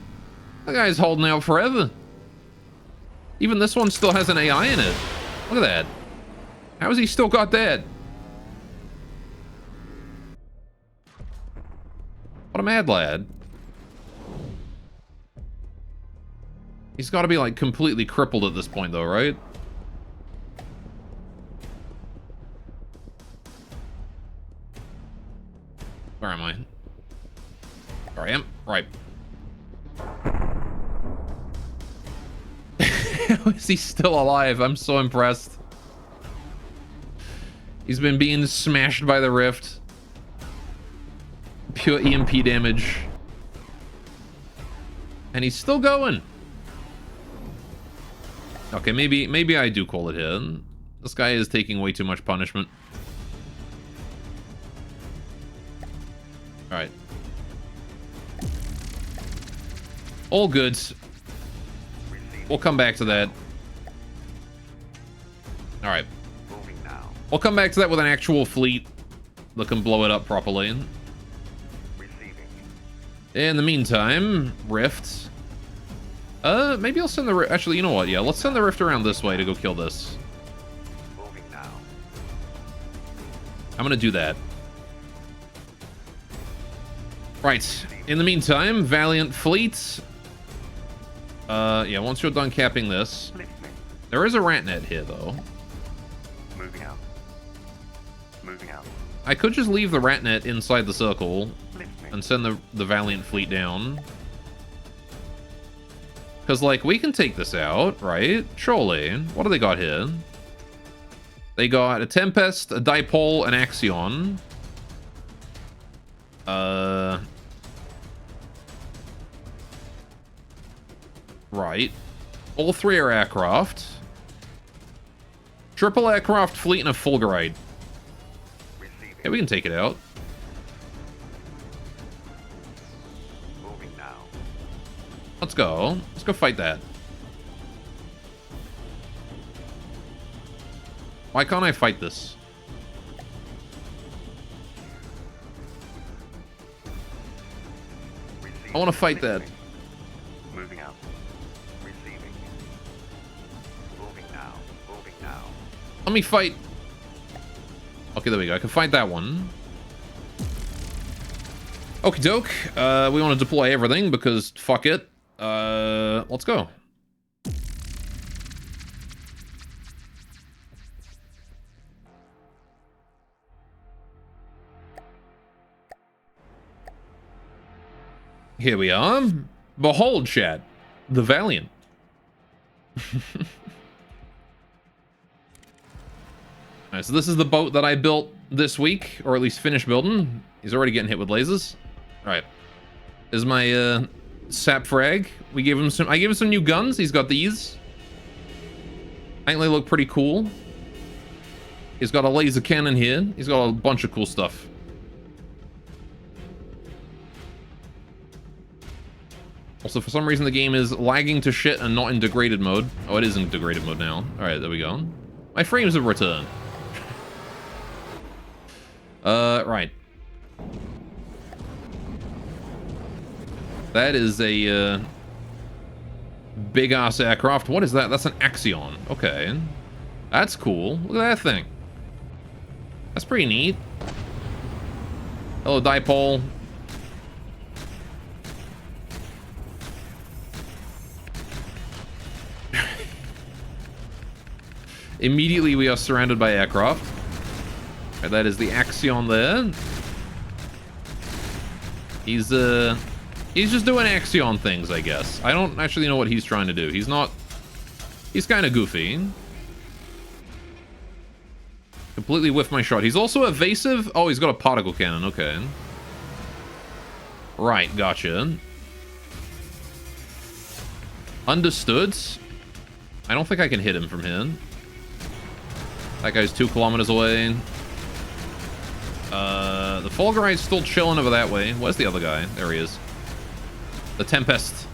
That guy's holding out forever. Even this one still has an AI in it. Look at that. How has he still got that? What a mad lad. He's got to be, like, completely crippled at this point, though, right? Where am I? There I am. Right. How is he still alive? I'm so impressed. He's been being smashed by the rift. Pure EMP damage. And he's still going. Okay, maybe I do call it here. This guy is taking way too much punishment. Alright. All good. We'll come back to that. Alright. Moving now. We'll come back to that with an actual fleet that can blow it up properly. Receiving. In the meantime, Rift. Maybe I'll send the Rift. Actually, you know what? Yeah, let's send the Rift around this way to go kill this. Moving now. I'm gonna do that. Right. In the meantime, Valiant Fleet. Yeah, once you're done capping this. Listening. There is a rat net here, though. Moving out. Moving out. I could just leave the rat net inside the circle Listening. and send the Valiant Fleet down. Because, like, we can take this out, right? Surely. What do they got here? They got a Tempest, a Dipole, an Axion. Right. All three are aircraft. Triple aircraft fleet and a Fulgurite. Receiving. Yeah, we can take it out. Moving now. Let's go. Let's go fight that. Why can't I fight this? I want to fight that. Moving out. Receiving. Moving now. Moving now. Let me fight. Okay, there we go. I can fight that one. Okie doke. We want to deploy everything because fuck it. Let's go. Here we are. Behold, chat. The Valiant. Alright, so this is the boat that I built this week, or at least finished building. He's already getting hit with lasers. Alright. This is my sap frag. I gave him some new guns. He's got these. I think they look pretty cool. He's got a laser cannon here. He's got a bunch of cool stuff. Also, for some reason, the game is lagging to shit and not in degraded mode. Oh, it is in degraded mode now. Alright, there we go. My frames have returned. Right. That is a, big-ass aircraft. What is that? That's an Axion. Okay. That's cool. Look at that thing. That's pretty neat. Hello, Dipole. Immediately, we are surrounded by aircraft. Right, that is the Axion there. He's just doing Axion things, I guess. I don't actually know what he's trying to do. He's kind of goofy. Completely whiffed my shot. He's also evasive. Oh, he's got a particle cannon. Okay. Right, gotcha. Understood. I don't think I can hit him from here. That guy's 2 kilometers away. The Fulgurite's still chilling over that way. Where's the other guy? There he is. The Tempest.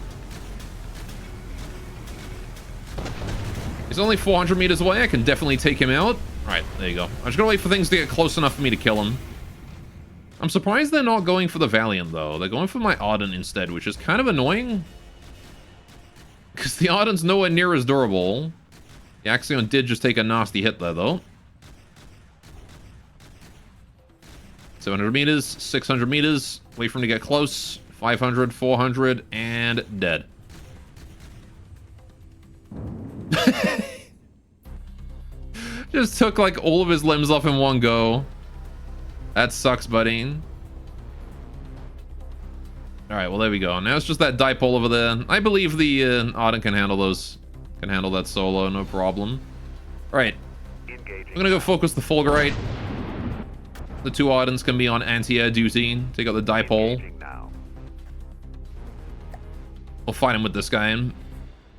He's only 400 meters away. I can definitely take him out. Alright, there you go. I'm just gonna wait for things to get close enough for me to kill him. I'm surprised they're not going for the Valiant, though. They're going for my Ardent instead, which is kind of annoying. Because the Ardent's nowhere near as durable. The Axion did just take a nasty hit there, though. 700 meters, 600 meters. Wait for him to get close. 500, 400, and dead. Just took like all of his limbs off in one go. That sucks, buddy. Alright, well there we go. Now it's just that dipole over there. I believe the Ardent can handle those. Can handle that solo, no problem. Alright. I'm gonna go focus the Fulgurite. The two Ardents can be on anti-air duty. Take out the dipole. We'll fight him with this guy.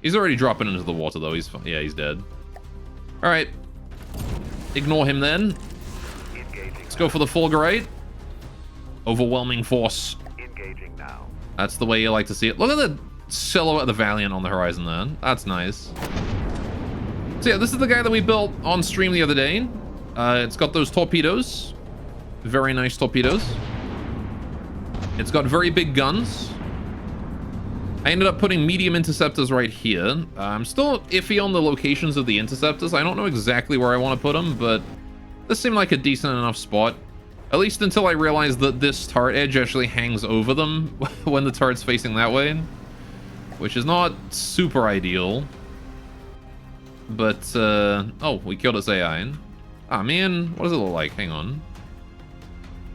He's already dropping into the water though. Yeah, he's dead. Alright. Ignore him then. Let's go for the Fulgurite. Overwhelming force. That's the way you like to see it. Look at the silhouette of the Valiant on the horizon there. That's nice. So yeah, this is the guy that we built on stream the other day. It's got those torpedoes. Very nice torpedoes. It's got very big guns. I ended up putting medium interceptors right here. I'm still iffy on the locations of the interceptors. I don't know exactly where I want to put them, but this seemed like a decent enough spot. At least until I realized that this turret edge actually hangs over them when the turret's facing that way. Which is not super ideal. But, oh, we killed its AI. Ah, man, what does it look like? Hang on.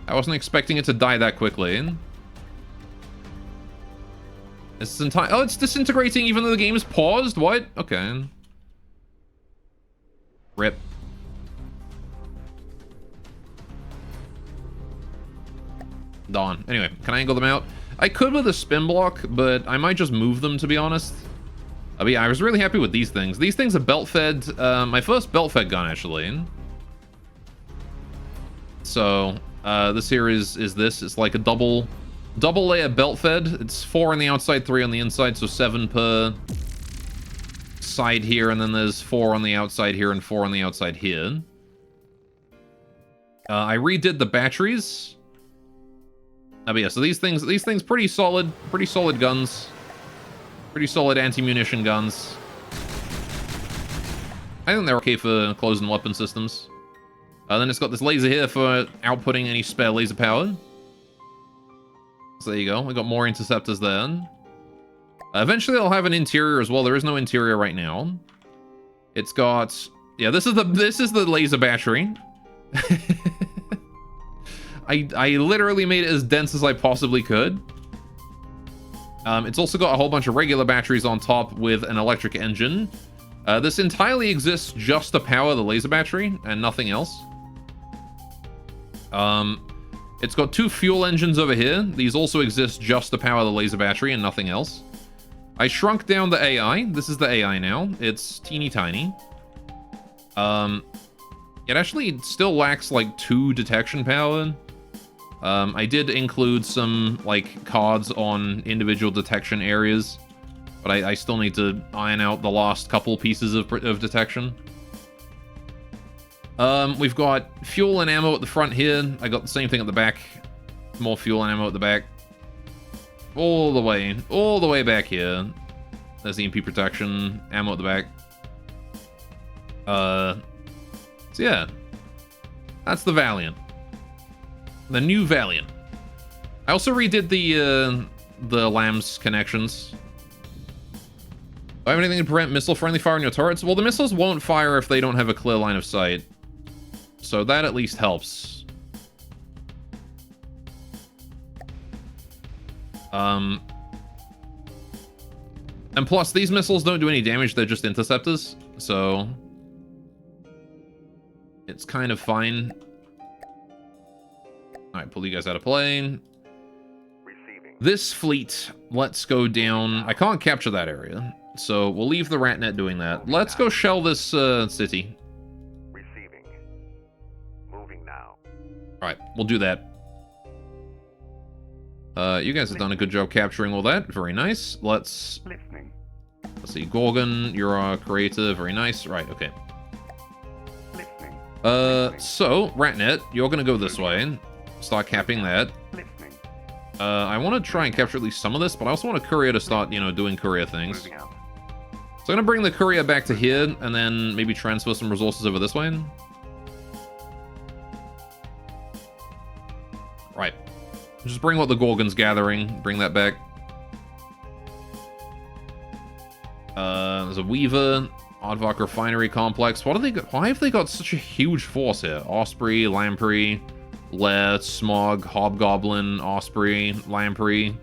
I wasn't expecting it to die that quickly. It's oh, it's disintegrating even though the game is paused? What? Okay. Rip. Dawn. Anyway, can I angle them out? I could with a spin block, but I might just move them, to be honest. But yeah, I was really happy with these things. These things are belt-fed. My first belt-fed gun, actually. So, this here is this. It's like a double layer belt-fed. It's 4 on the outside, 3 on the inside, so 7 per side here, and then there's 4 on the outside here and 4 on the outside here. I redid the batteries. But yeah, so these things pretty solid guns. Pretty solid anti-munition guns. I think they're okay for closed-in weapon systems. Then it's got this laser here for outputting any spare laser power. So there you go. We got more interceptors then. Eventually I'll have an interior as well. There is no interior right now. It's got, yeah, this is the laser battery. I literally made it as dense as I possibly could. It's also got a whole bunch of regular batteries on top with an electric engine. This entirely exists just to power the laser battery and nothing else. It's got 2 fuel engines over here. These also exist just to power the laser battery and nothing else. I shrunk down the AI. This is the AI now. It's teeny tiny. It actually still lacks like 2 detection power. I did include some like cards on individual detection areas, but I still need to iron out the last couple pieces of detection. We've got fuel and ammo at the front here. I got the same thing at the back. More fuel and ammo at the back. All the way back here. There's EMP protection, ammo at the back. So yeah, that's the Valiant. The new Valiant. I also redid the LAMS connections. Do I have anything to prevent missile-friendly fire on your turrets? Well, the missiles won't fire if they don't have a clear line of sight. So that at least helps. And plus, these missiles don't do any damage, they're just interceptors. So it's kind of fine. Alright, pull you guys out of play. This fleet, let's go down. I can't capture that area, so we'll leave the RatNet doing that. Let's go shell this city. Receiving. Moving now. Alright, we'll do that. You guys have done a good job capturing all that. Very nice. Let's see. Gorgon, you're our creator. Very nice. Right, okay. So, RatNet, you're gonna go this way. Start capping that. I want to try and capture at least some of this, but I also want a courier to start, you know, doing courier things. So I'm going to bring the courier back to here, and then maybe transfer some resources over this way. Just bring what the Gorgon's gathering. Bring that back. There's a Weaver. Aardvark Refinery Complex. What do they got? Why have they got such a huge force here? Osprey, Lamprey, Lair, Smog, Hobgoblin, Osprey, Lamprey,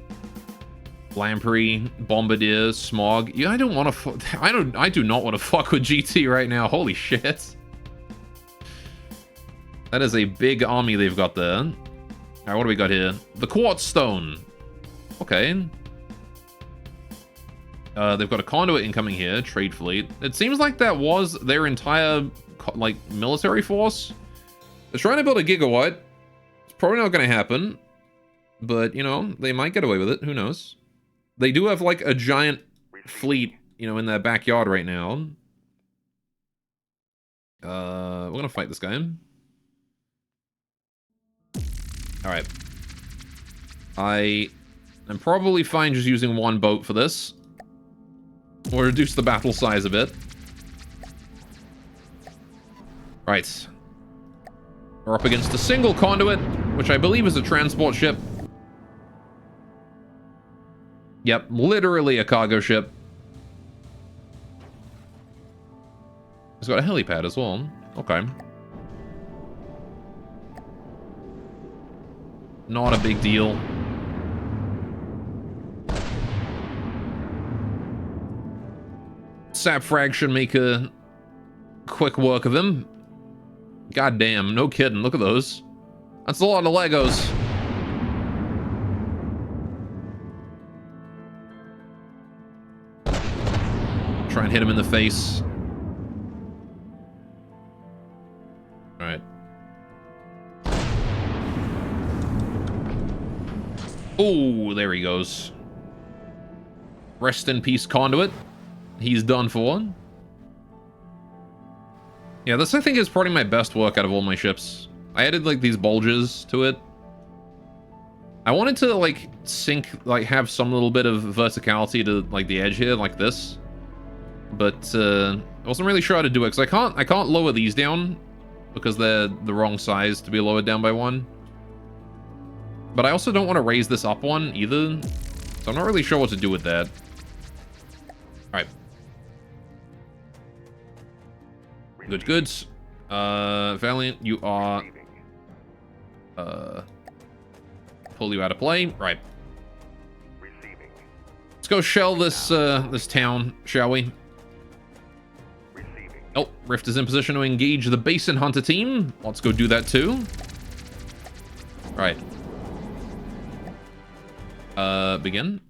Bombardier, Smog. Yeah, I don't want to. I do not want to fuck with GT right now. Holy shit. That is a big army they've got there. All right, what do we got here? The Quartz Stone. Okay. They've got a conduit incoming here, trade fleet. It seems like that was their entire, like, military force. They're trying to build a gigawatt. It's probably not going to happen. But, you know, they might get away with it. Who knows? They do have, like, a giant fleet, you know, in their backyard right now. We're going to fight this guy. Alright. I am probably fine just using one boat for this. Or reduce the battle size a bit. Right. We're up against a single conduit, which I believe is a transport ship. Yep, literally a cargo ship. It's got a helipad as well. Okay. Not a big deal. Sapfrag should make a quick work of him. God damn, no kidding. Look at those. That's a lot of Legos. Try and hit him in the face. Alright. Oh, there he goes. Rest in peace, Conduit. He's done for. Yeah, this I think is probably my best work out of all my ships. I added like these bulges to it. I wanted to like sink, like have some little bit of verticality to like the edge here, like this. But I wasn't really sure how to do it because I can't lower these down because they're the wrong size to be lowered down by one. But I also don't want to raise this up one either, so I'm not really sure what to do with that. All right. Good, good. Valiant, you are... pull you out of play. Right. Let's go shell this, this town, shall we? Oh, Rift is in position to engage the Basin Hunter team. Let's go do that too. Right. Begin.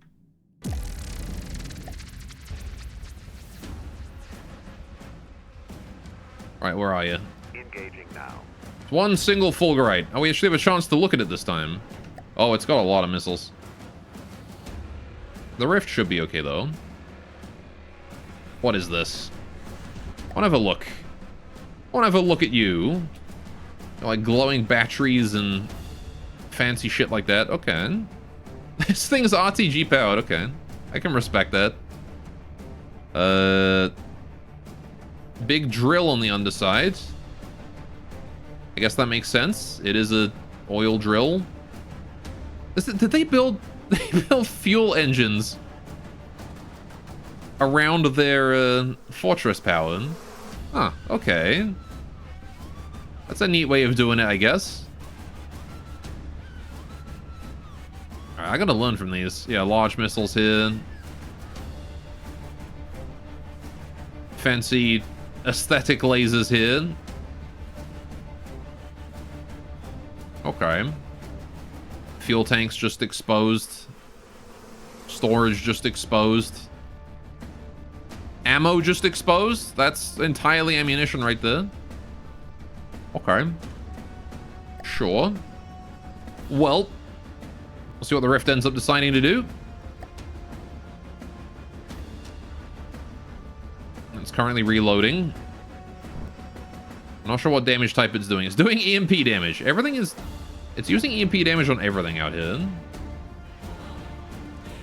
Alright, where are you? Engaging now. One single Fulgurite. Oh, we actually have a chance to look at it this time. Oh, it's got a lot of missiles. The Rift should be okay, though. What is this? I want to have a look. I want to have a look at you. Like glowing batteries and fancy shit like that. Okay. This thing's RTG powered. Okay. I can respect that. Big drill on the underside. I guess that makes sense. It is a oil drill. Did they build... They build fuel engines around their fortress power? Huh, okay. That's a neat way of doing it, I guess. Alright, I gotta learn from these. Yeah, large missiles here. Fancy aesthetic lasers here. Okay. Fuel tanks just exposed. Storage just exposed. Ammo just exposed? That's entirely ammunition right there. Okay. Sure. Well, we'll see what the Rift ends up deciding to do. It's currently reloading. I'm not sure what damage type it's doing. It's doing EMP damage. Everything is... It's using EMP damage on everything out here.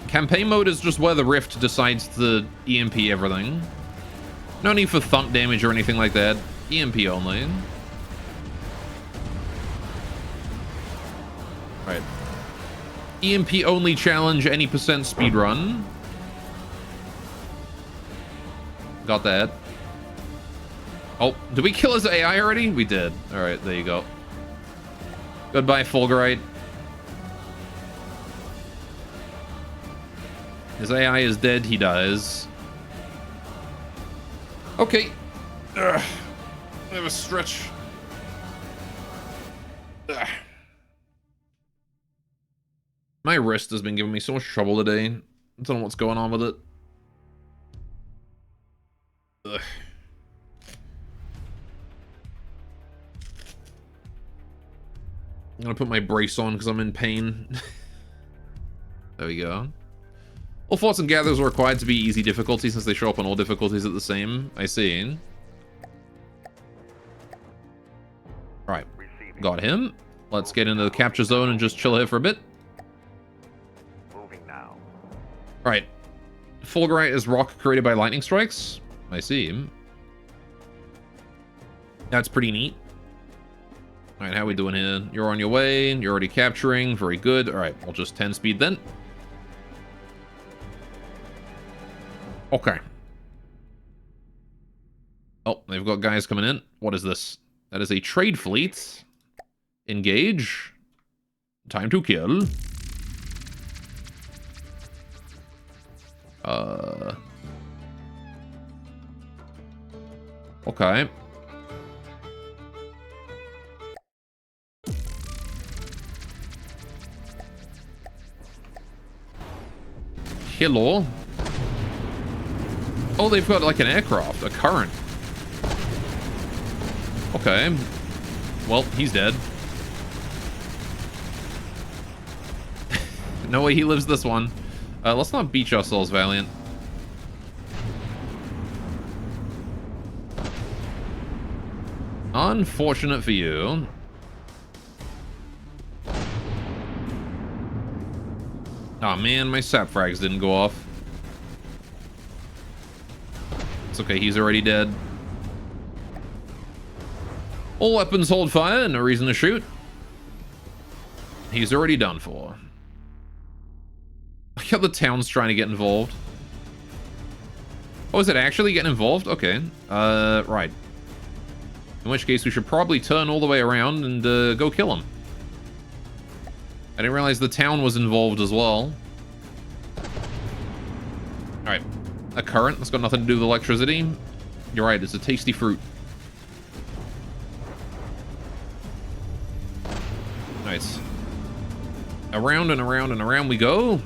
Campaign mode is just where the Rift decides to EMP everything. No need for thump damage or anything like that. EMP only. Right. EMP only challenge, any percent speed run. Got that. Oh, did we kill his AI already? We did. All right, there you go. Goodbye, Fulgurite. His AI is dead. He dies. Okay. Ugh. I have a stretch. Ugh. My wrist has been giving me so much trouble today. I don't know what's going on with it. Ugh. I'm gonna put my brace on because I'm in pain. There we go. All forts and gathers are required to be easy difficulty since they show up on all difficulties at the same. I see. Alright. Got him. Let's get into the capture zone and just chill here for a bit. Moving now. Alright. Fulgurite is rock created by lightning strikes. I see. That's pretty neat. Alright, how we doing here? You're on your way. You're already capturing. Very good. Alright, we'll just 10 speed then. Okay. Oh, they've got guys coming in. What is this? That is a trade fleet. Engage. Time to kill. Okay. Hello. Oh, they've got like an aircraft, a current. Okay. Well, he's dead. No way he lives this one. Let's not beach ourselves, Valiant. Unfortunate for you. Oh man, my sap frags didn't go off. It's okay, he's already dead. All weapons hold fire, no reason to shoot. He's already done for. Look how the town's trying to get involved. Oh, is it actually getting involved? Okay. Right. In which case, we should probably turn all the way around and go kill him. I didn't realize the town was involved as well. Alright. A current. That's got nothing to do with electricity. You're right, it's a tasty fruit. Nice. Around and around and around we go.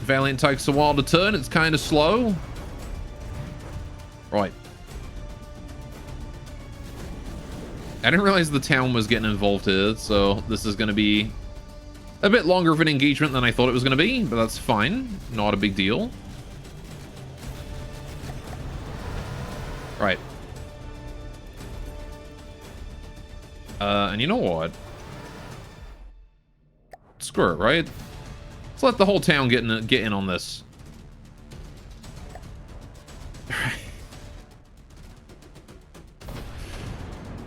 Valiant takes a while to turn. It's kind of slow. Right. I didn't realize the town was getting involved here, so this is going to be a bit longer of an engagement than I thought it was going to be, but that's fine. Not a big deal. Right. And you know what? Screw it, right? Let's let the whole town get in on this.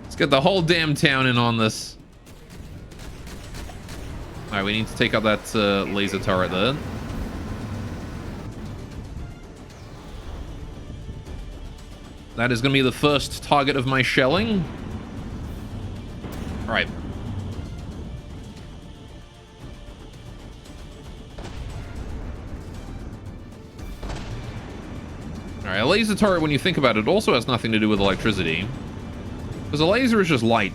Let's get the whole damn town in on this. Alright, we need to take out that laser turret there. That is going to be the first target of my shelling. Alright. Alright, a laser turret, when you think about it, also has nothing to do with electricity. Because a laser is just light.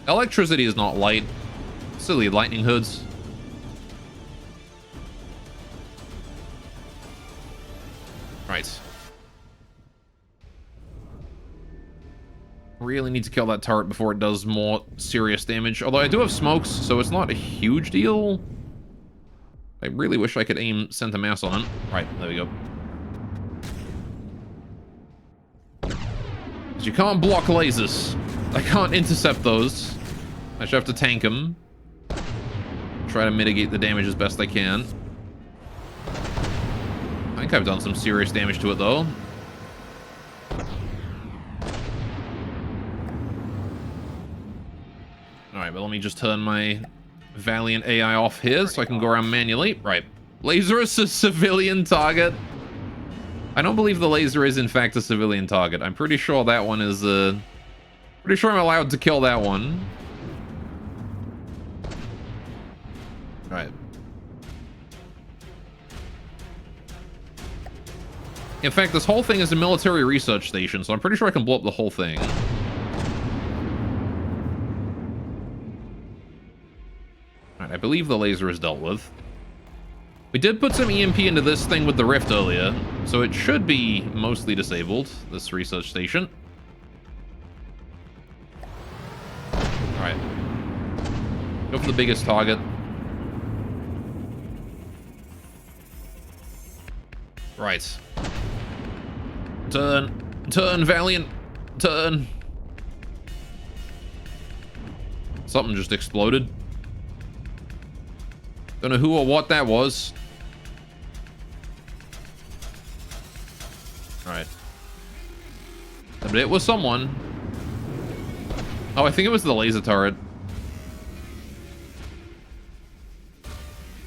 Electricity is not light. Silly lightning hoods. Right. Really need to kill that turret before it does more serious damage. Although I do have smokes, so it's not a huge deal. I really wish I could aim center mass on it. Right, there we go. Because you can't block lasers. I can't intercept those. I should have to tank them. Try to mitigate the damage as best I can. I think I've done some serious damage to it, though. Alright, but me just turn my Valiant AI off here so I can go around manually. Right. Laser is a civilian target. I don't believe the laser is in fact a civilian target. I'm pretty sure that one is pretty sure I'm allowed to kill that one. Right. In fact, this whole thing is a military research station, so I'm pretty sure I can blow up the whole thing. Alright, I believe the laser is dealt with. We did put some EMP into this thing with the rift earlier, so it should be mostly disabled, this research station. Alright. Go for the biggest target. Right. Turn. Turn, Valiant. Turn. Something just exploded. Don't know who or what that was. Alright. But it was someone. Oh, I think it was the laser turret.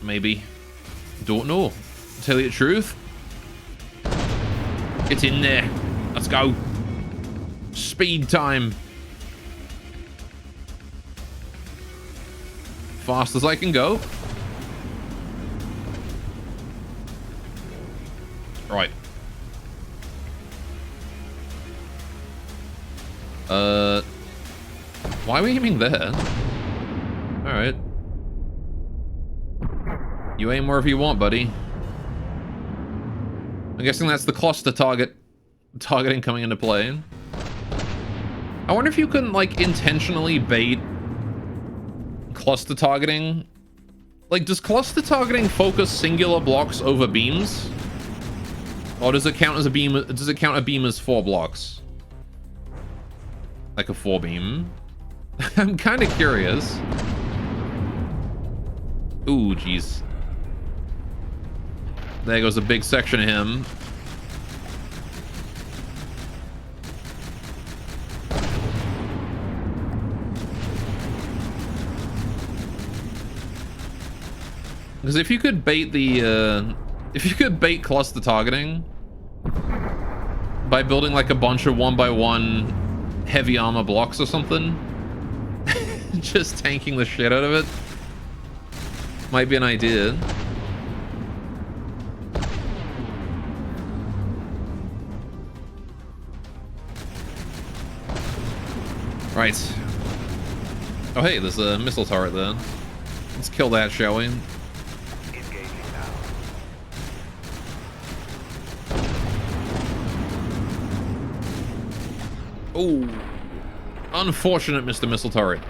Maybe. Don't know. Tell you the truth. Get in there. Let's go. Speed time. Fast as I can go. Right. Why are we aiming there? Alright. You aim wherever you want, buddy. I'm guessing that's the cluster targeting coming into play. I wonder if you can, like, intentionally bait cluster targeting. Like, does cluster targeting focus singular blocks over beams? Or does it count as a beam? Does it count a beam as 4 blocks? Like a 4 beam? I'm kind of curious. Ooh, jeez. There goes a big section of him. Because if you could bait the, if you could bait cluster targeting by building like a bunch of 1x1 heavy armor blocks or something, just tanking the shit out of it, might be an idea. Right. Oh, hey, there's a missile turret there. Let's kill that, shall we? Engaging now. Oh, unfortunate, Mr. Missile Turret.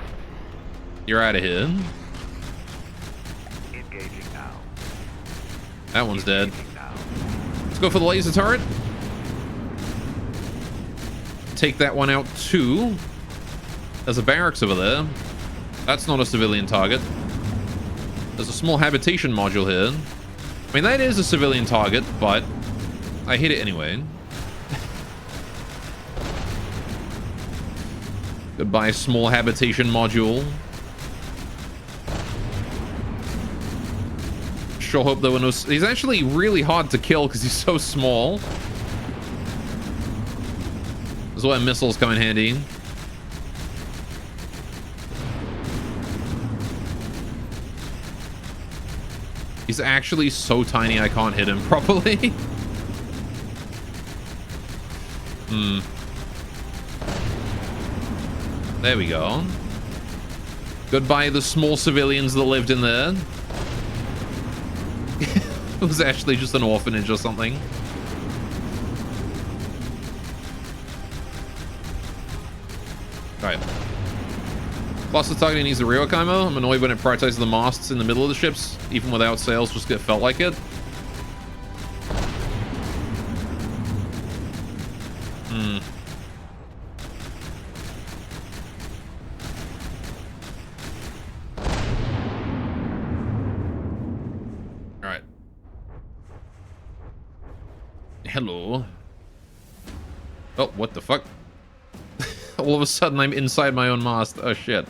You're out of here. Engaging now. That one's dead. Engaging now. Let's go for the laser turret. Take that one out too. There's a barracks over there. That's not a civilian target. There's a small habitation module here. I mean, that is a civilian target, but I hit it anyway. Goodbye, small habitation module. Sure hope there were no... He's actually really hard to kill because he's so small. This is where missiles come in handy. He's actually so tiny I can't hit him properly. There we go. Goodbye the small civilians that lived in there. It was actually just an orphanage or something. Alright. Cluster targeting needs a rework ammo. I'm annoyed when it prioritizes the masts in the middle of the ships. Even without sails, just get felt like it. Alright. Hello. Oh, what the fuck? All of a sudden I'm inside my own mast. Oh shit.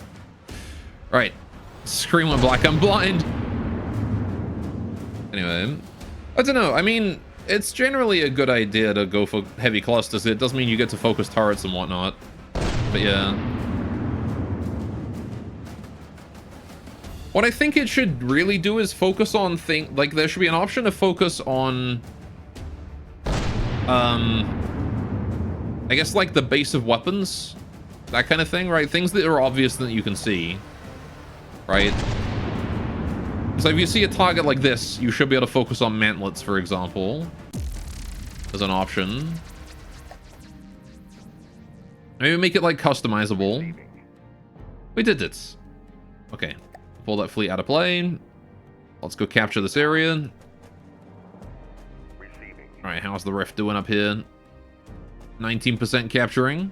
Right. Screen went black. I'm blind. Anyway, I don't know. I mean, it's generally a good idea to go for heavy clusters. It does mean you get to focus turrets and whatnot. But yeah. What I think it should really do is focus on like there should be an option to focus on I guess like the base of weapons, that kind of thing, right? Things that are obvious that you can see, right? So if you see a target like this, you should be able to focus on mantlets, for example, as an option. Maybe make it like customizable. We did it. Okay, pull that fleet out of play. Let's go capture this area. All right, how's the Rift doing up here? 19% capturing.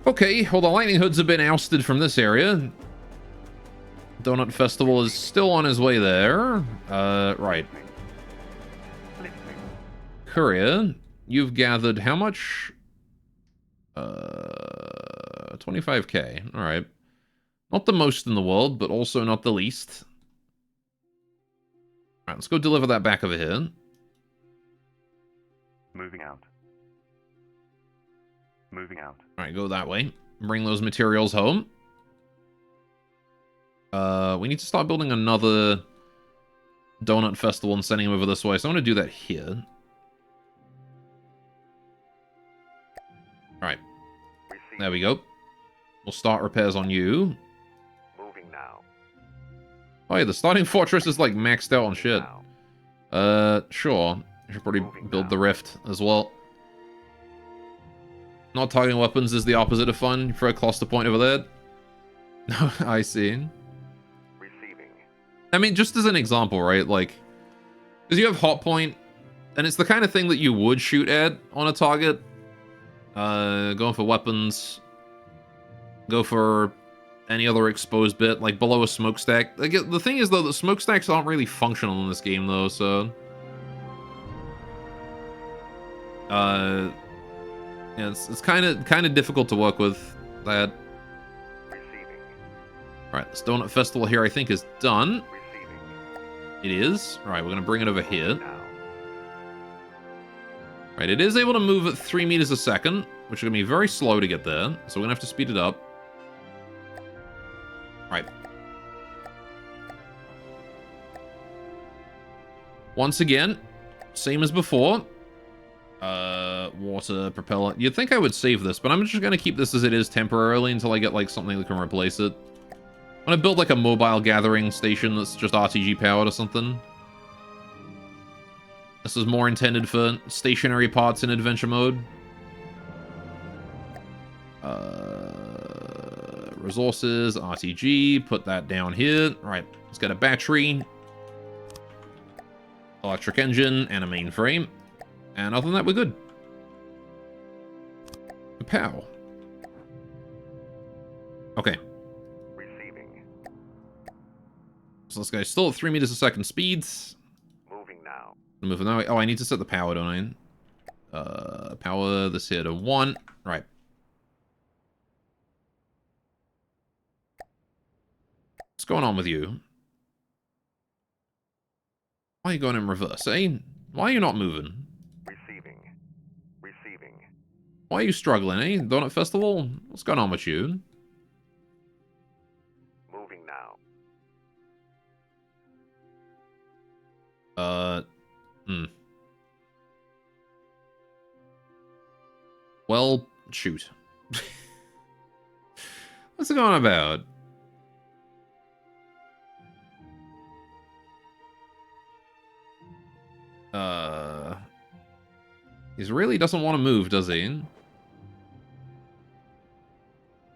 Okay, well, the Lightning Hoods have been ousted from this area. Donut Festival is still on his way there. Right. Courier, you've gathered how much? 25k. All right. Not the most in the world, but also not the least. All right, let's go deliver that back over here. Moving out. Moving out. All right, go that way. Bring those materials home. We need to start building another Donut Festival and sending them over this way. So I'm going to do that here. All right. There we go. We'll start repairs on you. Moving now. Oh yeah, the starting fortress is like maxed out on shit. Sure. I should probably build the Rift as well. Not targeting weapons is the opposite of fun for a cluster point over there. No, I see. Receiving. I mean, just as an example, right? Like, because you have hot point, and it's the kind of thing that you would shoot at on a target. Going for weapons. Go for any other exposed bit, like below a smokestack. Like, the thing is, though, the smokestacks aren't really functional in this game, though, so... yeah, it's kind of difficult to work with that. Receiving. All right, this Donut Festival here I think is done. Receiving. It is. All right, we're gonna bring it over here. Now. All right, it is able to move at 3 meters a second, which is gonna be very slow to get there, so we're gonna have to speed it up. All right. Once again, same as before. Water propeller. You'd think I would save this, but I'm just gonna keep this as it is temporarily until I get like something that can replace it. I'm gonna build like a mobile gathering station that's just RTG powered or something. This is more intended for stationary parts in adventure mode. Resources, RTG, put that down here. All right, let's get a battery, electric engine, and a mainframe. And other than that, we're good. Pow. Okay. Receiving. So this guy's still at 3 meters a second speeds. Moving now. Moving that way. Oh, I need to set the power, don't I? Power this here to 1. Right. What's going on with you? Why are you going in reverse, eh? Why are you not moving? Receiving. Receiving. Why are you struggling, eh? Donut Festival? What's going on with you? Moving now. Well, shoot. What's it going about? He really doesn't want to move, does he?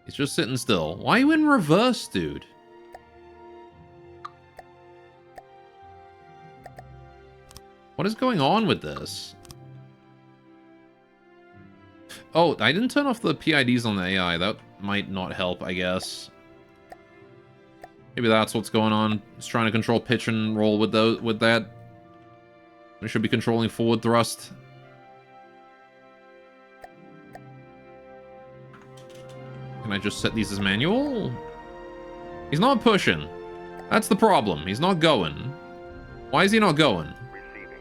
He's just sitting still. Why are you in reverse, dude? What is going on with this? Oh, I didn't turn off the PIDs on the AI. That might not help, I guess. Maybe that's what's going on. It's trying to control pitch and roll with that. We should be controlling forward thrust. Can I just set these as manual? He's not pushing. That's the problem. He's not going. Why is he not going? Receiving.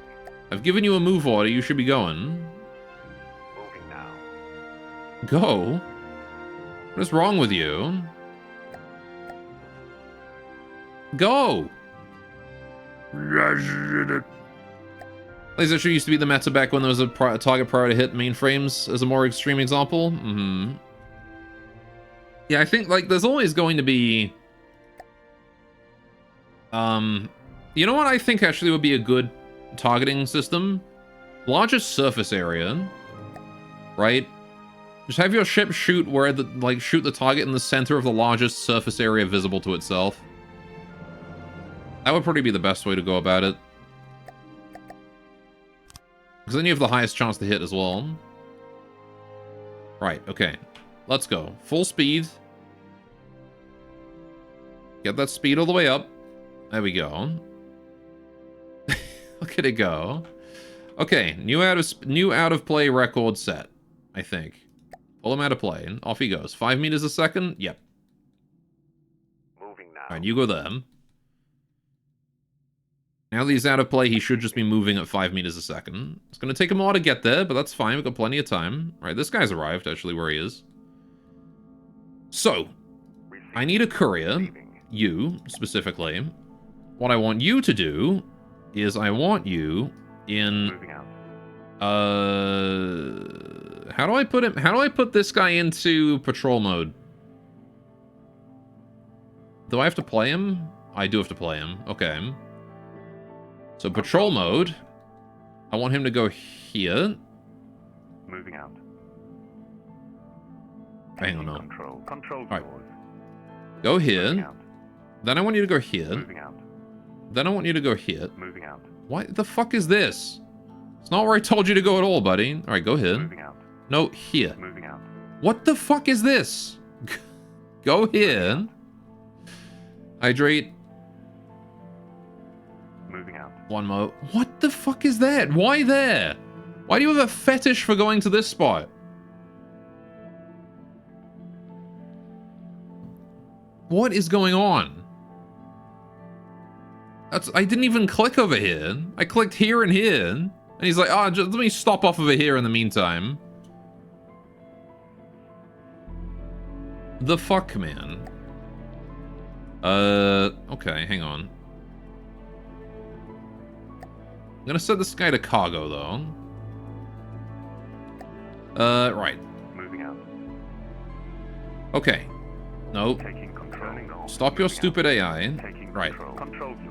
I've given you a move order. You should be going. Moving now. Go? What is wrong with you? Go! Laser used to be the meta back when there was a target prior to hit mainframes as a more extreme example. Yeah, I think, like, there's always going to be... You know what I think actually would be a good targeting system? Largest surface area, right? Just have your ship shoot where the, like, shoot the target in the center of the largest surface area visible to itself. That would probably be the best way to go about it. Because then you have the highest chance to hit as well. Right, okay. Let's go. Full speed. Get that speed all the way up. There we go. Look at it go. Okay, new out of play record set, I think. Pull him out of play, and off he goes. 5 meters a second? Yep. Moving now. Alright, you go there. Now that he's out of play, he should just be moving at 5 meters a second. It's going to take him a while to get there, but that's fine. We've got plenty of time. Alright, this guy's arrived, actually, where he is. So, I need a courier. Receiving. You, specifically. What I want you to do is I want you in... Moving out. How do I put him? How do I put this guy into patrol mode? Do I have to play him? I do have to play him. Okay. So patrol mode. I want him to go here. Moving out. Hang on, no. Control. Control Alright. yours. Go Moving here. out. Then I want you to go here. Moving out. Then I want you to go here. Moving out. What the fuck is this? It's not where I told you to go at all, buddy. Alright, go here. Moving out. No, here. Moving out. What the fuck is this? Go here. Hydrate. Moving out. One more. What the fuck is that? Why there? Why do you have a fetish for going to this spot? What is going on? I didn't even click over here. I clicked here and here. And he's like, oh, just let me stop off over here in the meantime. The fuck, man? Okay, hang on. I'm gonna set this guy to cargo, though. Right. Moving out. Okay. No. Taking control. Stop your stupid AI. Taking Right. control. Control yours.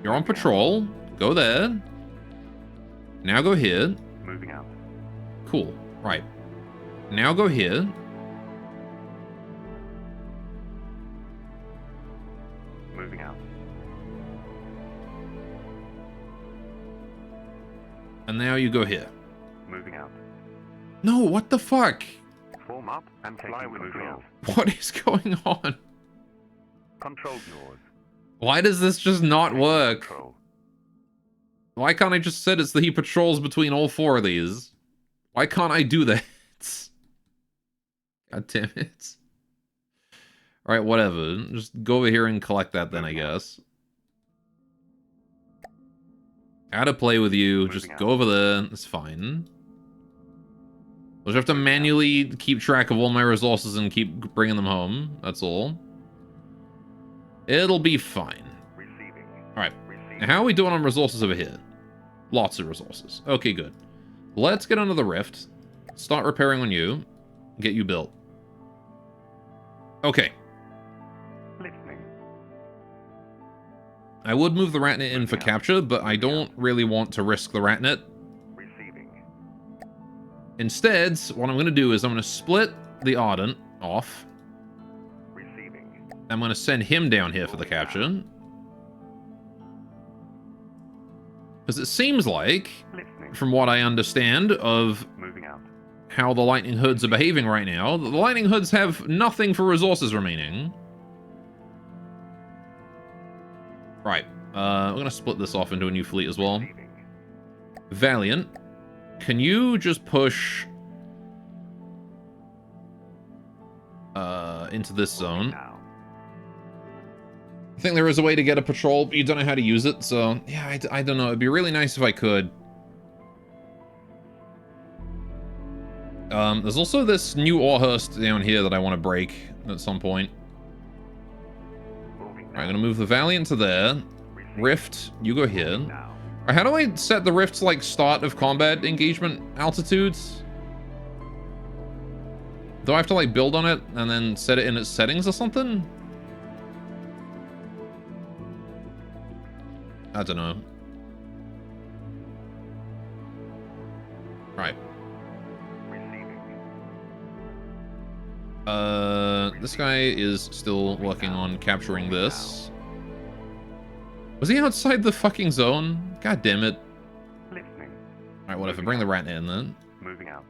You're on patrol. Go there. Now go here. Moving out. Cool. Right. Now go here. Moving out. And now you go here. Moving out. No, what the fuck? Form up and fly with control. What is going on? Control yours. Why does this just not work? Control. Why can't I just set it so that he patrols between all 4 of these? Why can't I do that? God damn it. Alright, whatever. Just go over here and collect that then, I guess. Out of play with you. Just go over there. It's fine. I'll just have to manually keep track of all my resources and keep bringing them home. That's all. It'll be fine. Receiving. Alright. Receiving. Now, how are we doing on resources over here? Lots of resources. Okay, good. Let's get under the rift. Start repairing on you. Get you built. Okay. Listening. I would move the Ratnet in for capture, but I don't really want to risk the Ratnet. Receiving. Instead, what I'm going to do is I'm going to split the Ardent off. Receiving. I'm going to send him down here for the capture. Because it seems like, Listening. from what I understand of Moving out. how the Lightning Hoods are behaving right now, the Lightning Hoods have nothing for resources remaining. Right. We're going to split this off into a new fleet as well. Receiving. Valiant, can you just push into this zone? Now. I think there is a way to get a patrol, but you don't know how to use it, so yeah, I don't know. It'd be really nice if I could. There's also this new Orhurst down here that I want to break at some point. Alright, I'm gonna move the Valiant to there. Rift, you go here. Alright, how do I set the Rift's, like, start of combat engagement altitudes? Do I have to, like, build on it and then set it in its settings or something? I don't know. Right. This guy is still working on capturing this. Was he outside the fucking zone? God damn it. Alright, whatever. Bring the rat in then. Moving out.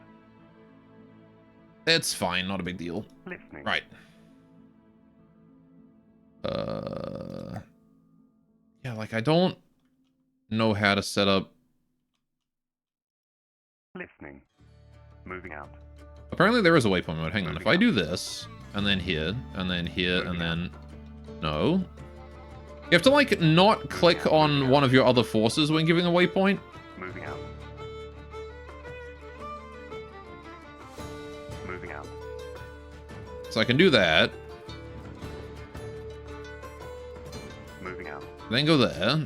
It's fine, not a big deal. Listening. Right. Yeah, like, I don't know how to set up... Listening. Moving out. Apparently there is a waypoint mode. Hang on. If I do this, and then here, and then here, and then... No. You have to, like, not click on one of your other forces when giving a waypoint. Moving out. Moving out. So I can do that. Moving out. Then go there.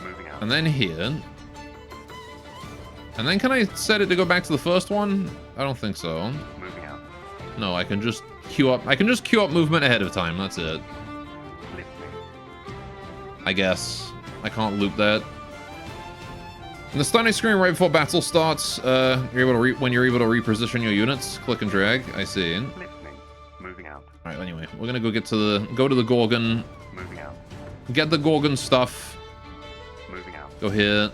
Moving out. And then here. And then can I set it to go back to the first one? I don't think so. Moving out. No, I can just queue up. I can just queue up movement ahead of time. That's it. Listening. I guess. I can't loop that. And the stunning screen right before battle starts, you're able to when you're able to reposition your units. Click and drag. I see. Listening. Moving out. Alright, anyway, we're gonna go to the Gorgon. Moving out. Get the Gorgon stuff. Moving out. Go here.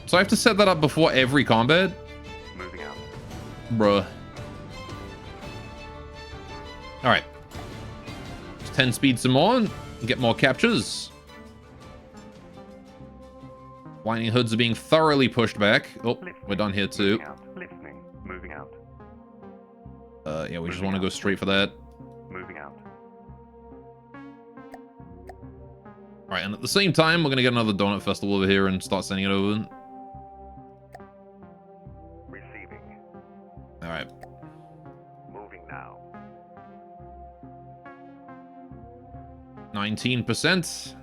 So I have to set that up before every combat? Moving out. Bruh. Alright. Just 10 speed some more and get more captures. Lightning hoods are being thoroughly pushed back. Oh, we're done here too. Moving out. Listening. Moving out. Yeah, we just want to go straight for that. Moving out. Alright, and at the same time, we're going to get another Donut Festival over here and start sending it over. Receiving. Alright. Moving now. 19%.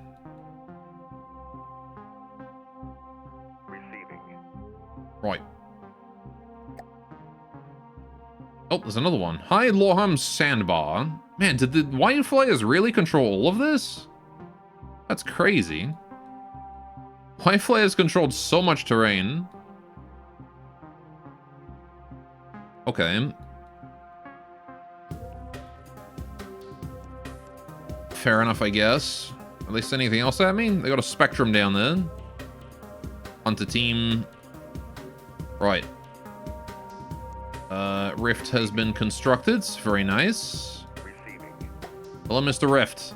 Receiving. Right. Oh, there's another one. Hi, Lorham Sandbar. Man, did the White Flayers really control all of this? That's crazy. White Flayers controlled so much terrain. Okay. Fair enough, I guess. Are they sending anything else at me? They got a Spectrum down there. Hunter team. Right. Rift has been constructed. Very nice. Receiving. Hello, Mr. Rift.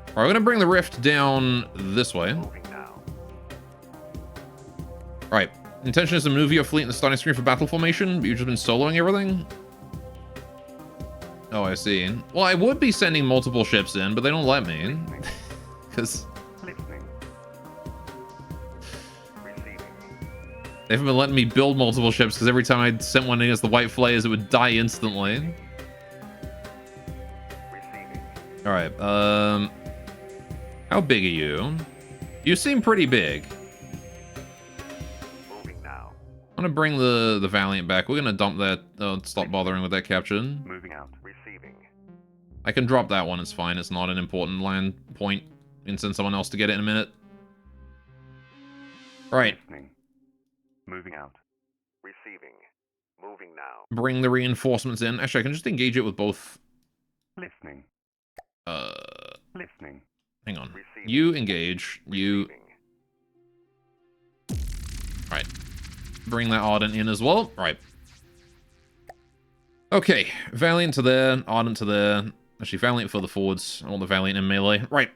Alright, we're gonna bring the Rift down this way. Moving now. Alright. Intention is to move your fleet in the starting screen for battle formation, but you've just been soloing everything? Oh, I see. Well, I would be sending multiple ships in, but they don't let me. Because Listening. Receiving. they haven't been letting me build multiple ships, because every time I sent one against the White Flayers, it would die instantly. Receiving. Alright, how big are you? You seem pretty big. Moving now. I'm gonna bring the Valiant back. We're gonna dump that. Stop bothering with that capture. Moving out. Receiving. I can drop that one. It's fine. It's not an important land point. You can send someone else to get it in a minute. Right. Listening. Moving out. Receiving. Moving now. Bring the reinforcements in. Actually, I can just engage it with both. Listening. Listening. Hang on. Receiving. You engage. You. Receiving. Right. Bring that Ardent in as well. Right. Okay. Valiant to there. Ardent to there. Actually, Valiant for the forwards. I want the Valiant in melee. Right.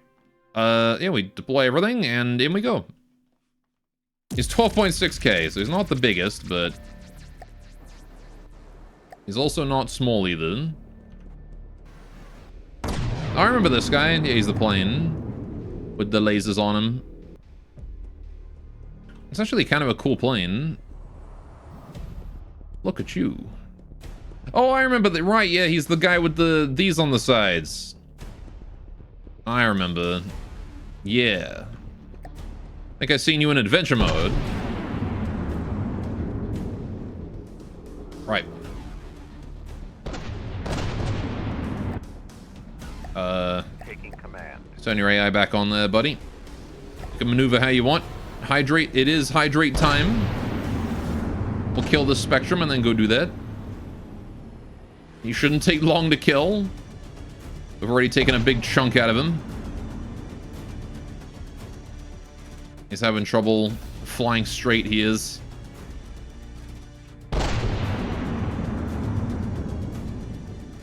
Yeah, we deploy everything, and in we go. He's 12.6k, so he's not the biggest, but he's also not small either. I remember this guy. Yeah, he's the plane with the lasers on him. It's actually kind of a cool plane. Look at you. Oh, I remember that. Right, yeah, he's the guy with these on the sides. I remember. Yeah. I think I've seen you in adventure mode. Right. Taking command. Turn your AI back on there, buddy. You can maneuver how you want. Hydrate. It is hydrate time. We'll kill this Spectrum and then go do that. You shouldn't take long to kill. We've already taken a big chunk out of him. He's having trouble flying straight, he is.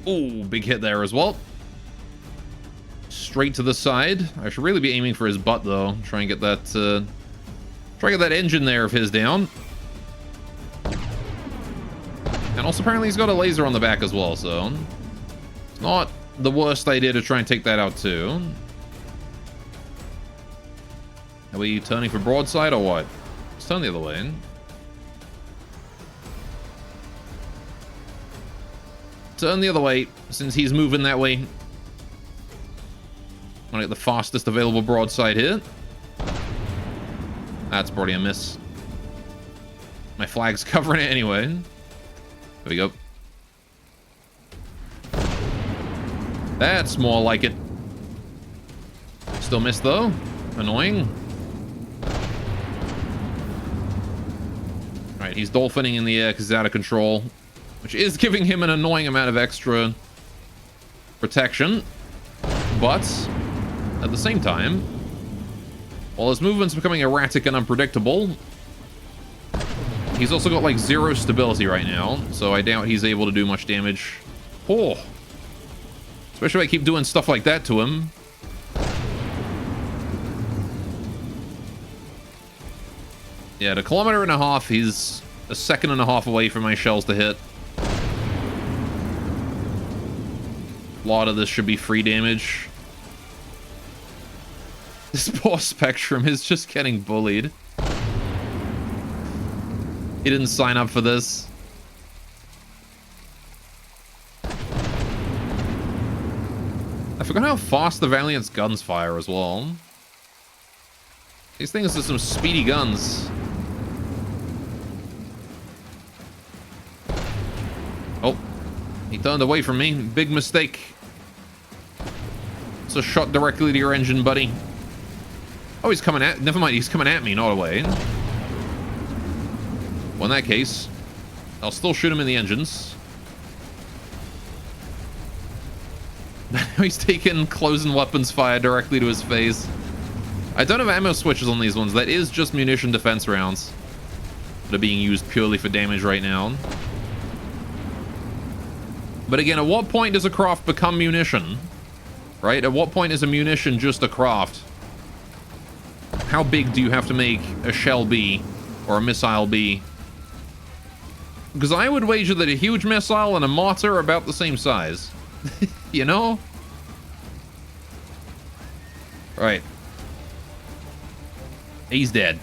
Ooh, big hit there as well. Straight to the side. I should really be aiming for his butt, though. Try and get that, engine there of his down. And also, apparently, he's got a laser on the back as well, so... It's not the worst idea to try and take that out, too. Are we turning for broadside, or what? Let's turn the other way. Turn the other way, since he's moving that way. I'm gonna get the fastest available broadside here. That's probably a miss. My flag's covering it anyway. There we go. That's more like it. Still missed though. Annoying. Alright, he's dolphining in the air because he's out of control. Which is giving him an annoying amount of extra protection. But at the same time, while his movement's becoming erratic and unpredictable, he's also got like 0 stability right now, so I doubt he's able to do much damage. Oh, especially if I keep doing stuff like that to him. Yeah, at 1.5 kilometers, he's a 1.5 seconds away from my shells to hit. A lot of this should be free damage. This poor Spectrum is just getting bullied. He didn't sign up for this. I forgot how fast the Valiant's guns fire as well. These things are some speedy guns. Oh, he turned away from me. Big mistake. It's a shot directly to your engine, buddy. Oh, he's coming at... Never mind, he's coming at me, not away. Well, in that case, I'll still shoot him in the engines. He's taking closing weapons fire directly to his face. I don't have ammo switches on these ones. That is just munition defense rounds that are being used purely for damage right now. But again, at what point does a craft become munition? Right? At what point is a munition just a craft? How big do you have to make a shell be, or a missile be? Because I would wager that a huge missile and a mortar are about the same size. You know? Right. He's dead.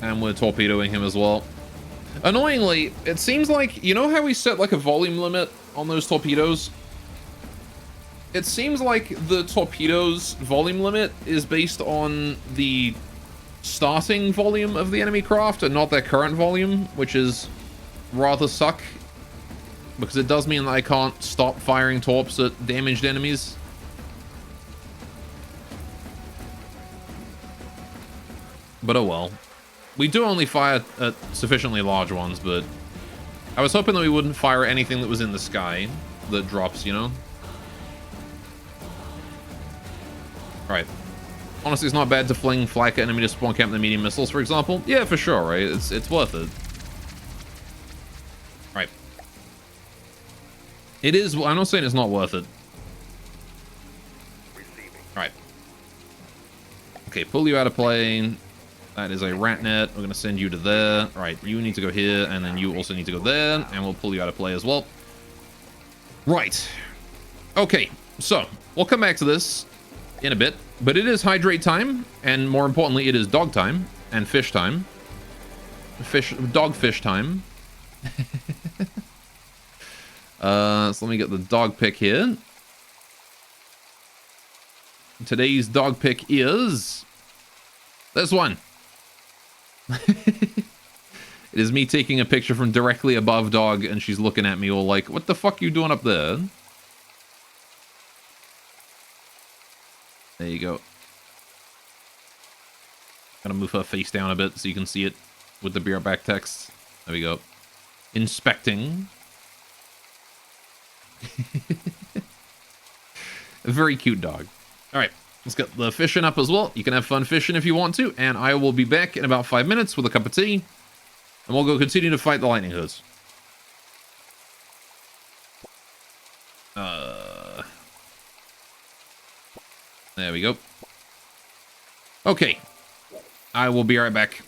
And we're torpedoing him as well. Annoyingly, it seems like... You know how we set like a volume limit on those torpedoes? It seems like the torpedo's volume limit is based on the starting volume of the enemy craft and not their current volume, which is rather suck. Because it does mean that I can't stop firing torps at damaged enemies. But oh well. We do only fire at sufficiently large ones, but I was hoping that we wouldn't fire at anything that was in the sky that drops, you know? Right. Honestly, it's not bad to fling flak at enemy to spawn camp the medium missiles, for example. Yeah, for sure, right? It's worth it. Right. It is... I'm not saying it's not worth it. Right. Okay, pull you out of plane. That is a rat net. We're going to send you to there. All right, you need to go here, and then you also need to go there, and we'll pull you out of play as well. Right. Okay, so we'll come back to this in a bit, but it is hydrate time, and more importantly, it is dog time and fish time. Dogfish time. So let me get the dog pick here. Today's dog pick is this one. It is me taking a picture from directly above dog, and she's looking at me all like, what the fuck you doing up there? There you go. Gotta move her face down a bit so you can see it with the beer back text. There we go. Inspecting. A very cute dog. All right, let's get the fishing up as well. You can have fun fishing if you want to, and I will be back in about 5 minutes with a cup of tea, and we'll go continue to fight the lightning hoods. There we go. Okay, I will be right back.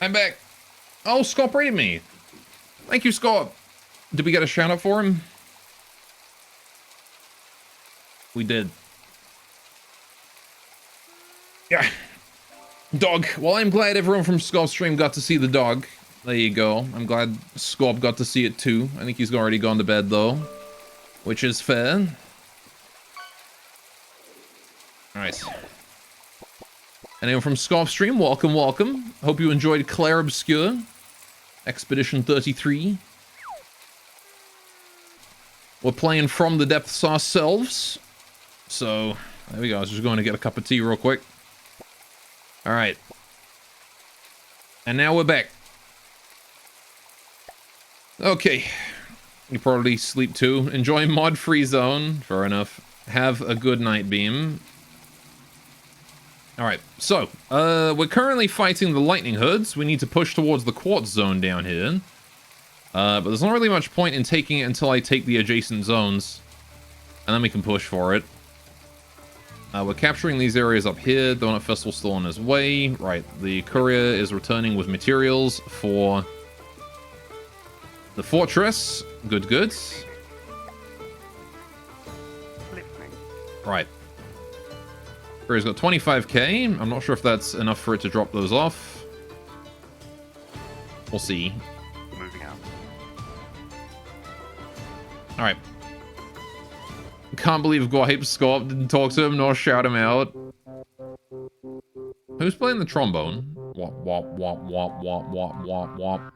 I'm back. Oh, Scott rated me. Thank you, Scott. Did we get a shout out for him? We did. Yeah. Dog. Well, I'm glad everyone from Scorp's stream got to see the dog. There you go. I'm glad Scorp got to see it too. I think he's already gone to bed though, which is fair. Alright. Anyone from Scorp's stream, welcome, welcome. Hope you enjoyed Claire Obscure. Expedition 33. We're playing From the Depths ourselves. So, there we go. I was just going to get a cup of tea real quick. Alright. And now we're back. Okay. You probably sleep too. Enjoy mod-free zone. Fair enough. Have a good night, Beam. Alright, so, we're currently fighting the lightning hoods. We need to push towards the quartz zone down here. But there's not really much point in taking it until I take the adjacent zones. And then we can push for it. We're capturing these areas up here. Donut Festival's still on his way. Right, the courier is returning with materials for the fortress. Good, good. Right. Courier's got 25k. I'm not sure if that's enough for it to drop those off. We'll see. Moving out. Alright. Can't believe Guape Scorp didn't talk to him nor shout him out. Who's playing the trombone? Wop, wop, wop, wop, wop, wop, wop, wop.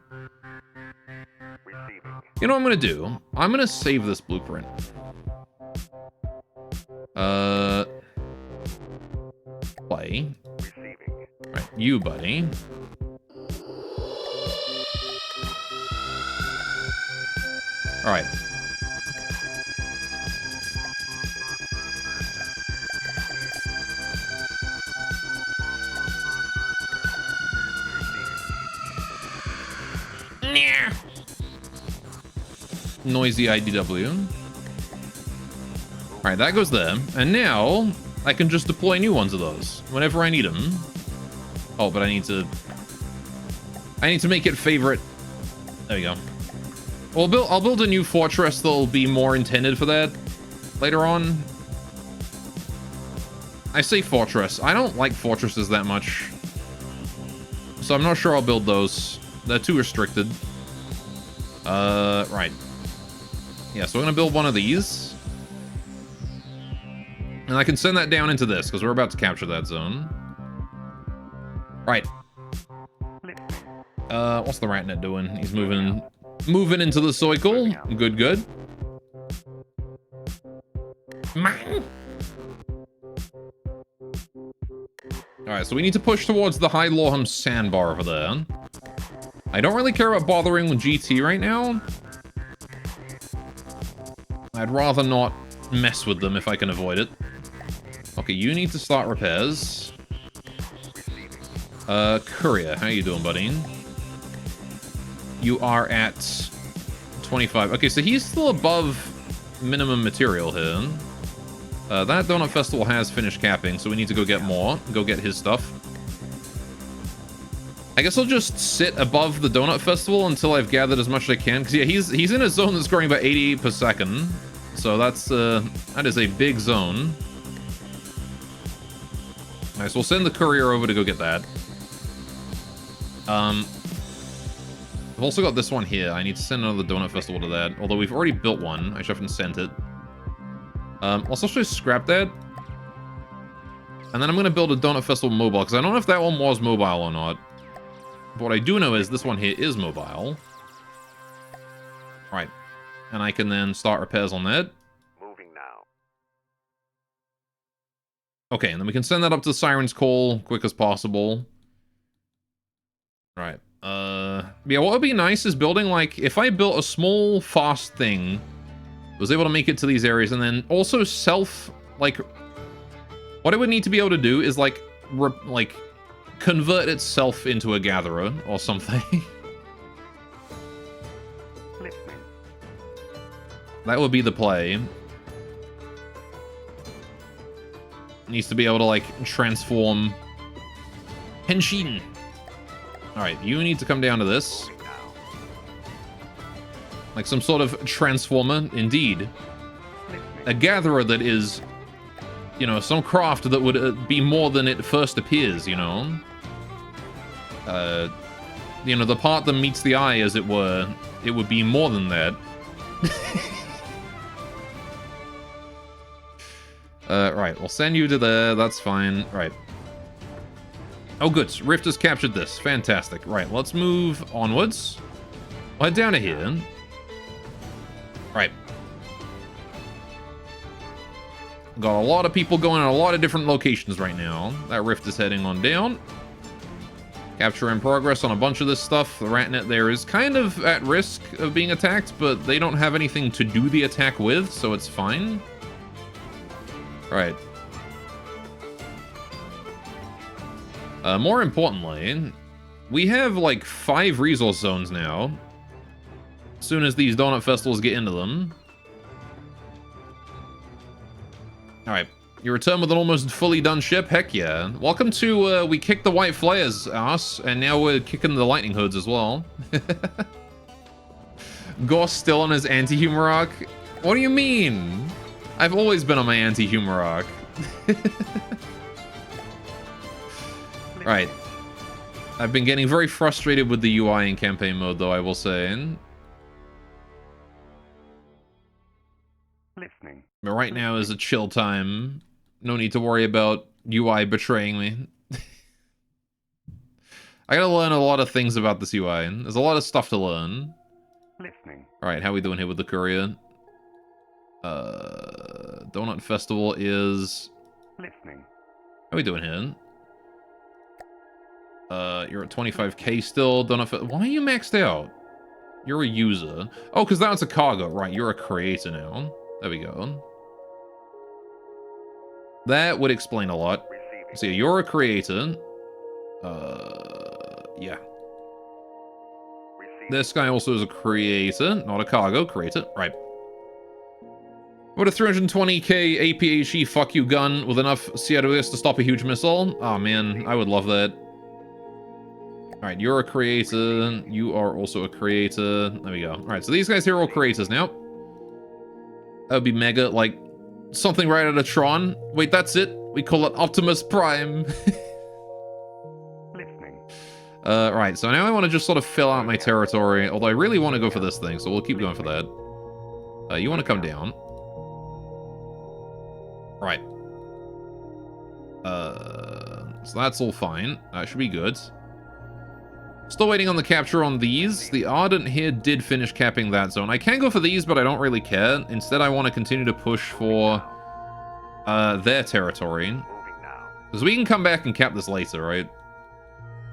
Receiving. You know what I'm gonna do? I'm gonna save this blueprint. Play. Receiving. Right, you, buddy. Alright. Noisy IDW. Alright, that goes there. And now, I can just deploy new ones of those whenever I need them. Oh, but I need to make it favorite. There we go. Well, I'll build a new fortress that'll be more intended for that later on. I say fortress. I don't like fortresses that much. So I'm not sure I'll build those. They're too restricted. Right. Yeah, so we're gonna build one of these. And I can send that down into this, because we're about to capture that zone. Right. What's the ratnet doing? He's moving into the circle. Good, good. Alright, so we need to push towards the High Lorham sandbar over there. I don't really care about bothering with GT right now. I'd rather not mess with them if I can avoid it. Okay, you need to start repairs. Courier, how you doing, buddy? You are at 25. Okay, so he's still above minimum material here. That Donut Festival has finished capping, so we need to go get more. Go get his stuff. I guess I'll just sit above the Donut Festival until I've gathered as much as I can. Because, yeah, he's in a zone that's growing about 80 per second. So that's, that is a big zone. Nice, we'll send the courier over to go get that. I've also got this one here. I need to send another Donut Festival to that. Although we've already built one. I just haven't sent it. Let's actually scrap that. And then I'm going to build a Donut Festival mobile. Because I don't know if that one was mobile or not. But what I do know is this one here is mobile. Right. And I can then start repairs on that. Moving now. Okay, and then we can send that up to Siren's Call quick as possible. Right. Yeah, what would be nice is building, like, if I built a small, fast thing, was able to make it to these areas, and then also like, what it would need to be able to do is, like, convert itself into a gatherer or something. Listening. That would be the play. Needs to be able to, like, transform. Henshin. Alright, you need to come down to this. Moving now. Like some sort of transformer, indeed. Listening. A gatherer that is, you know, some craft that would be more than it first appears, you know? You know, the part that meets the eye, as it were, it would be more than that. Right, we'll send you to there, that's fine. Right. Oh, good. Rift has captured this. Fantastic. Right, let's move onwards. We'll head down to here. Right. Got a lot of people going in a lot of different locations right now. That Rift is heading on down. Capture in progress on a bunch of this stuff. The Ratnet there is kind of at risk of being attacked, but they don't have anything to do the attack with, so it's fine. Right. More importantly, we have like 5 resource zones now. As soon as these Donut Festivals get into them. Alright, you return with an almost fully done ship? Heck yeah. Welcome to, we kicked the White Flares, ass, and now we're kicking the Lightning Hoods as well. Gorse still on his anti-humor arc? What do you mean? I've always been on my anti-humor arc. Right. I've been getting very frustrated with the UI in campaign mode, though, I will say. Listening. But right now is a chill time. No need to worry about UI betraying me. I gotta learn a lot of things about this UI. There's a lot of stuff to learn. Listening. Alright, how we doing here with the courier? Donut Festival is... Listening. How we doing here? You're at 25k still. Why are you maxed out? You're a user. Oh, because that's a cargo. Right, you're a creator now. There we go. That would explain a lot. Receiving. So you're a creator. Yeah. Receiving. This guy also is a creator, not a cargo. Creator. Right. What a 320k APHE fuck you gun with enough CROS to stop a huge missile? Oh man, I would love that. Alright, you're a creator. You are also a creator. There we go. Alright, so these guys here are all creators now. That would be mega, like, something right out of Tron. Wait, that's it? We call it Optimus Prime. Listening. Right, so now I want to just sort of fill out my territory. Although I really want to go for this thing, so we'll keep going for that. You want to come down. Right. So that's all fine. That should be good. Still waiting on the capture on these. The Ardent here did finish capping that zone. I can go for these, but I don't really care. Instead, I want to continue to push for their territory. Moving now. Because we can come back and cap this later, right?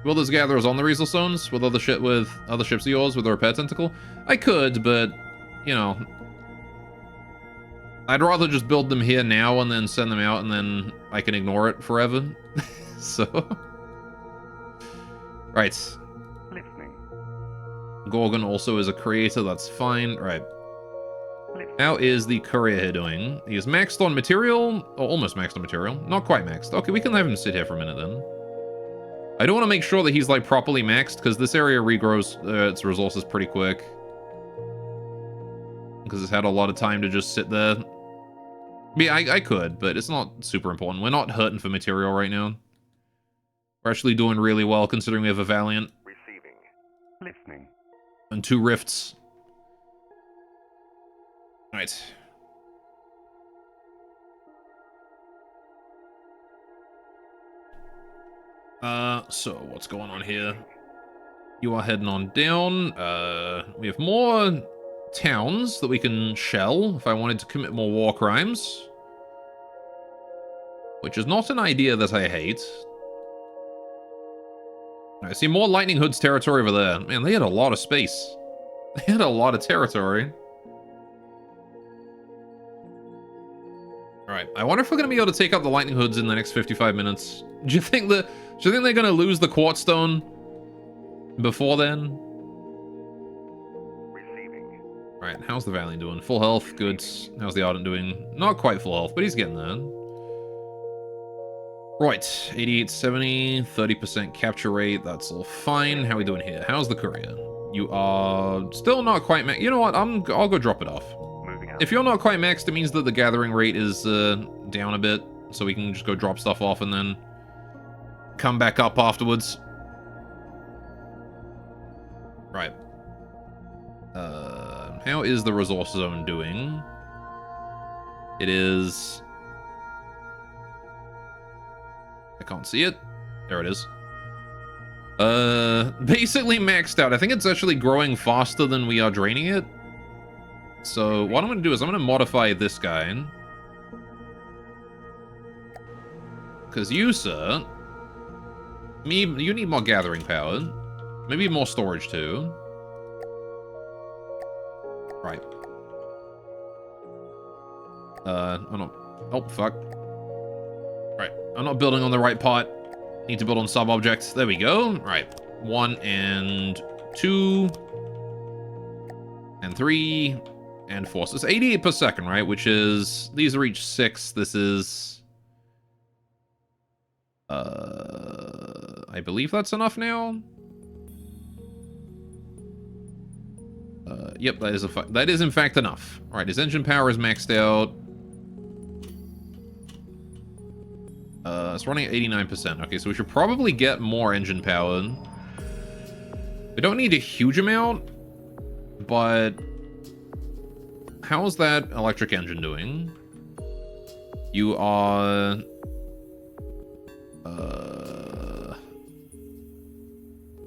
Will those gatherers on the resource zones with other ships of yours with a repair tentacle? I could, but, you know, I'd rather just build them here now and then send them out, and then I can ignore it forever. So Right. Listening. Gorgon also is a creator, that's fine. Right. How is the courier here doing? He is maxed on material, or almost maxed on material. Not quite maxed. Okay, we can have him sit here for a minute then. I do want to make sure that he's like properly maxed, because this area regrows its resources pretty quick. Because it's had a lot of time to just sit there. Yeah, I could, but it's not super important. We're not hurting for material right now. We're actually doing really well considering we have a Valiant. Receiving. Listening. And 2 rifts. Right. So what's going on here? You are heading on down. We have more towns that we can shell if I wanted to commit more war crimes. Which is not an idea that I hate. I see more Lightning Hood's territory over there. Man, they had a lot of space. They had a lot of territory. Alright, I wonder if we're going to be able to take out the Lightning Hoods in the next 55 minutes. Do you think they're going to lose the Quartz Stone before then? Receiving. Right, how's the Valiant doing? Full health, good. How's the Ardent doing? Not quite full health, but he's getting there. Right, 88, 70, 30% capture rate, that's all fine. How are we doing here? How's the courier? You are still not quite maxed. You know what, I'll go drop it off. Moving out. If you're not quite maxed, it means that the gathering rate is down a bit, so we can just go drop stuff off and then come back up afterwards. Right. How is the resource zone doing? It is... I can't see it. There it is. Basically maxed out. I think it's actually growing faster than we are draining it. So what I'm going to do is I'm going to modify this guy. Because you, sir... you need more gathering power. Maybe more storage, too. Right. I'm not... Oh, fuck. Right. I'm not building on the right part. Need to build on sub-objects. There we go. Right. 1 and 2. And 3. And 4. So it's 88 per second, right? Which is... These are each 6. This is... I believe that's enough now. Yep, that is in fact enough. All right, his engine power is maxed out. It's running at 89%. Okay, so we should probably get more engine power. We don't need a huge amount, but how's that electric engine doing? You are...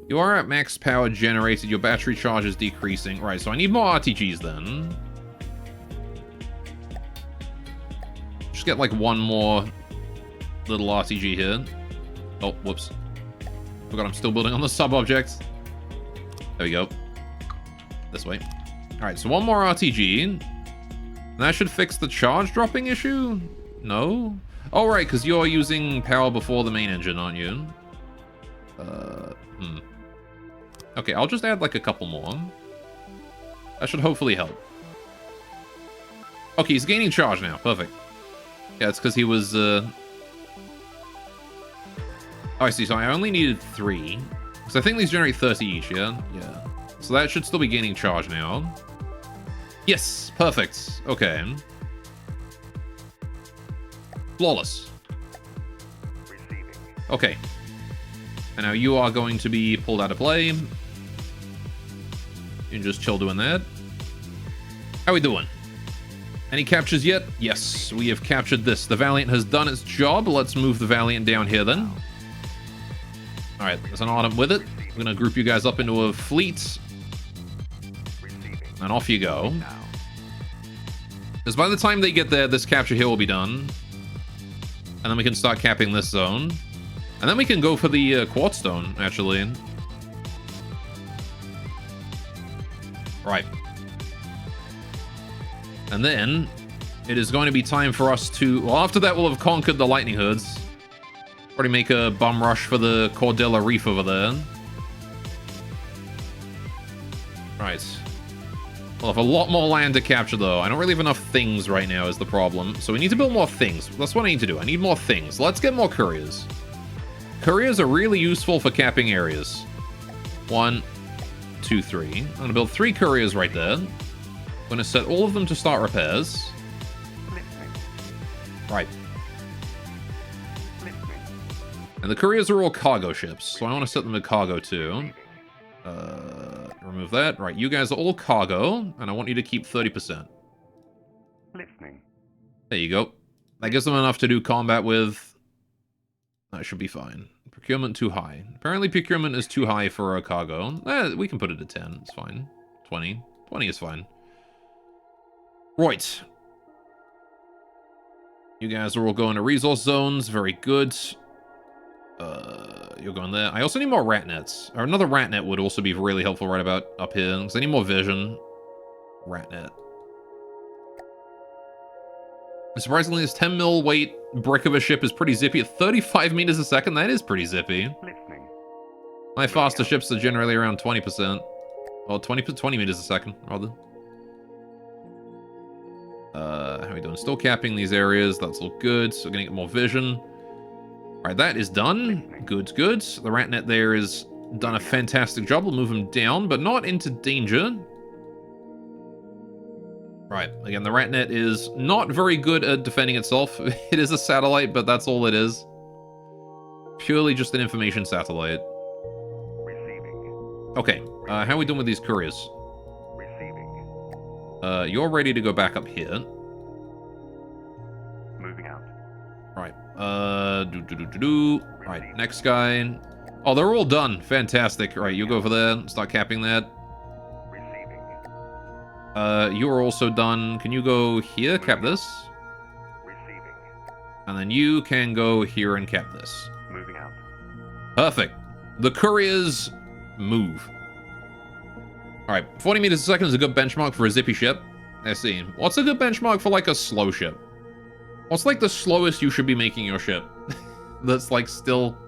You are at max power generated. Your battery charge is decreasing. Right, so I need more RTGs then. Just get like one more little RTG here. Oh, whoops. Forgot I'm still building on the sub-object. There we go. This way. Alright, so one more RTG. And that should fix the charge dropping issue? No? Oh, right, because you're using power before the main engine, aren't you? Okay, I'll just add like a couple more. That should hopefully help. Okay, he's gaining charge now. Perfect. Yeah, it's because he was... Oh, I see. So I only needed 3. So I think these generate 30 each, yeah? Yeah. So that should still be gaining charge now. Yes! Perfect. Okay. Flawless. Receiving. Okay. And now you are going to be pulled out of play. You can just chill doing that. How we doing? Any captures yet? Yes, we have captured this. The Valiant has done its job. Let's move the Valiant down here then. Alright, there's an Ardent with it. We're going to group you guys up into a fleet. And off you go. Because by the time they get there, this capture here will be done. And then we can start capping this zone. And then we can go for the Quartz Stone, actually. Right. And then it is going to be time for us to... Well, after that, we'll have conquered the Lightning Hoods. Probably make a bum rush for the Cordilla Reef over there. Right. We'll have a lot more land to capture, though. I don't really have enough things right now is the problem. So we need to build more things. That's what I need to do. I need more things. Let's get more couriers. Couriers are really useful for capping areas. 1, 2, 3. I'm going to build 3 couriers right there. I'm going to set all of them to start repairs. Right. And the couriers are all cargo ships, so I want to set them to cargo too. Remove that. Right, you guys are all cargo, and I want you to keep 30%. Listening. There you go. That gives them enough to do combat with. That should be fine. Procurement too high. Apparently procurement is too high for a cargo. We can put it at 10. It's fine. 20. 20 is fine. Right. You guys are all going to resource zones. Very good. You're going there. I also need more rat nets. Or another rat net would also be really helpful right about up here. Because I need more vision. Rat net. Surprisingly, this 10 mil weight brick of a ship is pretty zippy at 35 meters a second. That is pretty zippy. Listening. My faster ships are generally around 20%. Well, 20 meters a second, rather. How are we doing? Still capping these areas. That's all good. So we're gonna get more vision. Alright, that is done. Good, good. The rat net there is done a fantastic job. We'll move him down, but not into danger. Right, again, the rat net is not very good at defending itself. It is a satellite, but that's all it is. Purely just an information satellite. Receiving. Okay, how are we doing with these couriers? Receiving. You're ready to go back up here. Moving out. Right, Right, next guy. Oh, they're all done. Fantastic. Right, you go over there. Start capping that. Receiving. You are also done. Can you go here, cap this? Receiving. And then you can go here and cap this. Moving out. Perfect. The couriers move. Alright, 40 meters a second is a good benchmark for a zippy ship. Let's see. What's a good benchmark for, like, a slow ship? What's, like, the slowest you should be making your ship? That's, like, still...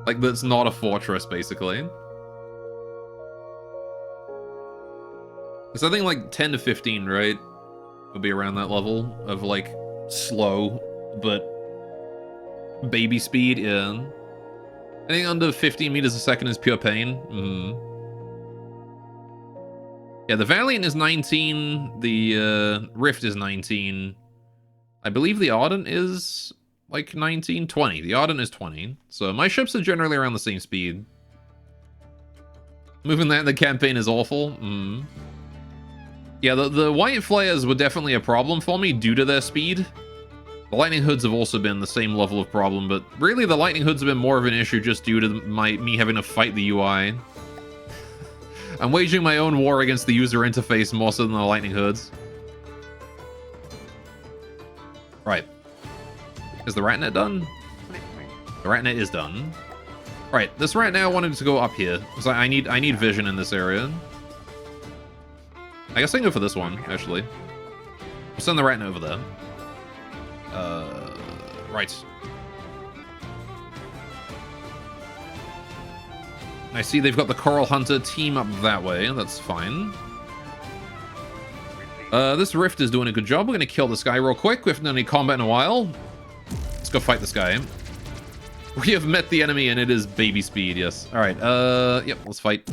Like, that's not a fortress, basically. It's, I think, like, 10 to 15, right? Would be around that level of, like, slow, but baby speed, yeah. Anything under 15 meters a second is pure pain. Yeah, the Valiant is 19, the Rift is 19. I believe the Ardent is, like, 19, 20. The Ardent is 20. So my ships are generally around the same speed. Moving that in the campaign is awful. Yeah, the White Flares were definitely a problem for me due to their speed. The Lightning Hoods have also been the same level of problem, but really the Lightning Hoods have been more of an issue just due to me having to fight the UI. I'm waging my own war against the user interface more so than the Lightning Hoods. Right. Is the rat net done? The rat net is done. Right, this rat net I wanted to go up here. So I need vision in this area. I guess I can go for this one, actually. I'll send the rat net over there. Right. I see they've got the Coral Hunter team up that way. That's fine. This Rift is doing a good job. We're going to kill this guy real quick. We haven't done any combat in a while. Let's go fight this guy. We have met the enemy and it is baby speed, yes. Alright, yep, let's fight.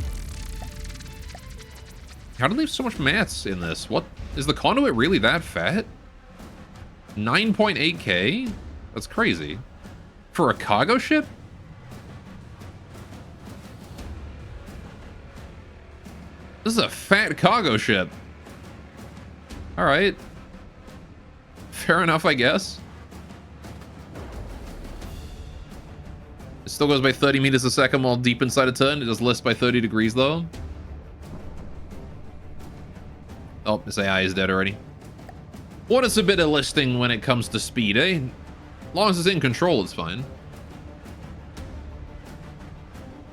How do they have so much mats in this? What? Is the conduit really that fat? 9.8k? That's crazy. For a cargo ship? This is a fat cargo ship. Alright. Fair enough, I guess. It still goes by 30 meters a second while deep inside a turn. It does lists by 30 degrees, though. Oh, this AI is dead already. What is a bit of listing when it comes to speed, eh? As long as it's in control, it's fine.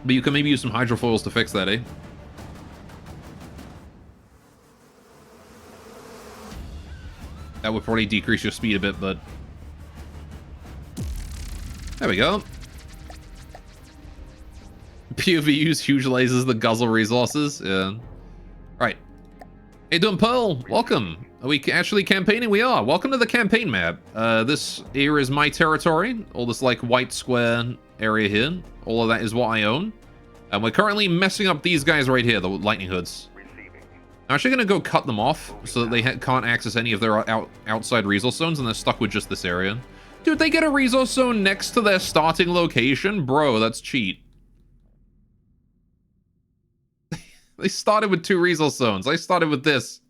But you can maybe use some hydrofoils to fix that, eh? That would probably decrease your speed a bit, but... There we go. POV use huge lasers that guzzle resources. Yeah. Hey, doing Pearl? Welcome. Are we actually campaigning? We are. Welcome to the campaign map. This here is my territory. All this like white square area here. All of that is what I own. And we're currently messing up these guys right here, the lightning hoods. I'm actually going to go cut them off so that they can't access any of their outside resource zones and they're stuck with just this area. Dude, they get a resource zone next to their starting location? Bro, that's cheat. They started with 2 resource zones. I started with this.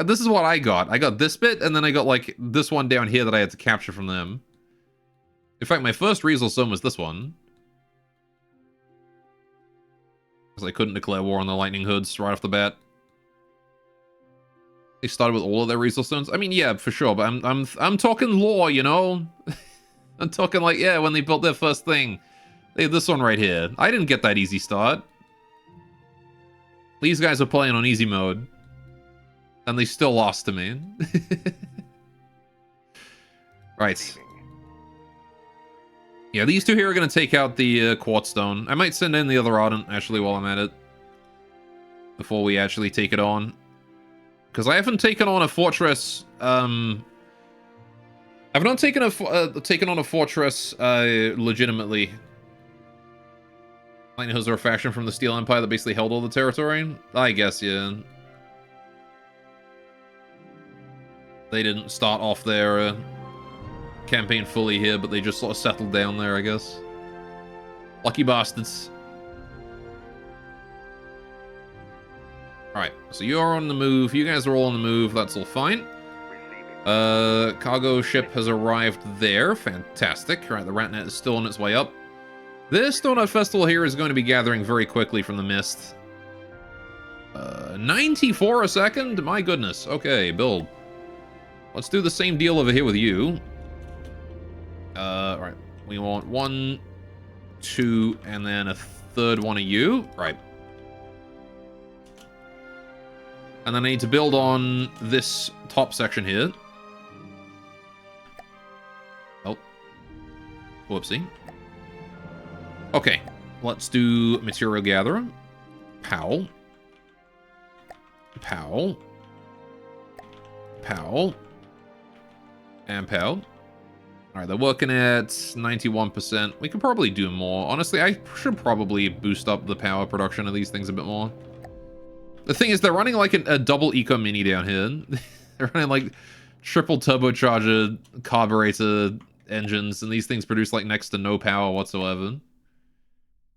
This is what I got. I got this bit, and then I got, like, this one down here that I had to capture from them. In fact, my first resource zone was this one. Because I couldn't declare war on the lightning hoods right off the bat. They started with all of their resource zones. I mean, yeah, for sure, but I'm talking lore, you know? I'm talking like, yeah, when they built their first thing. They had this one right here. I didn't get that easy start. These guys are playing on easy mode. And they still lost to me. Right. Yeah, these two here are going to take out the quartz stone. I might send in the other ardent, actually, while I'm at it. Before we actually take it on. Because I haven't taken on a fortress, I've not taken on a fortress, legitimately. Lightning hoods are a faction from the Steel Empire that basically held all the territory? I guess, yeah. They didn't start off their campaign fully here, but they just sort of settled down there, I guess. Lucky bastards. Alright, so you're on the move. You guys are all on the move. That's all fine. Cargo ship has arrived there. Fantastic. Right, the Ratnet is still on its way up. This Donut Festival here is going to be gathering very quickly from the mist. 94 a second? My goodness. Okay, build. Let's do the same deal over here with you. Alright. We want 1, 2, and then a third one of you. Right. And then I need to build on this top section here. Oh. Whoopsie. Okay. Let's do material gatherer. Pow. Pow. Pow. And pow. Alright, they're working at 91%. We could probably do more. Honestly, I should probably boost up the power production of these things a bit more. The thing is, they're running like a double eco mini down here. They're running like triple turbocharger carburetor engines, and these things produce like next to no power whatsoever.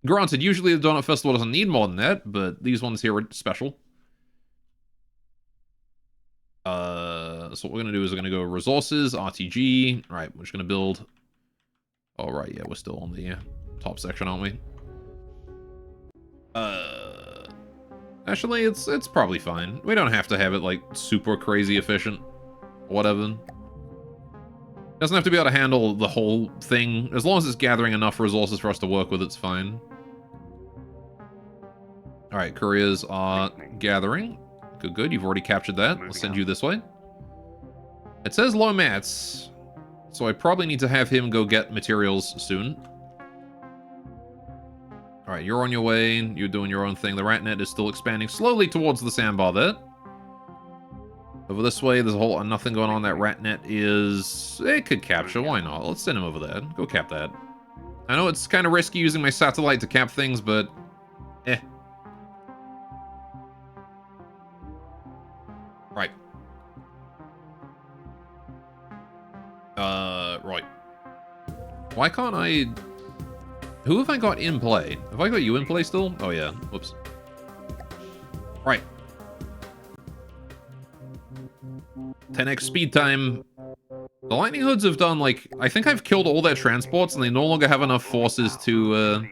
Granted, usually the Donut Festival doesn't need more than that, but these ones here are special. So what we're going to do is we're going to go resources, RTG. Right, we're just going to build... Oh, right, yeah, we're still on the top section, aren't we? Actually, it's probably fine. We don't have to have it, like, super crazy efficient. Whatever. Doesn't have to be able to handle the whole thing. As long as it's gathering enough resources for us to work with, it's fine. Alright, couriers are gathering. Good, good. You've already captured that. I'll send you this way. It says low mats, so I probably need to have him go get materials soon. Alright, you're on your way. You're doing your own thing. The Ratnet is still expanding slowly towards the sandbar there. Over this way, there's a whole nothing going on. That Ratnet is... It could capture. Why not? Let's send him over there. Go cap that. I know it's kind of risky using my satellite to cap things, but... Right. Right. Why can't I... Who have I got in play? Have I got you in play still? Oh, yeah. Whoops. Right. 10x speed time. The Lightning Hoods have done, like... I think I've killed all their transports, and they no longer have enough forces to,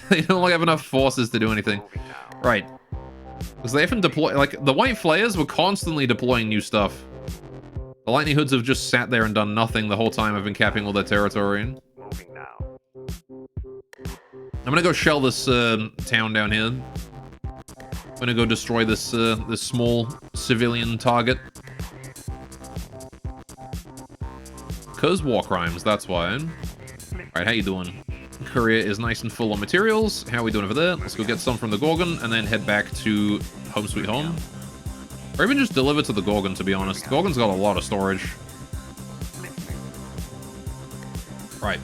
they no longer have enough forces to do anything. Right. Because they haven't deployed... Like, the White Flayers were constantly deploying new stuff. The Lightning Hoods have just sat there and done nothing the whole time I've been capping all their territory. I'm gonna go shell this town down here. I'm gonna go destroy this this small civilian target. Cause war crimes, that's why. Alright, how you doing? Courier is nice and full on materials. How are we doing over there? Let's go get some from the Gorgon and then head back to Home Sweet Home. Or even just deliver to the Gorgon, to be honest. Gorgon's got a lot of storage. Right.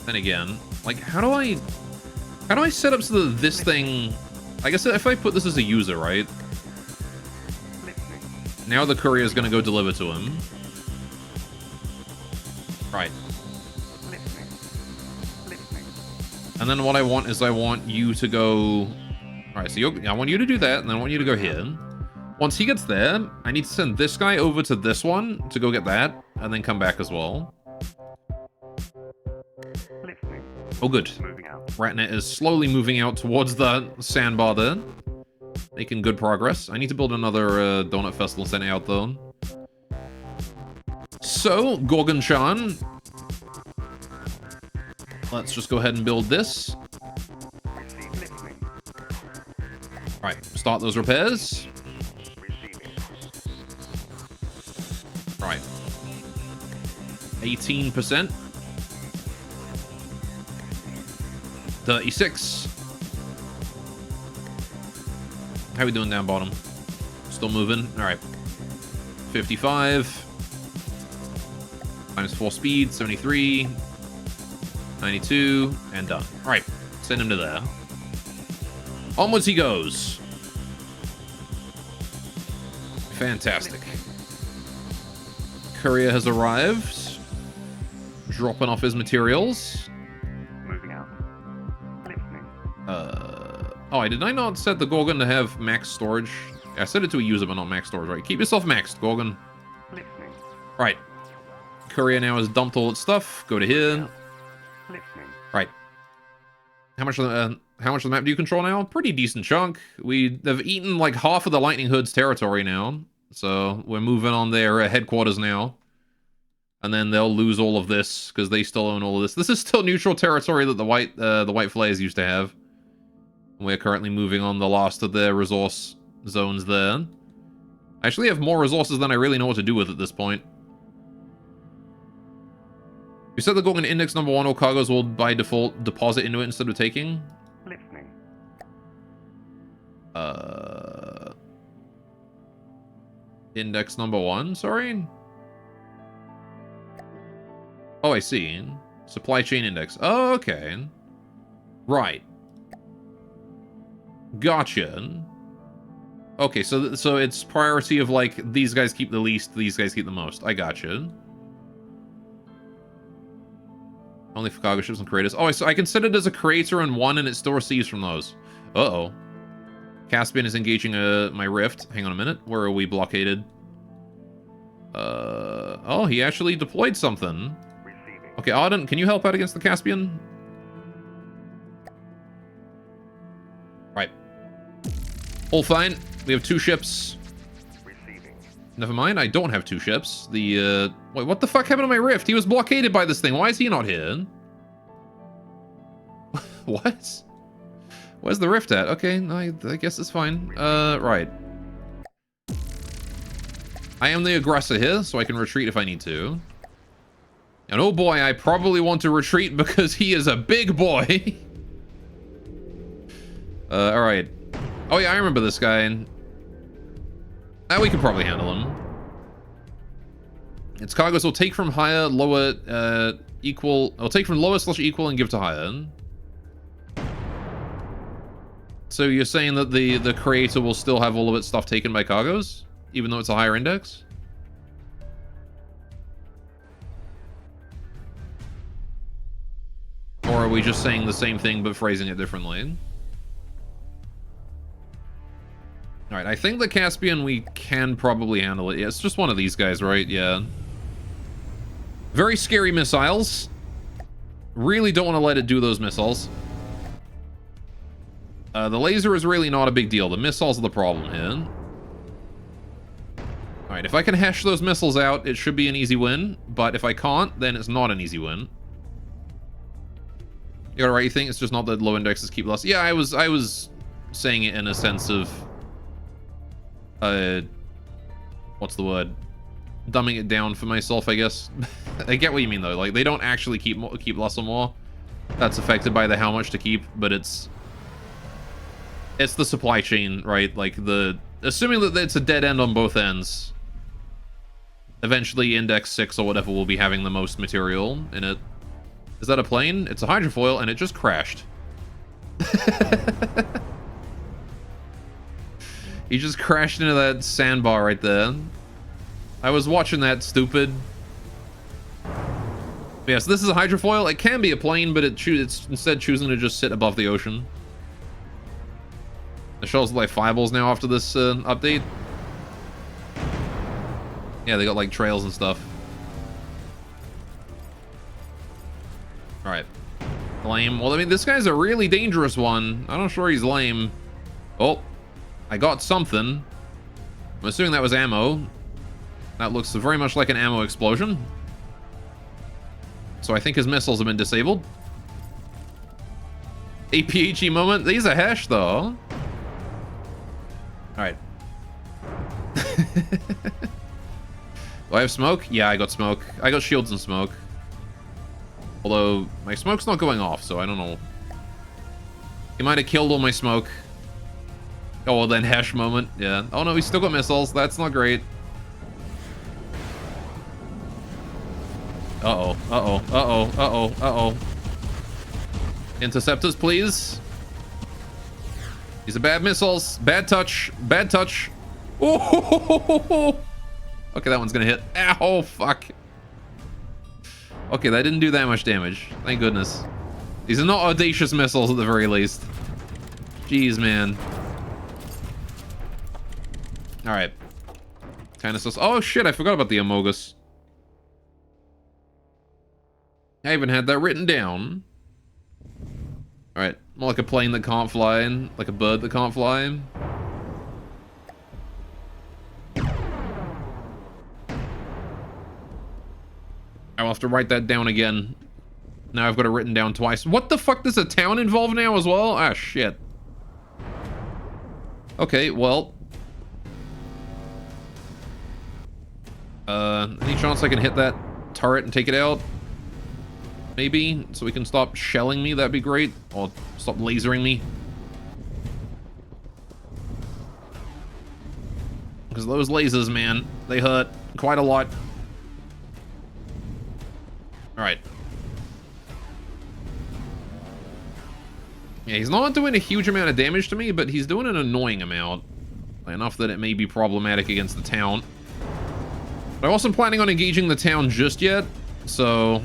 Then again, like, how do I set up so that this thing... I guess if I put this as a user, right? Now the courier is going to go deliver to him. Right. And then what I want is I want you to go... Alright, so I want you to do that, and then I want you to go here. Once he gets there, I need to send this guy over to this one to go get that, and then come back as well. Oh, good. Ratnet is slowly moving out towards the sandbar there. Making good progress. I need to build another Donut Festival center out, though. So, Gorgon-chan. Let's just go ahead and build this. Alright, start those repairs. Right. 18%. 36. How we doing down bottom? Still moving. Alright. 55. Times 4 speed. 73. 92. And done. Alright. Send him to there. Onwards he goes. Fantastic. Courier has arrived. Dropping off his materials. Moving out. Listening. Oh, did I not set the Gorgon to have max storage? I set it to a user, but not max storage, right? Keep yourself maxed, Gorgon. Listening. Right. Courier now has dumped all its stuff. Go to here. Listening. Right. How much of the map do you control now? Pretty decent chunk. We have eaten like half of the Lightning Hood's territory now. So we're moving on their headquarters now. And then they'll lose all of this because they still own all of this. This is still neutral territory that the White Flayers used to have. We're currently moving on the last of their resource zones there. I actually have more resources than I really know what to do with at this point. You said the Gorgon index number 1, all cargoes will by default deposit into it instead of taking? Listening. Index number 1, sorry? Oh, I see. Supply chain index. Oh, okay. Right. Gotcha. Okay, so it's priority of like, these guys keep the least, these guys keep the most. I gotcha. Only for cargo ships and creators. Oh, so I can set it as a creator in one and it still receives from those. Uh-oh. Caspian is engaging my rift. Hang on a minute. Where are we blockaded? Oh, he actually deployed something. Receiving. Okay, Arden, can you help out against the Caspian? Right. All fine. We have 2 ships. Receiving. Never mind, I don't have 2 ships. Wait, what the fuck happened to my rift? He was blockaded by this thing. Why is he not here? What? Where's the rift at? Okay, I guess it's fine. Right. I am the aggressor here, so I can retreat if I need to. And oh boy, I probably want to retreat because he is a big boy. Alright. Oh yeah, I remember this guy. We can probably handle him. Its cargoes will take from higher, lower, equal... I'll take from lower / equal and give to higher. So you're saying that the creator will still have all of its stuff taken by cargoes? Even though it's a higher index? Or are we just saying the same thing but phrasing it differently? Alright, I think the Caspian we can probably handle it. Yeah, it's just one of these guys, right? Yeah. Very scary missiles. Really don't want to let it do those missiles. The laser is really not a big deal. The missiles are the problem here. Alright, if I can hash those missiles out, it should be an easy win. But if I can't, then it's not an easy win. You alright, you think it's just not that low indexes keep less? Yeah, I was saying it in a sense of... what's the word? Dumbing it down for myself, I guess. I get what you mean, though. Like, they don't actually keep less or more. That's affected by the how much to keep, but it's... It's the supply chain, right? Like assuming that it's a dead end on both ends. Eventually Index 6 or whatever will be having the most material in it. Is that a plane? It's a hydrofoil and it just crashed. He just crashed into that sandbar right there. I was watching that, stupid. Yes, this is a hydrofoil. It can be a plane, but it's instead choosing to just sit above the ocean. The shells look like fireballs now after this update. Yeah, they got like trails and stuff. Alright. Lame. Well, I mean, this guy's a really dangerous one. I'm not sure he's lame. Oh, I got something. I'm assuming that was ammo. That looks very much like an ammo explosion. So I think his missiles have been disabled. APHE moment. These are hash, though. Alright. Do I have smoke? Yeah, I got smoke. I got shields and smoke. Although, my smoke's not going off, so I don't know. He might have killed all my smoke. Oh, well then, hash moment. Yeah. Oh no, he's still got missiles. That's not great. Uh-oh. Uh-oh. Uh-oh. Uh-oh. Uh-oh. Interceptors, please. These are bad missiles. Bad touch. Bad touch. Oh! Okay, that one's gonna hit. Ow, fuck. Okay, that didn't do that much damage. Thank goodness. These are not audacious missiles at the very least. Jeez, man. Alright. Kind of sus. Oh, shit, I forgot about the Amogus. I even had that written down. Alright, more like a plane that can't fly, like a bird that can't fly. I'll have to write that down again. Now I've got it written down twice. What the fuck? There's a town involved now as well? Ah, shit. Okay, well. Any chance I can hit that turret and take it out? Maybe? So we can stop shelling me? That'd be great. Or stop lasering me. Because those lasers, man, they hurt quite a lot. Alright. Yeah, he's not doing a huge amount of damage to me, but he's doing an annoying amount. Enough that it may be problematic against the town. But I wasn't planning on engaging the town just yet, so...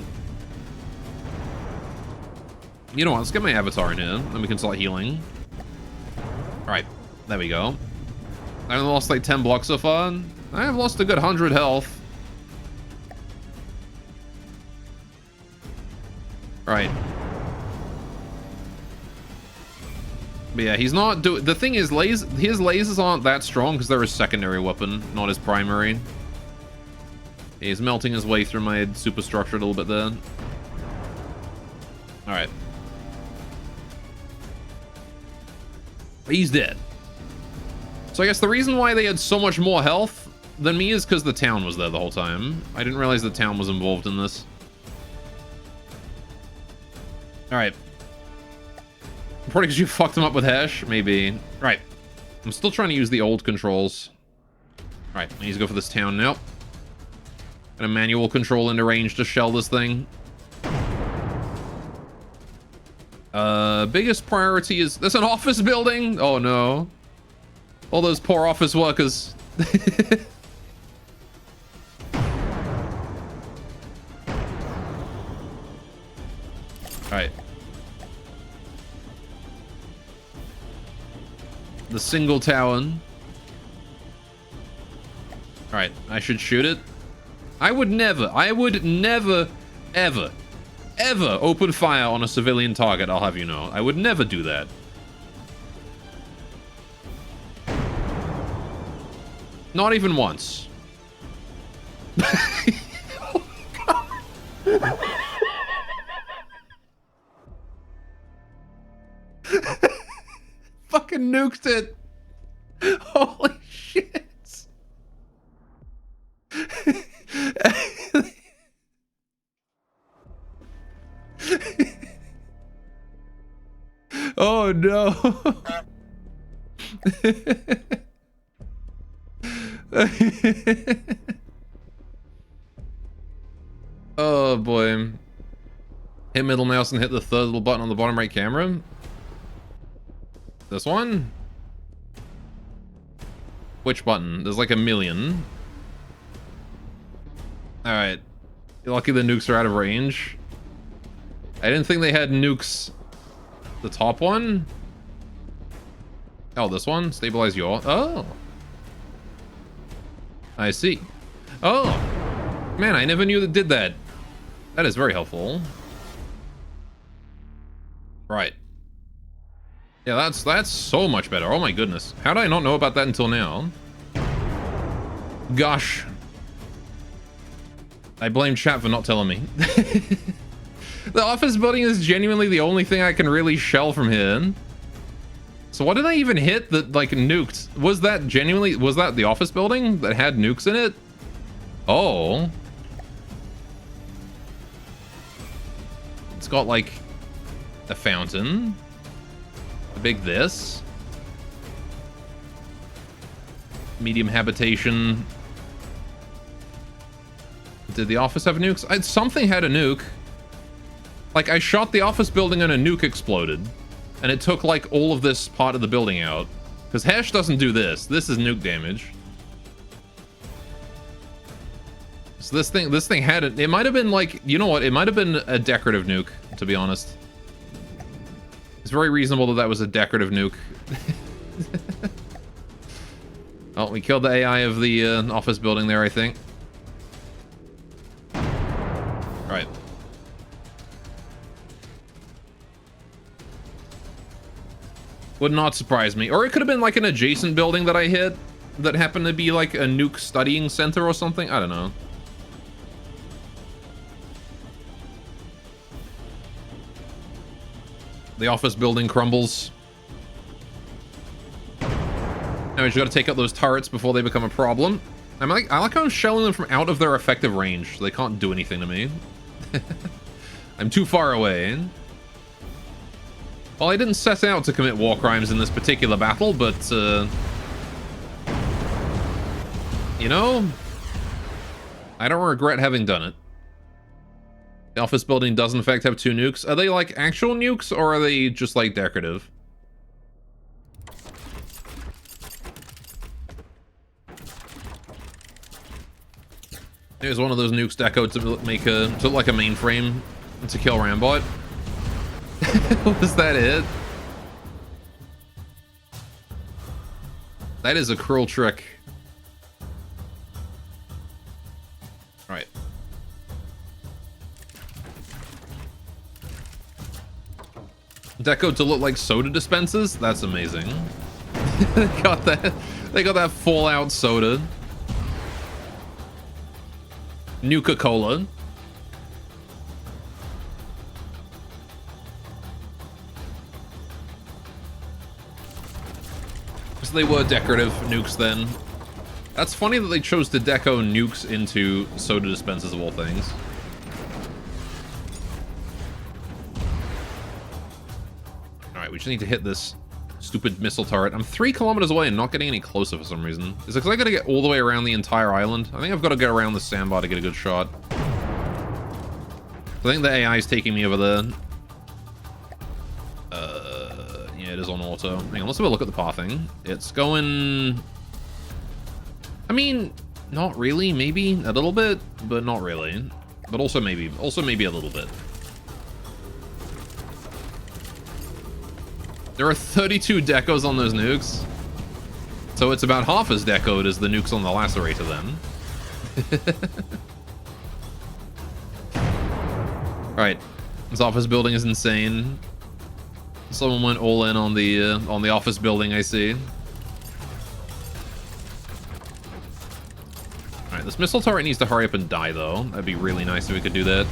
You know what, let's get my avatar in here, then we can start healing. Alright, there we go. I've lost like 10 blocks so far. I have lost a good 100 health. Right. But yeah, he's not doing... The thing is, his lasers aren't that strong because they're his secondary weapon, not his primary. He's melting his way through my superstructure a little bit there. Alright. He's dead. So I guess the reason why they had so much more health than me is because the town was there the whole time. I didn't realize the town was involved in this. Alright. Probably because you fucked him up with hash? Maybe. Right. I'm still trying to use the old controls. Alright, I need to go for this town now. Got a manual control into range to shell this thing. Biggest priority is... There's an office building? Oh no. All those poor office workers. Alright. The single tower. Alright, I should shoot it. I would never, ever open fire on a civilian target, I'll have you know. I would never do that. Not even once. Fucking nuked it. Holy shit. Oh no. Oh boy. Hit middle mouse and hit the third little button on the bottom right camera. This one? Which button? There's like a million. Alright. You're lucky the nukes are out of range. I didn't think they had nukes. The top one? Oh, this one? Stabilize your... Oh. I see. Oh. Man, I never knew that did that. That is very helpful. Right. Yeah, that's so much better. Oh my goodness. How did I not know about that until now? Gosh. I blame chat for not telling me. The office building is genuinely the only thing I can really shell from here. So what did I even hit that like nuked? Was that the office building that had nukes in it? Oh. It's got like a fountain. A big this. Medium habitation. Did the office have nukes? Something had a nuke. Like, I shot the office building and a nuke exploded. And it took, like, all of this part of the building out. Because Hesh doesn't do this. This is nuke damage. So this thing had it. It might have been, like, you know what? It might have been a decorative nuke, to be honest. It's very reasonable that that was a decorative nuke. Oh, we killed the AI of the office building there, I think. Right. Would not surprise me. Or it could have been like an adjacent building that I hit that happened to be like a nuke studying center or something. I don't know. The office building crumbles. Now we just gotta take out those turrets before they become a problem. I like how I'm shelling them from out of their effective range. So they can't do anything to me. I'm too far away. Well, I didn't set out to commit war crimes in this particular battle, but, you know, I don't regret having done it. The office building does, in fact, have 2 nukes. Are they, like, actual nukes, or are they just, like, decorative? Here's one of those nukes decoed to make to look like a mainframe to kill Rambot. Was that it? That is a cruel trick. Right. Decoed to look like soda dispensers? That's amazing. They got that Fallout soda. Nuka-Cola. So they were decorative nukes then. That's funny that they chose to deco nukes into soda dispensers of all things. Alright, we just need to hit this stupid missile turret. I'm 3 kilometers away and not getting any closer for some reason. Is it because I gotta get all the way around the entire island? I think I've got to get around the sandbar to get a good shot. I think the AI is taking me over there. Yeah, it is on auto. Hang on, let's have a look at the pathing. It's going... I mean, not really. Maybe a little bit, but not really. But also maybe a little bit. There are 32 decos on those nukes. So it's about half as decoed as the nukes on the Lacerator then. Right. This office building is insane. Someone went all in on the office building, I see. Alright, this missile turret needs to hurry up and die though. That'd be really nice if we could do that.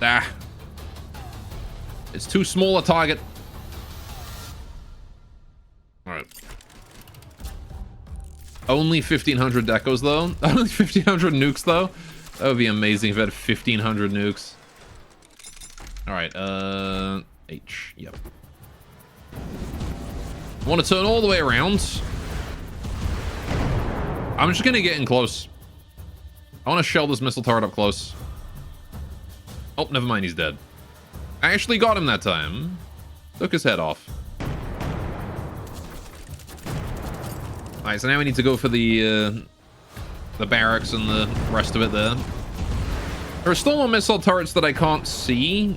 Ah. It's too small a target. Alright. Only 1,500 decos though? Only 1,500 nukes though? That would be amazing if we had 1,500 nukes. All right, H, yep. I want to turn all the way around. I'm just gonna get in close. I want to shell this missile turret up close. Oh, never mind, he's dead. I actually got him that time. Took his head off. Alright, so now we need to go for the barracks and the rest of it there. There are still more missile turrets that I can't see.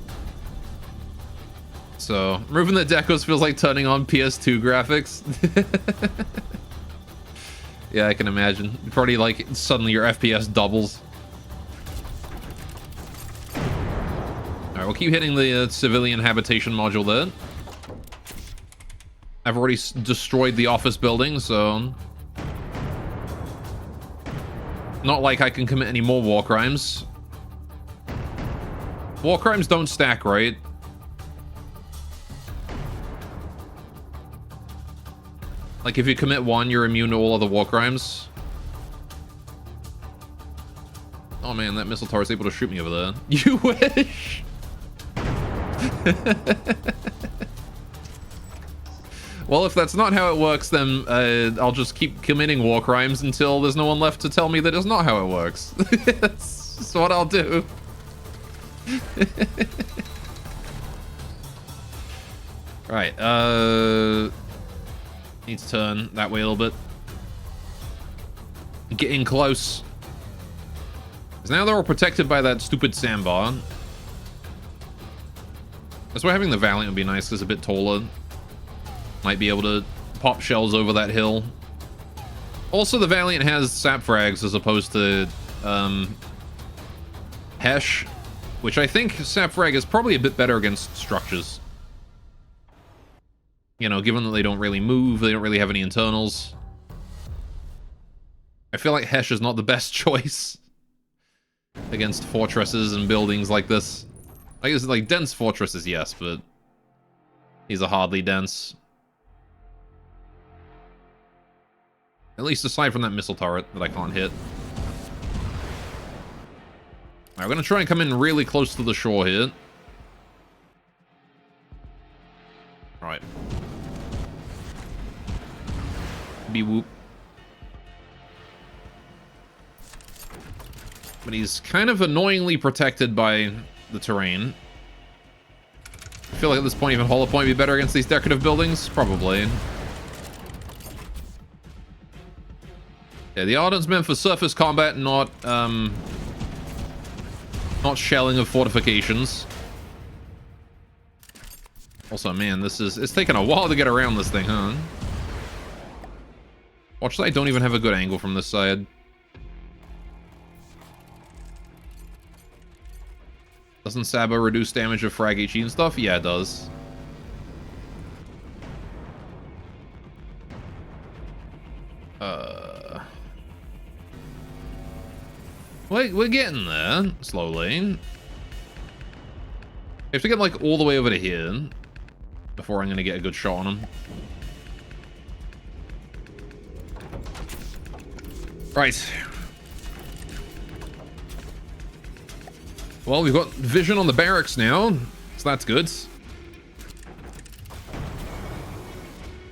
So, removing the decos feels like turning on PS2 graphics. Yeah, I can imagine. Probably like suddenly your FPS doubles. Alright, we'll keep hitting the civilian habitation module there. I've already destroyed the office building, so... Not like I can commit any more war crimes. War crimes don't stack, right? Like, if you commit one, you're immune to all other war crimes. Oh man, that missile tower's able to shoot me over there. You wish! Well, if that's not how it works, then I'll just keep committing war crimes until there's no one left to tell me that it's not how it works. That's what I'll do. Right, need to turn that way a little bit. Get in close. Because now they're all protected by that stupid sandbar. That's why having the Valiant would be nice, because it's a bit taller. Might be able to pop shells over that hill. Also, the Valiant has sap frags as opposed to Hesh, which I think sap frag is probably a bit better against structures. You know, given that they don't really move, they don't really have any internals. I feel like Hesh is not the best choice against fortresses and buildings like this. I guess like dense fortresses, yes, but these are hardly dense. At least aside from that missile turret that I can't hit. Alright, we're gonna try and come in really close to the shore here. Alright. Be-whoop. But he's kind of annoyingly protected by the terrain. I feel like at this point even Hollow Point would be better against these decorative buildings. Probably. Yeah, the Ardent's meant for surface combat, not shelling of fortifications. Also, man, it's taken a while to get around this thing, huh? Watch that I don't even have a good angle from this side. Doesn't Saba reduce damage of frag HE and stuff? Yeah, it does. We're getting there, slowly. We have to get, like, all the way over to here before I'm gonna get a good shot on him. Right. Well, we've got vision on the barracks now, so that's good.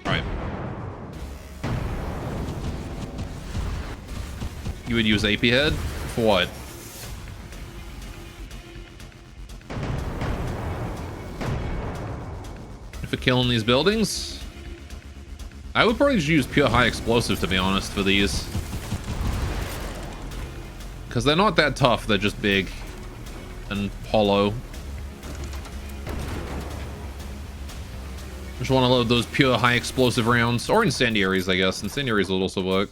Alright. You would use AP head? For what? For killing these buildings? I would probably just use pure high explosive, to be honest, for these. Because they're not that tough, they're just big and hollow. Just want to load those pure high explosive rounds, or incendiaries, I guess. Incendiaries will also work.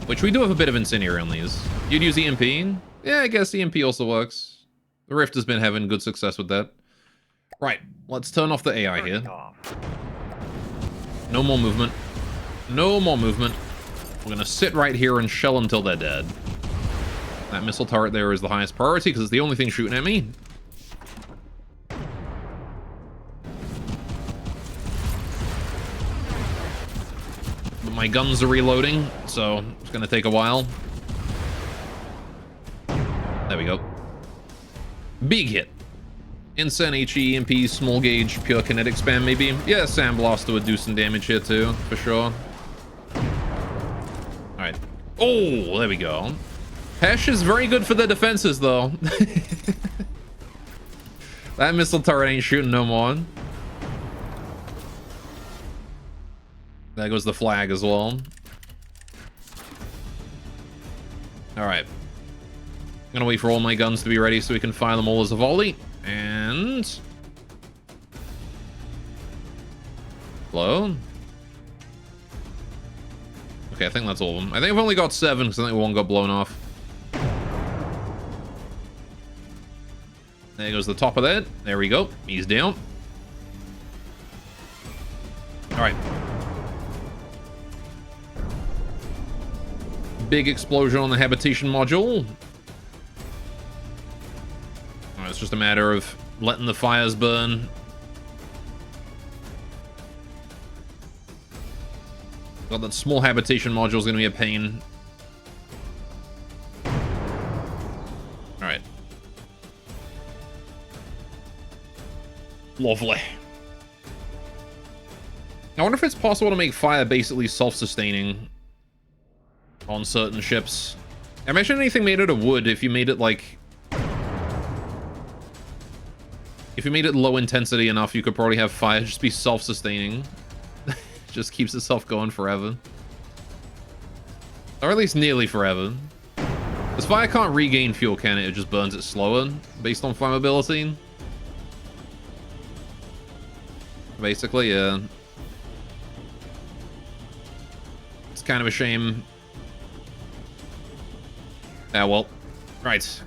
Which we do have a bit of incendiary on these. You'd use EMP? Yeah, I guess EMP also works. The Rift has been having good success with that. Right, let's turn off the AI here. No more movement. No more movement. We're gonna sit right here and shell until they're dead. That missile turret there is the highest priority because it's the only thing shooting at me. But my guns are reloading, so it's gonna take a while. There we go. Big hit. Insane HE, EMP, small gauge, pure kinetic spam maybe. Yeah, Sandblaster would do some damage here too, for sure. Alright. Oh, there we go. Hesh is very good for the defenses though. That missile turret ain't shooting no more. There goes the flag as well. Alright. I'm gonna wait for all my guns to be ready so we can fire them all as a volley. And... Hello? Okay, I think that's all of them. I think I've only got 7 because I think one got blown off. There goes the top of that. There we go. He's down. Alright. Big explosion on the habitation module. It's just a matter of letting the fires burn. God, that small habitation module is going to be a pain. Alright. Lovely. I wonder if it's possible to make fire basically self-sustaining on certain ships. Imagine anything made out of wood if you made it like... If you made it low intensity enough, you could probably have fire just be self-sustaining. Just keeps itself going forever. Or at least nearly forever. Because fire can't regain fuel, can it? It just burns it slower based on flammability. Basically, yeah. It's kind of a shame. Ah, well. Right.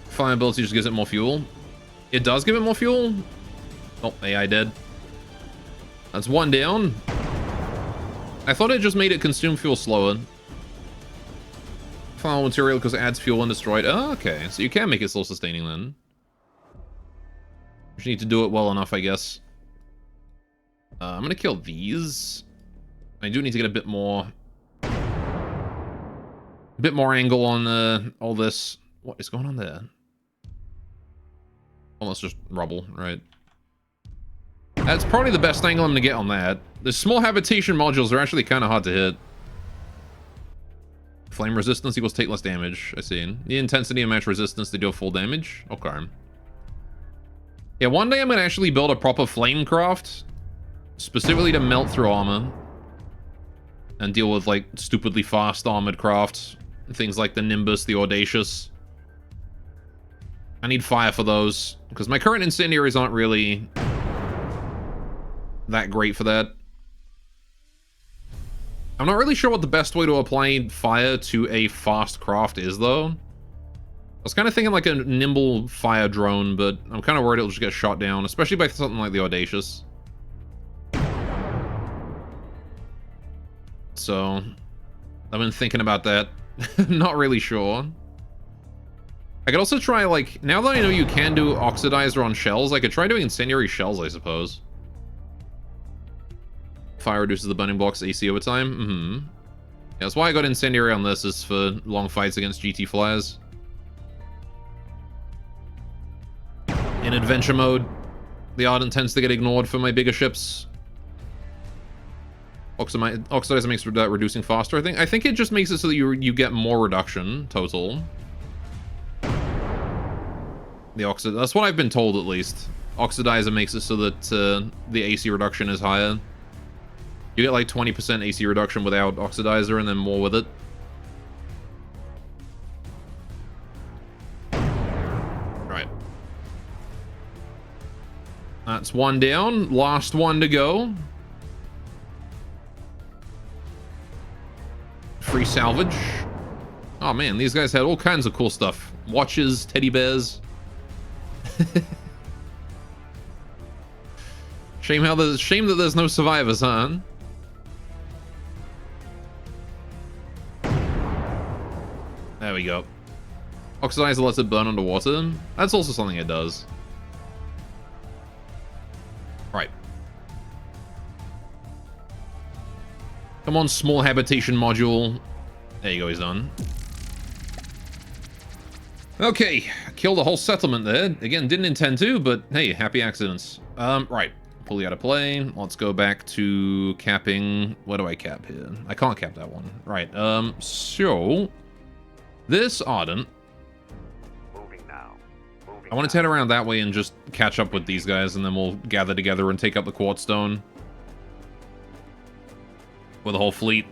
Flammability just gives it more fuel. It does give it more fuel? Oh, AI dead. That's one down. I thought it just made it consume fuel slower. Flammable material because it adds fuel undestroyed. Oh, okay. So you can make it self-sustaining then. You just need to do it well enough, I guess. I'm gonna kill these. I do need to get a bit more angle on all this. What is going on there? Well, that's just rubble, right? That's probably the best angle I'm gonna get on that. The small habitation modules are actually kind of hard to hit. Flame resistance equals take less damage. I see. The intensity and match resistance to deal full damage. Okay. Yeah, one day I'm gonna actually build a proper flame craft, specifically to melt through armor and deal with like stupidly fast armored crafts. Things like the Nimbus, the Audacious. I need fire for those, because my current incendiaries aren't really that great for that. I'm not really sure what the best way to apply fire to a fast craft is, though. I was kind of thinking like a nimble fire drone, but I'm kind of worried it'll just get shot down, especially by something like the Audacious. So, I've been thinking about that. Not really sure. I could also try, like, now that I know you can do oxidizer on shells, I could try doing incendiary shells, I suppose. Fire reduces the burning box AC over time. Mm-hmm. Yeah, that's why I got incendiary on this, is for long fights against GT flyers. In adventure mode, the Ardent tends to get ignored for my bigger ships. Oxidizer makes reducing faster, I think. I think it just makes it so that you get more reduction total. That's what I've been told, at least. Oxidizer makes it so that the AC reduction is higher. You get like 20% AC reduction without Oxidizer and then more with it. Right. That's one down. Last one to go. Free salvage. Oh man, these guys had all kinds of cool stuff. Watches, teddy bears. Shame that there's no survivors, huh? There we go. Oxidizer lets it burn underwater. That's also something it does. Right. Come on, small habitation module. There you go, he's done. Okay, killed a whole settlement there. Again, didn't intend to, but hey, happy accidents. Right. Pull you out of play. Let's go back to capping. What do I cap here? I can't cap that one. Right. So this Ardent. Moving now. Moving I want to head around that way and just catch up with these guys, and then we'll gather together and take up the Quartz Stone with the whole fleet.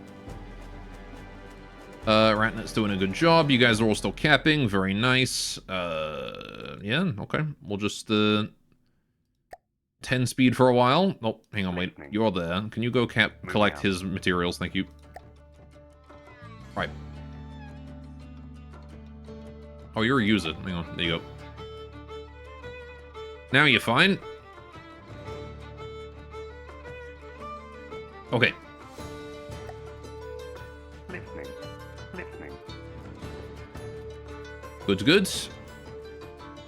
Ratnet's doing a good job. You guys are all still capping. Very nice. Yeah, okay. We'll just 10 speed for a while. Oh, hang on, wait. You're there. Can you go collect his materials? Thank you. Right. Oh, you're a user. Hang on. There you go. Now you're fine. Okay. Listening. Listening. Good.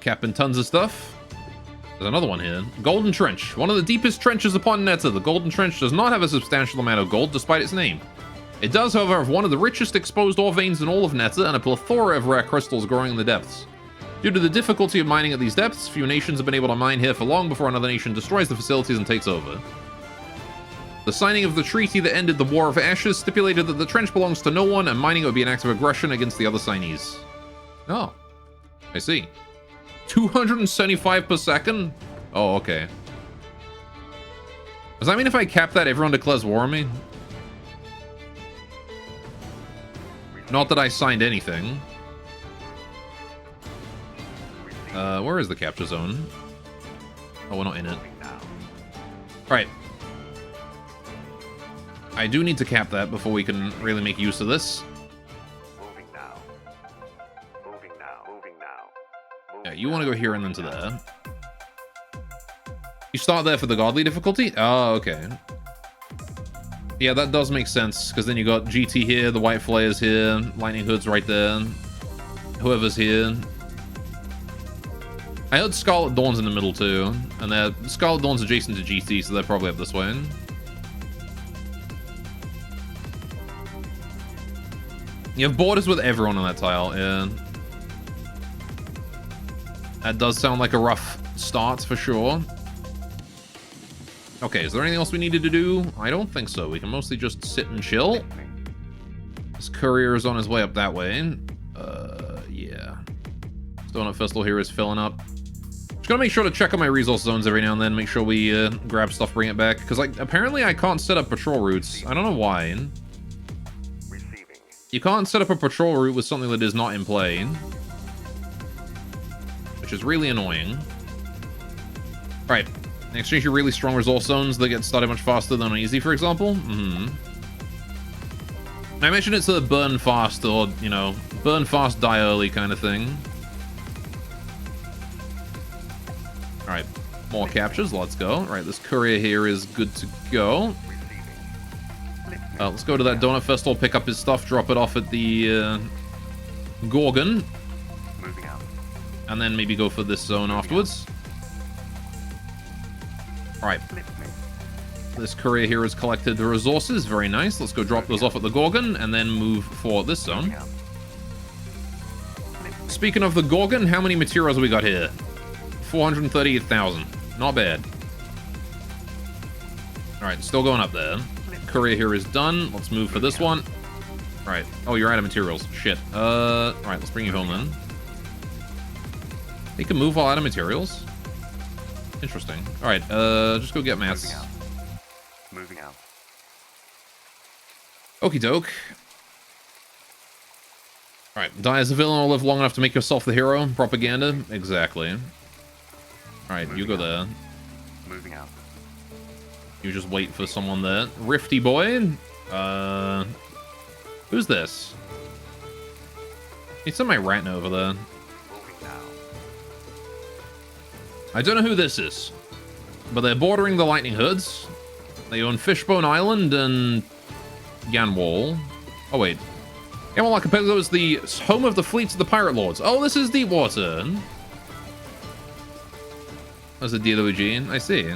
Capping tons of stuff. There's another one here. Golden Trench. One of the deepest trenches upon Netta. The Golden Trench does not have a substantial amount of gold, despite its name. It does, however, have one of the richest exposed ore veins in all of Netta, and a plethora of rare crystals growing in the depths. Due to the difficulty of mining at these depths, few nations have been able to mine here for long before another nation destroys the facilities and takes over. The signing of the treaty that ended the War of Ashes stipulated that the trench belongs to no one, and mining it would be an act of aggression against the other signees. Oh. I see. 275 per second? Oh, okay. Does that mean if I cap that, everyone declares war on me? Not that I signed anything. Where is the capture zone? Oh, we're not in it. Alright. I do need to cap that before we can really make use of this. Moving now. Moving now. Moving now. Yeah, you want to go here and then to there. You start there for the godly difficulty? Oh, okay. Yeah, that does make sense, because then you got GT here, the White Flayers here, Lightning Hood's right there, whoever's here. I heard Scarlet Dawn's in the middle too, and Scarlet Dawn's adjacent to GT, so they're probably up this way. You have borders with everyone on that tile, yeah. That does sound like a rough start for sure. Okay, is there anything else we needed to do? I don't think so. We can mostly just sit and chill. This courier is on his way up that way. Yeah. Donut Festival here is filling up. Just gotta make sure to check on my resource zones every now and then. Make sure we grab stuff, bring it back. Because like apparently I can't set up patrol routes. I don't know why. Receiving. You can't set up a patrol route with something that is not in play. Which is really annoying. Alright. In exchange for really strong resource zones that get started much faster than on easy, for example. I mentioned it's a burn fast or, you know, burn fast, die early kind of thing. Alright, more captures, let's go. Alright, this courier here is good to go. Let's go to that Donut Festival, pick up his stuff, drop it off at the Gorgon. Moving out. And then maybe go for this zone afterwards. Alright. This courier here has collected the resources. Very nice. Let's go drop those off at the Gorgon and then move for this zone. Speaking of the Gorgon, how many materials we got here? 438,000. Not bad. Alright, still going up there. Courier here is done. Let's move for this one. Alright. Oh, you're out of materials. Shit. Alright, let's bring you home then. He can move while out of materials? Interesting. Alright, just go get mats. Moving out. Okie doke. Alright, die as a villain or live long enough to make yourself the hero. Propaganda. Exactly. Alright, you go there. Moving out. You just wait for someone there. Rifty boy. Who's this? It's in my Ratna over there. Moving now. I don't know who this is, but they're bordering the Lightning Hoods. They own Fishbone Island and Ganwall. Oh, wait. Ganwall Archipelago is the home of the fleets of the Pirate Lords. Oh, this is Deepwater. That's a DWG. I see.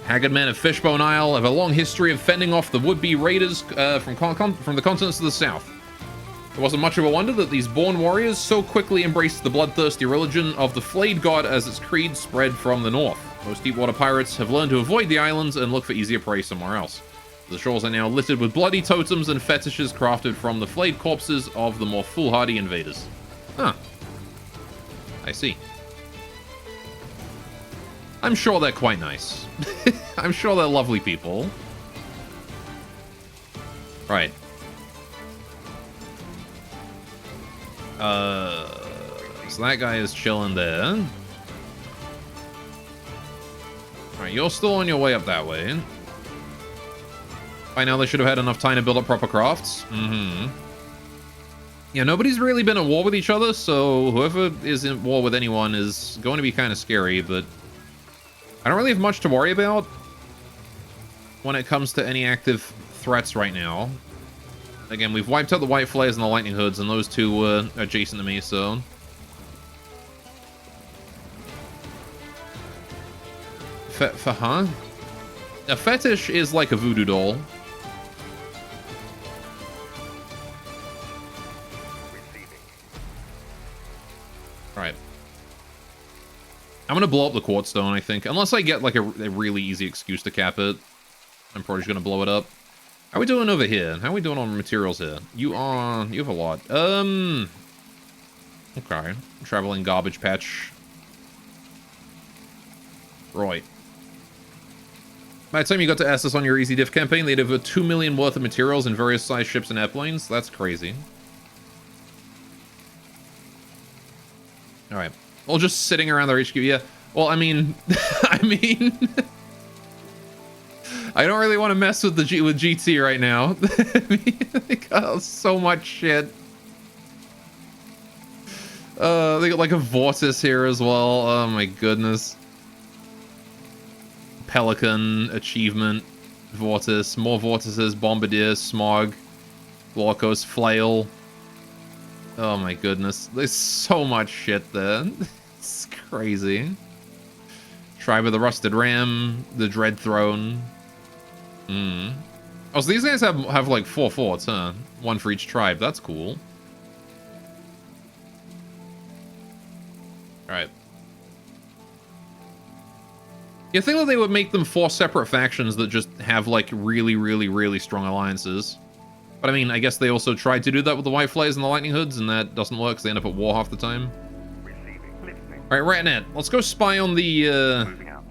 Haggard men of Fishbone Isle have a long history of fending off the would-be raiders from the continents to the south. It wasn't much of a wonder that these born warriors so quickly embraced the bloodthirsty religion of the Flayed God as its creed spread from the north. Most deepwater pirates have learned to avoid the islands and look for easier prey somewhere else. The shores are now littered with bloody totems and fetishes crafted from the flayed corpses of the more foolhardy invaders. Huh. I see. I'm sure they're quite nice. I'm sure they're lovely people. Right. So that guy is chilling there. Alright, you're still on your way up that way. By now they should have had enough time to build up proper crafts. Yeah, nobody's really been at war with each other, so whoever is in war with anyone is going to be kind of scary, but I don't really have much to worry about when it comes to any active threats right now. Again, we've wiped out the White Flares and the Lightning Hoods, and those two were adjacent to me, so... Huh? A fetish is like a voodoo doll. Alright. I'm gonna blow up the Quartz Stone, I think. Unless I get, like, a really easy excuse to cap it. I'm probably just gonna blow it up. How are we doing over here? How are we doing on materials here? You have a lot. Okay. Traveling garbage patch. Right. By the time you got to Essos on your Easy Diff campaign, they'd have 2 million worth of materials in various size ships and airplanes. That's crazy. Alright. Well, just sitting around their HQ, yeah. Well, I mean... I don't really want to mess with with GT right now. They got so much shit. They got like a Vortis here as well. Oh my goodness. Pelican, Achievement, Vortis, more Vortices, Bombardier, Smog, Glaucos, Flail. Oh my goodness. There's so much shit there. It's crazy. Tribe of the Rusted Ram, the Dread Throne. Oh, so these guys have like 4 forts, huh? One for each tribe. That's cool. Alright. You think that they would make them 4 separate factions that just have like really, really, really strong alliances. But I mean, I guess they also tried to do that with the White Flares and the Lightning Hoods, and that doesn't work because they end up at war half the time. Alright, Ratnet, let's go spy on the, Moving out.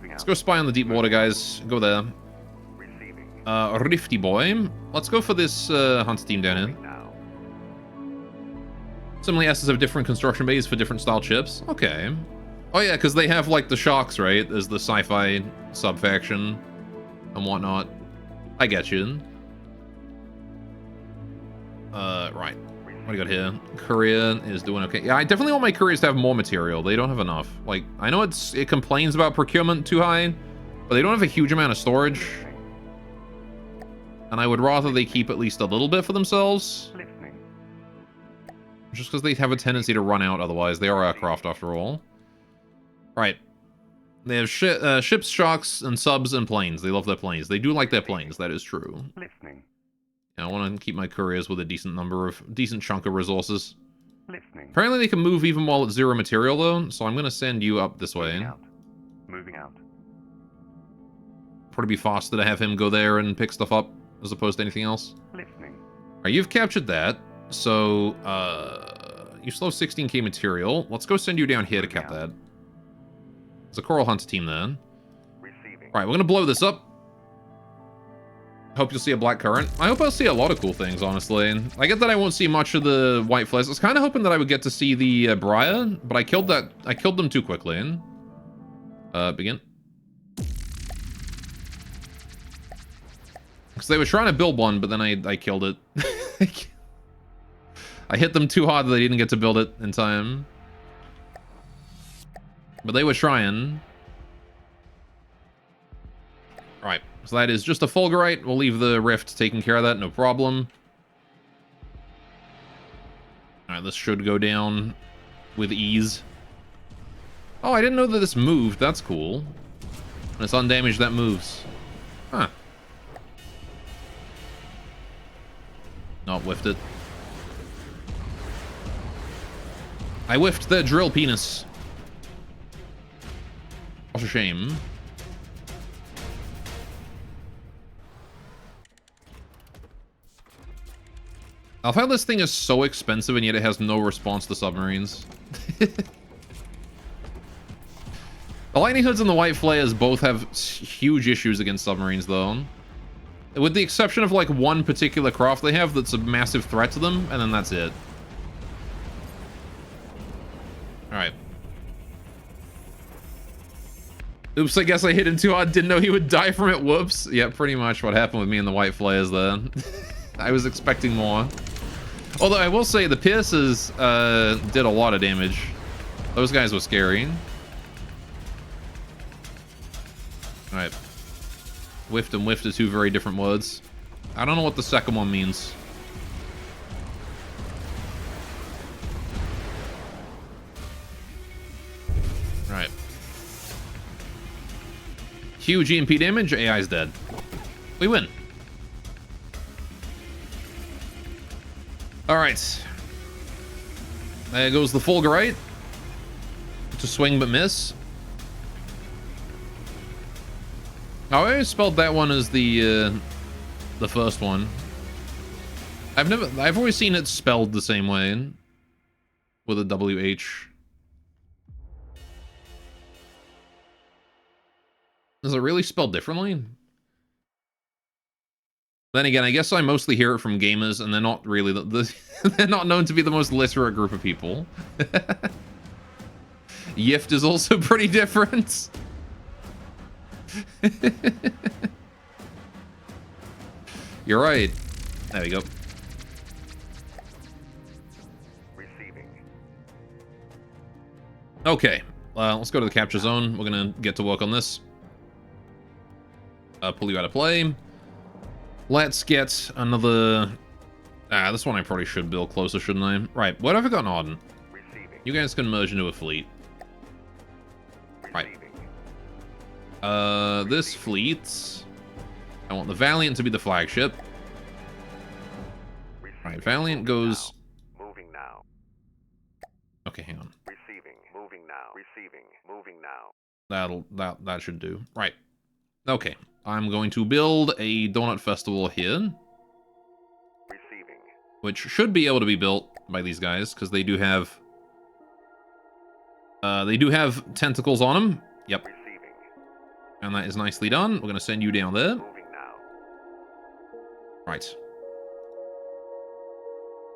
let's go spy on the deep water, guys. Go there. Rifty Boy. Let's go for this hunter team down here. Similarly, S's have different construction bays for different style ships. Okay. Oh yeah, because they have like the Sharks, right? As the sci-fi sub-faction and whatnot. I get you. Right. What do you got here? Korea is doing okay. Yeah, I definitely want my couriers to have more material. They don't have enough. Like, I know it complains about procurement too high, but they don't have a huge amount of storage. And I would rather they keep at least a little bit for themselves. Just because they have a tendency to run out otherwise. They are aircraft after all. Right. They have ships, sharks, and subs and planes. They love their planes. They do like their planes. That is true. Listening. Yeah, I want to keep my couriers with a decent chunk of resources. Listening. Apparently they can move even while it's 0 material though, so I'm going to send you up this way. Moving out. Probably be faster to have him go there and pick stuff up as opposed to anything else. Listening. Alright, you've captured that. So, you still have 16k material. Let's go send you down here to cap that. There's a Coral Hunter team there. Receiving. Alright, we're going to blow this up. Hope you'll see a Black Current. I hope I'll see a lot of cool things, honestly. I get that I won't see much of the White Flares. I was kind of hoping that I would get to see the Briar, but I killed them too quickly. Begin. Because they were trying to build one, but then I killed it. I hit them too hard that they didn't get to build it in time. But they were trying. Alright, so that is just a Fulgurite. We'll leave the Rift taking care of that, no problem. Alright, this should go down with ease. Oh, I didn't know that this moved. That's cool. When it's undamaged, that moves. Huh. Not whiffed it. I whiffed the drill penis. What a shame. I love how this thing is so expensive and yet it has no response to submarines. The Lightning Hoods and the White Flares both have huge issues against submarines, though. With the exception of, like, one particular craft they have that's a massive threat to them, and then that's it. Alright. Oops, I guess I hit him too hard. Didn't know he would die from it. Whoops. Yeah, pretty much what happened with me and the White Flares there. I was expecting more. Although I will say the Pierces did a lot of damage. Those guys were scary. Alright. Whiffed and whiffed are two very different words. I don't know what the second one means. Right. Huge EMP damage, AI's dead. We win. Alright. There goes the Fulgurite. To swing but miss. Oh, I always spelled that one as the first one. I've always seen it spelled the same way. With a WH. Is it really spelled differently? Then again, I guess I mostly hear it from gamers, and they're not really they're not known to be the most literate group of people. Yift is also pretty different. You're right. There we go. Receiving. Okay, let's go to the capture zone. We're gonna get to work on this. Pull you out of play. Let's get another... this one I probably should build closer, shouldn't I? Right, what have I got on? Receiving. You guys can merge into a fleet. Right. This fleet... I want the Valiant to be the flagship. Right, Valiant goes... Moving now. Okay, hang on. Receiving. Moving now. Receiving. Moving now. That should do. Right. Okay. I'm going to build a Donut Festival here. Receiving. Which should be able to be built by these guys, because they do have... tentacles on them. Yep. Receiving. And that is nicely done. We're going to send you down there. Moving now. Right.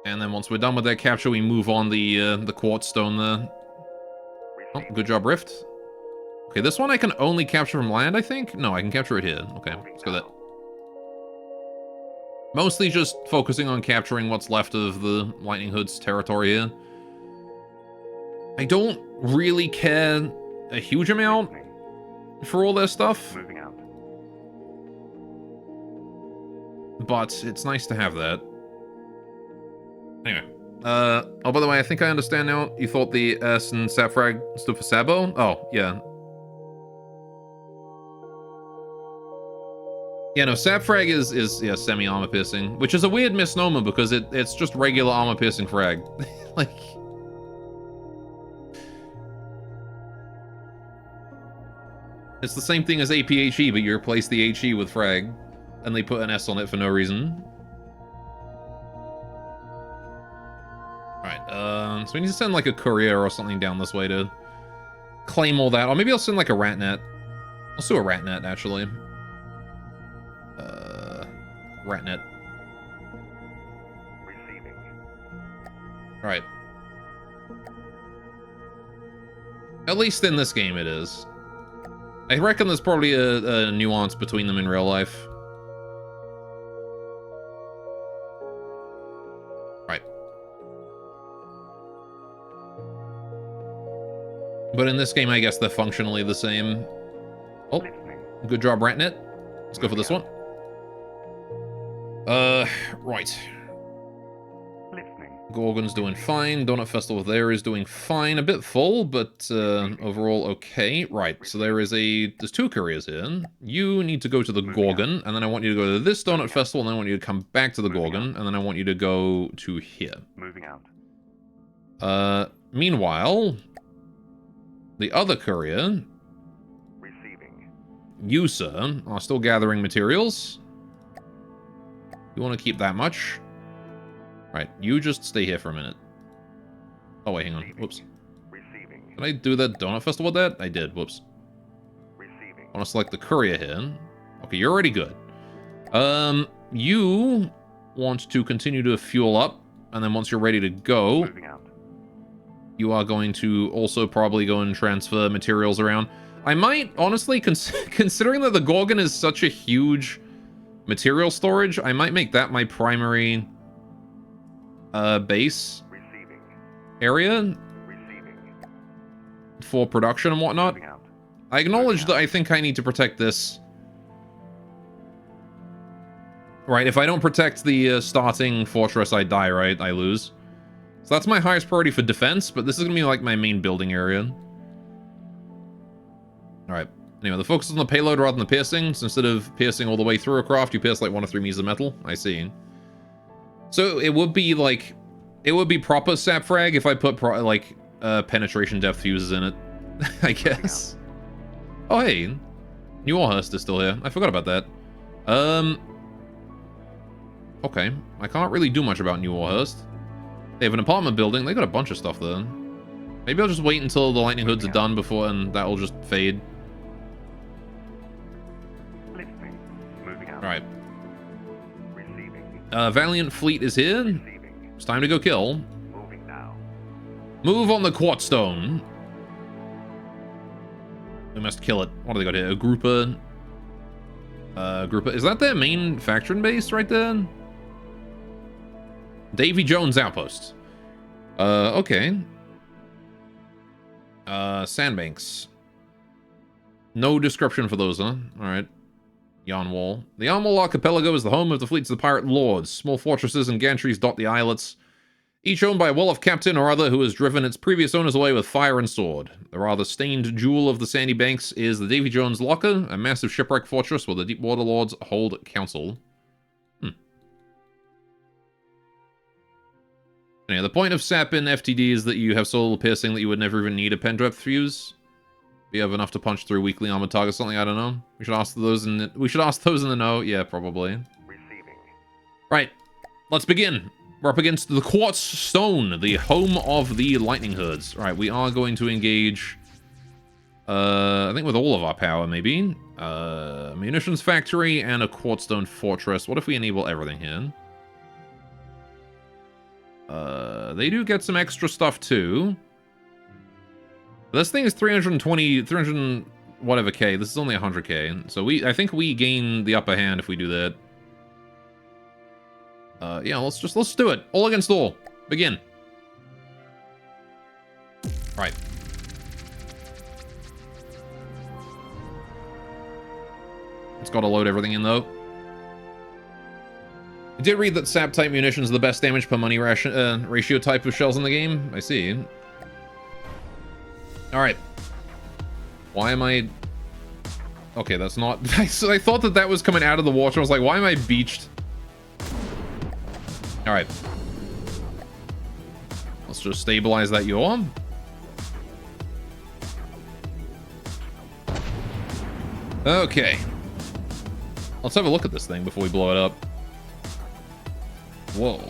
And then once we're done with that capture, we move on the quartz stone there. Oh, good job, Rift. Okay, this one I can only capture from land, I think? No, I can capture it here. Okay, let's go that. Mostly just focusing on capturing what's left of the Lightning Hood's territory here. I don't really care a huge amount for all their stuff, Moving out. but it's nice to have that. Anyway. Oh, by the way, I think I understand now. You thought the S in Sapfrag stood for Sabo? Oh, yeah. Yeah, no, Sapfrag is semi-armor piercing, which is a weird misnomer because it's just regular armor piercing frag. Like... It's the same thing as APHE, but you replace the HE with frag, and they put an S on it for no reason. Alright, so we need to send like a courier or something down this way to claim all that. Or maybe I'll send like a ratnet. Let's do a ratnet, actually. Ratnet. Receiving. Alright. At least in this game it is. I reckon there's probably a nuance between them in real life. Right. But in this game, I guess they're functionally the same. Oh, good job, Ratnet. Let's go for this one. Right. Listening. Gorgon's doing fine. Donut Festival there is doing fine. A bit full, but overall okay. Right, so there's two couriers here. You need to go to the Gorgon, and then I want you to go to this Donut Festival, and then I want you to come back to the Gorgon, and then I want you to go to here. Moving out. Meanwhile, the other courier, Receiving. you, sir, are still gathering materials. You want to keep that much? Right, you just stay here for a minute. Oh, wait, hang on. Whoops. Receiving. Did I do that donut festival with that? I did. Whoops. Receiving. I want to select the courier here. Okay, you're already good. You want to continue to fuel up, and then once you're ready to go, Moving out. you are going to also probably go and transfer materials around. I might, honestly, considering that the Gorgon is such a huge material storage, I might make that my primary base Receiving. area Receiving. for production and whatnot. Moving out. I acknowledge that I think I need to protect this. Right, if I don't protect the starting fortress, I die, right? I lose. So that's my highest priority for defense, but this is going to be like my main building area. Alright. Anyway, the focus is on the payload rather than the piercing. So instead of piercing all the way through a craft, you pierce like 1 or 3 meters of metal. I see. So it would be like... It would be proper sap frag if I put penetration depth fuses in it. I guess. Oh, hey. New Orhurst is still here. I forgot about that. Okay. I can't really do much about New Orhurst. They have an apartment building. They got a bunch of stuff there. Maybe I'll just wait until the lightning hoods are done before, and that will just fade. Lifting. Moving out. Alright. Receiving. Valiant Fleet is here. Receiving. It's time to go kill. Moving now. Move on the Quartz Stone. We must kill it. What do they got here? A Grouper. Grouper. Is that their main faction base right there? Davy Jones Outpost. Okay. Sandbanks. No description for those, huh? Alright. Yarn Wall. The Yarn Wall Archipelago is the home of the fleets of the pirate lords. Small fortresses and gantries dot the islets, each owned by a well-off captain or other who has driven its previous owners away with fire and sword. The rather stained jewel of the sandy banks is the Davy Jones Locker, a massive shipwreck fortress where the deep water lords hold council. Anyway, the point of SAP in FTD is that you have so little piercing that you would never even need a pen depth fuse. If you have enough to punch through weakly armored targets, something, I don't know. We should ask those in the know. Yeah, probably. Receiving. Right. Let's begin. We're up against the Quartz Stone, the home of the lightning hoods. Right, we are going to engage I think with all of our power, maybe. Munitions factory and a Quartz Stone fortress. What if we enable everything here? They do get some extra stuff too. This thing is 300 whatever K. This is only 100K. So I think we gain the upper hand if we do that. Yeah, let's do it. All against all. Begin. Right. It's got to load everything in though. I did read that sap type munitions are the best damage per money ratio type of shells in the game. I see. Alright. Why am I... Okay, that's not... I thought that was coming out of the water. I was like, why am I beached? Alright. Let's just stabilize that yaw. Okay. Let's have a look at this thing before we blow it up. Whoa.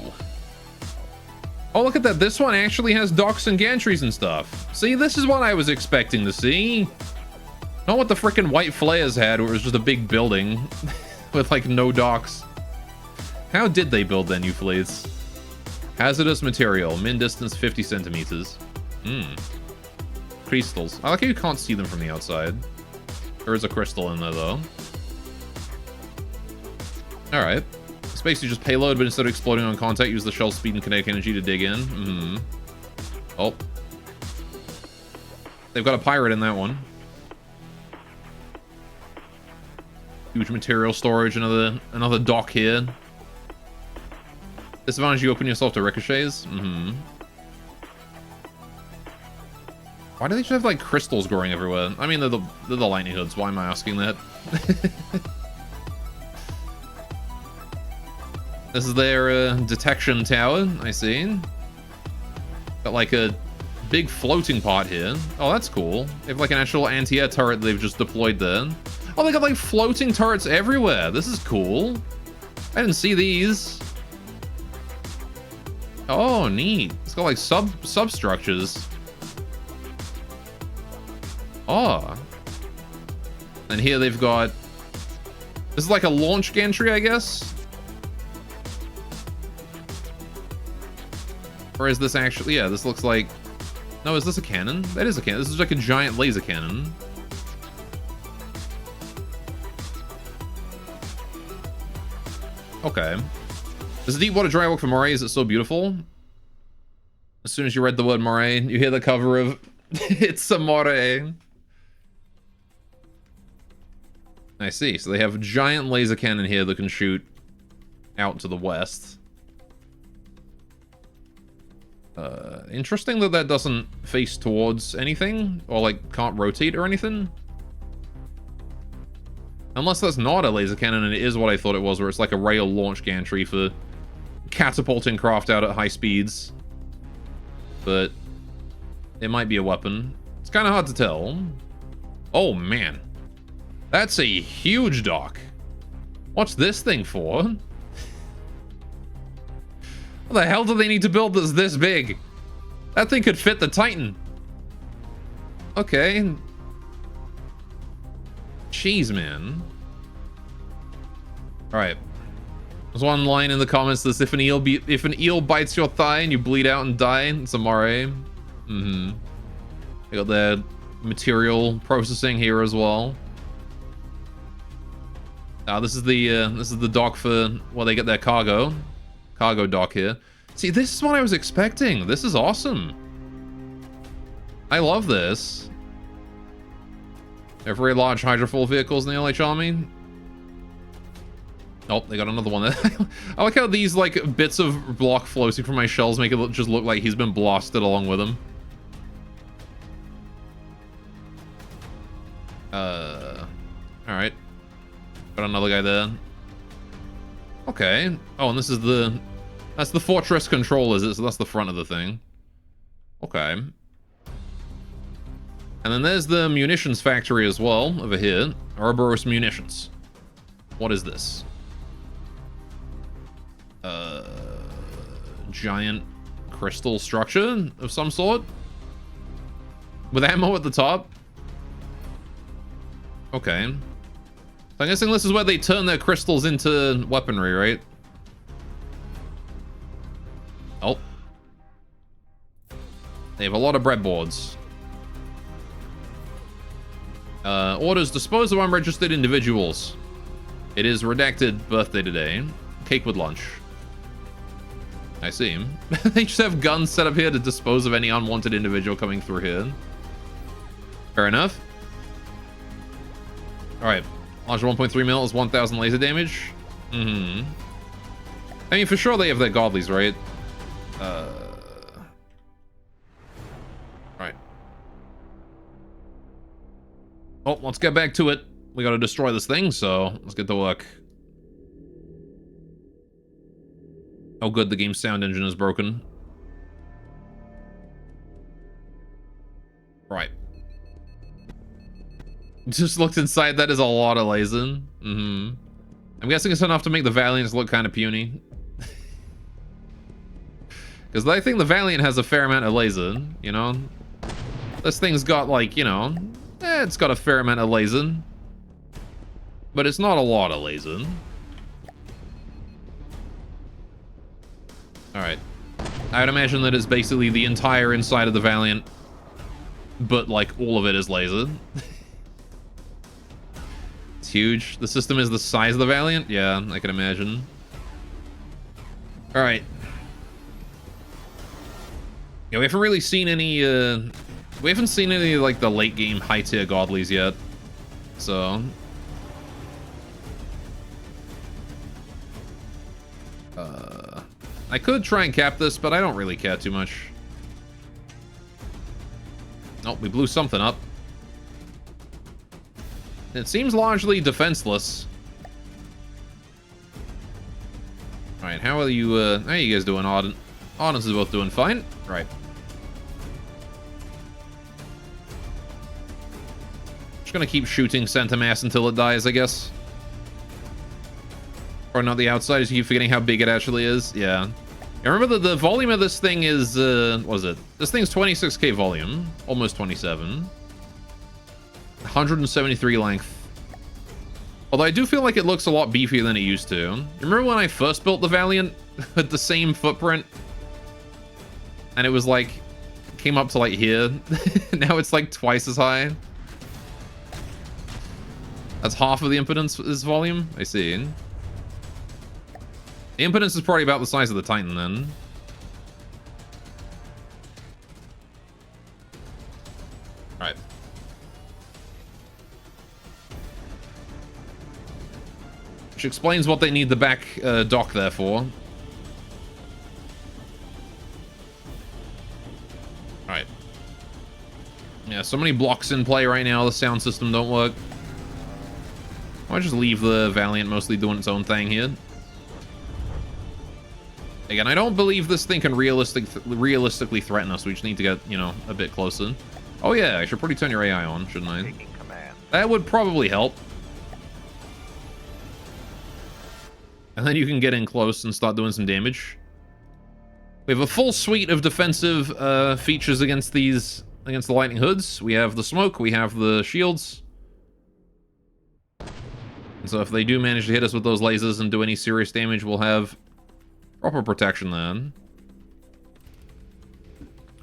Oh, look at that. This one actually has docks and gantries and stuff. See, this is what I was expecting to see. Not what the frickin' white flares had, where it was just a big building with, like, no docks. How did they build their new fleets? Hazardous material. Min distance 50 centimeters. Crystals. I like how you can't see them from the outside. There is a crystal in there, though. Alright. It's basically just payload, but instead of exploding on contact, use the shell speed and kinetic energy to dig in. Oh. They've got a pirate in that one. Huge material storage, another dock here. Disadvantage, you open yourself to ricochets. Why do they just have, like, crystals growing everywhere? I mean, they're the lightning hoods. Why am I asking that? This is their detection tower, I see. Got like a big floating part here. Oh, that's cool. They have like an actual anti-air turret they've just deployed there. Oh, they got like floating turrets everywhere. This is cool. I didn't see these. Oh, neat. It's got like substructures. Oh. And here they've got... This is like a launch gantry, I guess? Or is this actually... Yeah, this looks like... No, is this a cannon? That is a cannon. This is like a giant laser cannon. Okay. This is Deepwater Dry Walk for Moray. Is it so beautiful? As soon as you read the word Moray, you hear the cover of It's a Moray. I see. So they have a giant laser cannon here that can shoot out to the west. Interesting that that doesn't face towards anything, or like can't rotate or anything. Unless that's not a laser cannon and it is what I thought it was, where it's like a rail launch gantry for catapulting craft out at high speeds. But it might be a weapon. It's kind of hard to tell. Oh man. That's a huge dock. What's this thing for? What the hell do they need to build this big? That thing could fit the Titan. Okay. Jeez, man. Alright. There's one line in the comments that's if an eel bites your thigh and you bleed out and die, it's a moray. Mm-hmm. They got their material processing here as well. This is the dock for where they get their cargo dock here. See, this is what I was expecting. This is awesome. I love this. They're very large hydrofoil vehicles in the LH Army. Oh, they got another one there. I like how these like bits of block floating from my shells make it just look like he's been blasted along with him. All right. Got another guy there. Okay. Oh, and this is that's the fortress control, is it? So that's the front of the thing. Okay. And then there's the munitions factory as well, over here. Ouroboros Munitions. What is this? Giant crystal structure of some sort? With ammo at the top? Okay. So I'm guessing this is where they turn their crystals into weaponry, right? Oh. They have a lot of breadboards. Orders: dispose of unregistered individuals. It is redacted birthday today. Cake with lunch. I see. They just have guns set up here to dispose of any unwanted individual coming through here. Fair enough. Alright. Launch 1.3 mil is 1,000 laser damage. Mm-hmm. I mean, for sure they have their godlies, right? Right. Oh, let's get back to it. We gotta destroy this thing, so let's get to work. Oh good, the game's sound engine is broken. Right. Just looked inside, that is a lot of laser. Mm-hmm. I'm guessing it's enough to make the Valiants look kind of puny. Because I think the Valiant has a fair amount of laser, you know? This thing's got like, you know, it's got a fair amount of laser. But it's not a lot of laser. Alright. I would imagine that it's basically the entire inside of the Valiant. But like all of it is laser. It's huge. The system is the size of the Valiant? Yeah, I can imagine. Alright. Yeah, we haven't really seen any, we haven't seen any, like, the late game high tier godlies yet. So. I could try and cap this, but I don't really care too much. Oh, we blew something up. It seems largely defenseless. Alright, how are you guys doing, Ardent? Ardent is both doing fine. Right. Just gonna keep shooting center mass until it dies, I guess. Or not the outside, is you forgetting how big it actually is? Yeah. I remember the volume of this thing is, what was it? This thing's 26k volume. Almost 27. 173 length. Although I do feel like it looks a lot beefier than it used to. Remember when I first built the Valiant with the same footprint? And it was like, came up to like here. Now it's like twice as high. That's half of the impedance volume? I see. The impedance is probably about the size of the Titan then. Alright. Which explains what they need the back dock there for. Alright. Yeah, so many blocks in play right now, the sound system don't work. Why just leave the Valiant mostly doing its own thing here? Again, I don't believe this thing can realistically threaten us. We just need to get, you know, a bit closer. Oh yeah, I should probably turn your AI on, shouldn't I? Taking command. That would probably help. And then you can get in close and start doing some damage. We have a full suite of defensive features against the lightning hoods. We have the smoke, we have the shields. And so if they do manage to hit us with those lasers and do any serious damage, we'll have proper protection then.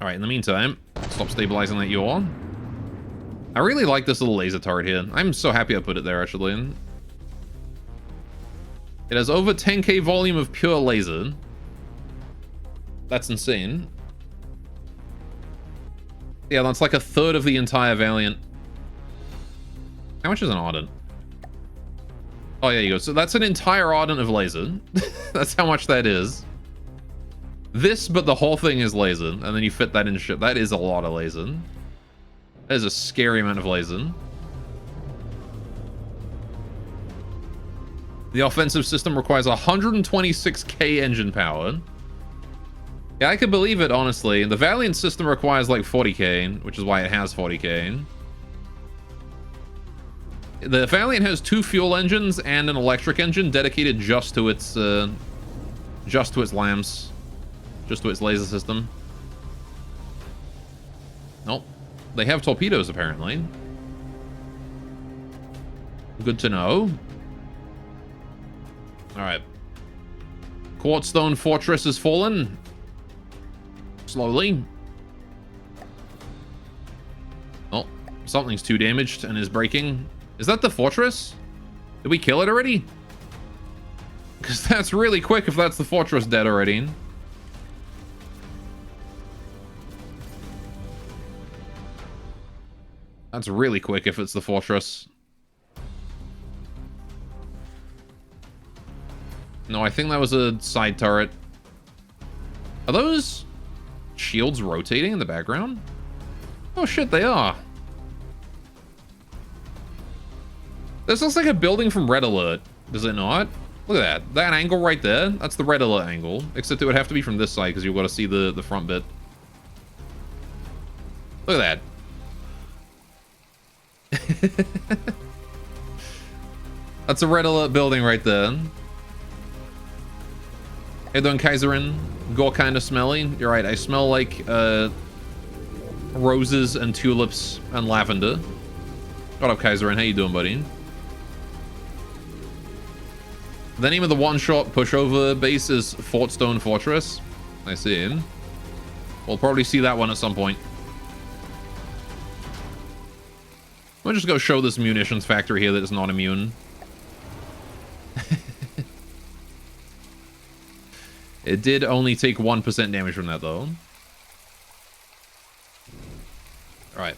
Alright, in the meantime, stop stabilizing that yaw. I really like this little laser turret here. I'm so happy I put it there, actually. It has over 10k volume of pure laser. That's insane. Yeah, that's like a third of the entire Valiant. How much is an Ardent? Oh, yeah, you go. So that's an entire Ardent of laser. That's how much that is. This, but the whole thing is laser. And then you fit that in ship. That is a lot of laser. That is a scary amount of laser. The offensive system requires 126k engine power. Yeah, I could believe it, honestly. The Valiant system requires like 40k, which is why it has 40k. The Valiant has 2 fuel engines and an electric engine dedicated just to its lamps, just to its laser system. Nope. They have torpedoes, apparently. Good to know. Alright. Quartzstone Fortress has fallen. Slowly. Oh, something's too damaged and is breaking. Is that the fortress? Did we kill it already? Because that's really quick if that's the fortress dead already. That's really quick if it's the fortress. No, I think that was a side turret. Are those shields rotating in the background? Oh shit, they are. This looks like a building from Red Alert, does it not? Look at that. That angle right there, that's the Red Alert angle. Except it would have to be from this side because you've got to see the front bit. Look at that. That's a Red Alert building right there. Hey, doing Kaiserin. Go kind of smelly. You're right, I smell like roses and tulips and lavender. What up, Kaiserin? How you doing, buddy? The name of the one-shot pushover base is Fortstone Fortress. I see. We'll probably see that one at some point. We'll just go show this munitions factory here that is not immune. It did only take 1% damage from that, though. Alright.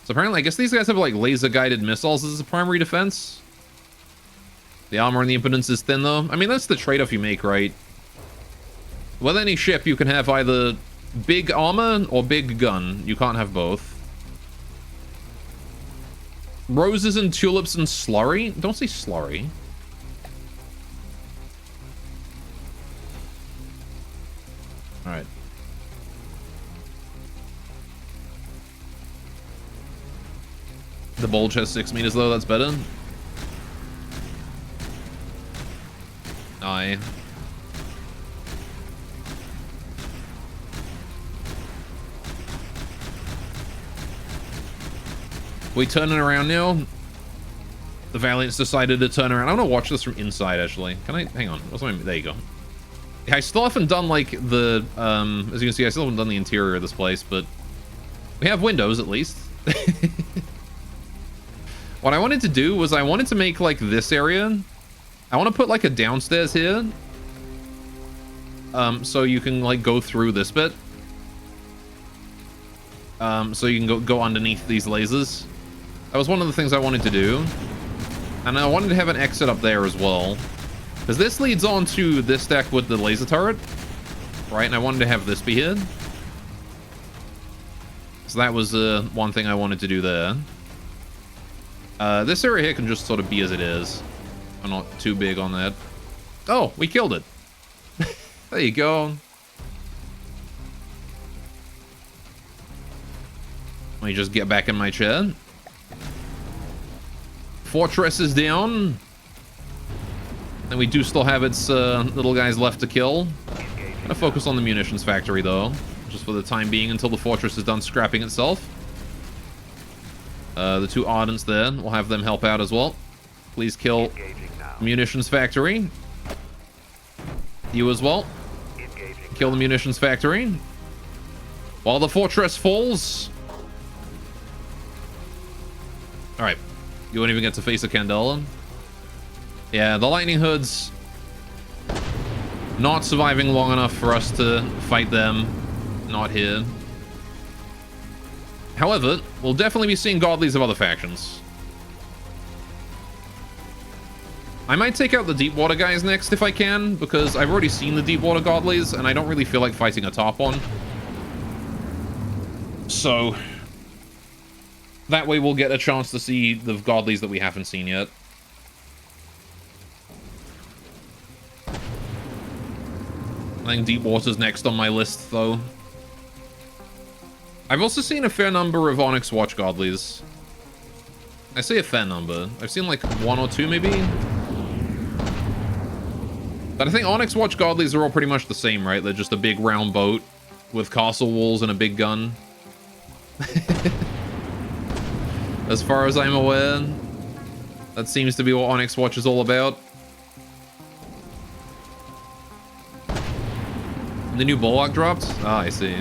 So apparently, I guess these guys have, like, laser-guided missiles as a primary defense. The armor and the impedance is thin, though. I mean, that's the trade-off you make, right? With any ship, you can have either big armor or big gun. You can't have both. Roses and tulips and slurry? Don't say slurry. Alright. The bulge has 6 meters though, that's better. Aye. We turning around now? The Valiants decided to turn around. I want to watch this from inside, actually. Can I? Hang on. What's my... There you go. I still haven't done, like, the... as you can see, I still haven't done the interior of this place, but... we have windows, at least. What I wanted to do was I wanted to make, like, this area. I want to put, like, a downstairs here. So you can, like, go through this bit. So you can go underneath these lasers. That was one of the things I wanted to do. And I wanted to have an exit up there as well. Because this leads on to this deck with the laser turret. Right, and I wanted to have this be here. So that was one thing I wanted to do there. This area here can just sort of be as it is. I'm not too big on that. Oh, we killed it. There you go. Let me just get back in my chair. Fortress is down. And we do still have its little guys left to kill. I'm gonna focus on the munitions factory though, just for the time being until the fortress is done scrapping itself. The 2 Ardents there, we'll have them help out as well. Please kill munitions factory. You as well. Kill the munitions factory. While the fortress falls. Alright. You won't even get to face a Candela. Yeah, the lightning hoods not surviving long enough for us to fight them. Not here. However, we'll definitely be seeing godlies of other factions. I might take out the deep water guys next if I can, because I've already seen the deep water godlies and I don't really feel like fighting a top one. So that way we'll get a chance to see the godlies that we haven't seen yet. I think deep water's next on my list though. I've also seen a fair number of Onyx Watch godlies. I say a fair number. I've seen like 1 or 2 maybe. But I think Onyx Watch godlies are all pretty much the same, right? They're just a big round boat with castle walls and a big gun. As far as I'm aware, that seems to be what Onyx Watch is all about. The new Bulwark dropped? Ah, I see.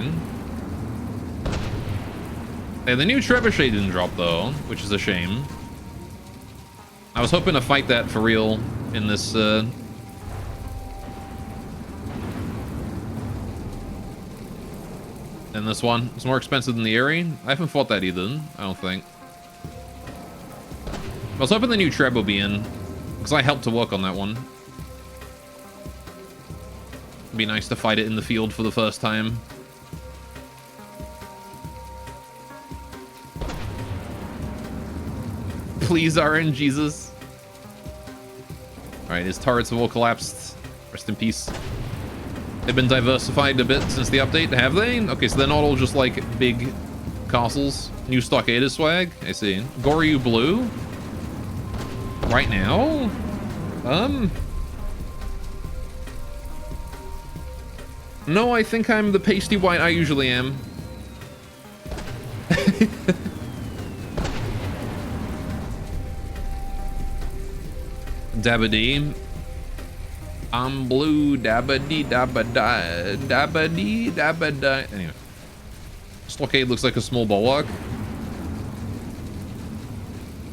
Hey, the new Trebuchet didn't drop though, which is a shame. I was hoping to fight that for real in this in this one. It's more expensive than the Eerie. I haven't fought that either, I don't think. I was hoping the new Treb will be in, because I helped to work on that one. It'd be nice to fight it in the field for the first time. Please, RN Jesus. Alright, his turrets have all collapsed. Rest in peace. They've been diversified a bit since the update, have they? Okay, so they're not all just like big castles. New Stockade swag. I see. Goryu Blue. Right now? No, I think I'm the pasty white I usually am. Dabba-dee. I'm blue, dabba-dee, dabba-da, dabba-dee, dabba-da. Anyway. Stockade looks like a small bulwark.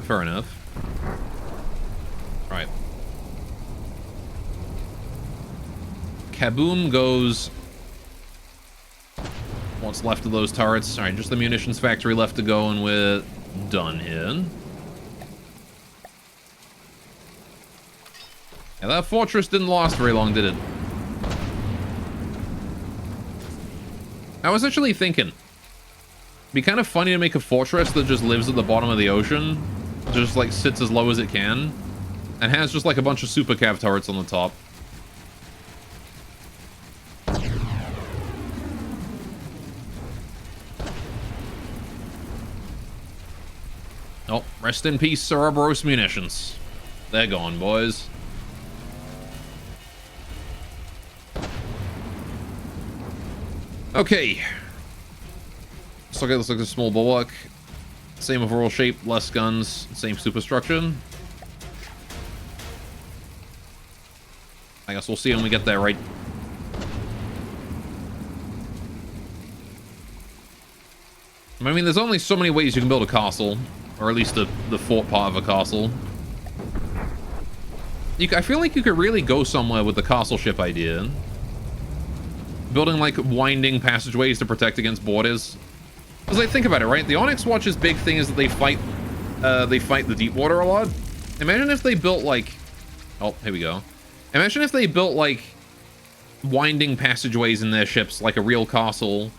Fair enough. Right. Kaboom goes... What's left of those turrets? Alright, just the munitions factory left to go, and we're done here. Yeah, that fortress didn't last very long, did it? I was actually thinking, it'd be kind of funny to make a fortress that just lives at the bottom of the ocean, just like sits as low as it can, and has just like a bunch of super cav turrets on the top. Oh, rest in peace, Cerberus munitions. They're gone, boys. Okay. So okay, looks like a small bulwark. Same overall shape, less guns, same superstructure. I guess we'll see when we get there, right? I mean, there's only so many ways you can build a castle, or at least the fort part of a castle. I feel like you could really go somewhere with the castle ship idea. Building, like, winding passageways to protect against borders. Because, like, think about it, right? The Onyx Watch's big thing is that they fight the deep water a lot. Imagine if they built, like... Oh, here we go. Imagine if they built, like, winding passageways in their ships, like a real castle.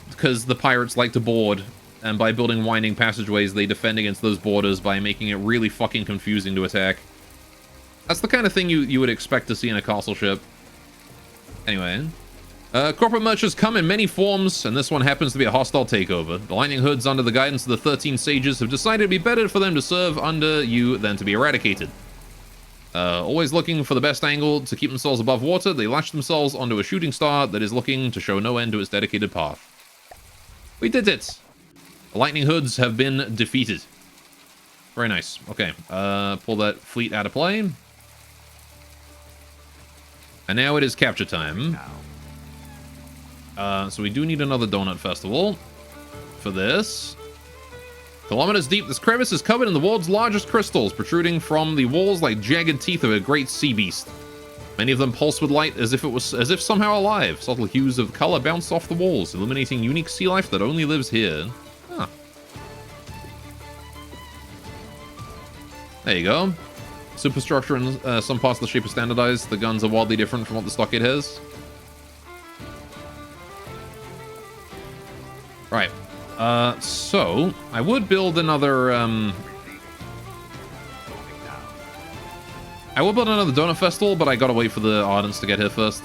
Because the pirates like to board, and by building winding passageways, they defend against those borders by making it really fucking confusing to attack. That's the kind of thing you would expect to see in a castle ship. Anyway... corporate merchants come in many forms, and this one happens to be a hostile takeover. The Lightning Hoods, under the guidance of the 13 Sages, have decided it'd be better for them to serve under you than to be eradicated. Always looking for the best angle to keep themselves above water, they lash themselves onto a shooting star that is looking to show no end to its dedicated path. We did it! The Lightning Hoods have been defeated. Very nice. Okay, pull that fleet out of play. And now it is capture time. So we do need another donut festival for this. Kilometers deep, this crevice is covered in the world's largest crystals, protruding from the walls like jagged teeth of a great sea beast. Many of them pulse with light as if somehow alive. Subtle hues of color bounce off the walls, illuminating unique sea life that only lives here. Huh. There you go. Superstructure in some parts of the shape are standardized. The guns are wildly different from what the stockade has. Right. So I would build another donut festival, but I gotta wait for the Ardents to get here first.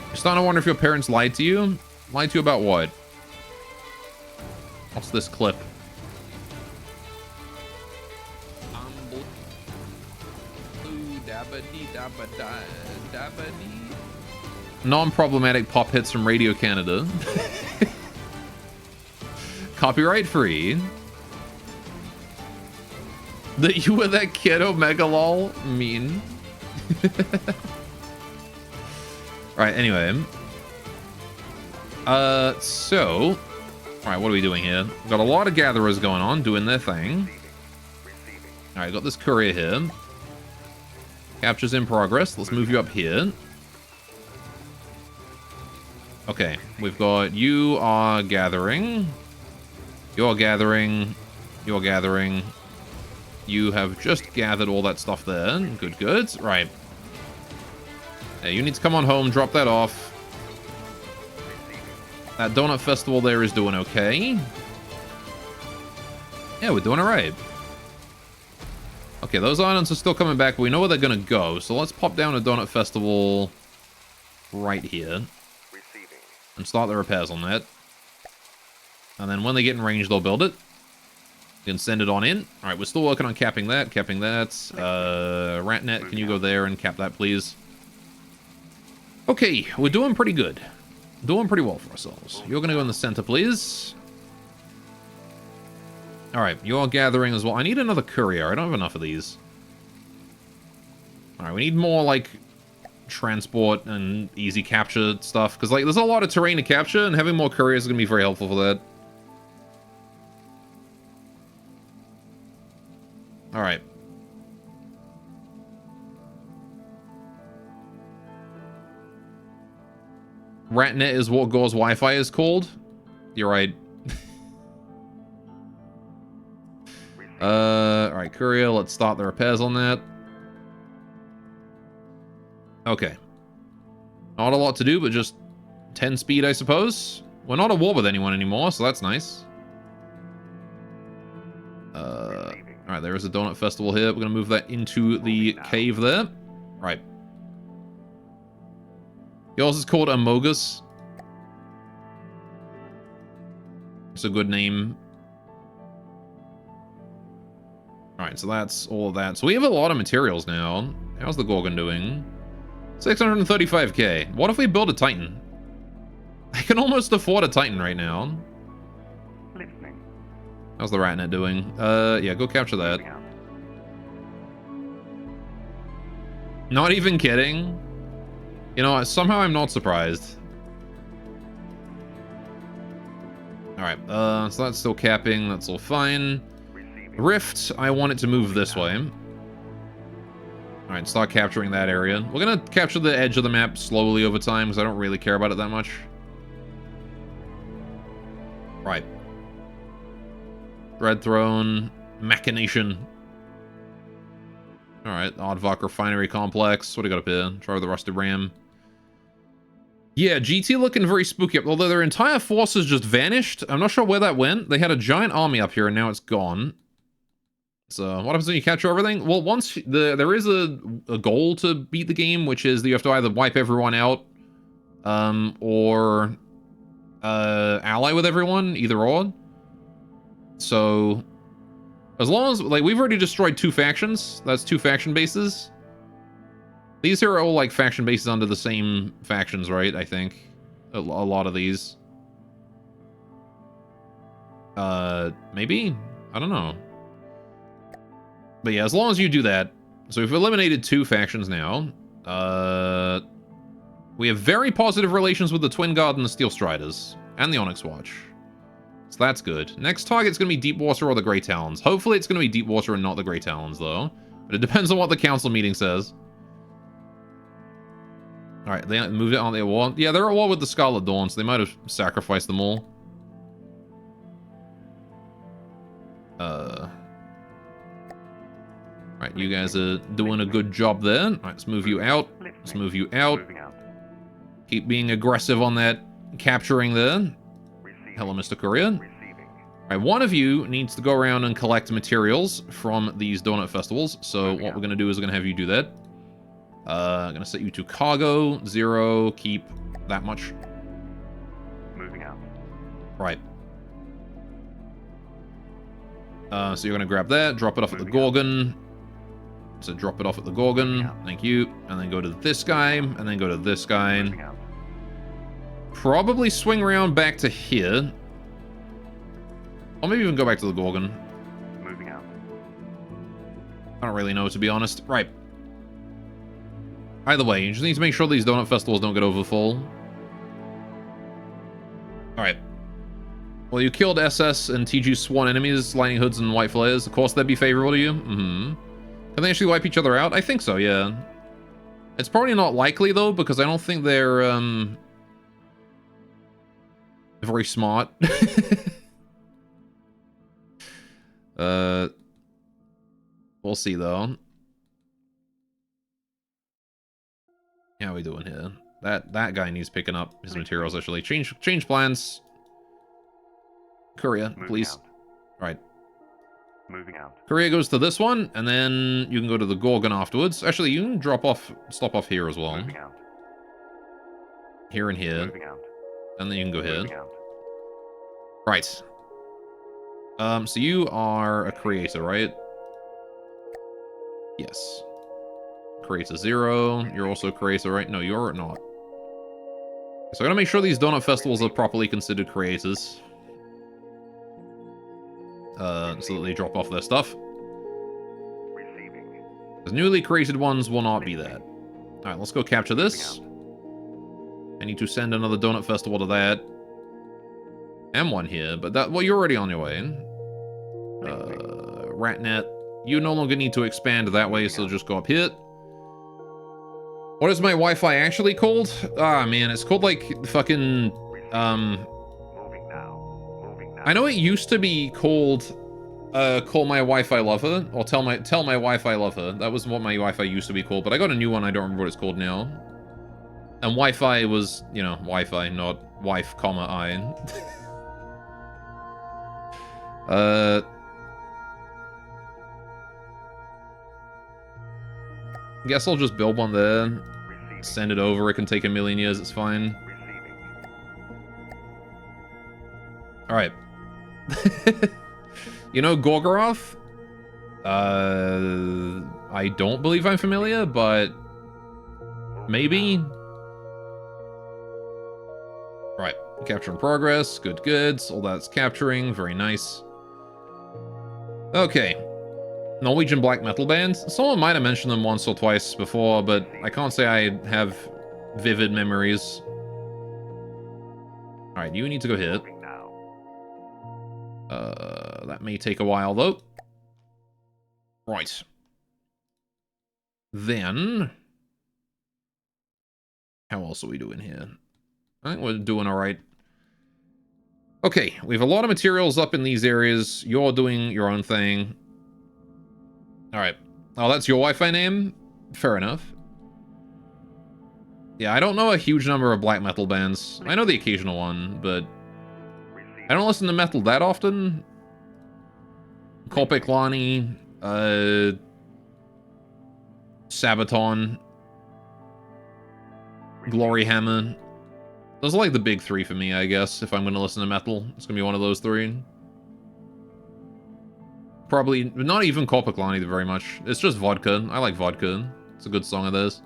You're starting to wonder if your parents lied to you? Lied to you about what? What's this clip? Non-problematic pop hits from Radio Canada. Copyright free. That you were that kid, Omega lol. Mean. Right, anyway. So. Alright, what are we doing here? We've got a lot of gatherers going on, doing their thing. Alright, got this courier here. Capture's in progress. Let's move you up here. Okay, we've got you are gathering. You're gathering. You're gathering. You have just gathered all that stuff there. Good, good. Right. Hey, you need to come on home, drop that off. That donut festival there is doing okay. Yeah, we're doing alright. Okay, those islands are still coming back, but we know where they're gonna go. So let's pop down a donut festival right here. And start the repairs on that. And then when they get in range, they'll build it. You can send it on in. Alright, we're still working on capping that, Ratnet, can you go there and cap that, please? Okay, we're doing pretty good. Doing pretty well for ourselves. You're gonna go in the center, please. Alright, you're gathering as well. I need another courier. I don't have enough of these. Alright, we need more, like, transport and easy capture stuff. Because, like, there's a lot of terrain to capture, and having more couriers is going to be very helpful for that. Alright. Ratnet is what Gore's Wi-Fi is called. You're right. Alright, courier, let's start the repairs on that. Okay. Not a lot to do, but just 10 speed, I suppose. We're not at war with anyone anymore, so that's nice. Alright, there is a donut festival here. We're going to move that into the cave there. Right. Yours is called Amogus. It's a good name. Alright, so that's all of that. So we have a lot of materials now. How's the Gorgon doing? 635k. What if we build a Titan? I can almost afford a Titan right now. Listening. How's the Ratnet doing? Yeah, go capture that. Moving out. Not even kidding. You know, somehow I'm not surprised. Alright, so that's still capping. That's all fine. Receiving. Rift, I want it to move this way. Alright, start capturing that area. We're gonna capture the edge of the map slowly over time, because I don't really care about it that much. Right. Red Throne, Machination. Alright, Aardvark Refinery Complex. What do we got up here? Try with the Rusted Ram. Yeah, GT looking very spooky, although their entire forces just vanished. I'm not sure where that went. They had a giant army up here, and now it's gone. So, what happens when you capture everything? Well, once there is a goal to beat the game, which is that you have to either wipe everyone out, or ally with everyone, either or. So, as long as, like, we've already destroyed 2 factions. That's 2 faction bases. These here are all, like, faction bases under the same factions, right? I think. A lot of these. Maybe? I don't know. But yeah, as long as you do that. So we've eliminated 2 factions now. We have very positive relations with the Twin Guard and the Steel Striders. And the Onyx Watch. So that's good. Next target's going to be Deepwater or the Grey Talons. Hopefully it's going to be Deepwater and not the Grey Talons, though. But it depends on what the council meeting says. Alright, they moved it on their war. Yeah, they're at war with the Scarlet Dawn, so they might have sacrificed them all. Alright, you guys are doing a good job there. Alright, let's move you out. Let's move you out. Moving out. Keep being aggressive on that capturing there. Receiving. Hello, Mr. Courier. Receiving. Alright, one of you needs to go around and collect materials from these donut festivals. So what we're going to do is we're going to have you do that. I'm going to set you to cargo, 0, keep that much. Moving out. Right. So you're going to grab that, drop it off at the Gorgon. So drop it off at the Gorgon. Thank you. And then go to this guy, and then go to this guy. Moving out. Probably swing around back to here. Or maybe even go back to the Gorgon. Moving out. I don't really know, to be honest. Right. Either way, you just need to make sure these donut festivals don't get overfull. Alright. Well, you killed SS and TG Swan enemies, Lightning Hoods and White Flares. Of course, that'd be favorable to you. Mm-hmm. Can they actually wipe each other out? I think so, yeah. It's probably not likely, though, because I don't think they're, very smart. We'll see, though. How are we doing here? That guy needs picking up his materials, actually. Change plans. Courier, Moving please. out. Right. Moving out. Courier goes to this one, and then you can go to the Gorgon afterwards. Actually, you can stop off here as well. Moving out. Here and here. Moving out. And then you can go here. Moving out. Right. So you are a creator, right? Yes. Creator 0. You're also a creator, right? No, you're not. So I gotta make sure these donut festivals are properly considered creators. So that they drop off their stuff. Receiving. Because newly created ones will not be that. Alright, let's go capture this. I need to send another donut festival to that. And one here, but that, well, you're already on your way. Ratnet. You no longer need to expand that way, so just go up here. What is my Wi-Fi actually called? Ah, man, it's called, like, fucking, Moving now. Moving now. I know it used to be called, call my Wi-Fi lover, or tell my Wi-Fi lover. That was what my Wi-Fi used to be called, but I got a new one, I don't remember what it's called now. And Wi-Fi was, you know, Wi-Fi, not wife, comma, I. Guess I'll just build one there. Receiving. Send it over. It can take a million years. It's fine. Receiving. All right. You know Gorgoroth? I don't believe I'm familiar, but maybe. Right, capture in progress. Good, good. All that's capturing. Very nice. Okay. Norwegian black metal bands. Someone might have mentioned them once or twice before, but I can't say I have vivid memories. Alright, you need to go here. That may take a while, though. Right. Then... how else are we doing here? I think we're doing alright. Okay, we have a lot of materials up in these areas. You're doing your own thing. Alright. Oh, that's your Wi-Fi name? Fair enough. Yeah, I don't know a huge number of black metal bands. I know the occasional one, but... I don't listen to metal that often. Kolpeklani, Sabaton, Glory Hammer. Those are like the big three for me, I guess, if I'm going to listen to metal. It's going to be one of those three. Probably, not even Kolpeklani very much. It's just Vodka. I like Vodka. It's a good song of theirs.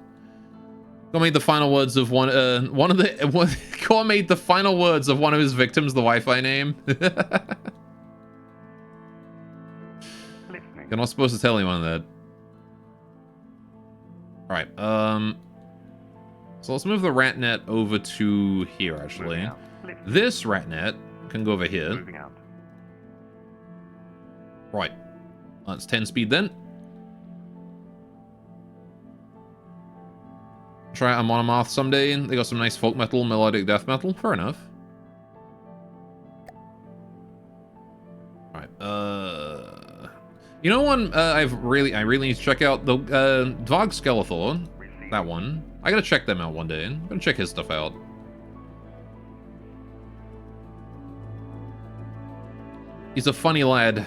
Core made the final words of one of the... Core made the final words of one of his victims the Wi-Fi name. You're not supposed to tell anyone that. Alright, so let's move the rat net over to here, actually. This rat net can go over here. Right. That's 10 speed then. Try out a Monomath someday. They got some nice folk metal, melodic death metal. Fair enough. Alright, you know one I really need to check out? The Dvog Skeletor. That one. I gotta check them out one day. I'm gonna check his stuff out. He's a funny lad.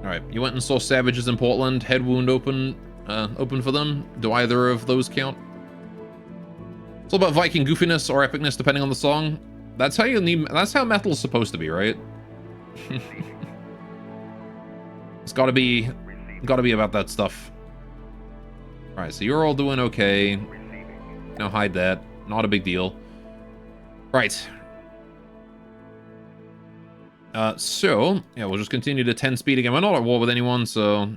Alright, you went and saw Savages in Portland. Head wound open for them. Do either of those count? It's all about Viking goofiness or epicness, depending on the song. That's how that's how metal's supposed to be, right? It's gotta be about that stuff. Alright, so you're all doing okay. Now hide that. Not a big deal. Right. So, yeah, we'll just continue to 10 speed again. We're not at war with anyone, so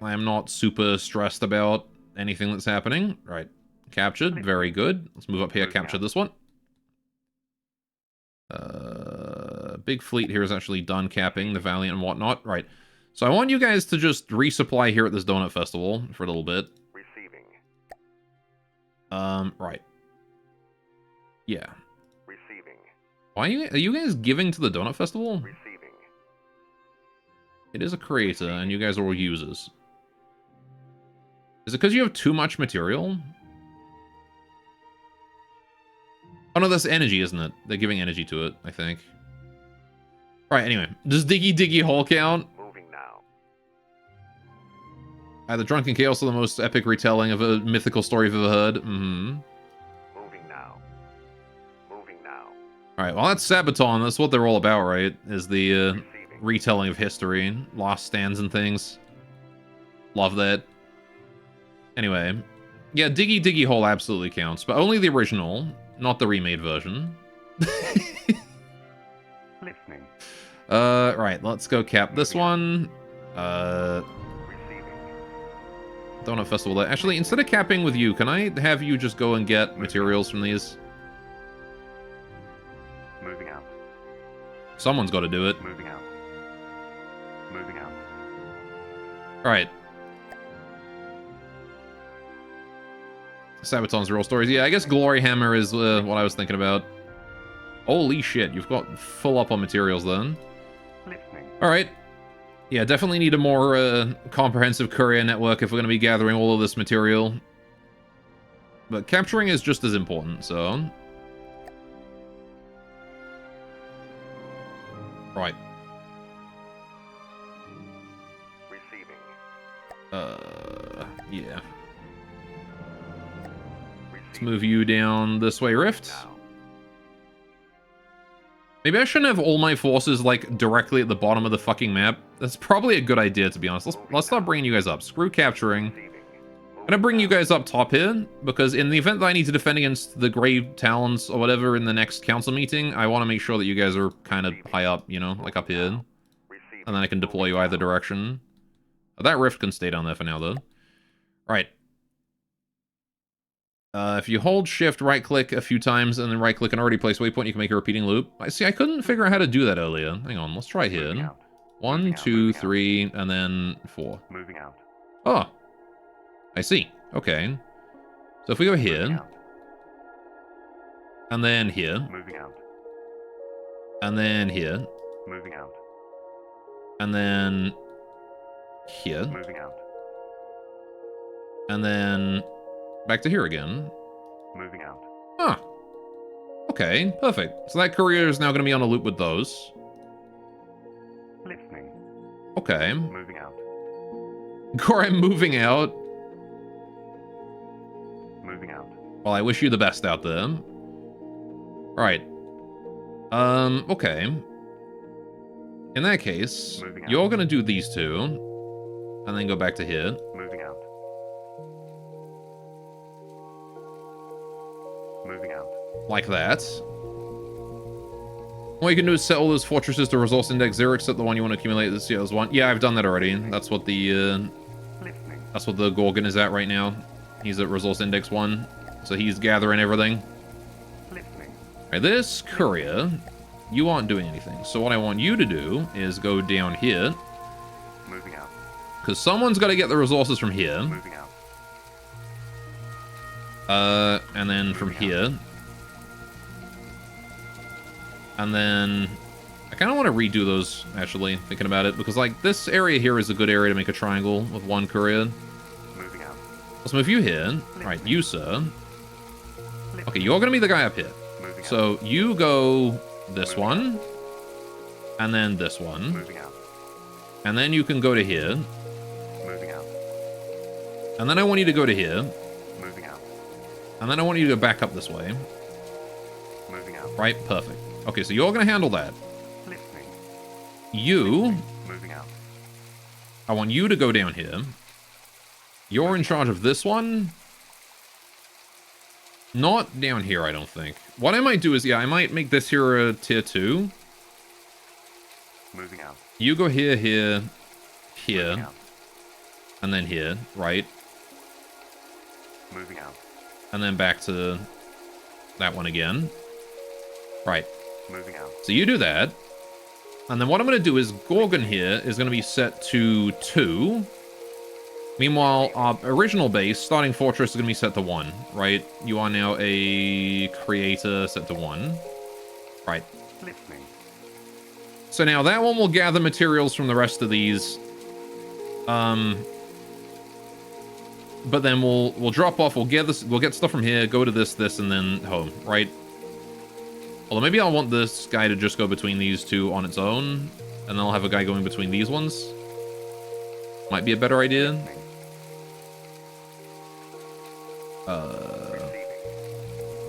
I am not super stressed about anything that's happening. Right. Captured. Very good. Let's move up here, capture this one. Big fleet here is actually done capping the Valiant and whatnot. Right. So I want you guys to just resupply here at this Donut Festival for a little bit. Right. Yeah. Why are you guys giving to the Donut Festival? It is a creator, and you guys are all users. Is it because you have too much material? Oh no, that's energy, isn't it? They're giving energy to it, I think. Right, anyway. Does Diggy Diggy Hole count? The Drunken Chaos are the most epic retelling of a mythical story I've ever heard. Mm-hmm. Alright, well that's Sabaton. That's what they're all about, right? Is the retelling of history. Lost stands and things. Love that. Anyway. Yeah, Diggy Diggy Hole absolutely counts, but only the original, not the remade version. Right, let's go cap this one. Donut Festival. Actually, instead of capping with you, can I have you just go and get materials from these? Moving out. Someone's got to do it. Moving out. Moving out. Alright. Sabaton's real stories. Yeah, I guess Glory Hammer is what I was thinking about. Holy shit, you've got full up on materials then. Alright. Yeah, definitely need a more comprehensive courier network if we're going to be gathering all of this material. But capturing is just as important, so... Right. Yeah. Let's move you down this way, Rift. Maybe I shouldn't have all my forces, like, directly at the bottom of the fucking map. That's probably a good idea, to be honest. Let's start bringing you guys up. Screw capturing. I'm gonna bring you guys up top here, because in the event that I need to defend against the Grave Talons or whatever in the next council meeting, I want to make sure that you guys are kind of high up, you know, like up here. And then I can deploy you either direction. That rift can stay down there for now, though. Right. If you hold shift, right-click a few times, and then right-click an already placed waypoint, you can make a repeating loop. I see, I couldn't figure out how to do that earlier. Hang on, let's try here. 1, 2, 3, and then 4. Moving out. Oh. I see. Okay. So if we go here, and then here, Moving out. and then here, Moving out. and then here, Moving out. and then back to here again. Moving out. Huh. Okay, perfect. So that courier is now going to be on a loop with those. Listening. Okay. Moving out. Goran moving out. Moving out. Well, I wish you the best out there. Right. Okay. In that case, Moving out. you're going to do these two, and then go back to here. Moving out. Moving out. Like that. All you can do is set all those fortresses to resource index 0, except the one you want to accumulate this year's one. Yeah, I've done that already. That's what the Listening. that's what the Gorgon is at right now. He's at resource index 1, so he's gathering everything. Listening. Right, this courier, you aren't doing anything. So what I want you to do is go down here, Moving out. because someone's got to get the resources from here. Moving out. And then from here. And then I kind of want to redo those, actually, thinking about it, because, like, this area here is a good area to make a triangle with one courier. Moving out. Let's move you here. Right, you, sir. Okay, you're going to be the guy up here. Moving out. So you go this one, and then this one, Moving out. and then you can go to here, Moving out. and then I want you to go to here, Moving out. and then I want you to go back up this way. Moving out. Right, perfect. Okay, so you're going to handle that. Listening. You, Moving out. I want you to go down here. You're in charge of this one. Not down here, I don't think. What I might do is, yeah, I might make this here a tier 2. Moving out. You go here, here, Moving here, out. and then here, right? Moving out. And then back to that one again. Right. Moving out. So you do that. And then what I'm going to do is Gorgon here is going to be set to 2. Meanwhile, our original base, starting fortress, is going to be set to 1, right? You are now a creator set to 1. Right. Listening. So now that one will gather materials from the rest of these. But then we'll drop off, we'll get stuff from here, go to this, and then home, right? Although maybe I'll want this guy to just go between these two on its own, and then I'll have a guy going between these ones. Might be a better idea. Listening.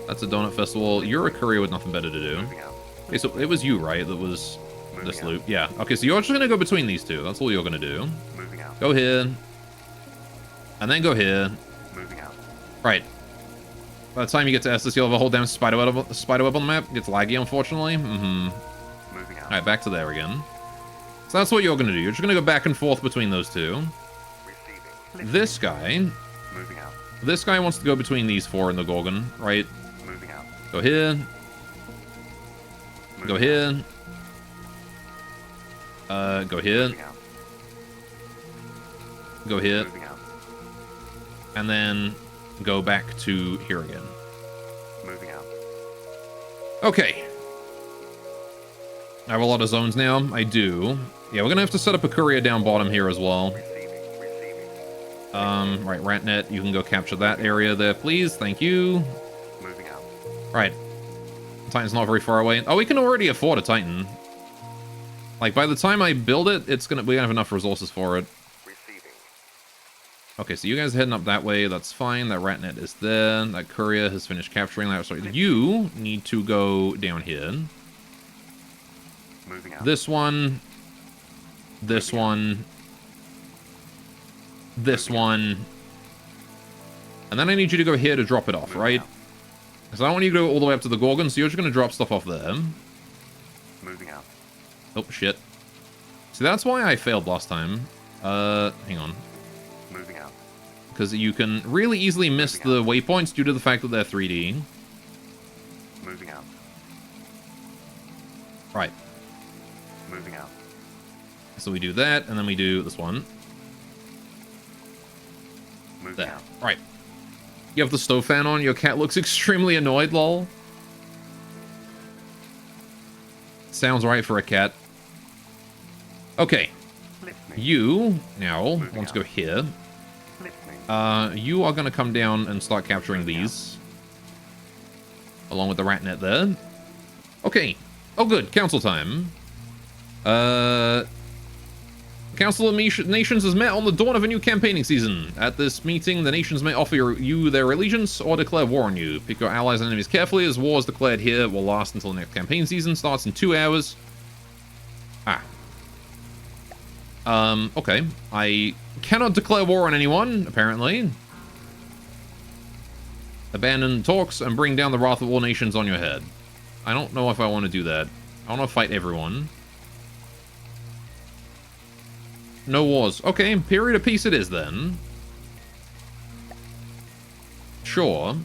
That's a donut festival. You're a courier with nothing better to do. Moving out. Okay, so it was you, right, that was this Moving out. loop? Yeah. Okay, so you're just gonna go between these two. That's all you're gonna do. Moving out. Go here. And then go here. Moving out. Right. By the time you get to Estes, you'll have a whole damn spiderweb on the map. It gets laggy, unfortunately. Moving out. Alright, back to there again. So that's what you're gonna do. You're just gonna go back and forth between those two. Receiving. This guy... Moving out. This guy wants to go between these 4 and the Gorgon, right? Moving out. Go here. Go Moving here. Go here. Moving out. Go here. Moving out. And then go back to here again. Moving out. Okay. I have a lot of zones now. I do. Yeah, we're gonna have to set up a courier down bottom here as well. Receiving. Receiving. Right, Ratnet, you can go capture that area there, please. Thank you. Moving out. Right. Titan's not very far away. Oh, we can already afford a Titan. Like, by the time I build it, we're gonna have enough resources for it. Receiving. Okay, so you guys are heading up that way. That's fine. That Ratnet is there. That courier has finished capturing that. Sorry, you need to go down here. Moving out. this one, this one, this one, and then I need you to go here to drop it off, right? Because I don't want you to go all the way up to the Gorgon, so you're just going to drop stuff off there. Moving out. Oh, shit. See, that's why I failed last time. Hang on. Moving out. Because you can really easily miss the waypoints due to the fact that they're 3D. Moving out. Right. Moving out. So we do that, and then we do this one. Moving There. out. Right. You have the stove fan on. Your cat looks extremely annoyed, lol. Sounds right for a cat. Okay. Listening. You, now, want to go here. Listening. You are going to come down and start capturing these. Along with the rat net there. Okay. Oh, good. Council time. Council of Nations has met on the dawn of a new campaigning season. At this meeting, the nations may offer you their allegiance or declare war on you. Pick your allies and enemies carefully, as war is declared here will last until the next campaign season. Starts in 2 hours. Okay. I cannot declare war on anyone, apparently. Abandon talks and bring down the wrath of all nations on your head. I don't know if I want to do that. I want to fight everyone. No wars. Okay, period of peace it is then. Sure.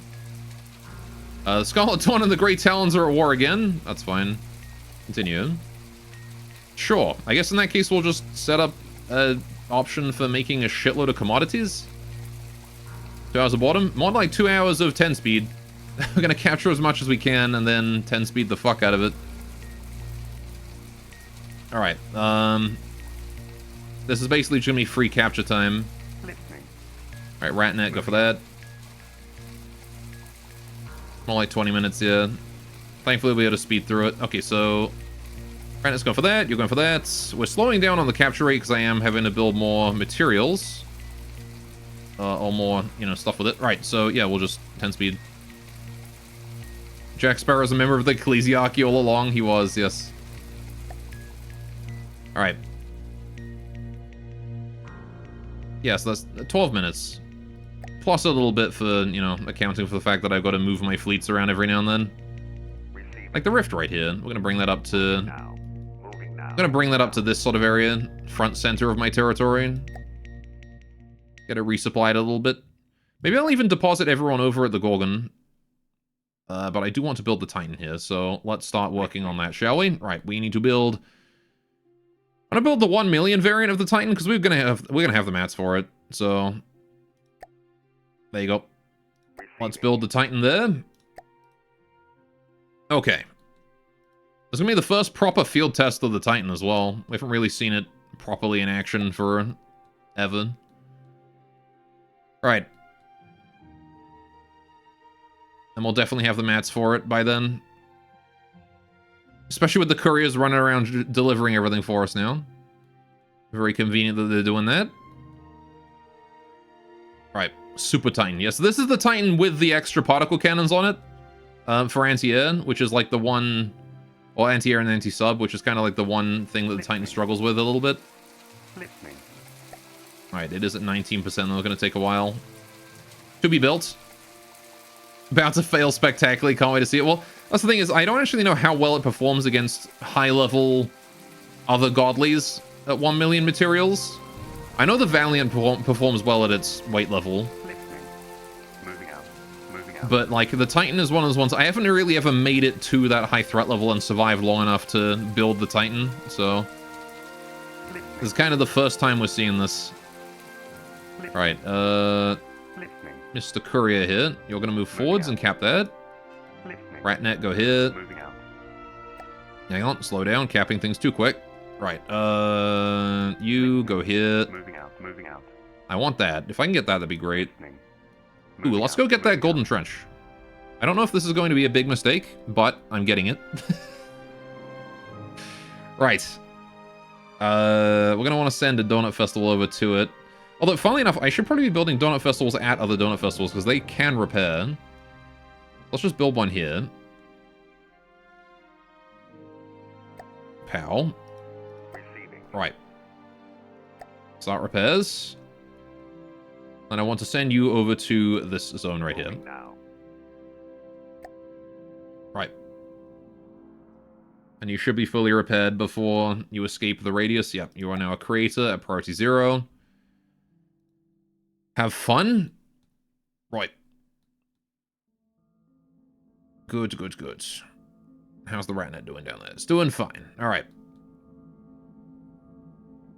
The Scarlet Dawn and the Great Talons are at war again. That's fine. Continue. Sure. I guess in that case we'll just set up an option for making a shitload of commodities. 2 hours of bottom. More like 2 hours of 10 speed. We're gonna capture as much as we can and then 10 speed the fuck out of it. Alright, this is basically just gonna be free capture time. Listening. Alright, Ratnet, go for that. More like 20 minutes here. Thankfully, we'll be able to speed through it. Okay, so Ratnet's going for that, you're going for that. We're slowing down on the capture rate because I am having to build more materials. Or more, you know, stuff with it. Right, so yeah, we'll just 10 speed. Jack Sparrow's a member of the Ecclesiarchy all along. He was, yes. Alright. Yes, that's 12 minutes. Plus a little bit for, you know, accounting for the fact that I've got to move my fleets around every now and then. Like the rift right here. We're going to bring that up to... Now. Moving now. I'm going to bring that up to this sort of area. Front center of my territory. Get it resupplied a little bit. Maybe I'll even deposit everyone over at the Gorgon. But I do want to build the Titan here, so let's start working on that, shall we? Right, we need to build... I'm gonna build the 1 million variant of the Titan because we're gonna have the mats for it. So there you go. Let's build the Titan there. Okay. This is gonna be the first proper field test of the Titan as well. We haven't really seen it properly in action for ever. Right. And we'll definitely have the mats for it by then. Especially with the couriers running around delivering everything for us now. Very convenient that they're doing that. Right, Super Titan. Yes, this is the Titan with the extra particle cannons on it. For anti-air, which is like the one... Or anti-air and anti-sub, which is kind of like the one thing that the Titan struggles with a little bit. Listening. Alright, it is at 19%, though. It's going to take a while. To be built. About to fail spectacularly. Can't wait to see it. Well, that's the thing is, I don't actually know how well it performs against high-level other godlies at 1 million materials. I know the Valiant performs well at its weight level. Listening. Moving out. Moving out. But, like, the Titan is one of those ones... I haven't really ever made it to that high threat level and survived long enough to build the Titan, so... Listening. This is kind of the first time we're seeing this. Right, Listening. Mr. Courier here. You're going to move forwards and cap that. Listening. Ratnet, go here. Moving out. Hang on, slow down. Capping things too quick. Right, you go here. Moving out. Moving out. I want that. If I can get that, that'd be great. Listening. Ooh, Moving let's out. go get that Moving golden out. trench. I don't know if this is going to be a big mistake, but I'm getting it. Right. We're going to want to send a donut festival over to it. Although, funnily enough, I should probably be building donut festivals at other donut festivals because they can repair. Let's just build one here. Pow. Receiving. Right. Start repairs. And I want to send you over to this zone right here. Moving now. Right. And you should be fully repaired before you escape the radius. Yep, you are now a creator at priority 0. Have fun? Right. Good, good, good. How's the RatNet doing down there? It's doing fine. Alright.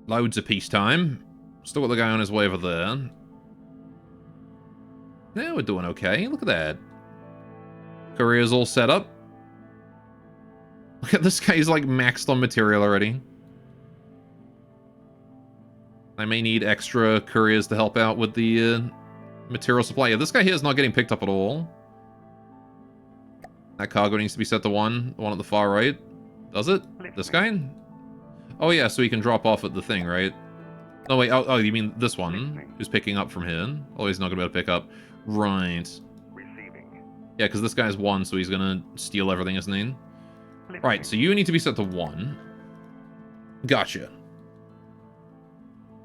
Loads of peacetime. Still got the guy on his way over there. Yeah, we're doing okay. Look at that. Courier's all set up. Look at this guy, he's like maxed on material already. I may need extra couriers to help out with the material supply. Yeah, this guy here is not getting picked up at all. That cargo needs to be set to 1. The one at the far right. Does it? This guy? Oh yeah, so he can drop off at the thing, right? No, wait. Oh, you mean this one? Who's picking up from here? Oh, he's not going to be able to pick up. Right. Receiving. Yeah, because this guy's 1, so he's going to steal everything, isn't he? Right, so you need to be set to 1. Gotcha.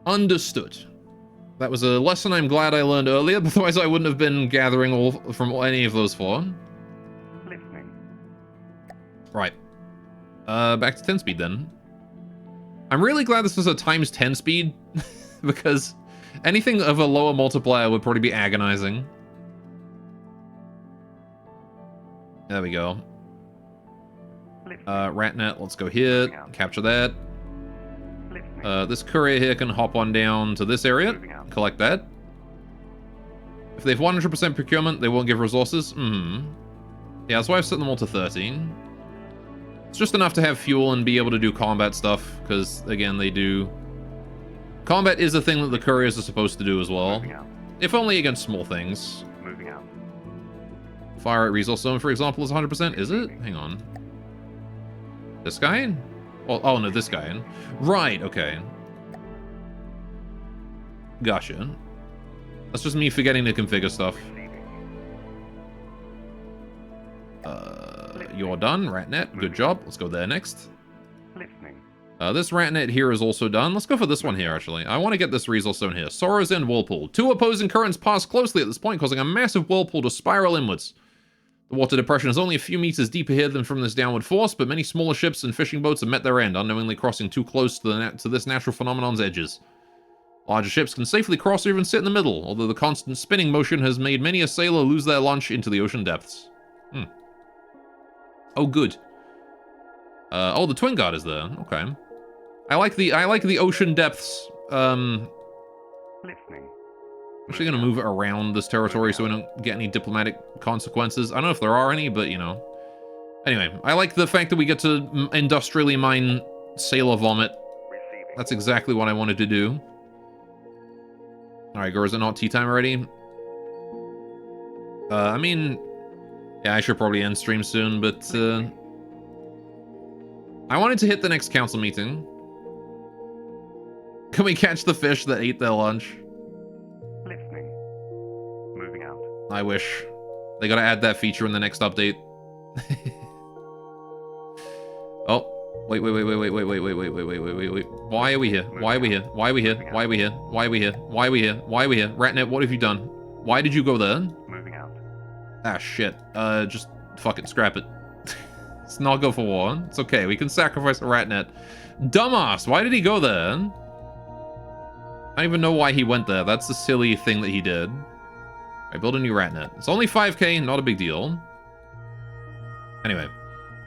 Understood. That was a lesson I'm glad I learned earlier, otherwise I wouldn't have been gathering all from any of those 4. Listening. Right. Back to 10 speed then. I'm really glad this is a times 10 speed, because anything of a lower multiplier would probably be agonizing. There we go. RatNet, let's go here, capture that. This courier here can hop on down to this area, collect that. If they have 100% procurement, they won't give resources. Yeah, that's why I've set them all to 13. It's just enough to have fuel and be able to do combat stuff, because, again, they do... Combat is a thing that the couriers are supposed to do as well. If only against small things. Moving out. Fire at resource zone, for example, is 100%, is it? Hang on. This guy? Well, oh, no, this guy. Right, okay. Gotcha. That's just me forgetting to configure stuff. You're done, RatNet. Good job. Let's go there next. Listening. This RatNet here is also done. Let's go for this one here, actually. I want to get this resource zone here. Sorrow's End Whirlpool. 2 opposing currents pass closely at this point, causing a massive whirlpool to spiral inwards. The water depression is only a few meters deeper here than from this downward force, but many smaller ships and fishing boats have met their end, unknowingly crossing too close to this natural phenomenon's edges. Larger ships can safely cross or even sit in the middle, although the constant spinning motion has made many a sailor lose their lunch into the ocean depths. Oh, good. Oh, the Twin Guard is there. Okay. I like the ocean depths. Listening. Actually gonna move it around this territory so we don't get any diplomatic consequences. I don't know if there are any, but you know. Anyway, I like the fact that we get to industrially mine sailor vomit. Receiving. That's exactly what I wanted to do. Alright, girl, is it not tea time already? I mean... Yeah, I should probably end stream soon, but... I wanted to hit the next council meeting. Can we catch the fish that ate their lunch? Listening. Moving out. I wish. They gotta add that feature in the next update. Oh. Wait. Why are we here? Why are we here? Why are we here? Why are we here? Why are we here? Why are we here? Why are we here? RatNet, what have you done? Why did you go there? Moving out. Ah, shit. Just fuck it. Scrap it. Let's not go for war. It's okay. We can sacrifice a RatNet. Dumbass! Why did he go there? I don't even know why he went there. That's a silly thing that he did. Alright, build a new RatNet. It's only 5k, not a big deal. Anyway.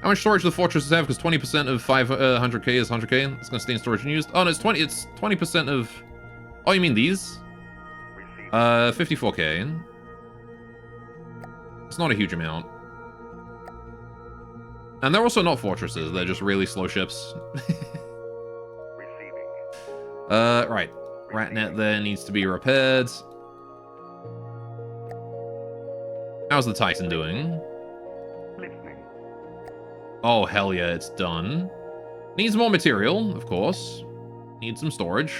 How much storage do the fortresses have? Because 20% of 500k is 100k. It's going to stay in storage and used. Oh, no, it's 20% of... Oh, you mean these? Receiving. 54k. It's not a huge amount. And they're also not fortresses. They're just really slow ships. Receiving. Right. RatNet there needs to be repaired. How's the Titan doing? Listening. Oh, hell yeah, it's done. Needs more material, of course. Needs some storage.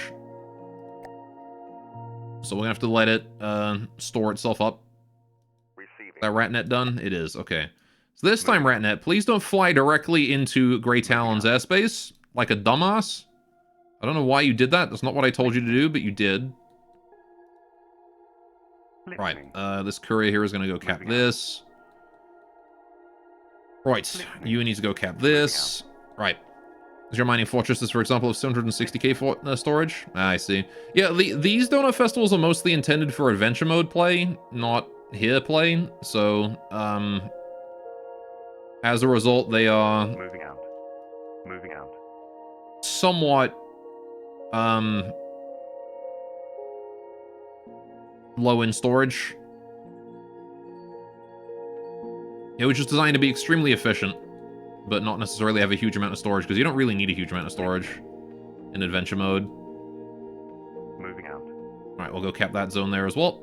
So we're gonna have to let it, store itself up. Receiving. That RatNet done? It is, okay. So this time, Ratnet, please don't fly directly into Grey Talon's airspace like a dumbass. I don't know why you did that. That's not what I told you to do, but you did. Right, this courier here is going to go cap this. Right, you need to go cap this. Right. Is your mining fortresses, for example, of 760k for storage? Ah, I see. Yeah, these donut festivals are mostly intended for adventure mode play, not here play. So, as a result, they are Moving out. Moving out. somewhat low in storage. It was just designed to be extremely efficient, but not necessarily have a huge amount of storage, because you don't really need a huge amount of storage in adventure mode. Moving out. Alright, we'll go cap that zone there as well.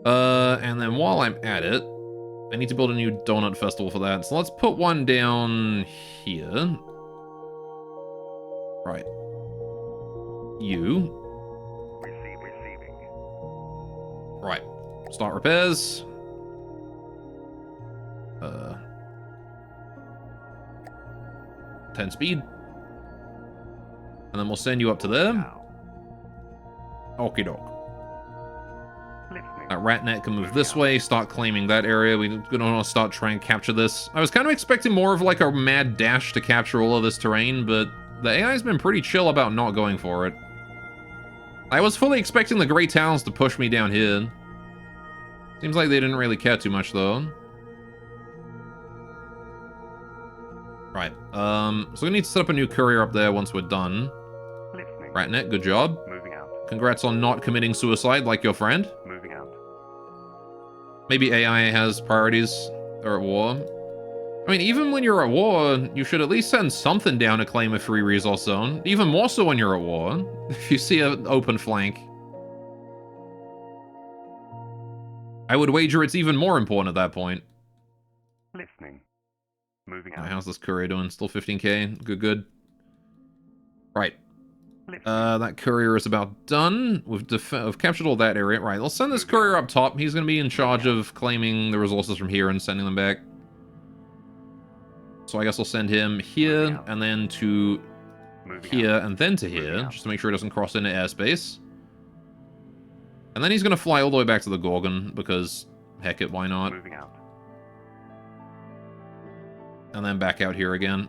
And then while I'm at it, I need to build a new donut festival for that. So let's put one down here. Right. You. Receiving. Right. Start repairs. 10 speed. And then we'll send you up to there. Now. Okie doke. Listening. That Ratnet can move this way, start claiming that area. We're gonna start trying to capture this. I was kind of expecting more of like a mad dash to capture all of this terrain, but the AI's been pretty chill about not going for it. I was fully expecting the Grey Talons to push me down here. Seems like they didn't really care too much though. Right, so we need to set up a new courier up there once we're done. Listening. Ratnet, good job. Moving out. Congrats on not committing suicide like your friend. Moving out. Maybe AI has priorities. They're at war. I mean, even when you're at war, you should at least send something down to claim a free resource zone. Even more so when you're at war. If you see an open flank. I would wager it's even more important at that point. Listening. Moving Alright, out. how's this courier doing? Still 15k? Good, good. Right. Listening. That courier is about done. We've captured all that area. Right, let's send this courier up top. He's going to be in charge of claiming the resources from here and sending them back. So I guess I'll send him here, and then to Moving here, out. and then to Moving here, out. just to make sure it doesn't cross into airspace. And then he's going to fly all the way back to the Gorgon, because, heck it, why not? Moving out. And then back out here again.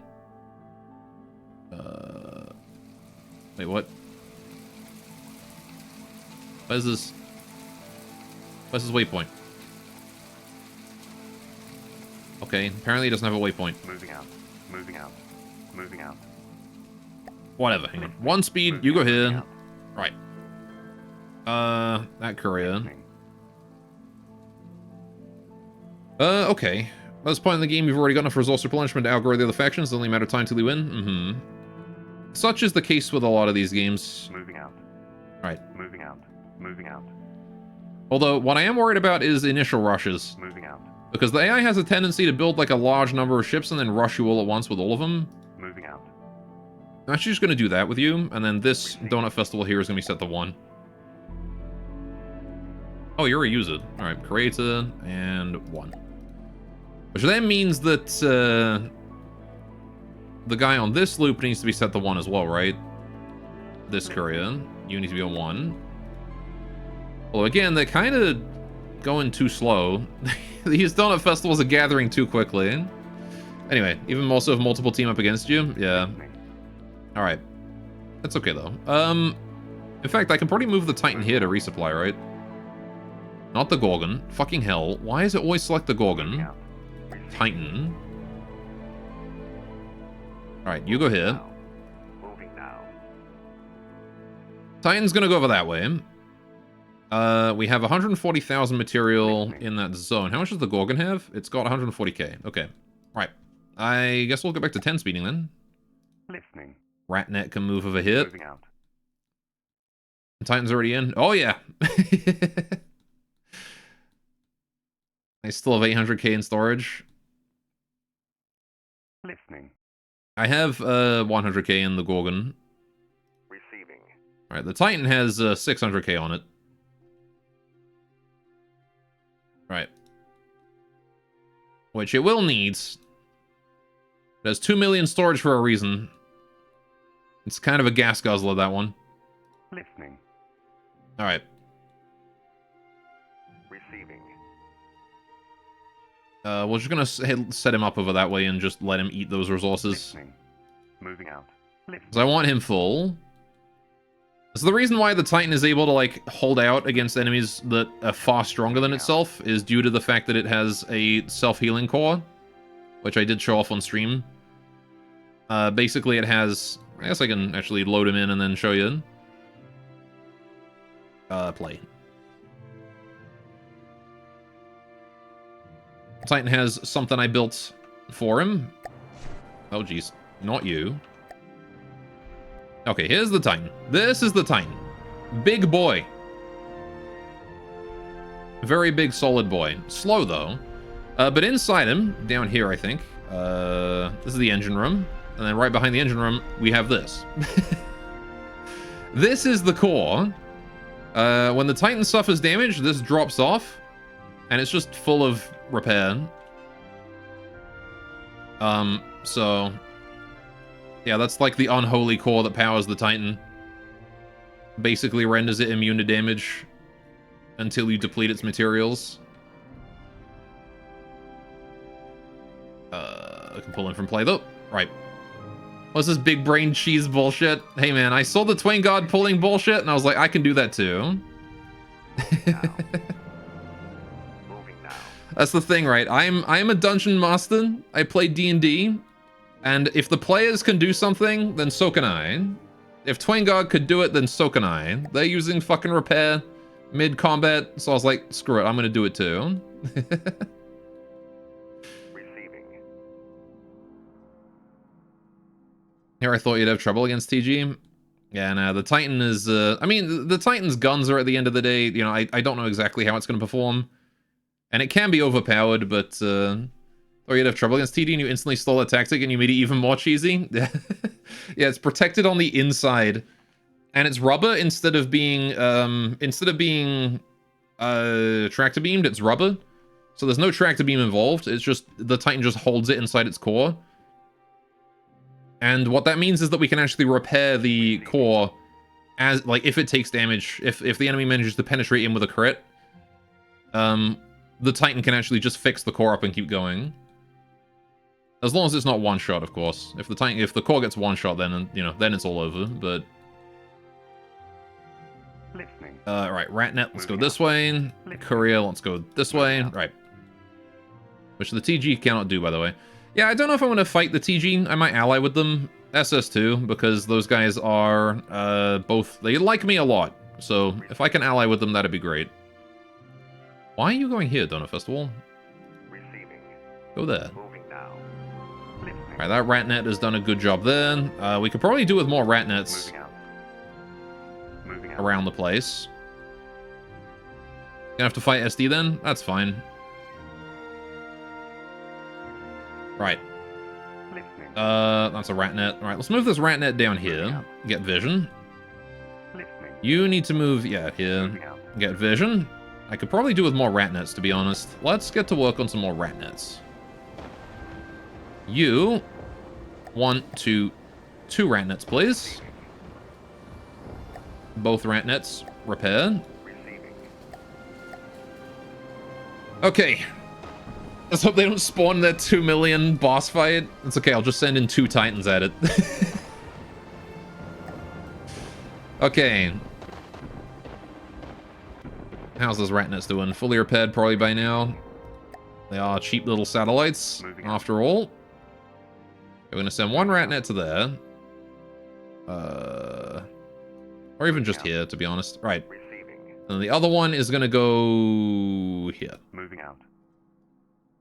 Wait, what? Where's this? Where's his waypoint? Okay, apparently he doesn't have a waypoint. Moving out. Moving out. Moving out. Whatever, hang on. One speed, you go Moving here. out. Right. That courier. Listening. Okay. At this point in the game, you've already got enough resource replenishment to outgrow the other factions. It's only a matter of time till you win. Mm-hmm. Such is the case with a lot of these games. Moving out. Right. Moving out. Moving out. Although, what I am worried about is initial rushes. Moving out. Because the AI has a tendency to build like a large number of ships and then rush you all at once with all of them. Moving out. I'm actually just going to do that with you, and then this Donut Festival here is going to be set to 1. Oh, you're a user. Alright, creator, and 1. Which then means that the guy on this loop needs to be set to 1 as well, right? This courier. You need to be on 1. Well, again, they're kind of going too slow. These Donut Festivals are gathering too quickly. Anyway, even more so if multiple team up against you. Yeah. Alright. That's okay, though. In fact, I can probably move the Titan here to resupply, right? Not the Gorgon. Fucking hell. Why does it always select the Moving Gorgon? out. Titan. Alright, you go here. Now. Moving now. Titan's gonna go over that way. We have 140,000 material in that zone. How much does the Gorgon have? It's got 140k. Okay. Right. I guess we'll go back to 10 speeding then. Listening. Ratnet can move over here. Moving out. Titan's already in. Oh, yeah. I still have 800k in storage. Listening. I have 100k in the Gorgon. Receiving. Alright, the Titan has 600k on it. Right. which it will need. It has 2 million storage for a reason. It's kind of a gas guzzler, that one. Listening. Alright. Receiving. We're just gonna set him up over that way and just let him eat those resources. Listening. Moving out. Listening. Because I want him full. So the reason why the Titan is able to, like, hold out against enemies that are far stronger than itself is due to the fact that it has a self-healing core, which I did show off on stream. Basically, it has... I guess I can actually load him in and then show you. Play. Titan has something I built for him. Oh, jeez. Not you. Okay, here's the Titan. This is the Titan. Big boy. Very big, solid boy. Slow, though. But inside him, down here, I think, this is the engine room. And then right behind the engine room, we have this. This is the core. When the Titan suffers damage, this drops off. And it's just full of repair. So... yeah, that's like the unholy core that powers the Titan. Basically renders it immune to damage until you deplete its materials. I can pull in from play though. Right. What's this big brain cheese bullshit? Hey man, I saw the Twain God pulling bullshit and I was like, I can do that too. Moving now. That's the thing, right? I'm a dungeon master. I play D&D. And if the players can do something, then so can I. If Twain God could do it, then so can I. They're using fucking repair mid-combat, so I was like, screw it, I'm gonna do it too. Receiving. Here I thought you'd have trouble against TG. Yeah, no, the Titan is... I mean, the Titan's guns are at the end of the day, you know, I don't know exactly how it's gonna perform. And it can be overpowered, but... or you'd have trouble against TD and you instantly stole a tactic and you made it even more cheesy. Yeah, it's protected on the inside. And it's rubber instead of being tractor beamed, it's rubber. So there's no tractor beam involved. It's just, the Titan just holds it inside its core. And what that means is that we can actually repair the core as, like, if it takes damage, if the enemy manages to penetrate in with a crit, the Titan can actually just fix the core up and keep going. As long as it's not one shot, of course. If the core gets one shot, then then it's all over. But Listening. right, Ratnet, let's go this way. Courier, let's go this way. Right. Which the TG cannot do, by the way. Yeah, I don't know if I want to fight the TG. I might ally with them. SS2, because those guys are both... They like me a lot. So if I can ally with them, that'd be great. Why are you going here, Donut Festival? Receiving. Go there. Moving now. Listening. Alright, that Ratnet has done a good job there. We could probably do with more Ratnets Moving out. Moving out. around the place. Gonna have to fight SD then? That's fine. Right. Listening. That's a Ratnet. Alright, let's move this Ratnet down here. Get vision. Listening. You need to move, yeah, here. Moving out. Get vision. I could probably do with more Ratnets, to be honest. Let's get to work on some more Ratnets. You want two Ratnets, please. Both Ratnets repair. Receiving. Okay. Let's hope they don't spawn their 2 million boss fight. It's okay, I'll just send in 2 Titans at it. Okay. How's those Ratnets doing? Fully repaired probably by now. They are cheap little satellites, after all. We're gonna send one Ratnet to there. Or even just here, to be honest. Right. Receiving. And the other one is gonna go here. Moving out.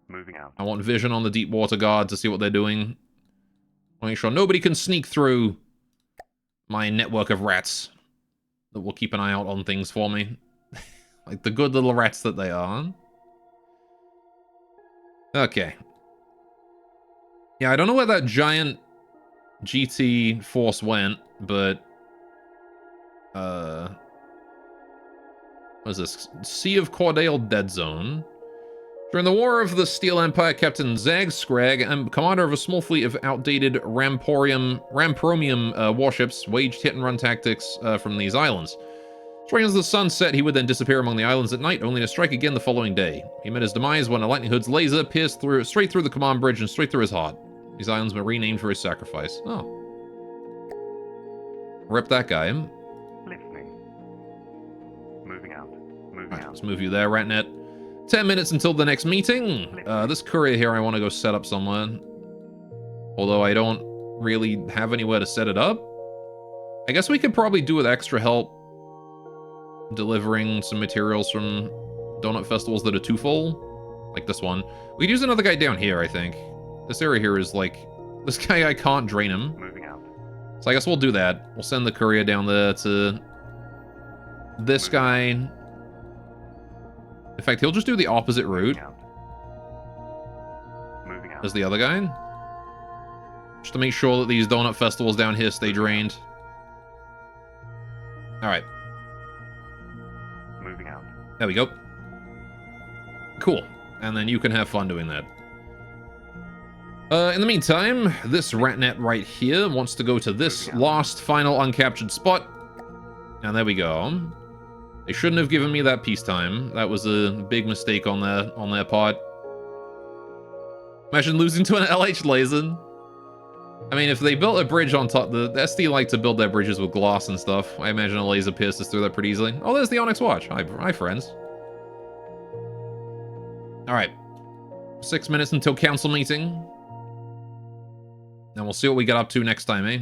Moving out. I want vision on the deep water guard to see what they're doing. I'll make sure nobody can sneak through my network of rats that will keep an eye out on things for me. Like the good little rats that they are. Okay. Yeah, I don't know where that giant GT force went, but... what is this? Sea of Cordale Dead Zone. During the War of the Steel Empire, Captain Zag Scrag, commander of a small fleet of outdated Rampromium warships, waged hit-and-run tactics from these islands. Striking as the sun set, he would then disappear among the islands at night, only to strike again the following day. He met his demise when a Lightning Hood's laser pierced straight through the command bridge and straight through his heart. These islands were renamed for his sacrifice. Oh. Rip that guy. Listening. Moving out. Moving Right, out. let's move you there, Ratnet. 10 minutes until the next meeting. This courier here I want to go set up somewhere. Although I don't really have anywhere to set it up. I guess we could probably do with extra help delivering some materials from donut festivals that are too full. Like this one. We could use another guy down here, I think. This area here is like... This guy, I can't drain him. Moving out. So I guess we'll do that. We'll send the courier down there to... This guy... In fact, he'll just do the opposite route Moving out. as the other guy. Just to make sure that these donut festivals down here stay drained. Alright. Moving out. There we go. Cool. And then you can have fun doing that. In the meantime, this Ratnet right here wants to go to this last final uncaptured spot. And there we go. They shouldn't have given me that peacetime. That was a big mistake on their part. Imagine losing to an LH laser. I mean, if they built a bridge on top, the SD like to build their bridges with glass and stuff. I imagine a laser pierces through that pretty easily. Oh, there's the Onyx Watch. Hi, friends. All right. 6 minutes until council meeting. And we'll see what we get up to next time, eh?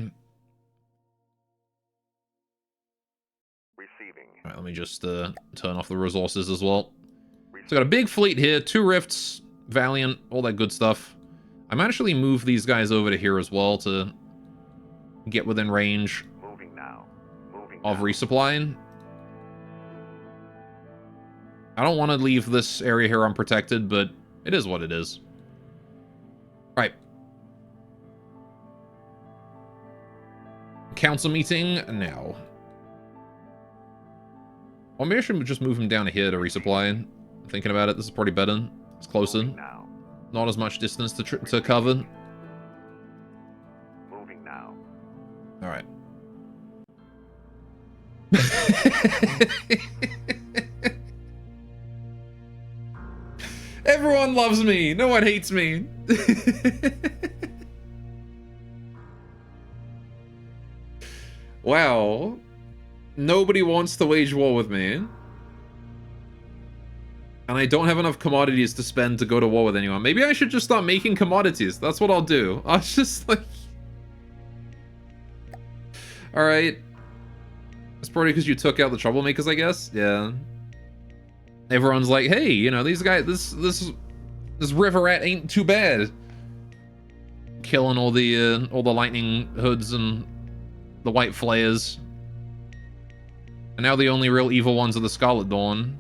Receiving. All right, let me just turn off the resources as well. So I got a big fleet here, 2 rifts, Valiant, all that good stuff. I might actually move these guys over to here as well to get within range Moving now. Moving of now. resupplying. I don't want to leave this area here unprotected, but it is what it is. Right. Council meeting now. Or maybe I should just move him down here to resupply. Thinking about it, this is probably better. It's closer. Moving now. Not as much distance to cover. Moving now. All right. Everyone loves me. No one hates me. Wow. Nobody wants to wage war with me. And I don't have enough commodities to spend to go to war with anyone. Maybe I should just start making commodities. That's what I'll do. I'll just like... Alright. It's probably because you took out the troublemakers, I guess. Yeah. Everyone's like, hey, you know, these guys, this river rat ain't too bad. Killing all the lightning hoods and the white flares. And now the only real evil ones are the Scarlet Dawn.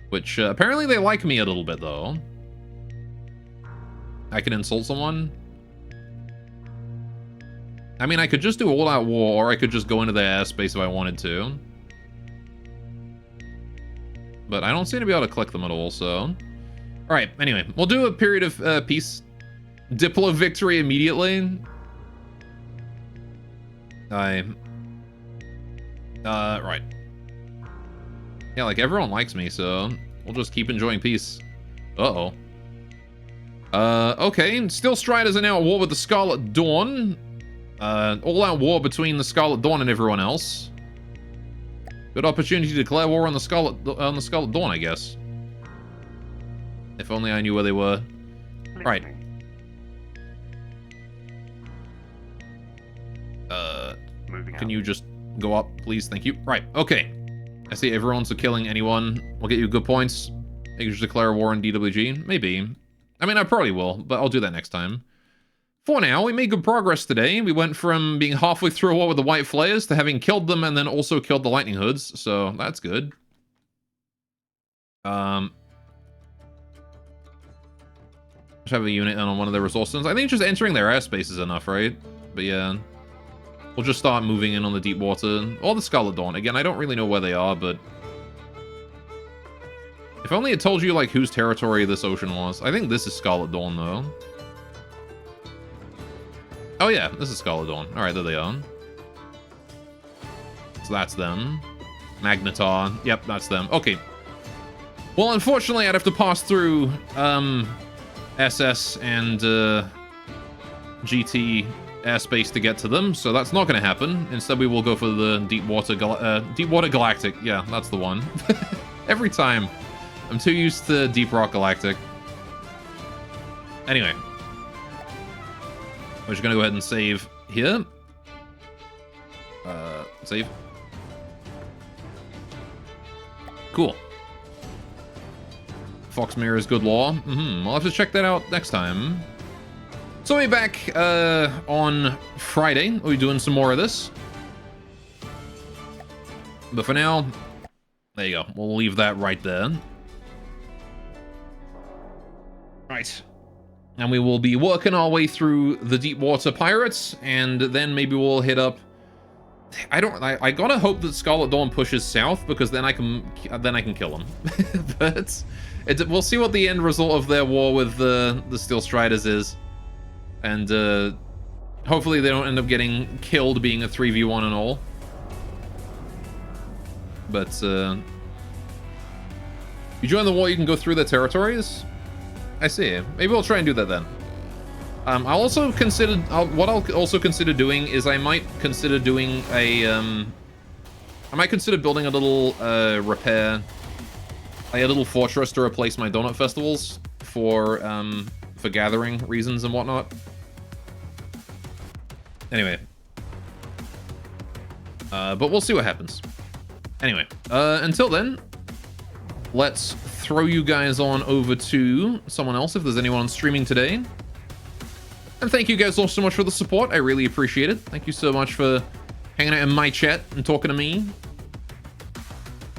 Which, apparently they like me a little bit, though. I can insult someone. I mean, I could just do all-out war, or I could just go into their airspace if I wanted to. But I don't seem to be able to click them at all, so... Alright, anyway, we'll do a period of peace. Diplo victory immediately. Right. Yeah, like, everyone likes me, so we'll just keep enjoying peace. Uh-oh. Okay, Steel Striders are now at war with the Scarlet Dawn. All-out war between the Scarlet Dawn and everyone else. Good opportunity to declare war on the Scarlet Dawn, I guess. If only I knew where they were. Right. Moving Can out. you just go up, please? Thank you. Right, okay. I see everyone's killing anyone. We'll get you good points. You can just declare war on DWG. Maybe. I mean, I probably will, but I'll do that next time. For now, we made good progress today. We went from being halfway through a war with the White Flares to having killed them and then also killed the Lightning Hoods, so that's good. Just have a unit in on one of their resources. I think just entering their airspace is enough, right? But yeah. We'll just start moving in on the deep water. Or the Scarlet Dawn. Again, I don't really know where they are, but... If only it told you, like, whose territory this ocean was. I think this is Scarlet Dawn, though. Oh, yeah, this is Scarlet Dawn. Alright, there they are. So that's them. Magnetar. Yep, that's them. Okay. Well, unfortunately, I'd have to pass through, SS and, GT airspace to get to them, so that's not going to happen. Instead, we will go for the Deepwater Galactic. Yeah, that's the one. Every time. I'm too used to Deep Rock Galactic. Anyway. We're just going to go ahead and save here. Save. Cool. Fox Mirror's good law. I'll have to check that out next time. So we'll be back on Friday. We'll be doing some more of this. But for now, there you go. We'll leave that right there. Right. And we will be working our way through the Deepwater Pirates, and then maybe we'll hit up... I gotta hope that Scarlet Dawn pushes south, because then I can kill him. But we'll see what the end result of their war with the Steel Striders is. And hopefully they don't end up getting killed being a 3v1 and all. But you join the war, you can go through their territories? I see. Maybe we'll try and do that then. I'll also consider... what I'll also consider doing is I might consider doing a... I might consider building a little repair... a little fortress to replace my donut festivals for gathering reasons and whatnot. Anyway. But we'll see what happens. Anyway, until then, let's throw you guys on over to someone else if there's anyone streaming today. And thank you guys all so much for the support. I really appreciate it. Thank you so much for hanging out in my chat and talking to me.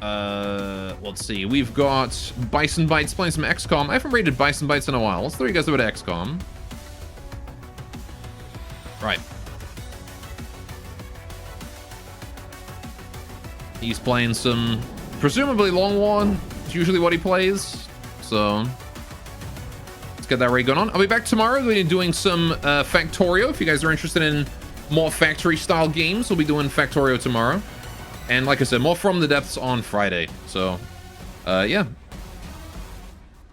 Let's see. We've got Bison Bites playing some XCOM. I haven't rated Bison Bites in a while. Let's throw you guys over to XCOM. Right. He's playing some presumably Long War. It's usually what he plays. So let's get that raid going on. I'll be back tomorrow. We'll be doing some Factorio. If you guys are interested in more factory style games, we'll be doing Factorio tomorrow. And like I said, more From the Depths on Friday. So yeah.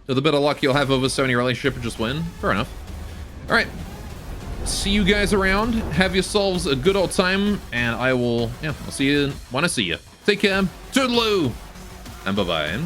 With a bit of luck, you'll have over 70 relationship and just win. Fair enough. All right. See you guys around. Have yourselves a good old time. And I'll see you when I see you. Take care. Toodaloo. And bye-bye.